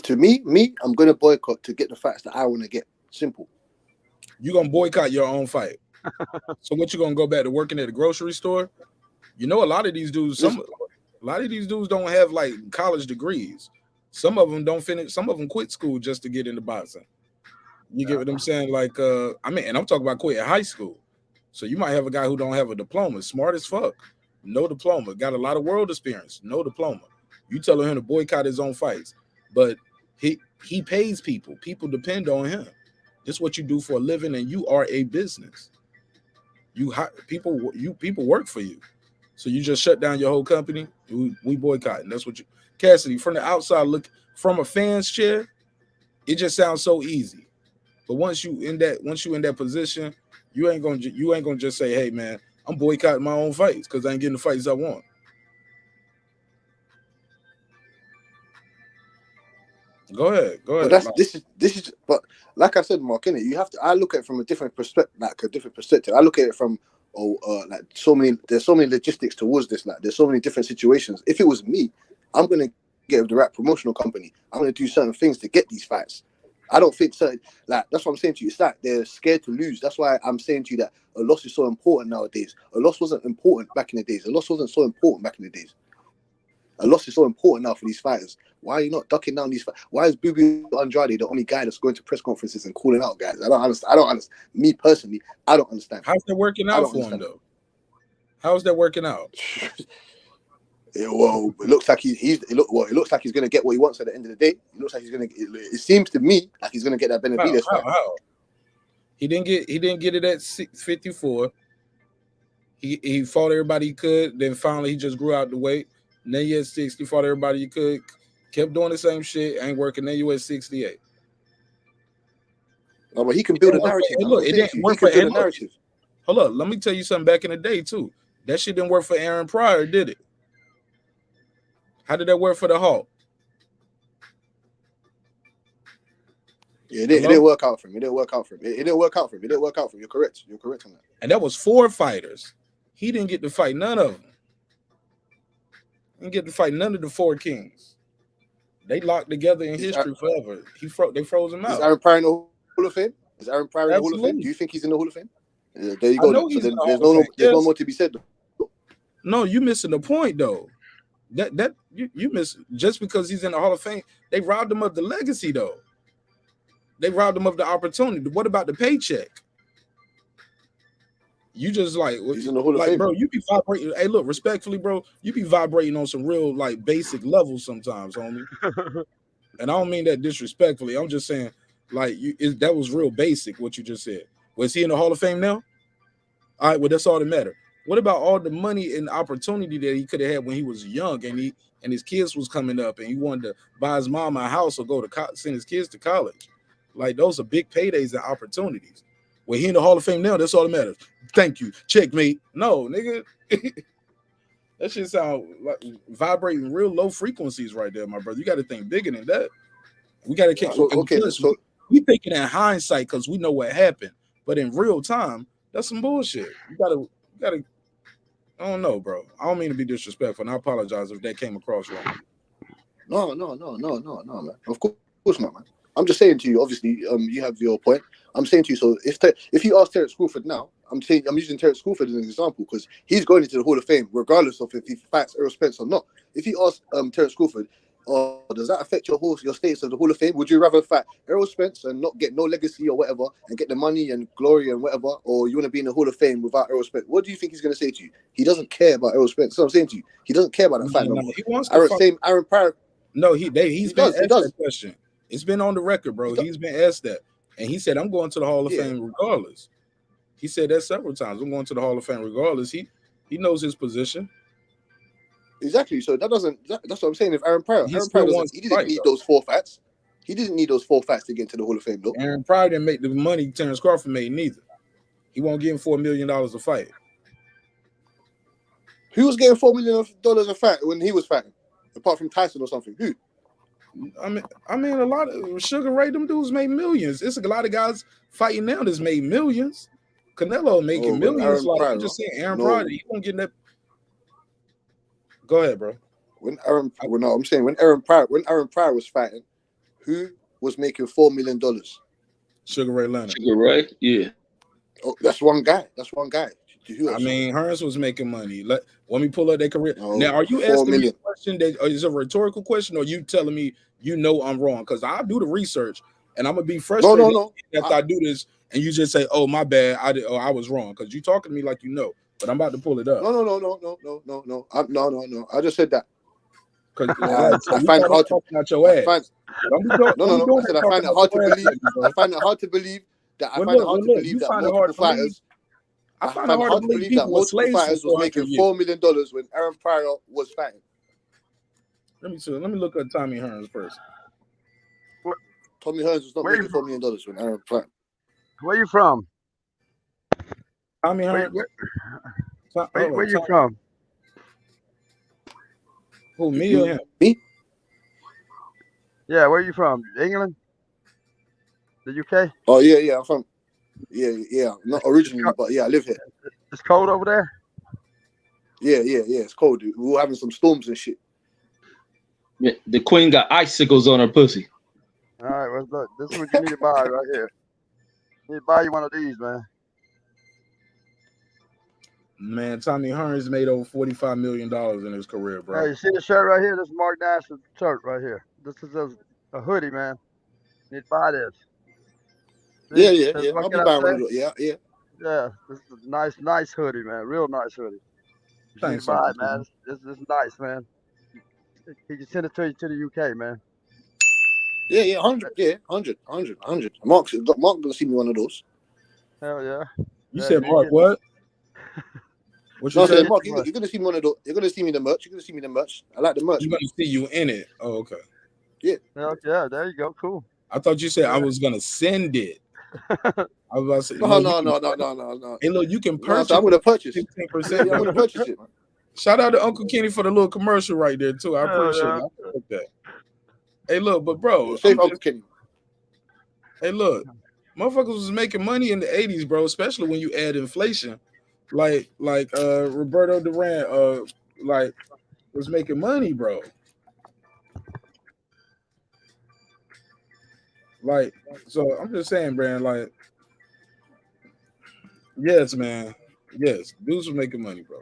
O: To me, I'm gonna boycott to get the fights that I want to get. Simple.
A: You gonna boycott your own fight. So what you gonna go back to working at a grocery store? You know, a lot of these dudes, a lot of these dudes don't have like college degrees. Some of them don't finish. Some of them quit school just to get into boxing. You get what I'm saying? Like, and I'm talking about quit at high school. So you might have a guy who don't have a diploma, smart as fuck, no diploma, got a lot of world experience, no diploma. You telling him to boycott his own fights, but he pays people. People depend on him. This is what you do for a living, and you are a business. People work for you. So you just shut down your whole company. We boycott, and that's what you. Cassidy, from the outside look, from a fan's chair, it just sounds so easy. But once you in that position, you ain't gonna just say, "Hey, man, I'm boycotting my own fights because I ain't getting the fights I want." Go ahead.
O: But this is. But like I said, Mark, innit, you have to. I look at it from a different perspective. I look at it from there's so many logistics towards this. Like there's so many different situations. If it was me, I'm gonna get with the right promotional company. I'm gonna do certain things to get these fights. I don't think so. Like that's what I'm saying to you. It's like they're scared to lose. That's why I'm saying to you that a loss is so important nowadays. A loss wasn't important back in the days. A loss wasn't so important back in the days. A loss is so important now for these fighters. Why are you not ducking down these fights? Why is Bubu Andrade the only guy that's going to press conferences and calling out guys? I don't understand. Me personally, I don't understand.
A: How's that working out for him though? How's that working out?
O: Well, it looks like it looks like he's going to get what he wants at the end of the day. It looks like he's going to. It seems to me like he's going to get that Benavidez fight.
A: How? He didn't get it at 54. He fought everybody he could. Then finally he just grew out the weight. And then you at 60, fought everybody you could. Kept doing the same shit. Ain't working. Then you at 68.
O: No, but he can build a narrative.
A: Look, it didn't work for Aaron. Hold up, let me tell you something. Back in the day too, that shit didn't work for Aaron Pryor, did it? How did that work for the Hulk?
O: Yeah, it didn't work out for him. It didn't work out for him. You're correct. You're correct on that.
A: And that was 4 fighters. He didn't get to fight none of them. He didn't get to fight none of the 4 kings. They locked together in history forever. They froze him out.
O: Is Aaron Pryor in the Hall of Fame? Is Aaron Pryor in the Hall of Fame? Do you think he's in the Hall of Fame? Yeah, there you go. So there's no more to be said.
A: No, you're missing the point though. That you miss just because he's in the Hall of Fame. They robbed him of the legacy though. They robbed him of the opportunity. What about the paycheck? You just like
O: he's in the Hall of Fame,
A: bro. You be vibrating. Hey, look, respectfully, bro. You be vibrating on some real like basic levels sometimes, homie. And I don't mean that disrespectfully. I'm just saying, like, that was real basic what you just said. Was he in the Hall of Fame now? All right, well, that's all that matters. What about all the money and opportunity that he could have had when he was young and his kids was coming up and he wanted to buy his mom a house or go to send his kids to college? Like, those are big paydays and opportunities. Well, he in the Hall of Fame now. That's all that matters. Thank you. Checkmate. No, nigga. That shit sound like vibrating real low frequencies right there, my brother. You got to think bigger than that. We got to we thinking in hindsight because we know what happened, but in real time, that's some bullshit. You gotta. I don't know, bro. I don't mean to be disrespectful, and I apologize if that came across wrong.
O: No, man. Of course not, man. I'm just saying to you. Obviously, you have your point. I'm saying to you. So if you ask Terrence Crawford now, I'm using Terrence Crawford as an example because he's going into the Hall of Fame regardless of if he fights Errol Spence or not. If you ask Terrence Crawford, does that affect your status of the Hall of Fame? Would you rather fight Errol Spence and not get no legacy or whatever and get the money and glory and whatever, or you want to be in the Hall of Fame without Errol Spence? What do you think he's going to say to you? He doesn't care about Errol Spence. That's what I'm saying to you. He doesn't care about that fight.
A: No, he wants to
O: fight Aaron Pryor.
A: No, he's been asked that question. It's been on the record, bro. He's been asked that, and he said, "I'm going to the Hall of Fame regardless." He said that several times. I'm going to the Hall of Fame regardless. He knows his position.
O: Exactly. So that's what I'm saying. If Aaron Pryor he didn't need those 4 fights. He didn't need those 4 fights to get into the Hall of Fame, though.
A: Aaron Pryor didn't make the money Terrence Crawford made neither. He won't give him $4 million a fight.
O: Who was getting $4 million a fight when he was fighting? Apart from Tyson or something. Who?
A: I mean, a lot of Sugar Ray, them dudes made millions. It's a lot of guys fighting now that's made millions. Canelo making millions. I'm just saying, Aaron Pryor, he won't get that. Go ahead, bro.
O: When Aaron Pryor was fighting, who was making $4 million?
A: Sugar Ray Leonard.
U: Sugar Ray, yeah.
O: Oh, that's one guy.
A: I mean, Hearns was making money. Let me pull up their career. Now, are you asking me a question that is a rhetorical question, or you telling me you know I'm wrong? Because I do the research, and I'm gonna be frustrated after I do this, and you just say, "Oh, my bad, I was wrong," because you talking to me like you know. But I'm about to pull it up.
O: No. I just said that.
A: Because
O: I find it hard to out your ass. I said I find it hard to believe. I find it hard to believe that. I find it hard to believe that multiple fighters. I find it hard to believe that multiple fighters was making $4 million when Aaron Pryor was fighting.
A: Let me look at Tommy Hearns first.
O: Tommy Hearns was not making $4 million when Aaron Pryor.
N: Where you from?
A: Tommy Hearns.
N: Where you from?
A: Who, me or him?
O: Me?
N: Yeah, where you from? England? The UK?
O: Oh yeah, I'm from. Yeah. Not originally, but yeah, I live here.
N: It's cold over there?
O: Yeah. It's cold, dude. We were having some storms and shit.
U: Yeah, the queen got icicles on her pussy.
N: All right, well, look, this is what you need to buy right here. You need to buy you one of these, man.
A: Man, Tommy Hearns made over $45 million in his career, bro.
N: Hey, you see the shirt right here? This is Marq Nash's shirt right here. This is a hoodie, man. You need to buy this.
O: Yeah. I'll be buying one of those. Yeah.
N: Yeah, this is a nice hoodie, man. Real nice hoodie.
A: Thanks,
N: buy it, man. This is nice, man. He can send it to you to the UK, man.
O: Yeah, 100. Yeah, 100. Mark's gonna see me one of those.
N: Hell yeah.
A: You said Mark what?
O: What you said, Mark? You're gonna see me one of those. You're gonna see me the merch. I like the merch.
A: You're gonna see you in it. Oh, okay.
O: Yeah.
N: Yeah. There you go. Cool.
A: I thought you said I was gonna send it. I was about to say,
O: no.
A: Hey, look, you can purchase.
O: I'm gonna purchase
A: 15%.
O: I'm gonna purchase it.
A: Shout out to Uncle Kenny for the little commercial right there too. I appreciate it. I like that. Hey, look, but bro,
O: save Uncle Kenny.
A: Hey, look, motherfuckers was making money in the 80s, bro, especially when you add inflation. Like Roberto Duran was making money, bro. Like, so I'm just saying, man, yes, man. Yes, dudes were making money, bro.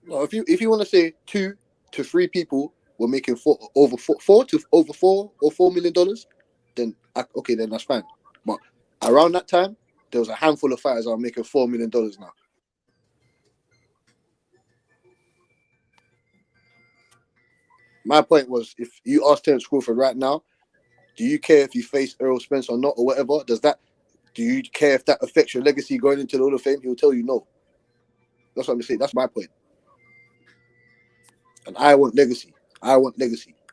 O: No, if you want to say 2 to 3 people were making over $4 million, then then that's fine. But around that time, there was a handful of fighters that are making $4 million now. My point was, if you ask Terrence Crawford right now, do you care if you face Errol Spence or not or whatever? Do you care if that affects your legacy going into the Hall of Fame? He'll tell you no. That's what I'm saying. That's my point. And I want legacy. I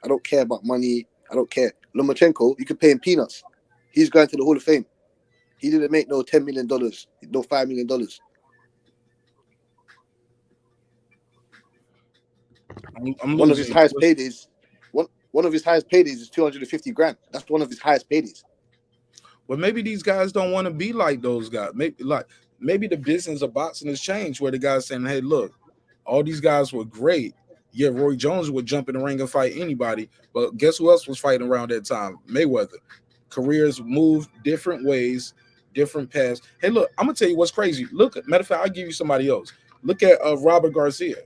O: don't care about money. I don't care. Lomachenko, you could pay him peanuts. He's going to the Hall of Fame. He didn't make no $10 million, no $5 million. One of his highest paydays. One of his highest paydays is 250 grand. That's one of his highest paydays.
A: Well, maybe these guys don't want to be like those guys. Maybe the business of boxing has changed, where the guys saying, "Hey, look, all these guys were great. Yeah, Roy Jones would jump in the ring and fight anybody, but guess who else was fighting around that time? Mayweather." Careers moved different ways, different paths. Hey, look, I'm gonna tell you what's crazy. Look, matter of fact, I'll give you somebody else. Look at Robert Garcia.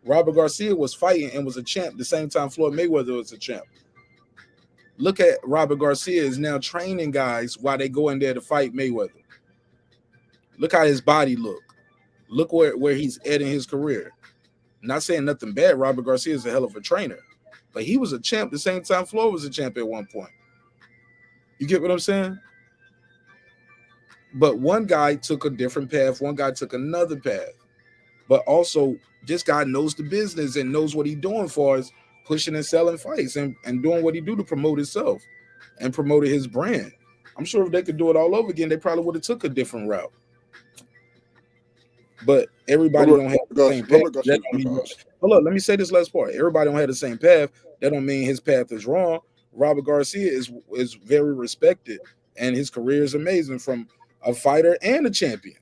A: Robert Garcia was fighting and was a champ the same time Floyd Mayweather was a champ. Look at Robert Garcia is now training guys while they go in there to fight Mayweather. Look how his body look. Look where he's at in his career. Not saying nothing bad. Robert Garcia is a hell of a trainer, but he was a champ the same time Floyd was a champ at one point. You get what I'm saying? But one guy took a different path. One guy took another path. But also, this guy knows the business and knows what he's doing for us, pushing and selling fights and doing what he do to promote himself and promote his brand. I'm sure if they could do it all over again, they probably would have took a different route. But everybody don't have the same path. Hold up, let me say this last part. Everybody don't have the same path. That don't mean his path is wrong. Robert Garcia is very respected, and his career is amazing, from a fighter and a champion.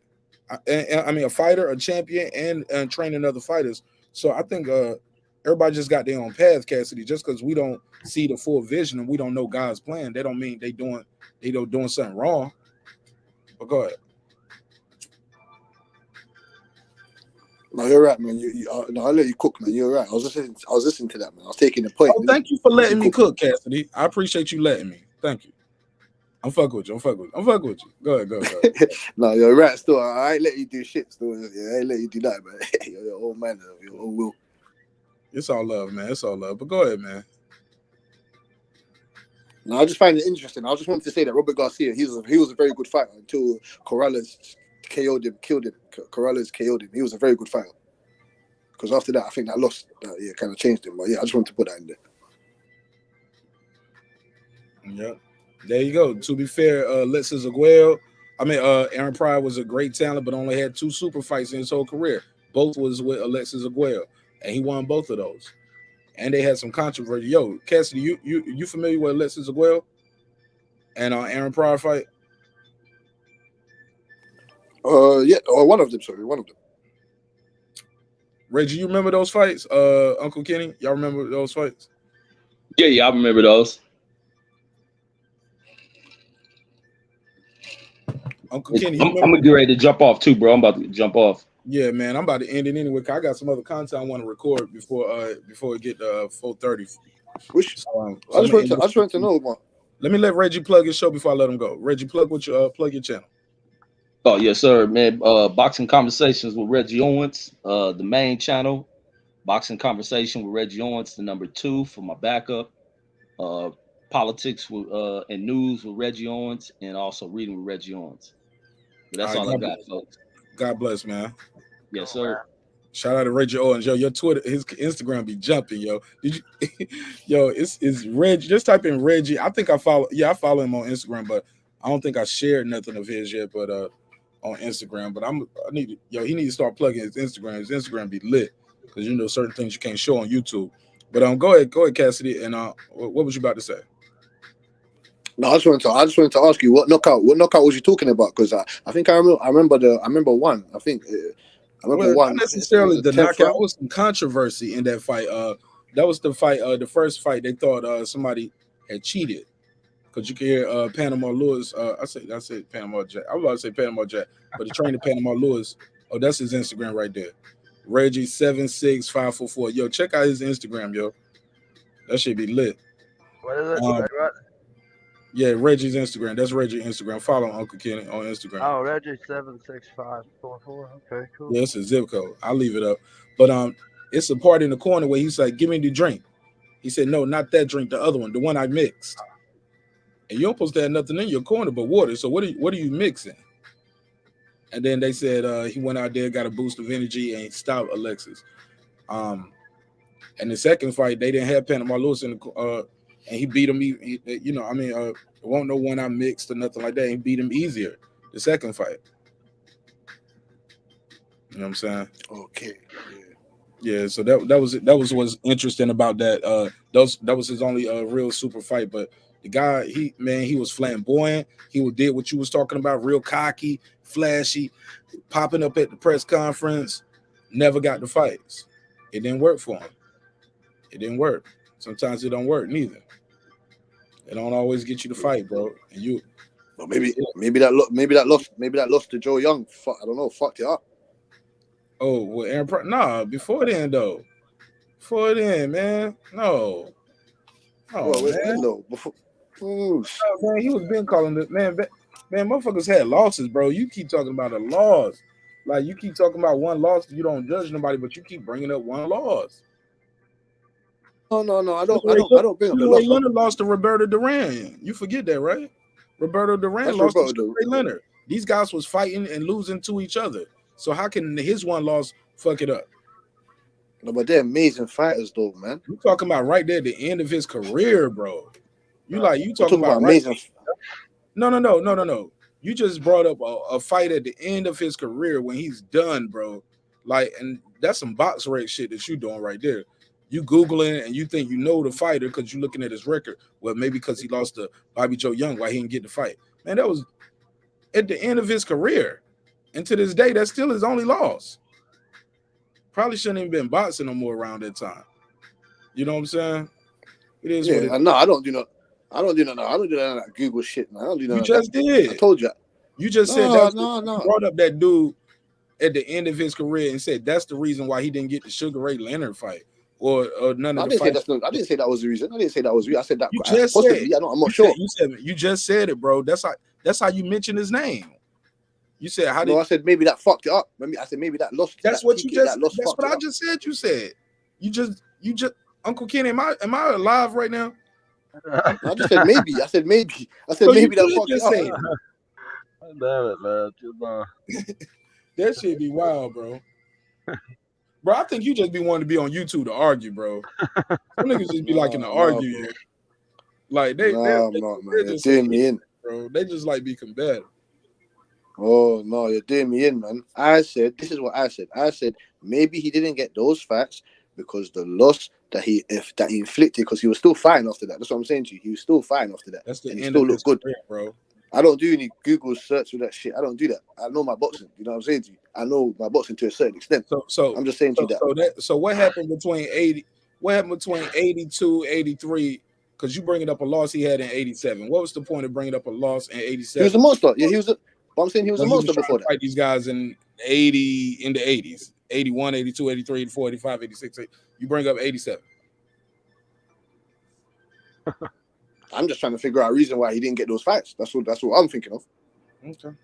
A: I mean, a fighter, a champion, and training other fighters. So I think everybody just got their own path, Cassidy. Just because we don't see the full vision and we don't know God's plan, they don't mean they doing something wrong. But go ahead.
O: No, you're right, man. No, I'll let you cook, man. You're right. I was listening to that, man. I was taking the point.
A: Oh, thank you for letting me cook, Cassidy. I appreciate you letting me. Thank you. I'm fucking with you. Go ahead.
O: No, you're right. Still, I ain't let you do shit. Still, yeah, I ain't let you do that, man. You're your old man, your old will.
A: It's all love, man. It's all love. But go ahead, man.
O: No, I just find it interesting. I just wanted to say that Robert Garcia, he was a very good fighter until Corrales killed him. Corrales KO'd him. He was a very good fighter. Because after that, I think that loss, kind of changed him. But yeah, I just wanted to put that in there.
A: Yep. There you go. To be fair, Alexis Aguero, Aaron Pryor was a great talent, but only had 2 super fights in his whole career. Both was with Alexis Aguero, and he won both of those. And they had some controversy. Yo, Cassidy, you familiar with Alexis Aguero and Aaron Pryor fight?
O: Yeah, or one of them.
A: Reggie, you remember those fights? Uncle Kenny, y'all remember those fights?
U: Yeah, I remember those.
A: Uncle Kenny,
U: I'm gonna get ready to jump off too, bro. I'm about to jump off.
A: Yeah, man, I'm about to end it anyway. I got some other content I want to record before we get to 4:30.
O: I just want to know, man.
A: Let me let Reggie plug his show before I let him go. Reggie, plug your channel.
U: Oh yes, sir, man. Boxing Conversations with Reggie Owens. The main channel, Boxing Conversation with Reggie Owens. The number 2 for my backup. Politics and news with Reggie Owens, and also reading with Reggie Owens. But that's all I got, folks.
A: God bless, man.
U: Yes, sir.
A: Shout out to Reggie Owens, yo. Your Twitter, his Instagram be jumping, yo. Did you, yo? It's Reggie. Just type in Reggie. I think I follow him on Instagram, but I don't think I shared nothing of his yet. But on Instagram, but he needs to start plugging his Instagram. His Instagram be lit, because you know certain things you can't show on YouTube. But go ahead, Cassidy. And what was you about to say?
O: No, I just wanted to ask you what knockout was you talking about? Because I think I remember one. I remember one.
A: Not necessarily the knockout. There was some controversy in that fight. That was the fight. The first fight they thought somebody had cheated, because you can hear Panama Lewis. I said Panama Jack. I was about to say Panama Jack, but the trainer Panama Lewis. Oh, that's his Instagram right there. Reggie 76544. Yo, check out his Instagram, yo. That should be lit.
N: What is it?
A: Yeah, Reggie's Instagram. That's Reggie's Instagram. Follow Uncle Kenny on Instagram.
N: Oh, Reggie 76544. Okay, cool.
A: Yeah, it's a zip code. I'll leave it up. But it's a part in the corner where he's like, "Give me the drink." He said, "No, not that drink. The other one, the one I mixed." And you're supposed to have nothing in your corner but water. So what are you mixing? And then they said he went out there, got a boost of energy, and stopped Alexis. And the second fight, they didn't have Panama Lewis in the and he beat him. It won't no one I mixed or nothing like that. He beat him easier the second fight. You know what I'm saying?
O: Okay.
A: Yeah. So that was what's interesting about that. That was his only real super fight. But the guy, he was flamboyant. He did what you was talking about, real cocky, flashy, popping up at the press conference. Never got the fights. It didn't work for him. It didn't work. Sometimes it don't work neither. It don't always get you to fight, bro. And you,
O: well, maybe that loss to Joe Young. I don't know. Fucked it up.
A: Oh, well, Aaron. Nah, before then though. Before then, man. No. Oh,
O: well,
A: man.
O: When, though? Before.
A: Oh, man, he was been calling it, man. Man, motherfuckers had losses, bro. You keep talking about a loss. Like you keep talking about one loss. You don't judge nobody, but you keep bringing up one loss.
O: No. I don't bring up the loss.
A: Leonard lost to Roberto Duran. You forget that, right? Roberto Duran lost to Ray Leonard. These guys was fighting and losing to each other. So how can his one loss fuck it up?
O: No, but they're amazing fighters, though, man.
A: You talking about right there at the end of his career, bro. You talking about
O: amazing.
A: Right? No. You just brought up a fight at the end of his career when he's done, bro. Like, and that's some box rate shit that you doing right there. You Googling and you think you know the fighter because you're looking at his record. Well, maybe because he lost to Bobby Joe Young, why he didn't get the fight. Man, that was at the end of his career. And to this day, that's still his only loss. Probably shouldn't even been boxing no more around that time. You know what I'm saying? It is what it is.
O: No, I don't do no. I don't do that Google shit, man. I don't do that.
A: You just did.
O: I told you.
A: You just said that. You brought up that dude at the end of his career and said that's the reason why he didn't get the Sugar Ray Leonard fight or none of the fights.
O: I didn't say that was the reason. I didn't say that was the reason. I said that.
A: You just said.
O: I'm not sure.
A: You just said it, bro. That's how you mentioned his name. You said how did?
O: No, I said maybe that fucked it up. I said maybe that lost.
A: That's what you just. That's what I just said. You said. You just. Uncle Kenny, am I alive right now?
O: I just said maybe. I said maybe that fucked it up.
N: Damn it, man.
A: That shit be wild, bro. Bro, I think you just be wanting to be on YouTube to argue, bro. Some niggas just be liking to argue.
O: Bro.
A: Like
O: they're
A: just
O: doing me in,
A: bro. They just like be combative.
O: Oh no, you're doing me in, man. This is what I said. I said maybe he didn't get those fights because the loss that he inflicted, because he was still fine after that. That's what I'm saying to you. He was still fine after that.
A: That's the
O: and
A: end
O: he still
A: of
O: looked good,
A: career, bro.
O: I don't do any Google search with that shit. I don't do that. I know my boxing. You know what I'm saying to you? I know my boxing to a certain extent.
A: So
O: I'm just saying to you that.
A: So what happened between 80? What happened between 82, 83? Because you bringing up a loss he had in 87. What was the point of bringing up a loss in 87?
O: He was a monster. Yeah, he was. I'm saying he was a monster before that.
A: Fight these guys in 80 in the 80s, 81, 82, 83, 84, 85, 86. You bring up 87.
O: I'm just trying to figure out a reason why he didn't get those fights. That's what I'm thinking of.
A: Okay.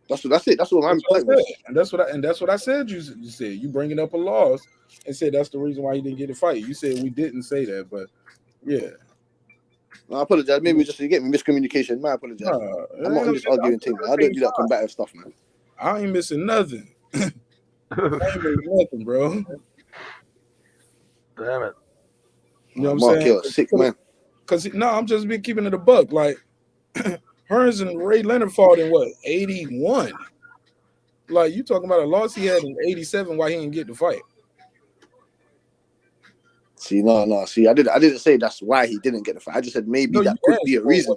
O: That's it. That's what I'm playing with.
A: And that's what I said. You said you bringing up a loss and said that's the reason why he didn't get a fight. You said we didn't say that, but yeah.
O: No, I apologize. Maybe just you get me miscommunication. My apologize. I'm not just arguing things. I don't do that combative stuff, man.
A: I ain't missing nothing. I ain't missing nothing, bro.
N: Damn it.
A: You know what I'm saying?
O: Sick man.
A: Because I'm just been keeping it a buck. Like Hearns and Ray Leonard fought in what 81. Like you talking about a loss he had in 87. Why he didn't get the fight?
O: See, no. See, I didn't say that's why he didn't get the fight. I just said maybe that could be a reason.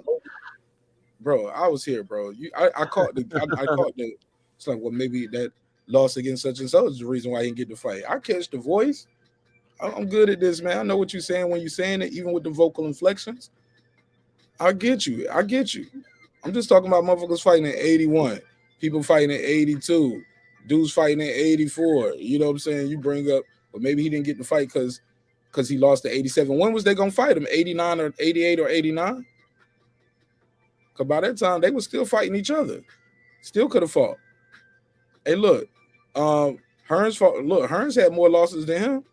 A: Bro, I was here, bro. I caught the. I caught the. It's like, well, maybe that loss against such and such is the reason why he didn't get the fight. I catch the voice. I'm good at this, man. I know what you're saying when you're saying it, even with the vocal inflections. I get you. I'm just talking about motherfuckers fighting in 81, people fighting in 82, dudes fighting in 84. You know what I'm saying? You bring up, well, maybe he didn't get the fight because he lost to 87. When was they gonna fight him? 89 or 88 or 89? Because by that time they were still fighting each other. Still could have fought. Hey, look, Hearns fought. Look, Hearns had more losses than him.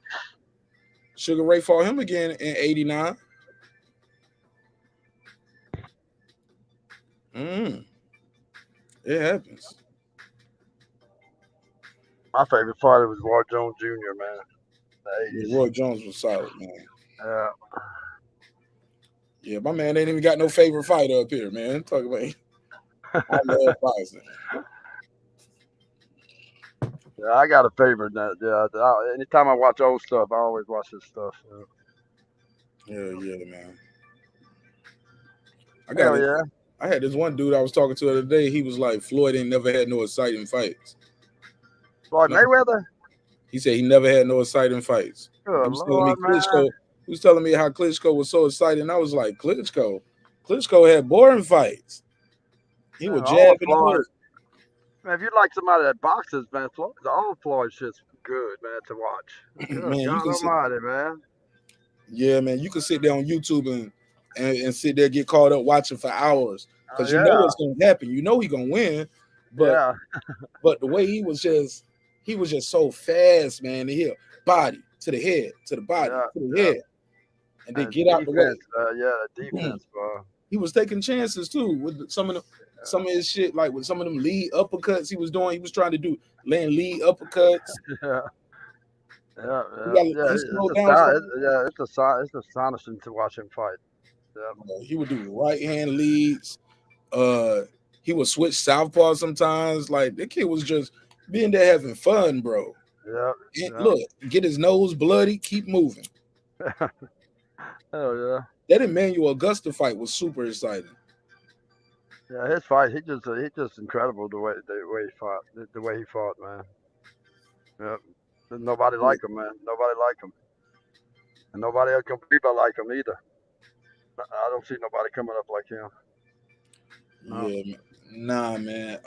A: Sugar Ray fought him again in 89. It happens.
N: My favorite fighter was Roy Jones Jr., man.
A: Yeah, Roy Jones was solid, man.
N: Yeah.
A: Yeah, my man ain't even got no favorite fighter up here, man. Talk about I love boxing.
N: Yeah, I got a favorite. Anytime I watch old stuff, I always watch this stuff.
A: Yeah, man. I had this one dude I was talking to the other day. He was like, Floyd ain't never had no exciting fights.
N: Floyd Mayweather?
A: He said he never had no exciting fights.
N: Good
A: He was
N: Lord,
A: telling me Klitschko. He was telling me how Klitschko was so exciting. I was like, Klitschko had boring fights. He was jabbing the
N: man, if you like somebody that boxes, man, all Floyd shit's good, man, to watch.
A: Man,
N: God
A: you can
N: almighty, man.
A: Yeah, man, you can sit there on YouTube and sit there get caught up watching for hours because you know what's going to happen. You know he's going to win, but but the way he was just so fast, man. The body to the head, to the body, to the head, and then get out the way.
N: Defense, bro.
A: He was taking chances too with some of his shit, like with some of them lead uppercuts he was doing. He was trying to do laying lead uppercuts.
N: It's astonishing to watch him fight. Yeah.
A: He would do right hand leads. He would switch southpaw sometimes. Like that kid was just being there having fun, bro. Look, get his nose bloody, keep moving.
N: Hell yeah.
A: That Emmanuel Augusta fight was super exciting.
N: Yeah, his fight, he just incredible the way he fought, man. Yeah. Nobody like him, man. Nobody like him. And nobody else can compete like him either. I don't see nobody coming up like him.
A: No. Yeah, nah, man.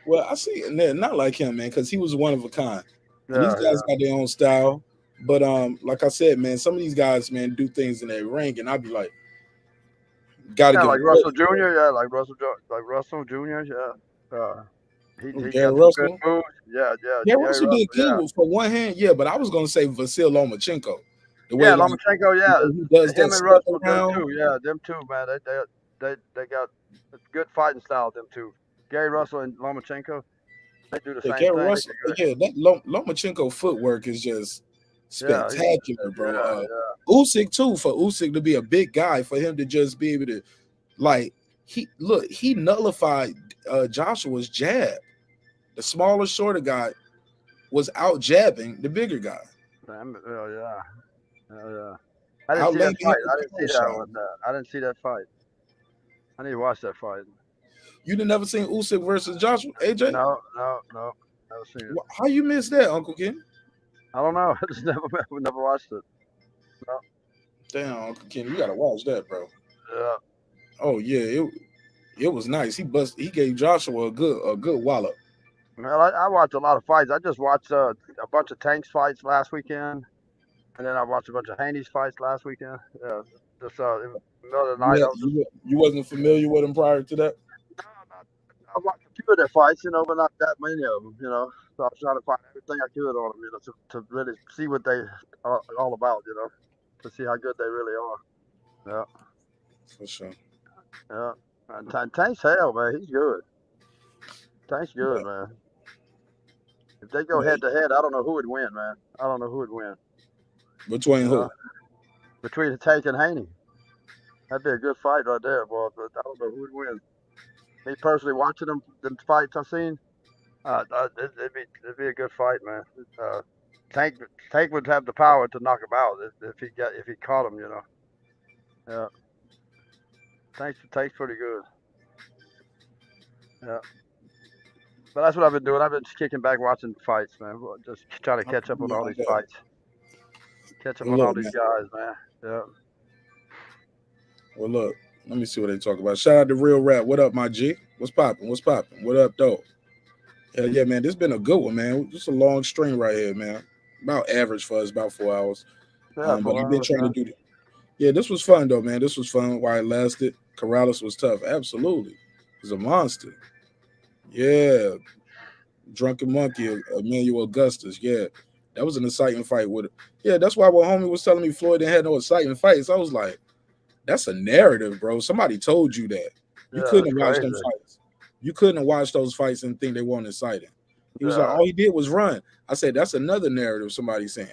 A: Well, I see not like him, man, because he was one of a kind. And these guys got their own style. But like I said, man, some of these guys, man, do things in their ring, and I'd be like, gotta get
N: like Russell Jr., like Russell Jr., he got
A: Russell.
N: Good moves.
A: Yeah, Russell did good for one hand, but I was gonna say Vasil Lomachenko.
N: Lomachenko,
A: he does
N: him
A: that
N: and Russell
A: around.
N: too. Yeah, them two, man. They got good fighting style. Them two, Gary Russell and Lomachenko, they do the same thing.
A: Russell, that Lomachenko footwork is just spectacular, bro. Usyk too. For Usyk to be a big guy, for him to just be able to, like, he nullified Joshua's jab. The smaller, shorter guy was out jabbing the bigger guy.
N: I didn't see that fight. I didn't see that fight. I need to watch that fight.
A: You never seen Usyk versus Joshua, AJ?
N: No. Never seen it.
A: How you missed that, Uncle Ken?
N: I don't know. I just never watched it. No.
A: Damn, Uncle Ken, you gotta watch that, bro.
N: Yeah.
A: Oh yeah, it was nice. He gave Joshua a good wallop.
N: Well, I watched a lot of fights. I just watched a bunch of Tanks fights last weekend, and then I watched a bunch of Haney's fights last weekend. Yeah, just another night.
A: You wasn't familiar with them prior to that?
N: I watched a few of their fights, but not that many of them, So I was trying to find everything I could on them, to really see what they are all about, to see how good they really are. Yeah.
A: For sure.
N: Yeah. And Tank's hell, man. He's good. Tank's good, man. If they go head to head, I don't know who would win, man. I don't know who would win.
A: Between who?
N: Between Tank and Haney. That'd be a good fight right there, boy. But I don't know who would win. Me personally, watching them fights I've seen, it'd be a good fight, man. Tank would have the power to knock him out if he caught him, Yeah. Tank's pretty good. Yeah. But that's what I've been doing. I've been just kicking back, watching fights, man. Just trying to catch up on all these fights. Catch up on all these guys, man. Yeah.
A: Well, look, let me see what they talk about. Shout out to Real Rap. What up, my G? What's popping? What up, though? Hell yeah, man. This has been a good one, man. Just a long stream right here, man. About average for us, about 4 hours.
N: Yeah,
A: but we've been trying to do this. Yeah, this was fun, though, man. This was fun while it lasted. Corrales was tough. Absolutely. He's a monster. Yeah. Drunken Monkey, Emmanuel Augustus. Yeah. That was an exciting fight with it. Yeah, that's why when homie was telling me Floyd didn't have no exciting fights, I was like, that's a narrative, bro. Somebody told you that. You couldn't watch them fights. You couldn't watch those fights and think they weren't exciting. He was like, all he did was run. I said, that's another narrative somebody's saying.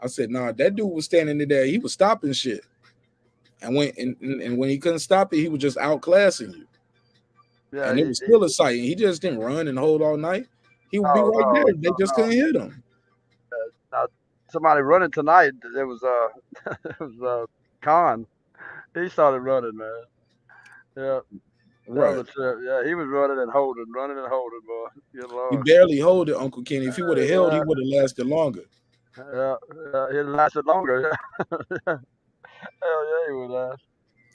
A: I said, nah, that dude was standing there. He was stopping shit. And when he couldn't stop it, he was just outclassing you.
N: Yeah,
A: and it was still a sight. He just didn't run and hold all night. He would be right there. They just couldn't hit him.
N: Now, somebody running tonight. It was it was Khan. He started running, man. Yeah.
A: Right.
N: Yeah, he was running and holding, boy. Good Lord.
A: He barely hold it, Uncle Kenny. If he would have held, he would have lasted longer.
N: Yeah, it lasted longer. Hell yeah, he would have.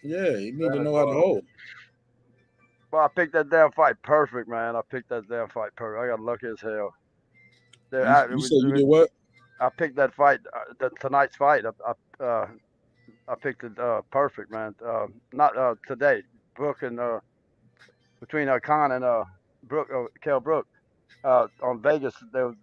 A: Yeah, he need to know how to hold.
N: Well, I picked that damn fight perfect, man. I picked that damn fight perfect. I got lucky as hell.
A: You said you did what?
N: I picked that fight, tonight's fight. I picked it perfect, man. Not today. Brook and between Khan and Brook, Kell Brook, on Vegas, there was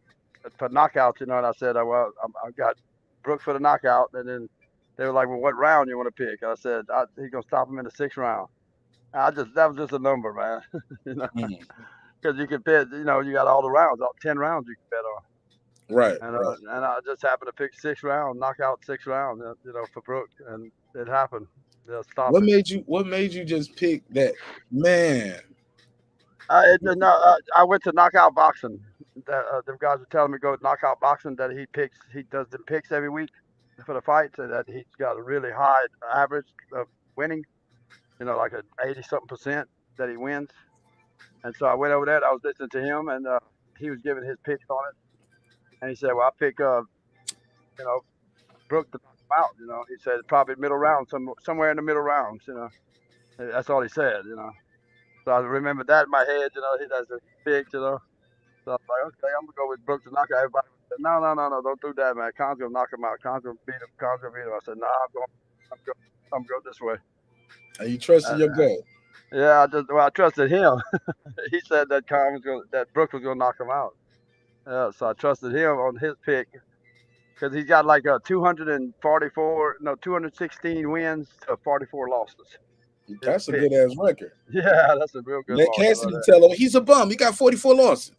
N: for knockouts, you know. And I said, well, I got Brook for the knockout, and then they were like, well, what round you want to pick? I said, he's gonna stop him in the 6th round. That was just a number, man. You know, because you can bet, you know, you got all the rounds, all 10 rounds you can bet on.
A: Right.
N: And I just happened to pick 6th round, knockout 6th round, you know, for Brook, and it happened.
A: What made you just pick that, man?
N: I went to knockout boxing. The guys were telling me to go to knockout boxing. That he does the picks every week for the fights, and that he's got a really high average of winning. You know, like a 80-something% that he wins. And so I went over there. I was listening to him, and he was giving his picks on it. And he said, "Well, I pick, you know, Brook to knock him out." You know, he said probably middle round, somewhere in the middle rounds. You know, that's all he said. You know, so I remember that in my head. You know, he does the picks. You know, so I was like, okay, I'm gonna go with Brook to knock out. Everybody said, no, don't do that, man. Khan's gonna knock him out. Khan's gonna beat him. I said, no, I'm gonna go this way.
A: Are you trusting your gut?
N: Yeah, I trusted him. He said that that Brook was gonna knock him out. Yeah, so I trusted him on his pick because he's got like 216 wins to 44 losses.
A: That's a good ass record.
N: Yeah, that's a real good.
A: Let Cassidy tell him he's a bum. He got 44 losses.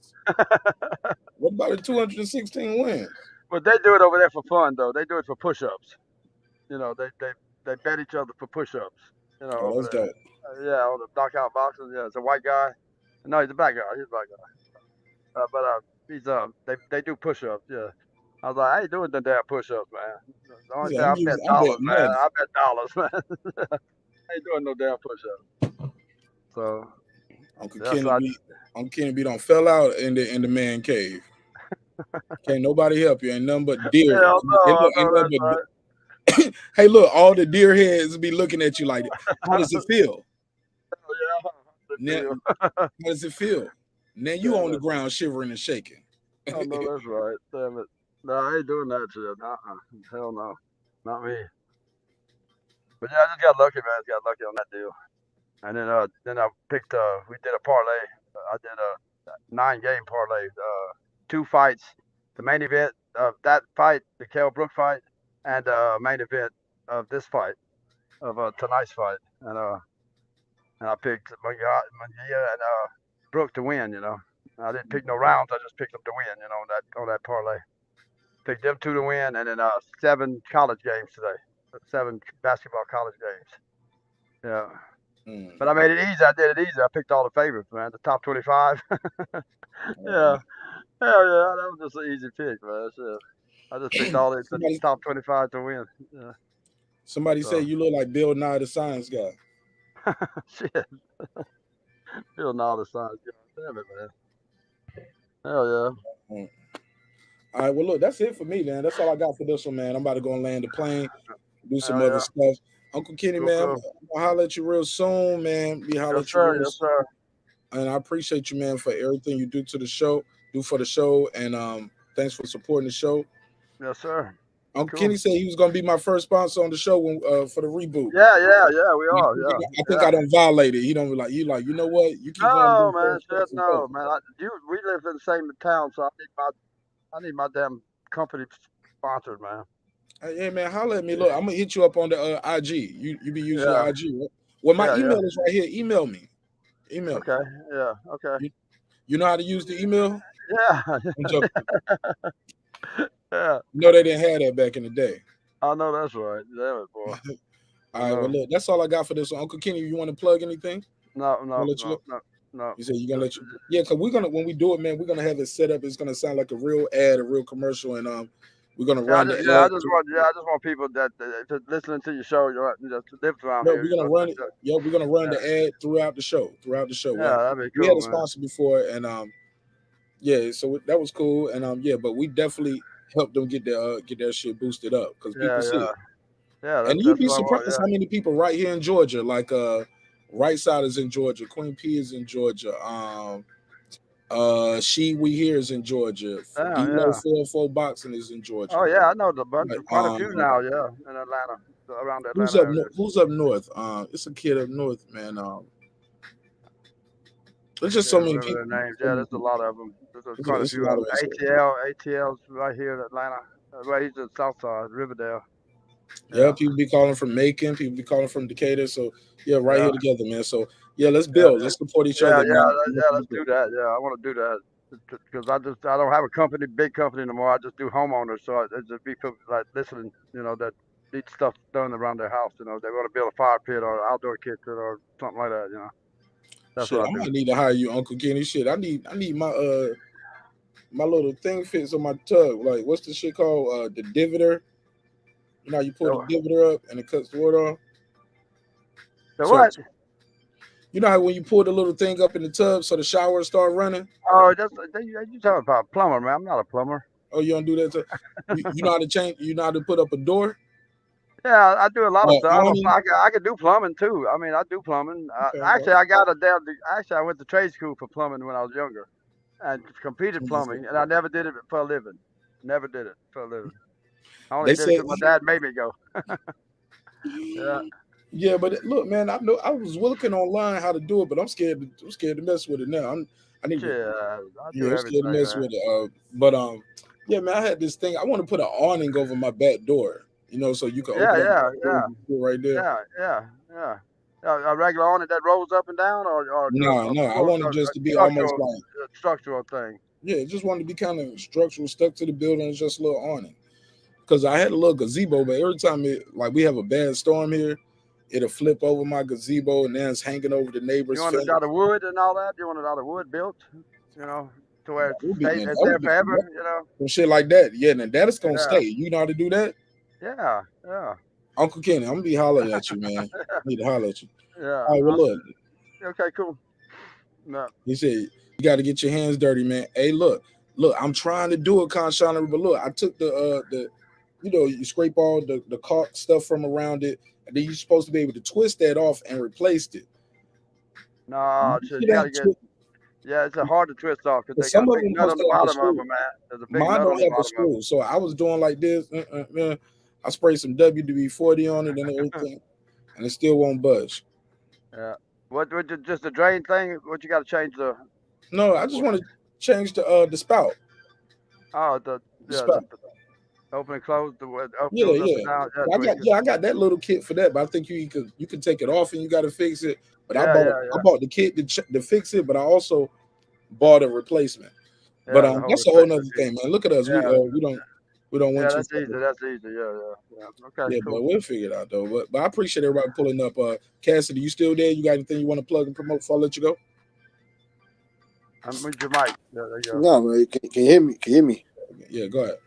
A: What about the 216 wins?
N: But they do it over there for fun, though. They do it for push-ups. You know, they bet each other for push-ups. You know,
A: that's dope.
N: Yeah, on the knockout boxing. Yeah, it's a white guy. No, he's a black guy. He's a black guy. But he's they do push-ups. Yeah. I was like, I ain't doing the damn push-ups, man. The only thing I bet dollars, man. I bet dollars, man. I ain't doing no damn push-ups. So
A: Uncle Kenny don't fell out in the man cave. Can't nobody help you. Ain't nothing but deer. Hey, look, all the deer heads be looking at you like, how does it feel? How does it feel? Now you on the ground shivering and shaking.
N: Oh, no, that's right. Damn it. No, I ain't doing that shit. Hell no. Not me. But yeah, I just got lucky, man. Got lucky on that deal. And then I picked, we did a parlay. I did a 9-game parlay. 2 fights. The main event of that fight, the Kell Brook fight, and main event of this fight, of tonight's fight. And I picked Munguia and Brook to win, you know. I didn't pick no rounds. I just picked them to win, you know, on that parlay. Picked them 2 to win, and then 7 college games today. 7 basketball college games. Yeah. But I made it easy. I did it easy. I picked all the favorites, man. The top 25. Yeah. Hell yeah. That was just an easy pick, man. So I just picked all the top 25 to win. Yeah.
A: Somebody said you look like Bill Nye the Science Guy.
N: Shit. Bill Nye the Science Guy. Damn it, man. Hell yeah.
A: All right, well, look, that's it for me, man. That's all I got for this one, man. I'm about to go and land the plane, do some other stuff. Uncle Kenny, man, I'm gonna holler at you real soon, man. Yes,
N: sir.
A: And I appreciate you, man, for everything you do for the show, and thanks for supporting the show.
N: Yes, sir.
A: Uncle Kenny said he was gonna be my first sponsor on the show for the reboot.
N: Yeah, we are. Yeah.
A: I think I done violated. He don't be like, you know what? You keep
N: going. Man, no, man. We live in the same town, so I need my damn company sponsored, man.
A: Hey, man, holler at me. Look, I'm gonna hit you up on the IG. You be using the IG. Well, my email is right here. Email me.
N: Okay. Yeah. Okay.
A: You know how to use the email?
N: Yeah.
A: I'm joking.
N: Yeah.
A: No, they didn't have that back in the day.
N: I know that's right. Damn it, boy.
A: All right, well, look, that's all I got for this. So, Uncle Kenny, you want to plug anything?
N: No.
A: You said you're gonna let you. Yeah, because we're gonna when we do it, man, we're gonna have it set up. It's gonna sound like a real ad, a real commercial, and we're gonna run the ad.
N: I just want people that listening to your show, just live around
A: No,
N: here.
A: we're gonna run it. Yeah, we're gonna run the ad throughout the show.
N: Yeah, that'd be
A: We
N: cool,
A: had a sponsor before, and yeah, so that was cool, and yeah, but we definitely helped them get their shit boosted up because people see it.
N: Yeah,
A: And you'd be surprised how many people right here in Georgia, like Right Side is in Georgia, Queen P is in Georgia, We Here is in Georgia,
N: Yeah.
A: 404 Boxing is in Georgia.
N: Oh yeah, I know quite a few now. Yeah, in Atlanta, around Atlanta.
A: Who's up north? It's a kid up north, man. There's just so many people.
N: Names. Yeah, there's a lot of them. There's quite a few of them. ATL's right here in Atlanta. Right, he's in Southside, Riverdale.
A: Yeah, people be calling from Macon, people be calling from Decatur. So yeah, right here together, man. So yeah, let's build, let's support each other.
N: Let's do that. Yeah, I want to do that because I don't have a big company anymore. I just do homeowners. So it just be people like listening, that need stuff done around their house. They want to build a fire pit or outdoor kitchen or something like that. That's
A: shit,
N: what
A: I might need to hire you, Uncle Kenny. Shit, I need my my little thing fits on my tub. Like, what's the shit called? The divoter. You know, you pull the divoter up and it cuts the water off.
N: What?
A: You know how when you pull the little thing up in the tub so the shower start running?
N: Oh, you talking about a plumber, man. I'm not a plumber.
A: Oh, you don't do that too? You know how to change? You know how to put up a door?
N: Yeah, I do a lot of stuff. I can do plumbing too. I mean, I do plumbing. Actually, I went to trade school for plumbing when I was younger, and competed plumbing, and I never did it for a living. Never did it for a living. I only did it because my dad made me go.
A: Yeah, but look, man, I know I was looking online how to do it, but I'm scared to mess with it now. I'm scared to mess with it. But yeah, man, I had this thing. I want to put an awning over my back door. So you can open up right there.
N: Yeah. A regular awning that rolls up and down, or
A: no. I want it just to be almost like
N: a structural thing.
A: Yeah, just wanted to be kind of structural, stuck to the building. It's just a little awning. Because I had a little gazebo, but every time we have a bad storm here, it'll flip over my gazebo and then it's hanging over the neighbor's.
N: You want it out of wood and all that? You want it out of wood built? To where it stays there forever?
A: Some shit like that. Yeah, and that is gonna stay. You know how to do that?
N: Yeah.
A: Uncle Kenny, I'm gonna be hollering at you, man. I need to holler at you.
N: Yeah.
A: All right, well, look.
N: Okay, cool. No.
A: He said you got to get your hands dirty, man. Hey, look, I'm trying to do it, Conshana, but look, I took the you scrape all the caulk stuff from around it, and then you're supposed to be able to twist that off and replace it.
N: No, it's hard to twist off because they
A: some
N: got
A: of them
N: nut on the bottom of them, man. There's a big
A: Mine
N: nut
A: don't
N: on the
A: have a
N: bottom
A: screw, so I was doing like this. Man, I sprayed some WD-40 on it and everything, and it still won't budge.
N: Yeah. What just the drain thing? What you got to change the?
A: No, I just want to change the spout.
N: Oh, the
A: spout.
N: Open and close the
A: I got that little kit for that, but I think you can take it off and you got to fix it. But I bought the kit to fix it, but I also bought a replacement. But that's a whole nother thing, man. Look at us. We don't want
N: that's easy. That's easy. Yeah. Okay.
A: Yeah,
N: cool.
A: but we'll figure it out though. But I appreciate everybody pulling up. Cassidy, you still there? You got anything you want to plug and promote before I let you go?
N: I'm with your mic. Yeah, there you go.
O: No, man. Can you hear me? Can you hear me?
A: Yeah, go ahead.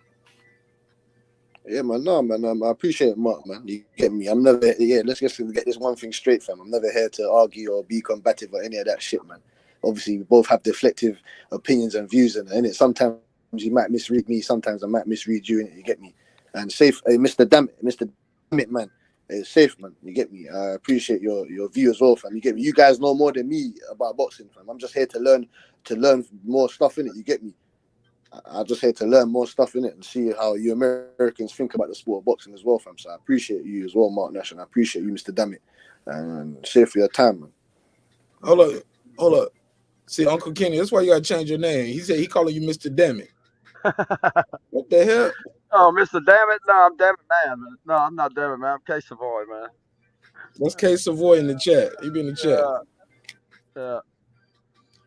O: Yeah, man. No, man. I appreciate it, Mark, man. You get me. I'm never. Yeah, let's just get this one thing straight, fam. I'm never here to argue or be combative or any of that shit, man. Obviously, we both have deflective opinions and views, and it sometimes you might misread me. Sometimes I might misread you, and you get me. And safe, Mr. Damn it, man. It's safe, man. You get me. I appreciate your view as well, fam. You get me. You guys know more than me about boxing, fam. I'm just here to learn more stuff in it. You get me. I'm just here to learn more stuff in it and see how you Americans think about the sport of boxing as well, fam. So I appreciate you as well, Marq Nash, and I appreciate you, Mr. Dammit, and share for your time, man.
A: Hold up. See, Uncle Kenny, that's why you gotta change your name. He said he calling you Mr. Dammit. What the hell?
N: Oh, Mr. Dammit? No, I'm Dammit man. No, I'm not Dammit man. I'm K Savoy, man.
A: That's K Savoy in the chat. He be in the chat.
N: Yeah.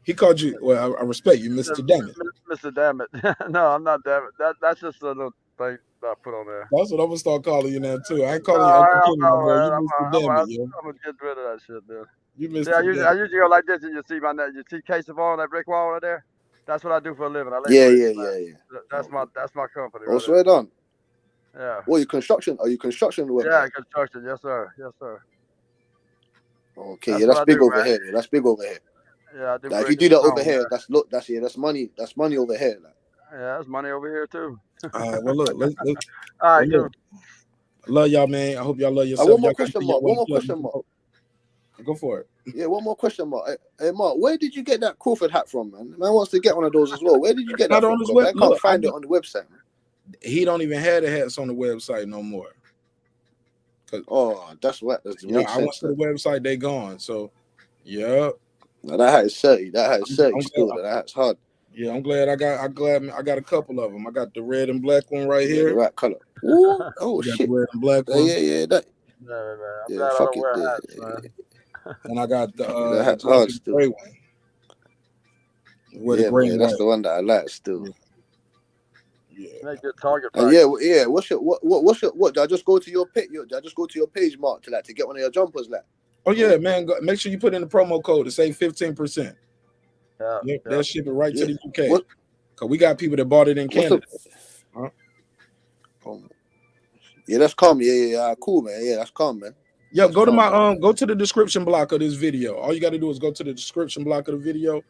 A: He called you. Well, I respect you, Mr. Dammit.
N: Mr. Dammit. No, I'm not Dammit. That's just a little thing I put on there.
A: That's what I'm gonna start calling you now too. I ain't calling
N: No,
A: you Uncle
N: hell
A: Kenny no
N: no,
A: more.
N: man.
A: You Mr. Dammit, yo.
N: I'm gonna get rid of that shit, man.
A: You
N: See,
A: Mr.
N: I
A: Dammit.
N: usually go like this, and you see you see case of all that brick wall right there. That's what I do for a living. I lay
O: Yeah,
N: bricks,
O: yeah,
N: man.
O: yeah.
N: That's my company.
O: Oh,
N: Right
O: swear down.
N: there. Yeah.
O: What, you construction? Are you construction work?
N: Yeah, construction. Yes, sir. Yes, sir.
O: Okay,
N: That's
O: yeah,
N: what
O: that's
N: I
O: big
N: do,
O: over
N: man.
O: here. Yeah, that's big over here.
N: Yeah, I do.
O: Like, if you
N: brick
O: do
N: and
O: that over
N: stone,
O: here,
N: yeah.
O: that's money. That's money over here. Like.
N: Yeah, that's money over here too.
A: Well, look, let's
N: All right,
A: look. I love y'all, man. I hope y'all love yourself.
O: One more
A: Y'all got
O: question
A: anything
O: mark.
A: y'all
O: One
A: wanna
O: more
A: plug?
O: question mark.
A: Go for it.
O: Yeah, one more question mark. Hey, Mark, where did you get that Crawford hat from, man? Man wants to get one of those as well. Where did you get that
A: Not
O: from?
A: on his
O: 'Cause
A: web.
O: I can't
A: Look,
O: find it on the website, man.
A: He don't even have the hats on the website no more.
O: Oh, that's what. That
A: Yeah,
O: makes
A: I went
O: sense.
A: to the website. They gone. So, yeah.
O: Now, that hat is 30. That hat is 30
A: I'm
O: still.
A: glad-
O: That hat's hard.
A: Yeah, I'm glad I got a couple of them. I got the red and black one right
O: Yeah,
A: here.
O: the right color. Ooh, oh
A: I got
O: shit.
A: the red and black
O: Yeah,
A: one.
O: yeah. That.
N: Yeah, man. I'm
O: Yeah,
N: glad I
O: fuck
N: don't
O: it.
N: wear
O: Yeah,
N: hats, man.
A: And I got the
O: that hat's
A: black
O: hard
A: and
O: still.
A: gray one. With the
O: Yeah,
A: gray
O: man,
A: and
O: that's
A: white.
O: the one that I like still.
N: Make good target
O: And
N: practice.
O: yeah. What? Did I just go to your page? Did I just go to your page, Mark, to get one of your jumpers, like?
A: Oh yeah, man. Make sure you put in the promo code to save 15%.
N: Yeah,
A: Yep, they'll ship it right to the UK.
O: What?
A: Cause we got people that bought it in Canada.
O: Yeah, that's calm. Yeah. Cool, man. Yeah, that's calm, man.
A: Yeah,
O: That's
A: go to
O: calm,
A: my
O: man.
A: go to the description block of this video. All you got to do is go to the description block of the video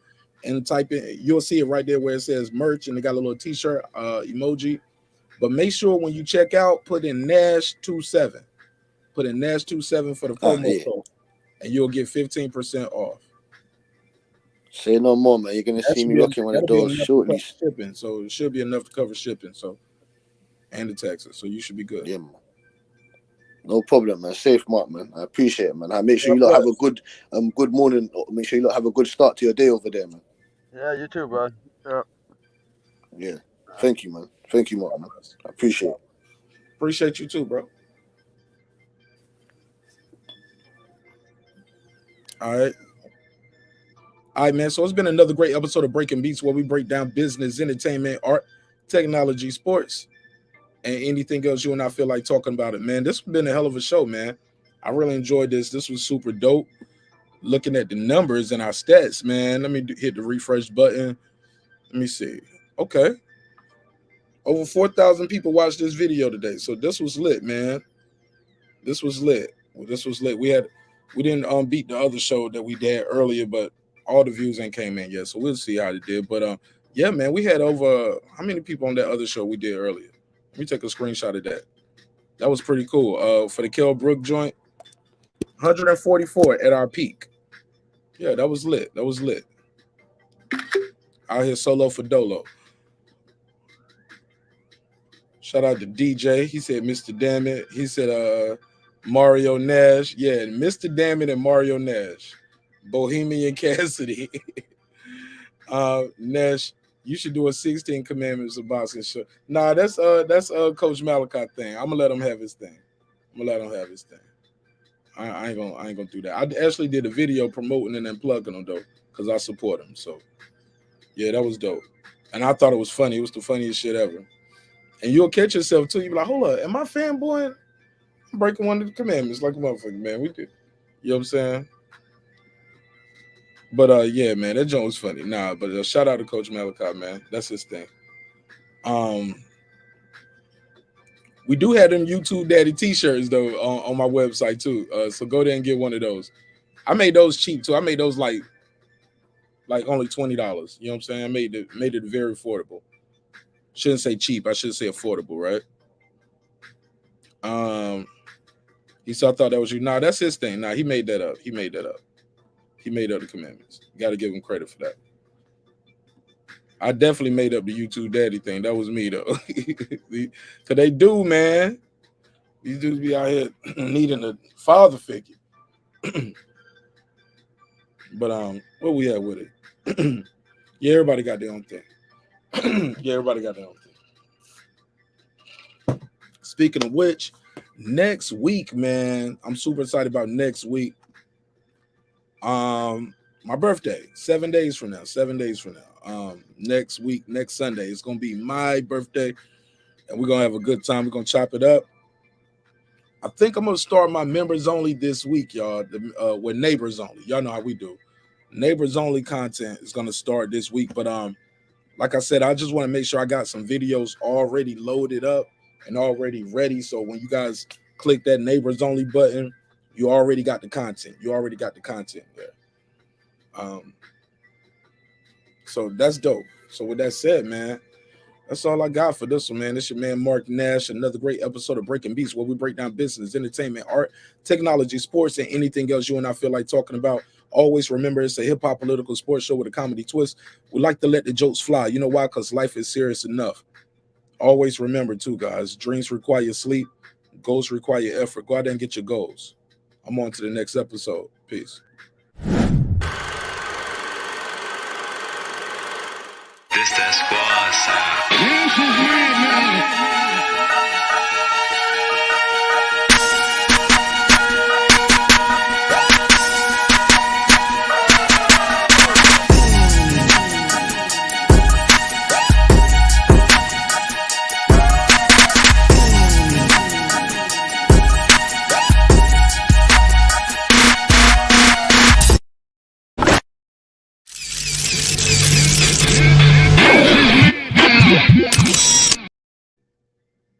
A: and type in. You'll see it right there where it says merch, and they got a little t-shirt emoji. But make sure when you check out, put in Nash27. Put in Nash27 for the promo code, and you'll get 15% off.
O: Say no more, man. You're gonna see me rocking one of those shortly.
A: Shipping, so it should be enough to cover shipping. So, and the taxes, so you should be good.
O: Yeah, man. No problem, man. Safe, Mark, man. I appreciate it, man. Make sure you lot have a good morning. Make sure you lot have a good start to your day over there, man.
N: Yeah, you too, bro. Yeah.
O: Yeah. Thank you, man. Thank you, Mark, man. I appreciate it.
A: Appreciate you too, bro. All right, man. So it's been another great episode of Breaking Beats, where we break down business, entertainment, art, technology, sports, and anything else you and I feel like talking about it, man. This has been a hell of a show, man. I really enjoyed this. This was super dope. Looking at the numbers and our stats, man. Let me hit the refresh button. Let me see. Okay. Over 4,000 people watched this video today. So this was lit, man. This was lit. We didn't beat the other show that we did earlier, but all the views ain't came in yet. So we'll see how it did. But yeah, man, we had over how many people on that other show we did earlier? Let me take a screenshot of that. That was pretty cool. For the Kell Brook joint, 144 at our peak. Yeah, that was lit. That was lit. Out here solo for Dolo. Shout out to DJ. He said Mr. Dammit. He said Mario Nash. Yeah, Mr. Dammit and Mario Nash. Bohemian Cassidy. Nash, you should do a 16 Commandments of boxing show. Nah, that's Coach Malachi thing. I'm gonna let him have his thing. I ain't gonna do that. I actually did a video promoting and then plugging him though, because I support him. So yeah, that was dope. And I thought it was funny. It was the funniest shit ever. And you'll catch yourself too. You'll be like, hold up, am I fanboying? I'm breaking one of the commandments like a motherfucker, man. We did. You know what I'm saying? But yeah, man, that joint was funny. Nah, but shout out to Coach Malachi, man. That's his thing. We do have them YouTube Daddy t-shirts though on my website too. So go there and get one of those. I made those cheap too. I made those like only $20. You know what I'm saying? I made it very affordable. Shouldn't say cheap, I should say affordable, right? He said I thought that was you. Nah, that's his thing. Nah, he made that up. He made up the commandments. Got to give him credit for that. I definitely made up the YouTube Daddy thing. That was me though. Cause they do, man. These dudes be out here needing a father figure. But what we at with it? Yeah, everybody got their own thing. Speaking of which, next week, man, I'm super excited about next week. My birthday, 7 days from now. 7 days from now. Next week, next Sunday, it's gonna be my birthday, and we're gonna have a good time. We're gonna chop it up. I think I'm gonna start my members only this week, y'all. With neighbors only. Y'all know how we do. Neighbors only content is gonna start this week, but like I said, I just want to make sure I got some videos already loaded up and already ready. So when you guys click that neighbors only button, you already got the content. You already got the content there. So that's dope. So with that said, man, that's all I got for this one, man. This your man Marq Nash. Another great episode of Breaking Beats, where we break down business, entertainment, art, technology, sports, and anything else you and I feel like talking about. Always remember, it's a hip-hop political sports show with a comedy twist. We like to let the jokes fly. You know why? Because life is serious enough. Always remember, too, guys, dreams require sleep. Goals require effort. Go out there and get your goals. I'm on to the next episode. Peace.
E: This that squad, son.